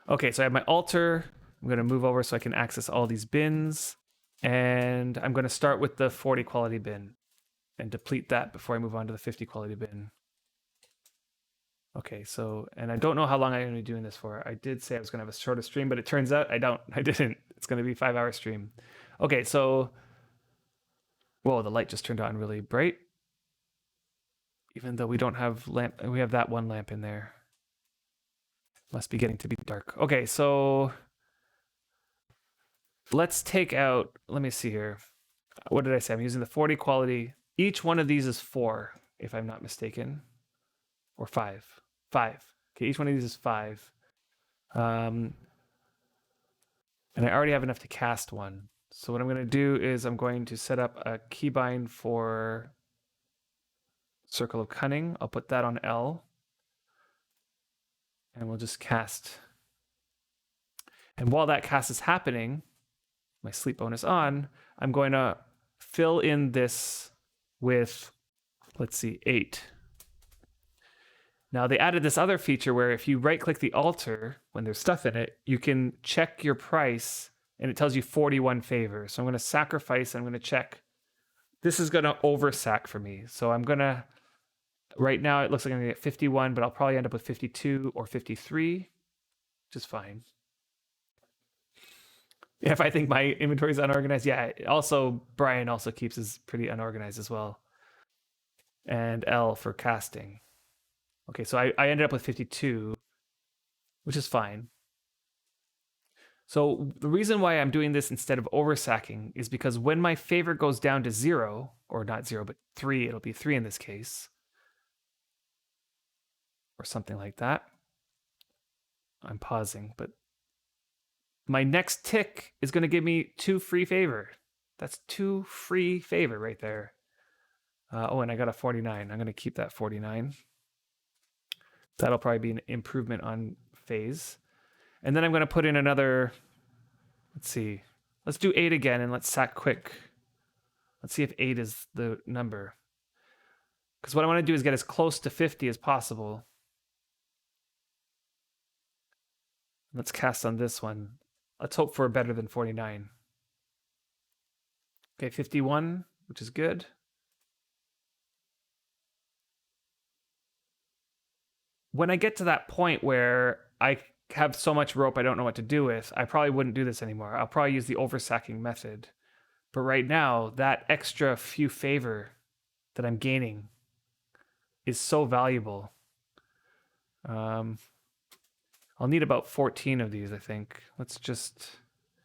Okay, so I have my altar. I'm going to move over so I can access all these bins. And I'm going to start with the 40 quality bin and deplete that before I move on to the 50 quality bin. Okay, so, and I don't know how long I'm going to be doing this for. I did say I was going to have a shorter stream, but it turns out I didn't. It's going to be a 5-hour stream. Okay, so, whoa, the light just turned on really bright. Even though we don't have lamp, we have that one lamp in there. Must be getting to be dark. Okay, so let's take out, let me see here. What did I say? I'm using the 40 quality. Each one of these is 4, if I'm not mistaken. Or 5. 5. Okay, each one of these is 5. And I already have enough to cast one. So what I'm going to do is I'm going to set up a keybind for Circle of Cunning. I'll put that on L. And we'll just cast. And while that cast is happening, my sleep bonus on, I'm going to fill in this with, let's see, 8. Now they added this other feature where if you right click the altar when there's stuff in it, you can check your price and it tells you 41 favor. So I'm going to sacrifice, I'm going to check. This is going to oversack for me. So I'm going to, right now it looks like I'm going to get 51, but I'll probably end up with 52 or 53, which is fine. If I think my inventory is unorganized, yeah. Also, Brian also keeps his pretty unorganized as well. And L for casting. Okay, so I ended up with 52, which is fine. So the reason why I'm doing this instead of oversacking is because when my favor goes down to 0, or not 0, but 3, it'll be 3 in this case, or something like that. I'm pausing, but my next tick is going to give me 2 free favor. That's 2 free favor right there. Oh, and I got a 49. I'm going to keep that 49. That'll probably be an improvement on phase. And then I'm going to put in another, let's see. Let's do 8 again and let's sack quick. Let's see if 8 is the number. Because what I want to do is get as close to 50 as possible. Let's cast on this one. Let's hope for better than 49. Okay, 51, which is good. When I get to that point where I have so much rope I don't know what to do with, I probably wouldn't do this anymore. I'll probably use the oversacking method. But right now, that extra few favor that I'm gaining is so valuable. I'll need about 14 of these, I think. Let's just...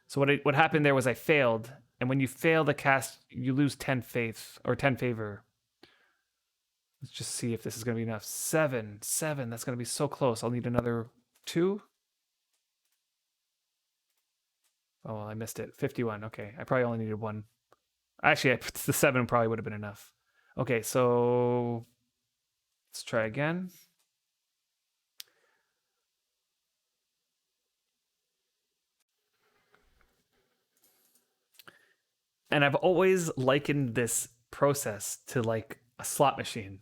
So what happened there was I failed. And when you fail the cast, you lose 10 faith, or 10 favor. Let's just see if this is going to be enough. 7. That's going to be so close. I'll need another 2. Oh, well, I missed it. 51. Okay. I probably only needed 1. Actually, the 7 probably would have been enough. Okay, so let's try again. And I've always likened this process to like a slot machine.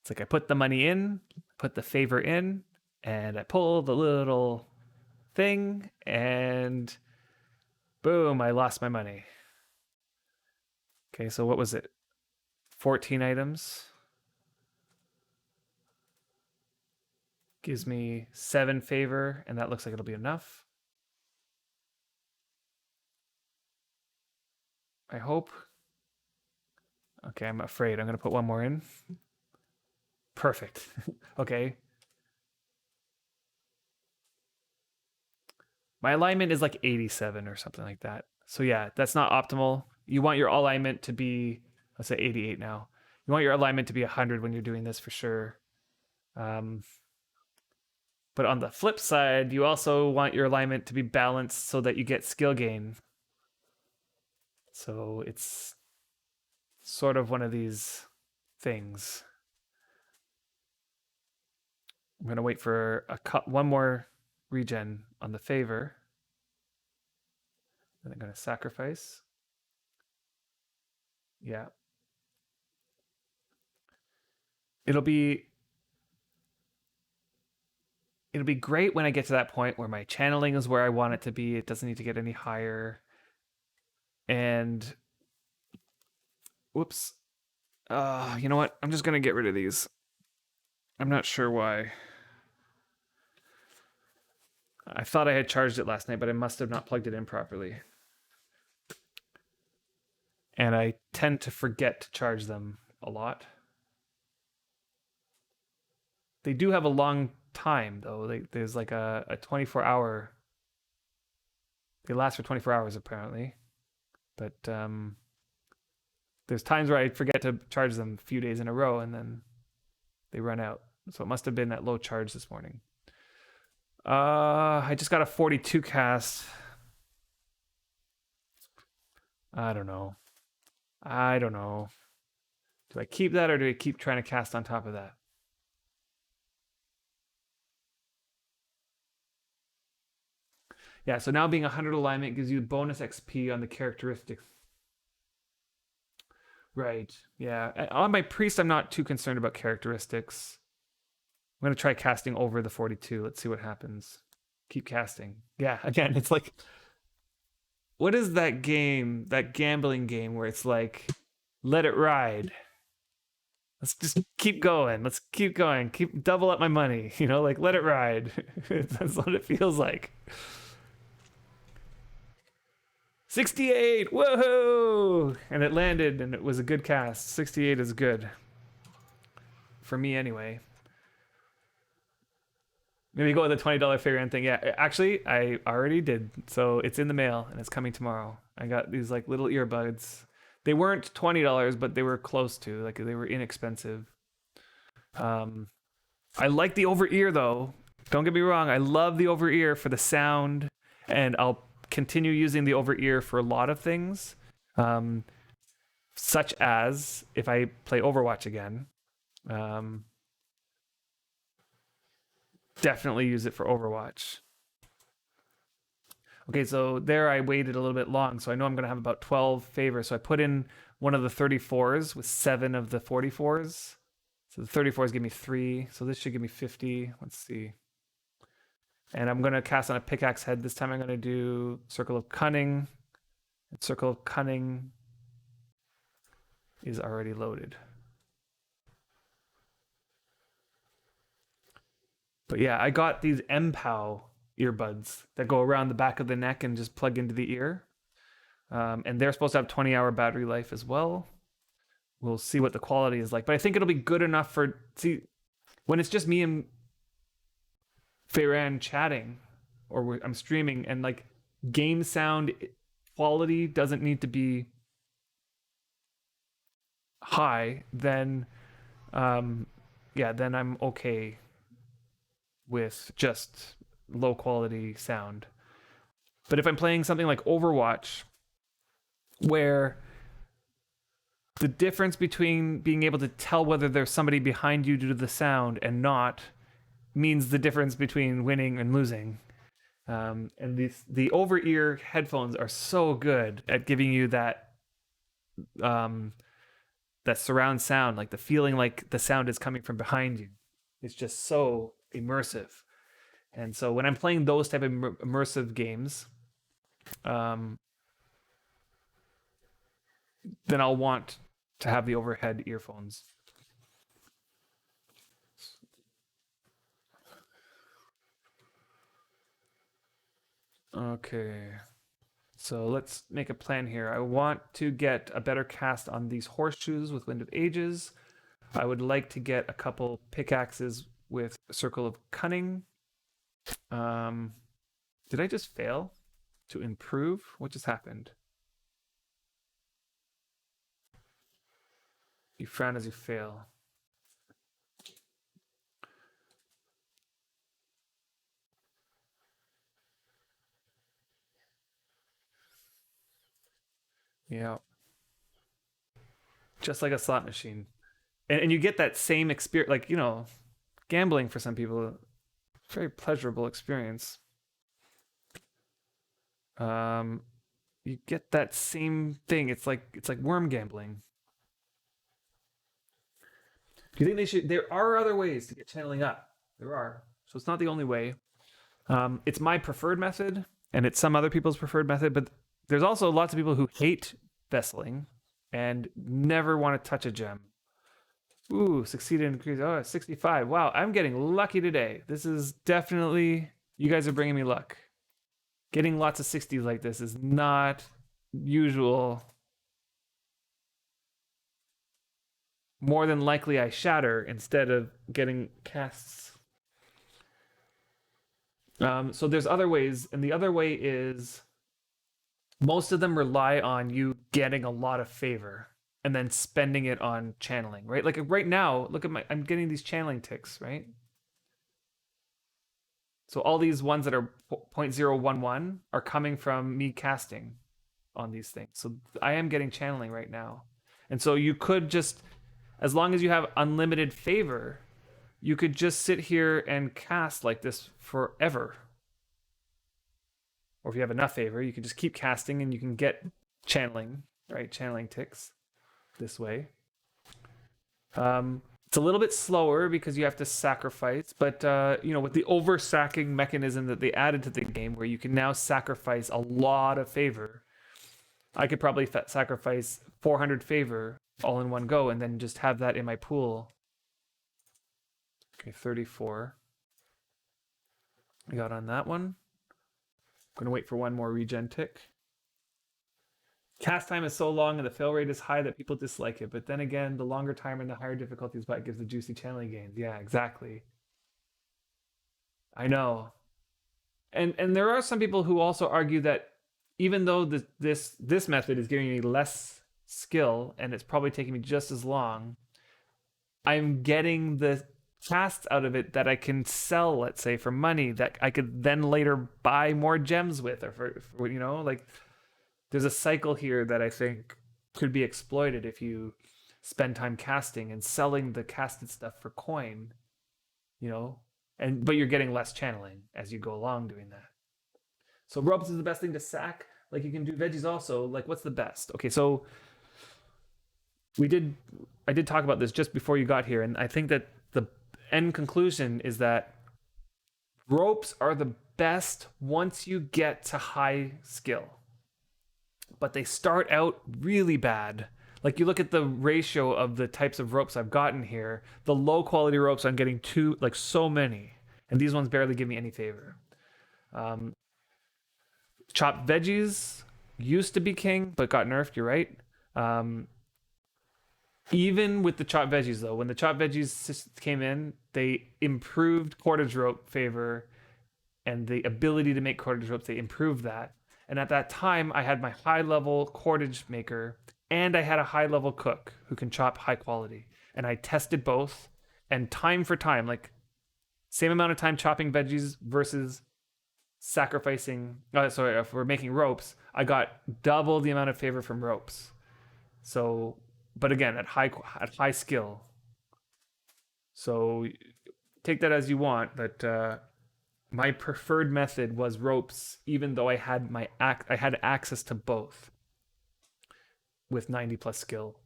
It's like I put the money in, put the favor in, and I pull the little thing, and boom, I lost my money. Okay, so what was it? 14 items. Gives me 7 favor, and that looks like it'll be enough. I hope. Okay, I'm afraid. I'm going to put one more in. Perfect. Okay. My alignment is like 87 or something like that. So yeah, that's not optimal. You want your alignment to be, let's say 88 now. You want your alignment to be 100 when you're doing this for sure. Um, but on the flip side, you also want your alignment to be balanced so that you get skill gain. So it's sort of one of these things. I'm going to wait for one more regen on the favor. Then I'm going to sacrifice. Yeah. It'll be great when I get to that point where my channeling is where I want it to be. It doesn't need to get any higher. And whoops. You know what? I'm just going to get rid of these. I'm not sure why. I thought I had charged it last night, but I must have not plugged it in properly. And I tend to forget to charge them a lot. They do have a long time, though. There's like a 24-hour. They last for 24 hours, apparently. But there's times where I forget to charge them a few days in a row, and then they run out. So it must have been at low charge this morning. I just got a 42 cast. I don't know. Do I keep that or do I keep trying to cast on top of that? Yeah, so now being 100 alignment gives you bonus XP on the characteristics. Right. Yeah. On my priest, I'm not too concerned about characteristics. I'm going to try casting over the 42. Let's see what happens. Keep casting. Yeah, again, it's like, what is that game, that gambling game where it's like, let it ride? Let's just keep going. Let's keep going. Keep double up my money. Like let it ride. That's what it feels like. 68. Whoa! And it landed and it was a good cast. 68 is good. For me anyway. Maybe go with a $20 figure and thing. Yeah, actually, I already did. So it's in the mail and it's coming tomorrow. I got these like little earbuds. They weren't $20, but they were close to. Like they were inexpensive. I like the over ear though. Don't get me wrong. I love the over ear for the sound, and I'll continue using the over ear for a lot of things, such as if I play Overwatch again. Definitely use it for Overwatch. Okay, so there I waited a little bit long, so I know I'm going to have about 12 favors. So I put in one of the 34s with 7 of the 44s. So the 34s give me 3, so this should give me 50. Let's see. And I'm going to cast on a pickaxe head. This time I'm going to do Circle of Cunning. And Circle of Cunning is already loaded. But yeah, I got these MPOW earbuds that go around the back of the neck and just plug into the ear. And they're supposed to have 20-hour battery life as well. We'll see what the quality is like. But I think it'll be good enough when it's just me and Feyran chatting, or I'm streaming, and like game sound quality doesn't need to be high, then then I'm okay with just low quality sound. But if I'm playing something like Overwatch, where the difference between being able to tell whether there's somebody behind you due to the sound and not means the difference between winning and losing. And the over-ear headphones are so good at giving you that that surround sound, like the feeling like the sound is coming from behind you. It's just so immersive. And so when I'm playing those type of immersive games, then I'll want to have the overhead earphones. Okay. So let's make a plan here. I want to get a better cast on these horseshoes with Wind of Ages. I would like to get a couple pickaxes with Circle of Cunning. Did I just fail to improve? What just happened? You frown as you fail. Yeah. Just like a slot machine. And you get that same experience, like, gambling for some people, very pleasurable experience. You get that same thing. It's like worm gambling. Do you think they should? There are other ways to get channeling up. There are. So it's not the only way. It's my preferred method, and it's some other people's preferred method. But there's also lots of people who hate vesseling and never want to touch a gem. Ooh, succeeded in increase. Oh, 65. Wow, I'm getting lucky today. This is definitely, you guys are bringing me luck. Getting lots of 60s like this is not usual. More than likely, I shatter instead of getting casts. So there's other ways, and the other way is most of them rely on you getting a lot of favor and then spending it on channeling, right? Like right now, look at I'm getting these channeling ticks, right? So all these ones that are 0.011 are coming from me casting on these things. So I am getting channeling right now. And so you could just, as long as you have unlimited favor, you could just sit here and cast like this forever. Or if you have enough favor, you can just keep casting and you can get channeling, right? Channeling ticks this way. It's a little bit slower because you have to sacrifice, but with the over-sacking mechanism that they added to the game, where you can now sacrifice a lot of favor, I could probably sacrifice 400 favor all in one go, and then just have that in my pool. Okay, 34. I got on that one. I'm gonna wait for one more regen tick. Cast time is so long and the fail rate is high that people dislike it. But then again, the longer time and the higher difficulties, but it gives the juicy channeling gains. Yeah, exactly. I know. And there are some people who also argue that even though this method is giving me less skill and it's probably taking me just as long, I'm getting the casts out of it that I can sell, let's say, for money that I could then later buy more gems with, or for like. There's a cycle here that I think could be exploited if you spend time casting and selling the casted stuff for coin, but you're getting less channeling as you go along doing that. So ropes is the best thing to sack. Like you can do veggies also. Like what's the best? Okay, so I did talk about this just before you got here, and I think that the end conclusion is that ropes are the best once you get to high skill. But they start out really bad. Like you look at the ratio of the types of ropes I've gotten here, the low quality ropes I'm getting so many, and these ones barely give me any favor. Chopped veggies used to be king, but got nerfed. You're right. Even with the chopped veggies though, when the chopped veggies came in, they improved cordage rope favor and the ability to make cordage ropes. They improved that. And at that time, I had my high-level cordage maker, and I had a high-level cook who can chop high quality. And I tested both, and time for time, like same amount of time chopping veggies versus sacrificing. If we're making ropes, I got double the amount of favor from ropes. So but again, at high skill. So take that as you want. But my preferred method was ropes, even though I had access to both with 90 plus skill.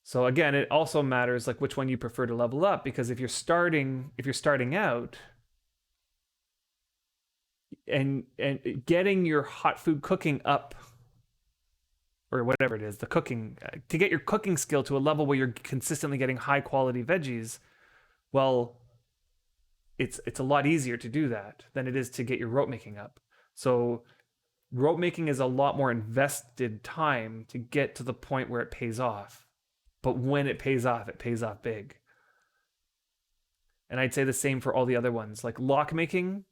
So again, it also matters like which one you prefer to level up, because if you're starting out and getting your hot food cooking up, or whatever it is, the cooking, to get your cooking skill to a level where you're consistently getting high quality veggies, well, it's a lot easier to do that than it is to get your rope making up. So rope making is a lot more invested time to get to the point where it pays off. But when it pays off big. And I'd say the same for all the other ones. Like lock making,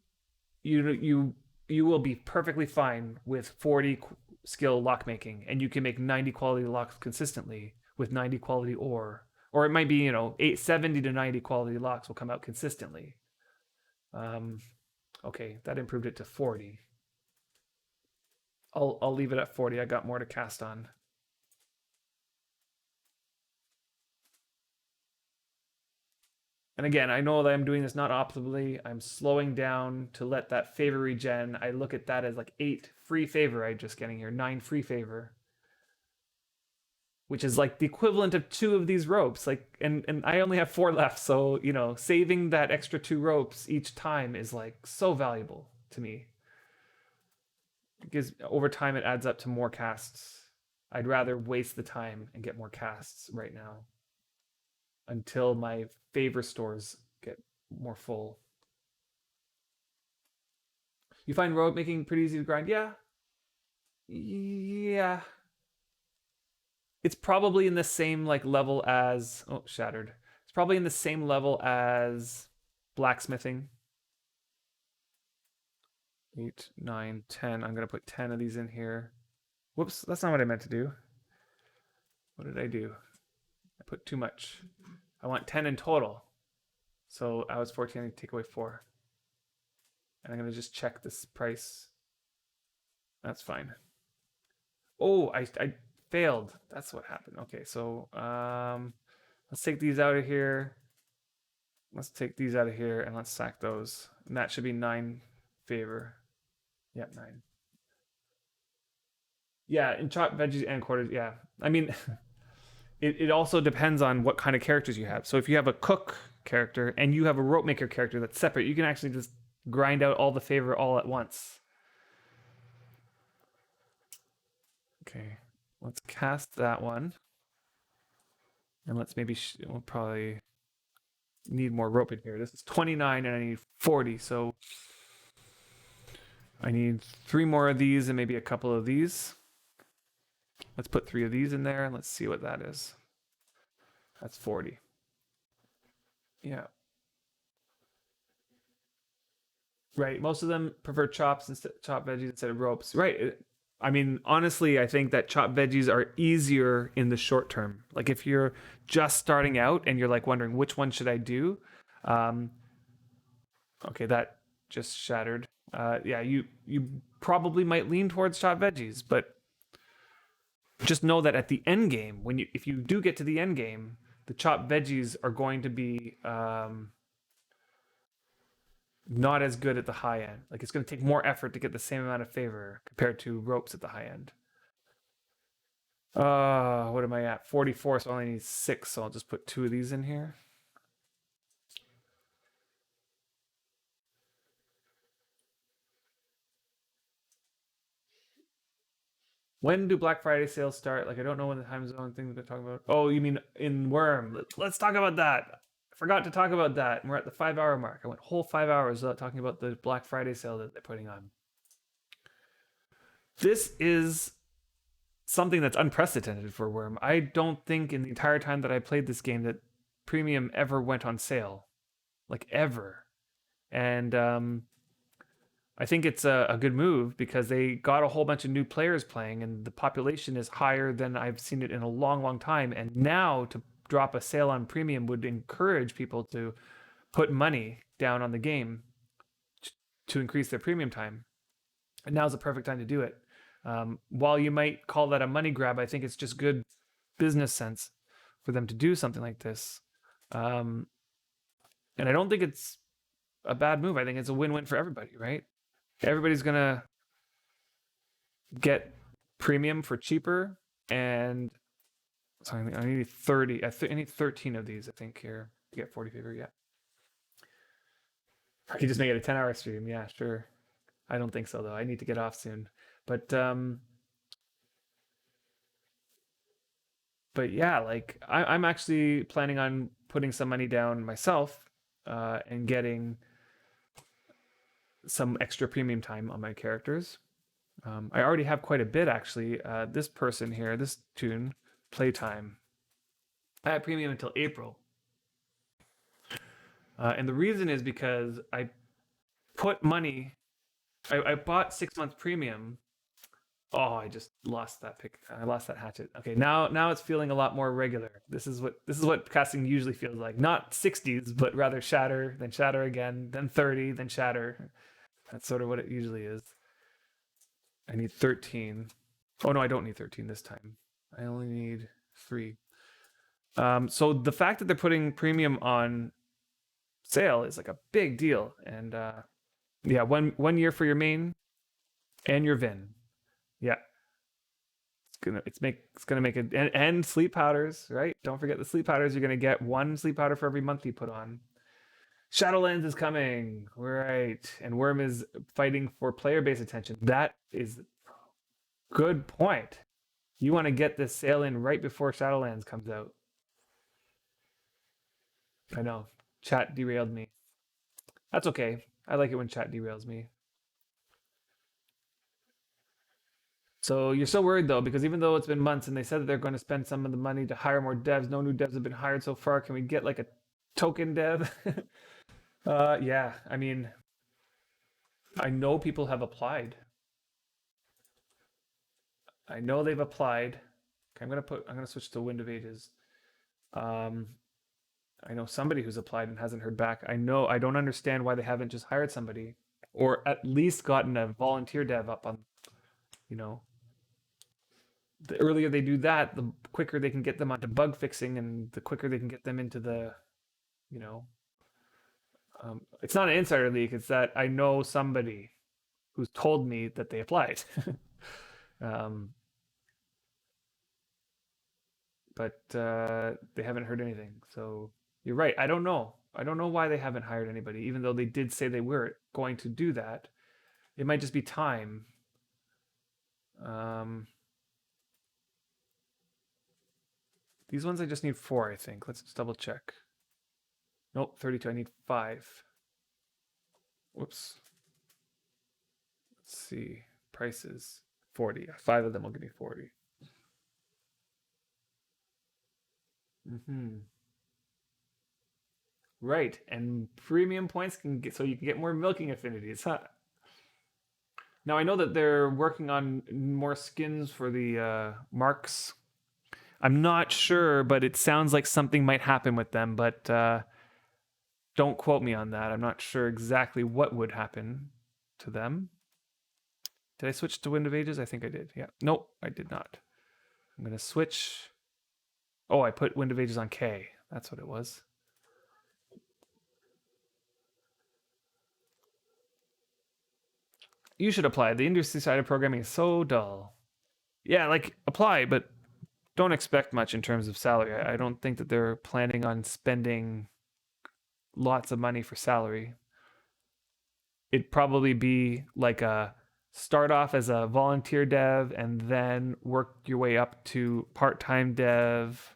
you will be perfectly fine with 40 skill lock making, and you can make 90 quality locks consistently with 90 quality ore. Or it might be, 70 to 90 quality locks will come out consistently. Okay, that improved it to 40. I'll leave it at 40. I got more to cast on. And again, I know that I'm doing this not optimally. I'm slowing down to let that favor regen. I look at that as like 8 free favor I'm just getting here, 9 free favor, which is like the equivalent of 2 of these ropes. Like, and I only have 4 left, so saving that extra 2 ropes each time is like so valuable to me, because over time it adds up to more casts. I'd rather waste the time and get more casts right now until my favor stores get more full. You find rope making pretty easy to grind? Yeah. It's probably in the same like level as shattered. It's probably in the same level as blacksmithing. 8, 9, 10. I'm gonna put 10 of these in here. Whoops, that's not what I meant to do. What did I do? I put too much. I want 10 in total. So I was 14, I need to take away 4. And I'm going to just check this price. That's fine. Oh, I failed. That's what happened. Okay, so let's take these out of here. Let's take these out of here and let's sack those. And that should be 9 favor. Yeah, 9. Yeah, in chopped veggies and quarters, yeah. I mean, it also depends on what kind of characters you have. So if you have a cook character and you have a rope maker character that's separate, you can actually just grind out all the favor all at once. Okay, let's cast that one. And let's maybe, we'll probably need more rope in here. This is 29 and I need 40, so I need 3 more of these and maybe a couple of these. Let's put 3 of these in there and let's see what that is. That's 40. Yeah. Right. Most of them prefer chopped veggies instead of ropes. Right. I mean, honestly, I think that chopped veggies are easier in the short term. Like if you're just starting out and you're like wondering which one should I do, okay, that just shattered. Yeah, you probably might lean towards chopped veggies, but just know that at the end game, if you do get to the end game, the chopped veggies are going to be not as good at the high end. Like it's going to take more effort to get the same amount of favor compared to ropes at the high end. What am I at? 44, so I only need 6, so I'll just put 2 of these in here. When do Black Friday sales start? Like, I don't know when the time zone thing that they're talking about. Oh, you mean in Wurm? Let's talk about that. I forgot to talk about that. And we're at the 5-hour mark. I went whole 5 hours without talking about the Black Friday sale that they're putting on. This is something that's unprecedented for Wurm. I don't think in the entire time that I played this game that premium ever went on sale, like ever. And I think it's a good move because they got a whole bunch of new players playing, and the population is higher than I've seen it in a long, long time. And now to drop a sale on premium would encourage people to put money down on the game to increase their premium time. And now's the perfect time to do it. While you might call that a money grab, I think it's just good business sense for them to do something like this. Um, and I don't think it's a bad move. I think it's a win-win for everybody, right? Everybody's gonna get premium for cheaper, and so I need 30. I need 13 of these. I think here to get 40 favor. Yeah, I could just make it a 10-hour stream. Yeah, sure. I don't think so though. I need to get off soon. But but yeah, like I'm actually planning on putting some money down myself and getting some extra premium time on my characters. I already have quite a bit actually. This person here, this tune, playtime, I have premium until April. And the reason is because I put money, I bought 6 months premium. Oh, I just lost that pick. I lost that hatchet. Okay, now it's feeling a lot more regular. This is what casting usually feels like. Not 60s, but rather shatter, then shatter again, then 30, then shatter. That's sort of what it usually is. I need 13. Oh no, I don't need 13 this time. I only need 3. So the fact that they're putting premium on sale is like a big deal. And yeah, one year for your main and your Vin. Yeah, it's gonna make it, and sleep powders, right? Don't forget the sleep powders. You're gonna get 1 sleep powder for every month you put on. Shadowlands is coming, right? And Wurm is fighting for player base attention. That is good point. You want to get this sale in right before Shadowlands comes out. I know. Chat derailed me. That's okay. I like it when chat derails me. So you're so worried though, because even though it's been months and they said that they're going to spend some of the money to hire more devs, no new devs have been hired so far. Can we get like a token dev? Yeah. I mean, I know people have applied. I know they've applied. Okay, I'm gonna switch to Wind of Ages. Um, I know somebody who's applied and hasn't heard back. I don't understand why they haven't just hired somebody or at least gotten a volunteer dev up on, you know, the earlier they do that, the quicker they can get them onto bug fixing and the quicker they can get them into the, you know, it's not an insider leak. It's that I know somebody who's told me that they applied. um, but they haven't heard anything. So you're right. I don't know. I don't know why they haven't hired anybody, even though they did say they were going to do that. It might just be time. Um, these ones I just need 4, I think. Let's just double check. Nope, 32. I need 5. Whoops. Let's see. Prices 40. 5 of them will give me 40. Mm-hmm. Right, and premium points can get so you can get more milking affinities, huh? Now I know that they're working on more skins for the marks. I'm not sure, but it sounds like something might happen with them. But don't quote me on that. I'm not sure exactly what would happen to them. Did I switch to Wind of Ages? I think I did. Yeah. Nope, I did not. I'm gonna switch. Oh, I put Wind of Ages on K. That's what it was. You should apply. The industry side of programming is so dull. Yeah, like apply, but don't expect much in terms of salary. I don't think that they're planning on spending lots of money for salary. It'd probably be like a start off as a volunteer dev and then work your way up to part-time dev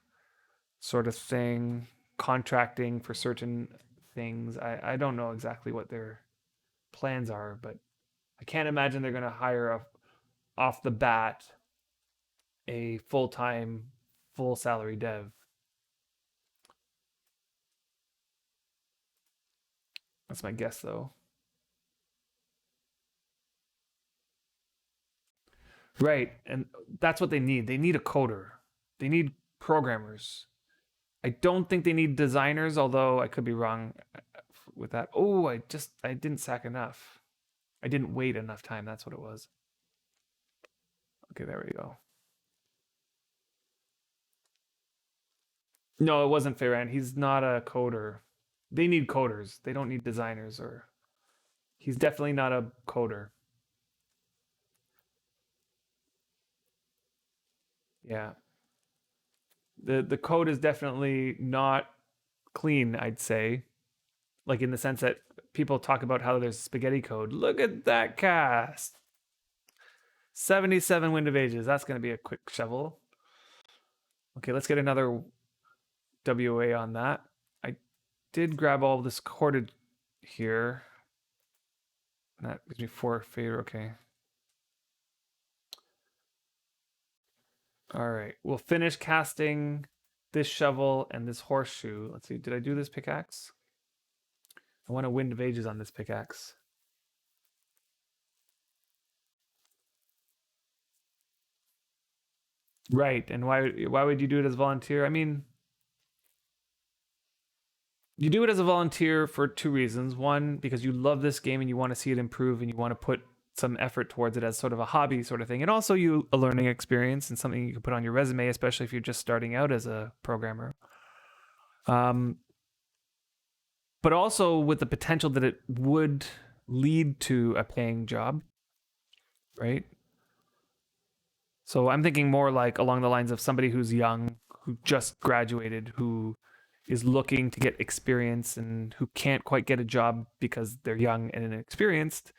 sort of thing, contracting for certain things. I don't know exactly what their plans are, but I can't imagine they're going to hire off the bat a full-time full salary dev. That's my guess though. Right. And that's what they need. They need a coder. They need programmers. I don't think they need designers, although I could be wrong with that. Oh, I didn't sack enough. I didn't wait enough time. That's what it was. Okay, there we go. No, it wasn't Ferran. He's not a coder. They need coders. They don't need designers. Or he's definitely not a coder. Yeah, the code is definitely not clean. I'd say, like in the sense that people talk about how there's spaghetti code. Look at that cast. 77 wind of ages. That's going to be a quick shovel. Okay, let's get another WA on that. I did grab all this corded here. That gives me 4 favor. Okay. All right. We'll finish casting this shovel and this horseshoe. Let's see. Did I do this pickaxe? I want a wind of ages on this pickaxe. Right. And why would you do it as a volunteer? I mean, you do it as a volunteer for 2 reasons. One, because you love this game and you want to see it improve and you want to put some effort towards it as sort of a hobby sort of thing. And also a learning experience and something you can put on your resume, especially if you're just starting out as a programmer. Um, but also with the potential that it would lead to a paying job, right? So I'm thinking more like along the lines of somebody who's young, who just graduated, who is looking to get experience and who can't quite get a job because they're young and inexperienced.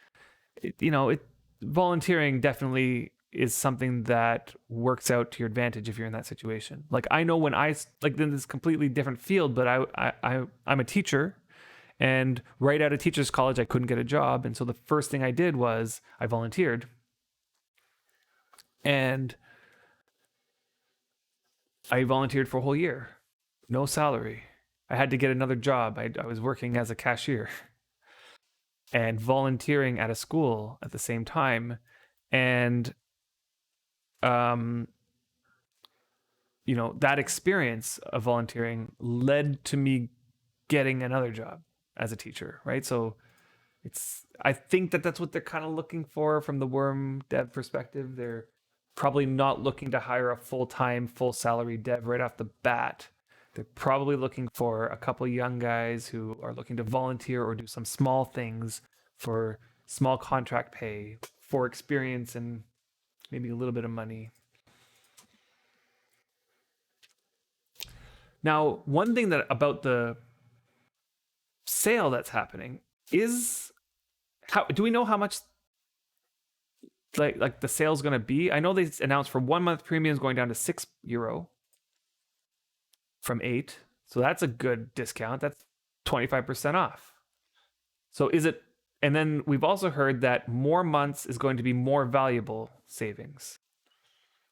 Volunteering definitely is something that works out to your advantage if you're in that situation. Like I know when I like in this completely different field, but I'm a teacher, and right out of teachers college I couldn't get a job, and so the first thing I did was I volunteered, and I volunteered for a whole year, no salary. I had to get another job. I was working as a cashier and volunteering at a school at the same time, and um, that experience of volunteering led to me getting another job as a teacher, right? So I think that's what they're kind of looking for from the Wurm dev perspective. They're probably not looking to hire a full-time, full salary dev right off the bat. They're probably looking for a couple young guys who are looking to volunteer or do some small things for small contract pay, for experience and maybe a little bit of money. Now, one thing that about the sale that's happening is how do we know how much like the sale's going to be? I know they announced for 1 month premiums going down to €6 from 8. So that's a good discount. That's 25% off. So is it, and then we've also heard that more months is going to be more valuable savings.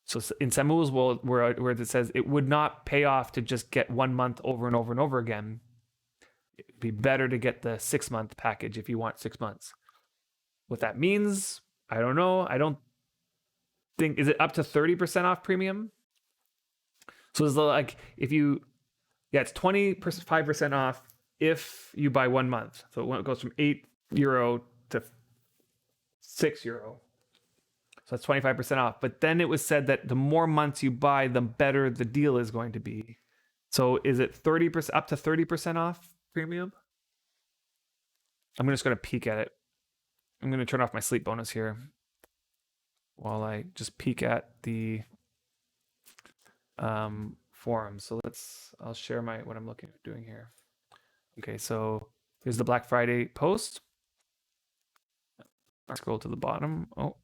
So in Samuel's world, where it says it would not pay off to just get 1 month over and over and over again, it'd be better to get the 6-month package if you want 6 months. What that means, I don't know. I don't think, is it up to 30% off premium? So it's like if you, yeah, it's 25% off if you buy 1 month. So it goes from €8 to €6. So that's 25% off. But then it was said that the more months you buy, the better the deal is going to be. So is it 30% up to 30% off premium? I'm just going to peek at it. I'm going to turn off my sleep bonus here while I just peek at the forum. So I'll share what I'm doing here. Okay, so here's the Black Friday post. I'll scroll to the bottom. Oh.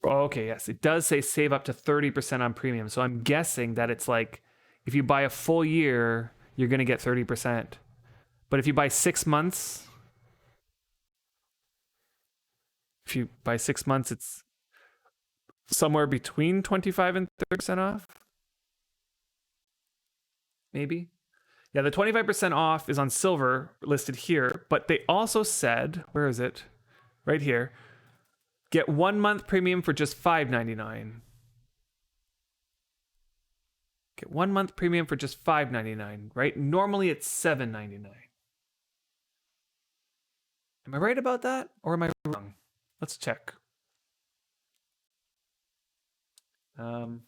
Okay, yes, it does say save up to 30% on premium. So I'm guessing that it's like if you buy a full year, you're going to get 30%. But if you buy 6 months, it's somewhere between 25 and 30% off. Maybe. Yeah, the 25% off is on silver listed here, but they also said, where is it? Right here. Get 1 month premium for just $5.99. Get 1 month premium for just $5.99, right? Normally it's $7.99. Am I right about that? Or am I wrong? Let's check. I'm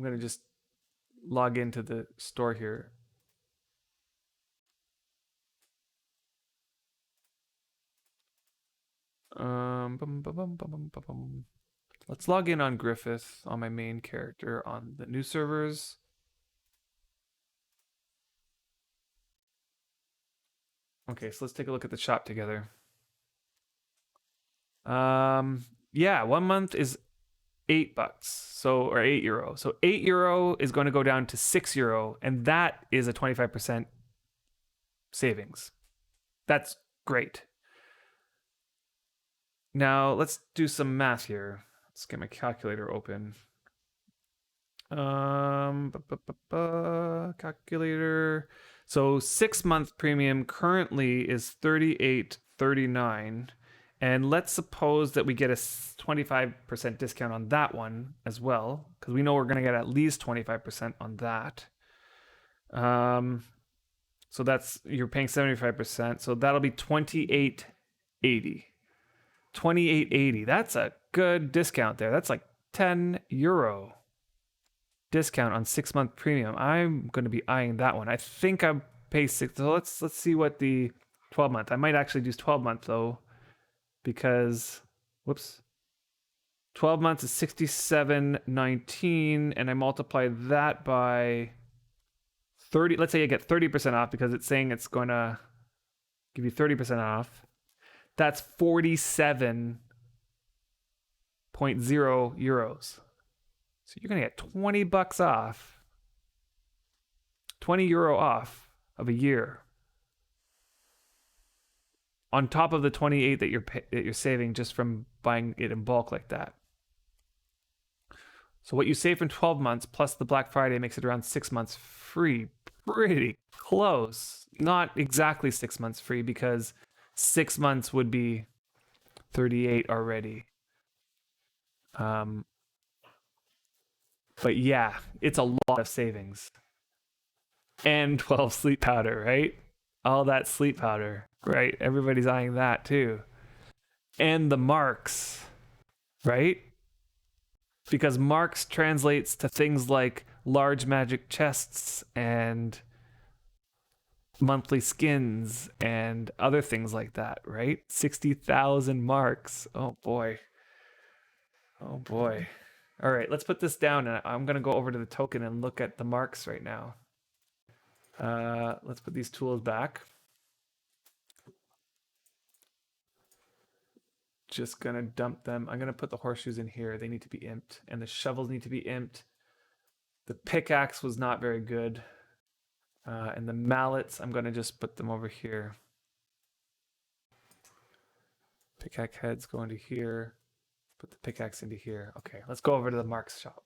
gonna just log into the store here. Let's log in on Griffith on my main character on the new servers. Okay, so let's take a look at the shop together. Yeah, 1 month is $8, so or €8. So €8 is going to go down to €6, and that is a 25% savings. That's great. Now let's do some math here. Let's get my calculator open. Calculator. So 6 month premium currently is $38.39. And let's suppose that we get a 25% discount on that one as well, because we know we're going to get at least 25% on that. So that's, you're paying 75%. So that'll be $28.80. $28.80. That's a good discount there. That's like €10 discount on 6 month premium. I'm going to be eyeing that one. I think I pay six. So let's see what the 12 month. I might actually do 12 month though, because whoops, 12 months is $67.19, and I multiply that by 30. Let's say I get 30% off because it's saying it's going to give you 30% off. That's €47.0. So you're going to get $20 off, €20 off of a year, on top of the 28 that you're saving just from buying it in bulk like that. So what you save in 12 months plus the Black Friday makes it around 6 months free. Pretty close. Not exactly 6 months free, because 6 months would be 38 already. But yeah, it's a lot of savings. And 12 sleep powder, right? All that sleep powder, right? Everybody's eyeing that too. And the marks, right? Because marks translates to things like large magic chests and monthly skins and other things like that, right? 60,000 marks. Oh boy. Oh boy. All right, let's put this down, and I'm going to go over to the token and look at the marks right now. Let's put these tools back. Just going to dump them. I'm going to put the horseshoes in here. They need to be imped, and the shovels need to be imped. The pickaxe was not very good. And the mallets, I'm going to just put them over here. Pickaxe heads go into here. Put the pickaxe into here. Okay, let's go over to the marks shop.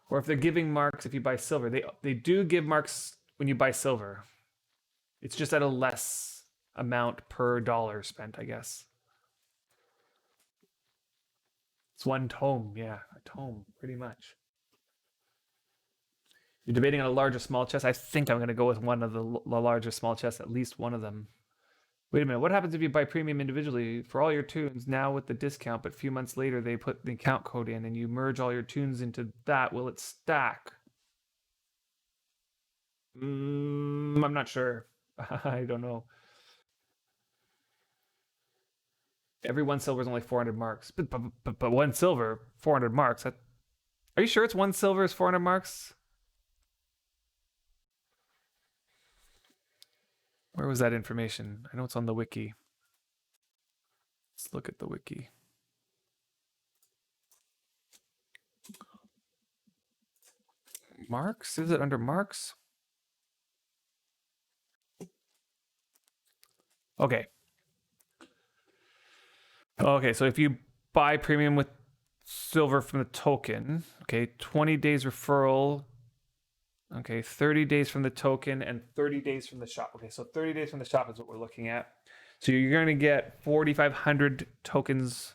Or if they're giving marks if you buy silver. They do give marks when you buy silver. It's just at a less amount per dollar spent, I guess. It's one tome, yeah, a tome, pretty much. You're debating on a large or small chest. I think I'm going to go with one of the larger small chests, at least one of them. Wait a minute, what happens if you buy premium individually for all your tunes now with the discount, but a few months later they put the account code in and you merge all your tunes into that? Will it stack? I'm not sure. I don't know. Every one silver is only 400 marks. But one silver, 400 marks. Are you sure it's one silver is 400 marks? Where was that information? I know it's on the wiki. Let's look at the wiki. Marks? Is it under marks? Okay. Okay, so if you buy premium with silver from the token, okay, 20 days referral, okay, 30 days from the token, and 30 days from the shop. Okay, so 30 days from the shop is what we're looking at. So you're going to get 4,500 tokens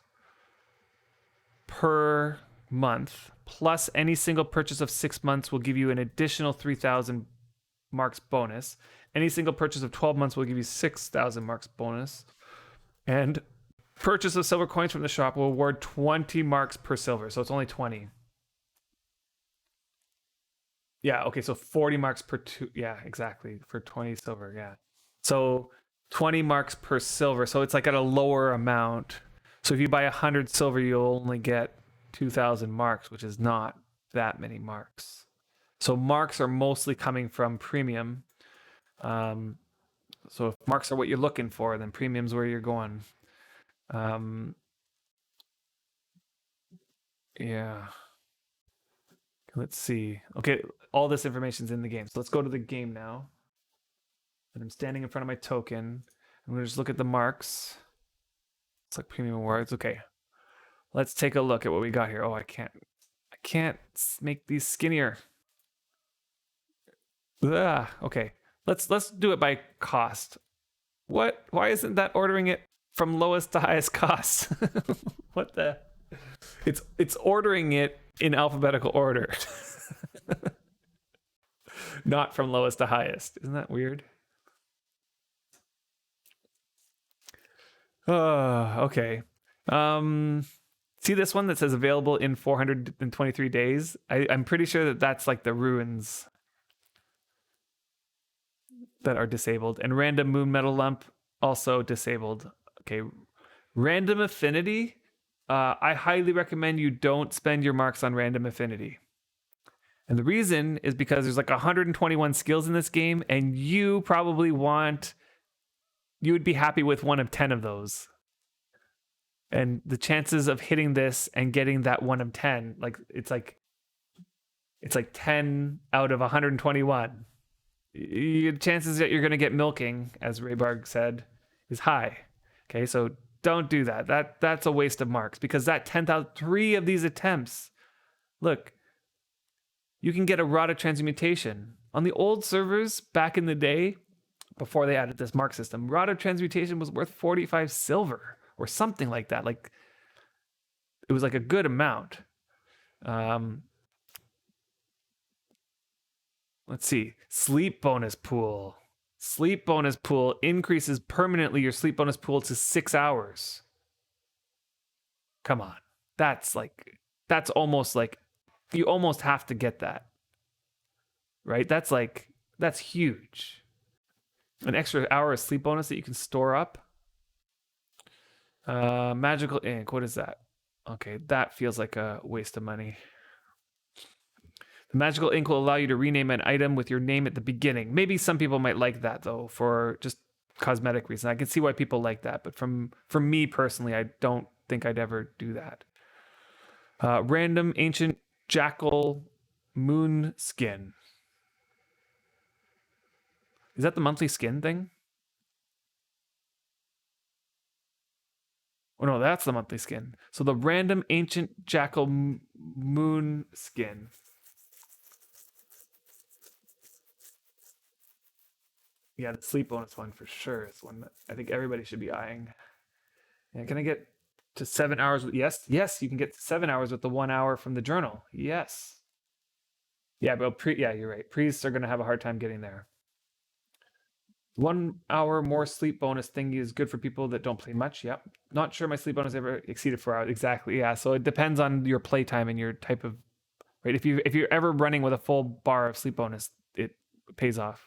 per month, plus any single purchase of 6 months will give you an additional 3,000 marks bonus. Any single purchase of 12 months will give you 6,000 marks bonus. And purchase of silver coins from the shop will award 20 marks per silver. So it's only 20. Yeah, okay, so 40 marks per two. Yeah, exactly. For 20 silver, yeah. So 20 marks per silver. So it's like at a lower amount. So if you buy 100 silver, you'll only get 2,000 marks, which is not that many marks. So marks are mostly coming from premium. So if marks are what you're looking for, then premium's where you're going. Yeah. Let's see. Okay, all this information's in the game. So let's go to the game now. And I'm standing in front of my token. I'm going to just look at the marks. It's like premium awards. Okay. Let's take a look at what we got here. Oh, I can't make these skinnier. Ugh, okay. Let's do it by cost. What? Why isn't that ordering it from lowest to highest cost? What the? It's ordering it in alphabetical order. Not from lowest to highest. Isn't that weird? Okay. See this one that says available in 423 days? I'm pretty sure that that's like the ruins that are disabled. And random moon metal lump also disabled. Okay. Random affinity. I highly recommend you don't spend your marks on random affinity. And the reason is because there's like 121 skills in this game, and you would be happy with one of 10 of those. And the chances of hitting this and getting that one of 10, it's like 10 out of 121. The chances that you're going to get milking, as Raybarg said, is high. Okay, so don't do that. That's a waste of marks, because that 10,000, 3 of these attempts, look, you can get a rod of transmutation. On the old servers back in the day, before they added this mark system, rod of transmutation was worth 45 silver or something like that. Like, it was like a good amount. Let's see. Sleep bonus pool. Sleep bonus pool increases permanently your sleep bonus pool to 6 hours. Come on. That's almost like, you almost have to get that. Right? That's huge. An extra hour of sleep bonus that you can store up. Magical ink. What is that? Okay, that feels like a waste of money. The magical ink will allow you to rename an item with your name at the beginning. Maybe some people might like that, though, for just cosmetic reasons. I can see why people like that, but for me personally, I don't think I'd ever do that. Random ancient jackal moon skin. Is that the monthly skin thing? Oh no, that's the monthly skin. So the random ancient jackal moon skin. Yeah, the sleep bonus one for sure is one that I think everybody should be eyeing. And can I get to 7 hours? Yes, you can get 7 hours with the 1 hour from the journal. Yes. Yeah, but you're right. Priests are going to have a hard time getting there. 1 hour more sleep bonus thingy is good for people that don't play much. Yep. Not sure my sleep bonus ever exceeded 4 hours. Exactly. Yeah. So it depends on your playtime and your type of, right? If you're ever running with a full bar of sleep bonus, it pays off.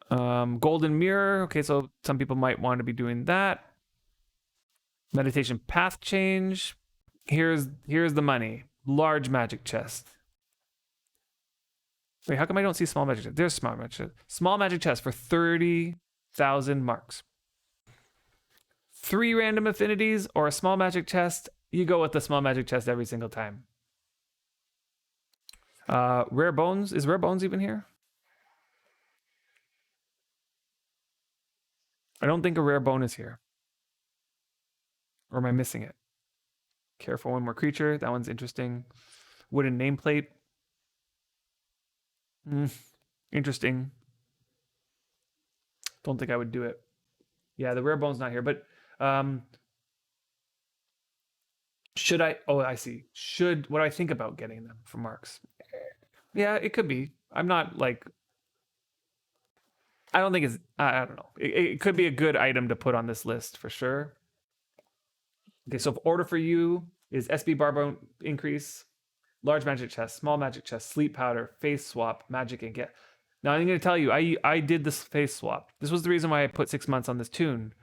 Golden mirror. Okay, so some people might want to be doing that. Meditation path change. Here's the money. Large magic chest. Wait, how come I don't see small magic chest? There's small magic chest. Small magic chest for 30,000 marks. 3 random affinities or a small magic chest. You go with the small magic chest every single time. Rare bones. Is rare bones even here? I don't think a rare bone is here. Or am I missing it? Care for one more creature. That one's interesting. Wooden nameplate. Interesting. Don't think I would do it. Yeah, the rare bone's not here, but should I? Oh, I see. What do I think about getting them for marks? Yeah, it could be. I'm I don't think it's. I don't know. It could be a good item to put on this list for sure. Okay, so if order for you is SB Barbone increase, large magic chest, small magic chest, sleep powder, face swap, magic ink. Yeah. Now I'm going to tell you, I did this face swap. This was the reason why I put 6 months on this tune,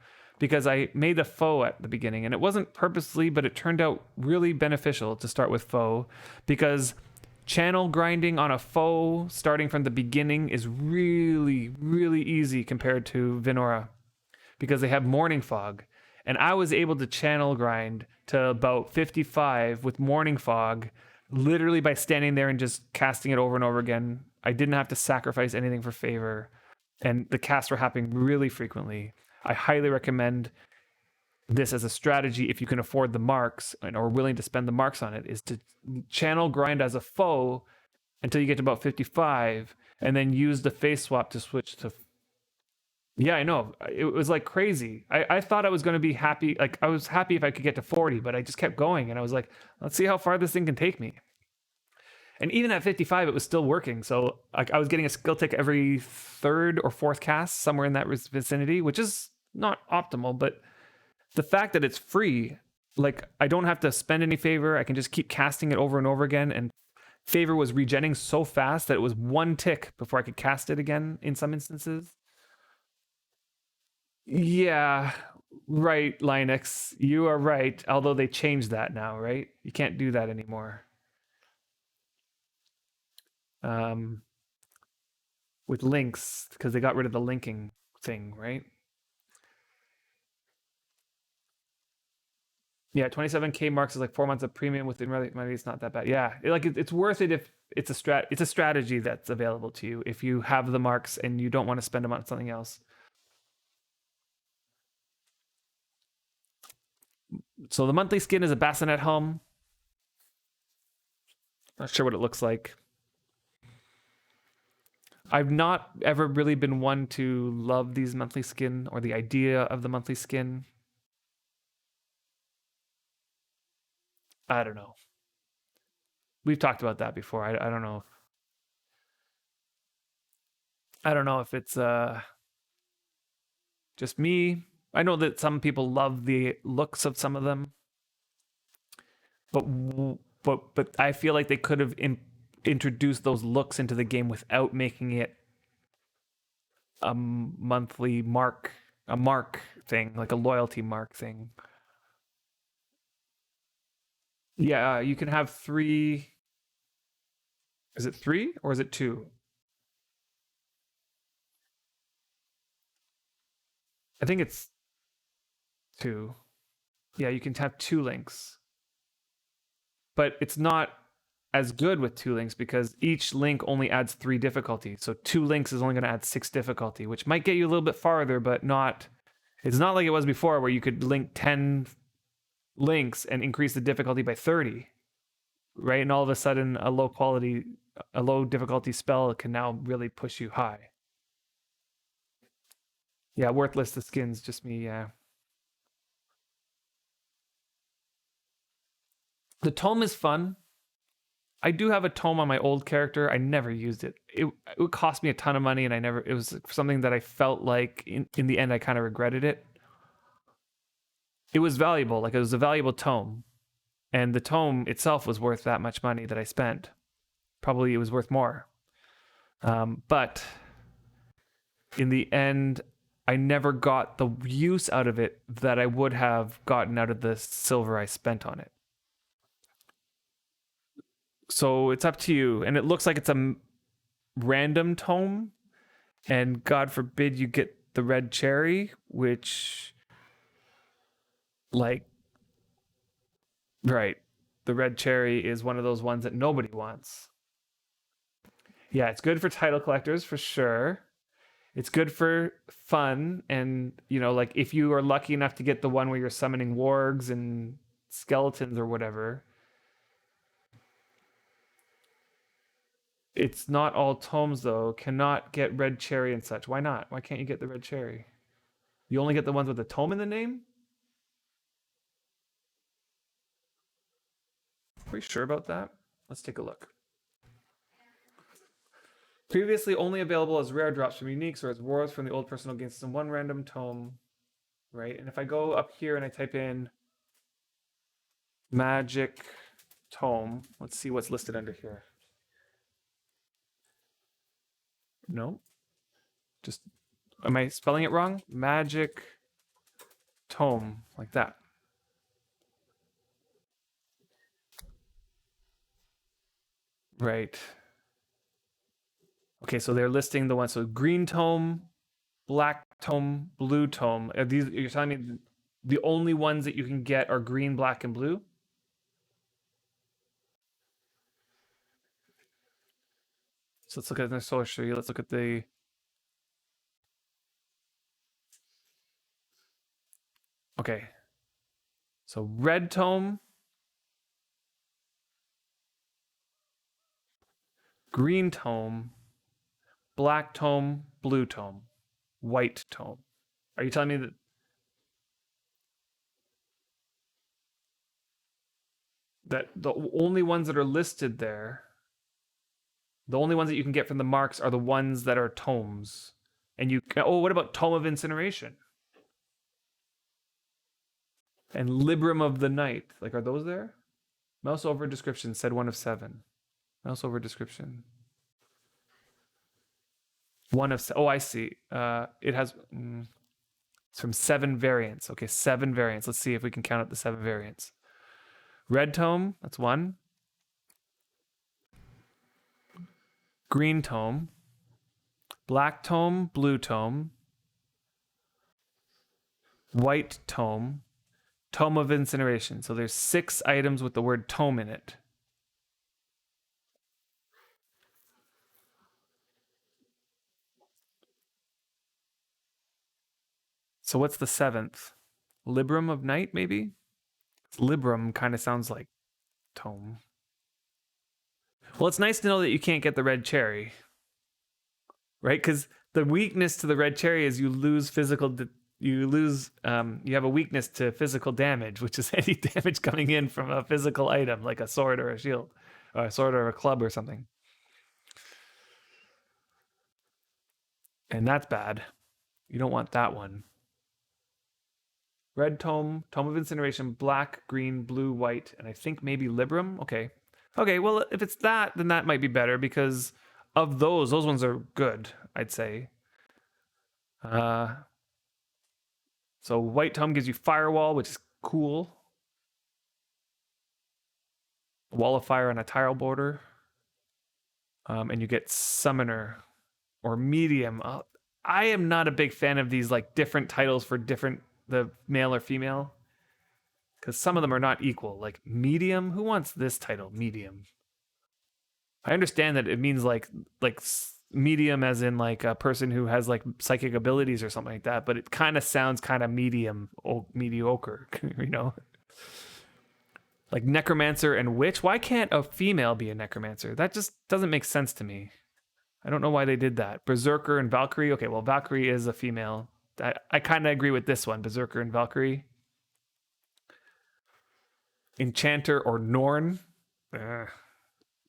because I made the foe at the beginning, and it wasn't purposely, but it turned out really beneficial to start with foe, because channel grinding on a foe starting from the beginning is really, really easy compared to Vinora, because they have morning fog. And I was able to channel grind to about 55 with morning fog, literally by standing there and just casting it over and over again. I didn't have to sacrifice anything for favor, and the casts were happening really frequently. I highly recommend this as a strategy if you can afford the marks and are willing to spend the marks on it, is to channel grind as a foe until you get to about 55 and then use the face swap to switch to. Yeah, I know. It was like crazy. I thought I was going to be happy. Like, I was happy if I could get to 40, but I just kept going. And I was like, let's see how far this thing can take me. And even at 55, it was still working. So like, I was getting a skill tick every third or fourth cast, somewhere in that vicinity, which is not optimal. But the fact that it's free, like, I don't have to spend any favor. I can just keep casting it over and over again. And favor was regenning so fast that it was one tick before I could cast it again in some instances. Yeah, right, Linux. You are right. Although they changed that now, right? You can't do that anymore. Um, with links, because they got rid of the linking thing, right? Yeah, 27K marks is like 4 months of premium within maybe it's not that bad. Yeah, it's worth it if it's a strategy that's available to you if you have the marks and you don't want to spend them on something else. So the monthly skin is a bassinet helm. Not sure what it looks like. I've not ever really been one to love these monthly skin or the idea of the monthly skin. I don't know. We've talked about that before. I don't know. I don't know if it's just me. I know that some people love the looks of some of them, but but I feel like they could have introduced those looks into the game without making it a monthly mark, a mark thing, like a loyalty mark thing. Yeah, you can have three. Is it three or is it two? I think it's two. Yeah, you can have two links, but it's not as good with two links because each link only adds 3 difficulty. So 2 links is only going to add 6 difficulty, which might get you a little bit farther, but not. It's not like it was before where you could link 10 links and increase the difficulty by 30, right? And all of a sudden, a low difficulty spell can now really push you high. Yeah, worthless the skins, just me. Yeah. The tome is fun. I do have a tome on my old character. I never used it. It would cost me a ton of money, and I never. It was something that I felt like in the end I kind of regretted it. It was valuable, like it was a valuable tome, and the tome itself was worth that much money that I spent. Probably it was worth more, but in the end, I never got the use out of it that I would have gotten out of the silver I spent on it. So it's up to you, and it looks like it's a random tome, and God forbid you get the red cherry, which, like, right, the red cherry is one of those ones that nobody wants. Yeah, it's good for title collectors for sure. It's good for fun, and like if you are lucky enough to get the one where you're summoning wargs and skeletons or whatever. It's not all tomes though. Cannot get red cherry and such. Why not? Why can't you get the red cherry? You only get the ones with the tome in the name? Are you sure about that? Let's take a look. Previously only available as rare drops from uniques or as wars from the old personal game system. One random tome, right? And if I go up here and I type in magic tome, let's see what's listed under here. No, just am I spelling it wrong? Magic tome, like that. Right. Okay, so they're listing the ones. So green tome, black tome, blue tome. Are these, you're telling me the only ones that you can get are green, black, and blue? So let's look at the solar tree. Let's look at the. Okay. So red tome, green tome, black tome, blue tome, white tome. Are you telling me that the only ones that are listed there, the only ones that you can get from the marks are the ones that are tomes? And you oh, what about Tome of Incineration? And Librum of the Night. Like, are those there? Mouse over description said 1 of 7. Mouse over description. 1 of oh, I see. It has it's from 7 variants. Okay, 7 variants. Let's see if we can count up the 7 variants. Red tome, that's 1. Green tome, black tome, blue tome, white tome, tome of incineration. So there's 6 items with the word tome in it. So what's the 7th? Librum of Night, maybe? Librum kind of sounds like tome. Well, it's nice to know that you can't get the red cherry, right? Because the weakness to the red cherry is you lose physical. You have a weakness to physical damage, which is any damage coming in from a physical item, like a sword or a shield, or a sword or a club or something. And that's bad. You don't want that one. Red tome, tome of incineration, black, green, blue, white, and I think maybe Librum. Okay. Okay, well, if it's that, then that might be better because of those ones are good, I'd say. So white tome gives you firewall, which is cool. A wall of fire on a tile border. And you get summoner or medium. I am not a big fan of these like different titles for different the male or female because some of them are not equal. Like medium, who wants this title? Medium. I understand that it means like medium as in like a person who has like psychic abilities or something like that, but it kind of sounds kind of mediocre, you know? Like necromancer and witch. Why can't a female be a necromancer? That just doesn't make sense to me. I don't know why they did that. Berserker and Valkyrie. Okay, well, Valkyrie is a female. I kind of agree with this one, Berserker and Valkyrie. Enchanter or Norn. I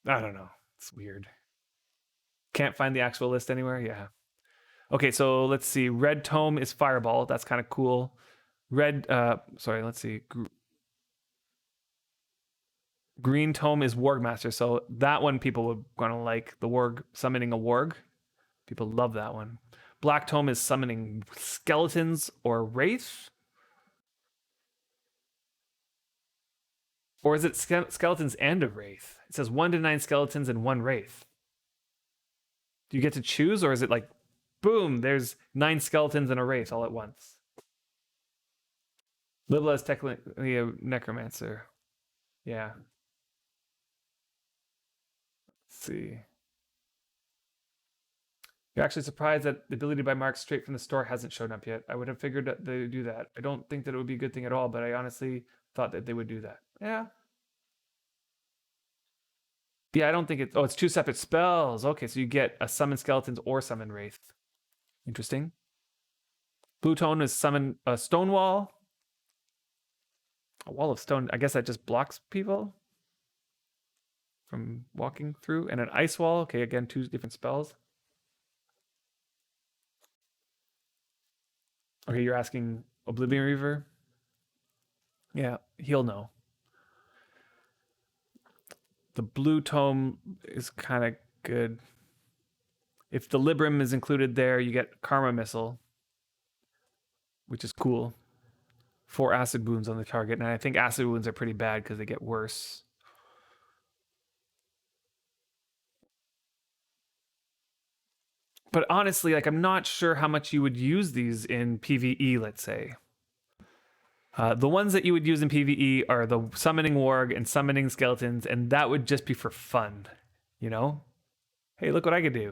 don't know. It's weird. Can't find the actual list anywhere. Yeah. Okay, so let's see. Red tome is Fireball. That's kind of cool. Let's see. Green tome is Wargmaster. So that one people would want to like the Warg summoning a Warg. People love that one. Black tome is summoning skeletons or wraith. Or is it skeletons and a wraith? It says 1 to 9 skeletons and 1 wraith. Do you get to choose, or is it like, boom, there's 9 skeletons and a wraith all at once? Libla is technically a necromancer. Yeah. Let's see. You're actually surprised that the ability to buy marks straight from the store hasn't shown up yet. I would have figured that they would do that. I don't think that it would be a good thing at all, but I honestly thought that they would do that. Yeah. Yeah, I don't think it's... Oh, it's 2 separate spells. Okay, so you get a summon skeletons or summon wraith. Interesting. Blue tone is summon a stone wall. A wall of stone. I guess that just blocks people from walking through. And an ice wall. Okay, again, 2 different spells. Okay, you're asking Oblivion Reaver? Yeah, he'll know. The blue tome is kind of good. If the Libram is included there, you get Karma Missile, which is cool. 4 acid wounds on the target, and I think acid wounds are pretty bad because they get worse. But honestly, like I'm not sure how much you would use these in PvE, let's say. The ones that you would use in PvE are the summoning warg and summoning skeletons, and that would just be for fun, you know? Hey, look what I could do.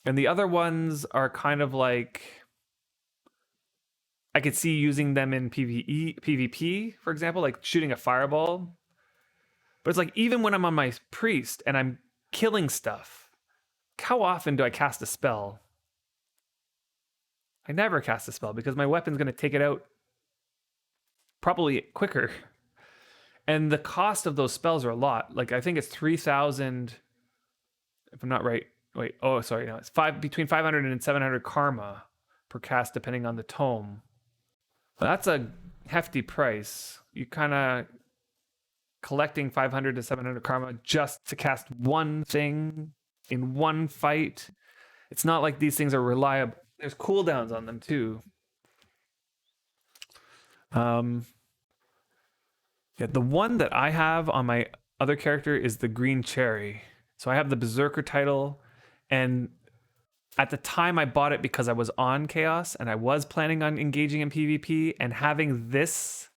And the other ones are kind of like I could see using them in PvE, PvP, for example, like shooting a fireball. But it's like even when I'm on my priest and I'm killing stuff, how often do I cast a spell? I never cast a spell because my weapon's going to take it out probably quicker. And the cost of those spells are a lot. Like I think it's 3,000 if I'm not right. Wait, oh sorry, no, it's between 500 and 700 karma per cast depending on the tome. Well, that's a hefty price. You kind of collecting 500 to 700 karma just to cast one thing in one fight. It's not like these things are reliable. There's cooldowns on them too. Yeah, the one that I have on my other character is the green cherry. So I have the berserker title, and at the time I bought it because I was on chaos and I was planning on engaging in PvP, and having this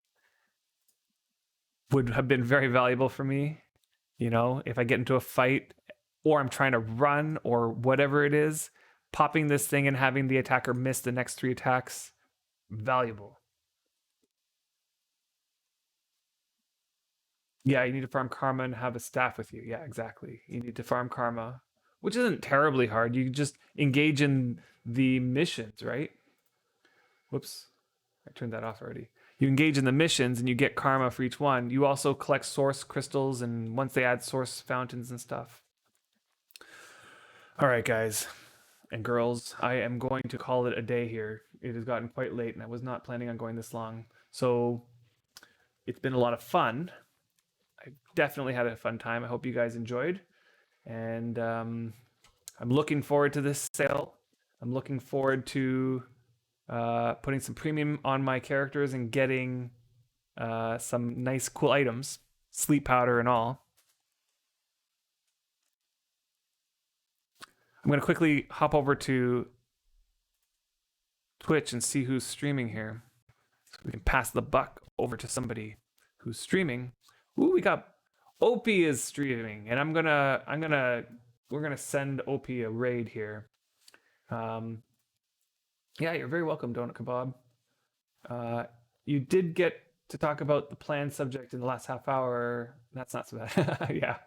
would have been very valuable for me. You know, if I get into a fight or I'm trying to run or whatever it is, popping this thing and having the attacker miss the next 3 attacks, valuable. Yeah, you need to farm karma and have a staff with you. Yeah, exactly. You need to farm karma, which isn't terribly hard. You just engage in the missions, right? Whoops, I turned that off already. You engage in the missions and you get karma for each one. You also collect source crystals, and once they add source fountains and stuff. All right, guys and girls, I am going to call it a day here. It has gotten quite late and I was not planning on going this long. So it's been a lot of fun. I definitely had a fun time. I hope you guys enjoyed. And I'm looking forward to this sale. I'm looking forward to putting some premium on my characters and getting some nice, cool items, sleep powder and all. I'm going to quickly hop over to Twitch and see who's streaming here. So we can pass the buck over to somebody who's streaming. Ooh, we got Opie is streaming, and we're gonna send Opie a raid here. Yeah, you're very welcome, Donut Kebab. You did get to talk about the planned subject in the last half hour. That's not so bad. Yeah,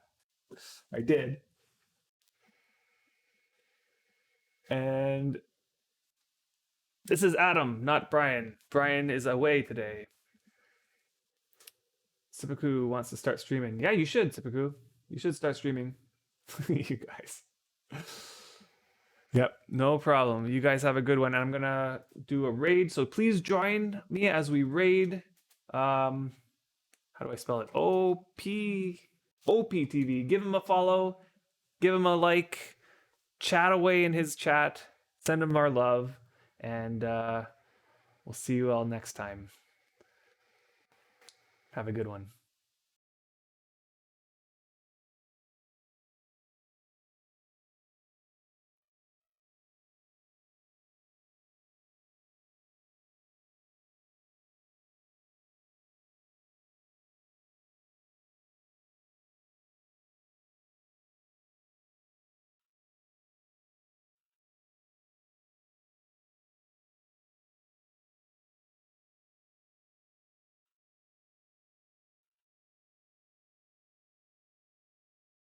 I did. And this is Adam, not Brian. Brian is away today. Sipaku wants to start streaming. Yeah, you should, Sipaku. You should start streaming. You guys. Yep, no problem. You guys have a good one. I'm gonna do a raid, so please join me as we raid. How do I spell it? OPTV. Give him a follow, give him a like, chat away in his chat, send him our love, and we'll see you all next time. Have a good one.